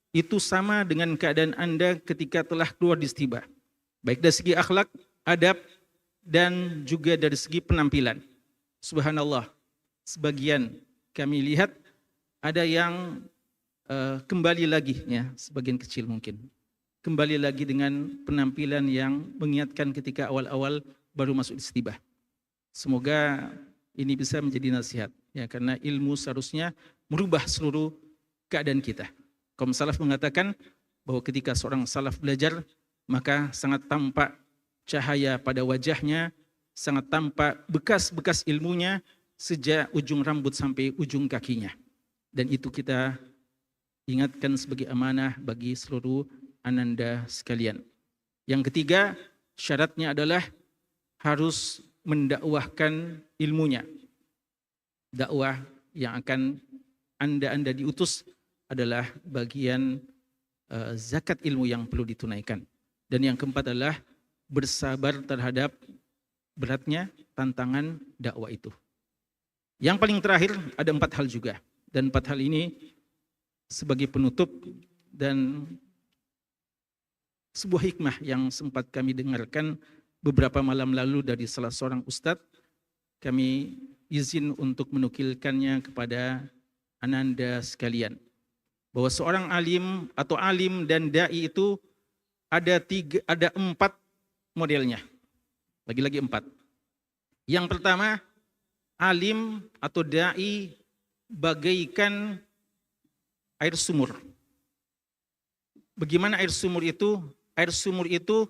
itu sama dengan keadaan Anda ketika telah keluar di Stiba. Baik dari segi akhlak, adab, dan juga dari segi penampilan. Subhanallah, sebagian kami lihat ada yang kembali lagi, ya, sebagian kecil mungkin. Kembali lagi dengan penampilan yang mengingatkan ketika awal-awal baru masuk istibah. Semoga ini bisa menjadi nasihat. Ya, karena ilmu seharusnya merubah seluruh keadaan kita. Kaum salaf mengatakan bahwa ketika seorang salaf belajar, maka sangat tampak cahaya pada wajahnya, sangat tampak bekas-bekas ilmunya sejak ujung rambut sampai ujung kakinya. Dan itu kita ingatkan sebagai amanah bagi seluruh ananda sekalian. Yang ketiga, syaratnya adalah harus mendakwahkan ilmunya. Dakwah yang akan anda diutus adalah bagian zakat ilmu yang perlu ditunaikan. Dan yang keempat adalah bersabar terhadap beratnya tantangan dakwah itu. Yang paling terakhir ada 4 hal juga. Dan 4 hal ini sebagai penutup dan sebuah hikmah yang sempat kami dengarkan beberapa malam lalu dari salah seorang ustadz, kami izin untuk menukilkannya kepada ananda sekalian. Bahwa seorang alim atau alim dan da'i itu ada 4 modelnya. Lagi-lagi 4. Yang pertama, alim atau da'i bagaikan air sumur. Bagaimana air sumur itu? Air sumur itu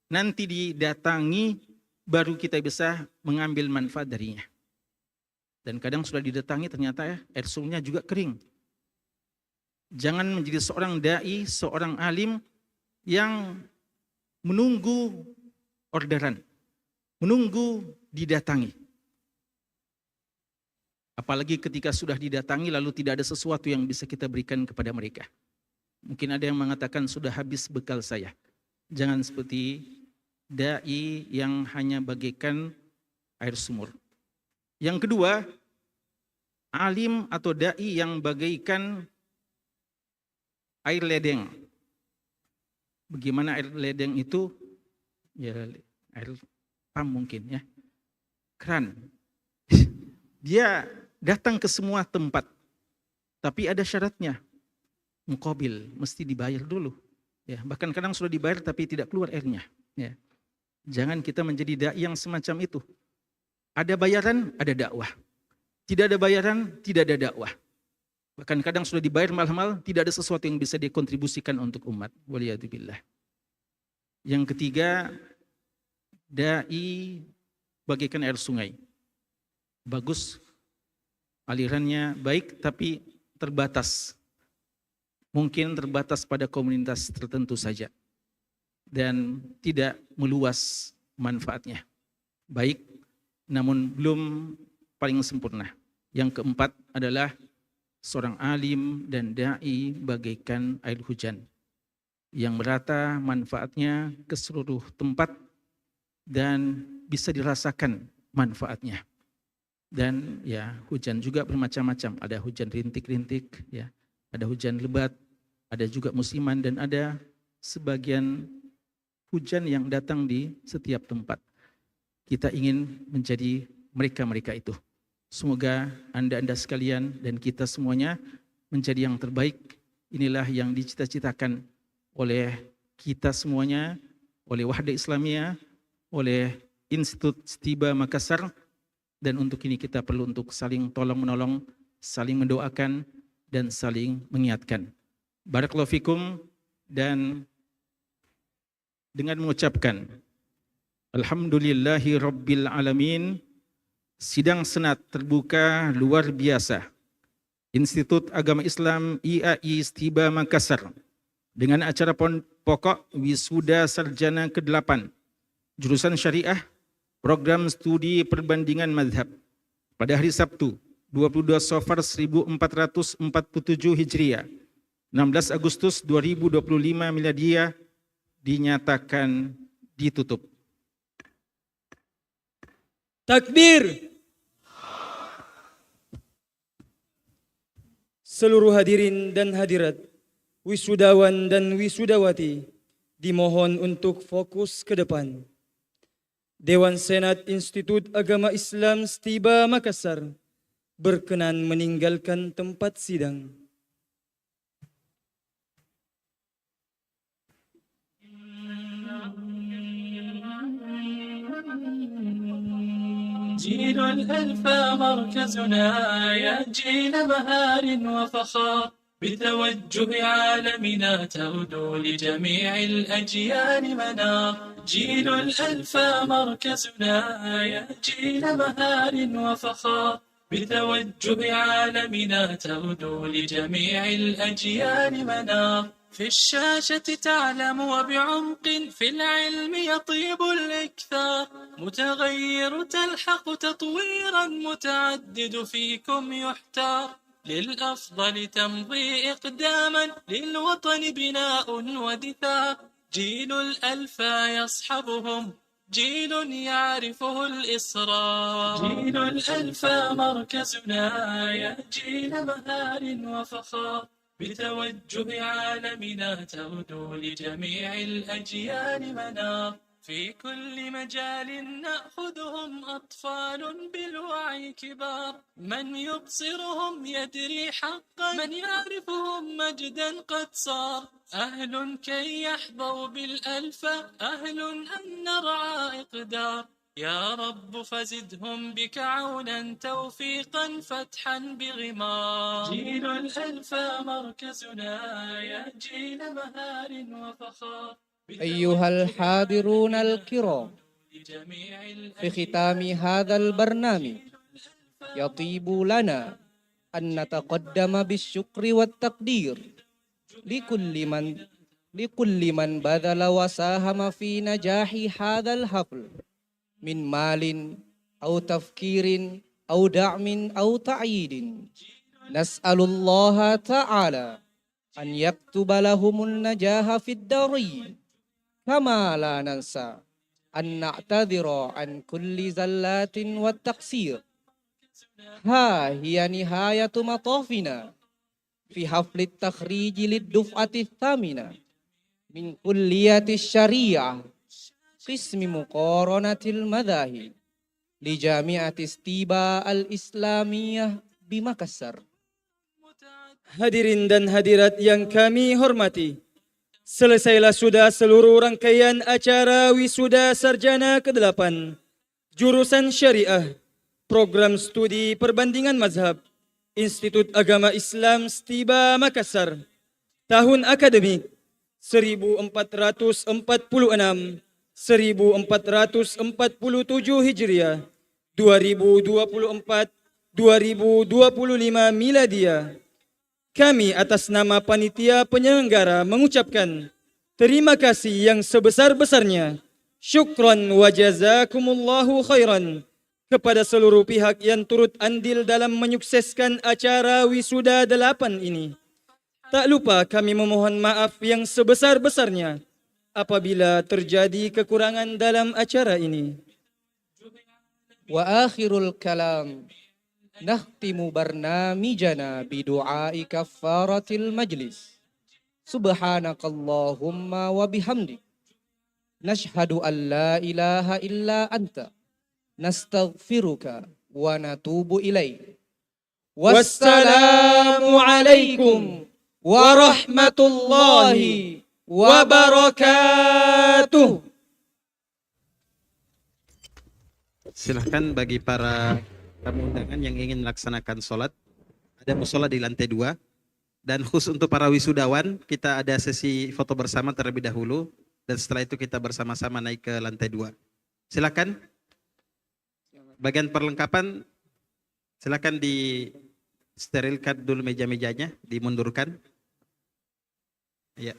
nanti didatangi baru kita bisa mengambil manfaat darinya. Dan kadang sudah didatangi ternyata air sumurnya juga kering. Jangan menjadi seorang da'i, seorang alim yang menunggu orderan, menunggu didatangi. Apalagi ketika sudah didatangi lalu tidak ada sesuatu yang bisa kita berikan kepada mereka. Mungkin ada yang mengatakan sudah habis bekal saya. Jangan seperti da'i yang hanya bagaikan air sumur. Yang kedua, alim atau da'i yang bagaikan air ledeng. Bagaimana air ledeng itu? Ya, air pam mungkin ya. Keran. Dia datang ke semua tempat. Tapi ada syaratnya. Muqabil, mesti dibayar dulu. Ya, bahkan kadang sudah dibayar tapi tidak keluar airnya. Ya. Jangan kita menjadi da'i yang semacam itu. Ada bayaran, ada dakwah. Tidak ada bayaran, tidak ada dakwah. Bahkan kadang sudah dibayar mahal-mahal, tidak ada sesuatu yang bisa dikontribusikan untuk umat. Waliyadzubillah. Yang ketiga, da'i bagaikan air sungai. Bagus, alirannya baik tapi terbatas. Mungkin terbatas pada komunitas tertentu saja. Dan tidak meluas manfaatnya. Baik, namun belum paling sempurna. Yang keempat adalah seorang alim dan da'i bagaikan air hujan. Yang merata manfaatnya ke seluruh tempat dan bisa dirasakan manfaatnya. Dan ya hujan juga bermacam-macam. Ada hujan rintik-rintik, ya, ada hujan lebat, ada juga musiman dan ada sebagian hujan yang datang di setiap tempat. Kita ingin menjadi mereka-mereka itu. Semoga anda-anda sekalian dan kita semuanya menjadi yang terbaik. Inilah yang dicita-citakan oleh kita semuanya, oleh Wahda Islamiyah, oleh Institut Stiba Makassar. Dan untuk ini kita perlu untuk saling tolong-menolong, saling mendoakan, dan saling mengingatkan. Barakallahu fikum, dan dengan mengucapkan Alhamdulillahi Rabbil Alamin, sidang senat terbuka luar biasa Institut Agama Islam IAI Stiba Makassar dengan acara pokok Wisuda Sarjana ke-8 Jurusan Syariah Program Studi Perbandingan Mazhab pada hari Sabtu 22 Safar 1447 Hijriah 16 Agustus 2025 Miladiyah dinyatakan ditutup. Takbir. Seluruh hadirin dan hadirat, wisudawan dan wisudawati, dimohon untuk fokus ke depan. Dewan Senat Institut Agama Islam Stiba Makassar berkenan meninggalkan tempat sidang. جيل الألفا مركزنا يا جيل مهار وفخار بتوجه عالمنا تغدو لجميع الأجيال منار جيل الألفا مركزنا يا جيل مهار وفخار بتوجه عالمنا تغدو لجميع الأجيال منار في الشاشة تعلم وبعمق في العلم يطيب الإكثار متغير تلحق تطويرا متعدد فيكم يحتار للأفضل تمضي إقداما للوطن بناء ودثار جيل الألفا يصحبهم جيل يعرفه الإصرار جيل الألفا مركزنا يا جيل مهار وفخار بتوجه عالمنا تغدو لجميع الأجيال منار في كل مجال نأخذهم أطفال بالوعي كبار من يبصرهم يدري حقا من يعرفهم مجدا قد صار أهل كي يحظوا بالألفة أهل أن نرعى إقدار يا رب فزدهم بك عونا توفيقا فتحا بغمار جيل الألفا مركزنا يا جيل مهار وفخار أيها الحاضرون الكرام، في ختام هذا البرنامج يطيب لنا أن نتقدم بالشكر والتقدير لكل من بذل وساهم في نجاح هذا الحفل من مال أو تفكير أو دعم أو تأييد. نسأل الله تعالى أن يكتب لهم النجاح في الدارين، كما لا ننسى أن نعتذر عن كل زلات والتقصير. ها هي نهاية مطافنا في حفل التخريج للدفعة الثامنة من كلية الشريعة قسم مقارنة المذاهب لجامعة ستيبا الإسلامية بمakassar. Hadirin dan hadirat yang kami hormati, selesailah sudah seluruh rangkaian acara wisuda sarjana ke-8 jurusan syariah program studi perbandingan mazhab Institut Agama Islam Stiba Makassar tahun akademik 1446 1447 Hijriah 2024-2025 Miladiah. Kami atas nama panitia penyelenggara mengucapkan terima kasih yang sebesar-besarnya, syukran wa jazakumullahu khairan kepada seluruh pihak yang turut andil dalam menyukseskan acara wisuda 8 ini. Tak lupa kami memohon maaf yang sebesar-besarnya apabila terjadi kekurangan dalam acara ini. Wa akhirul kalam نختم برنامجنا بدعاء كفارة المجلس. سبحانك اللهم وبحمدك نشهد أن لا إله إلا أنت نستغفرك ونتوب إليك. والسلام عليكم ورحمة الله وبركاته. Silahkan bagi para tamu undangan yang ingin melaksanakan sholat, ada musola di lantai 2. Dan khusus untuk para wisudawan, kita ada sesi foto bersama terlebih dahulu, dan setelah itu kita bersama-sama naik ke lantai 2. Silakan. Bagian perlengkapan, silakan disterilkan dulu meja-mejanya, dimundurkan. Ya.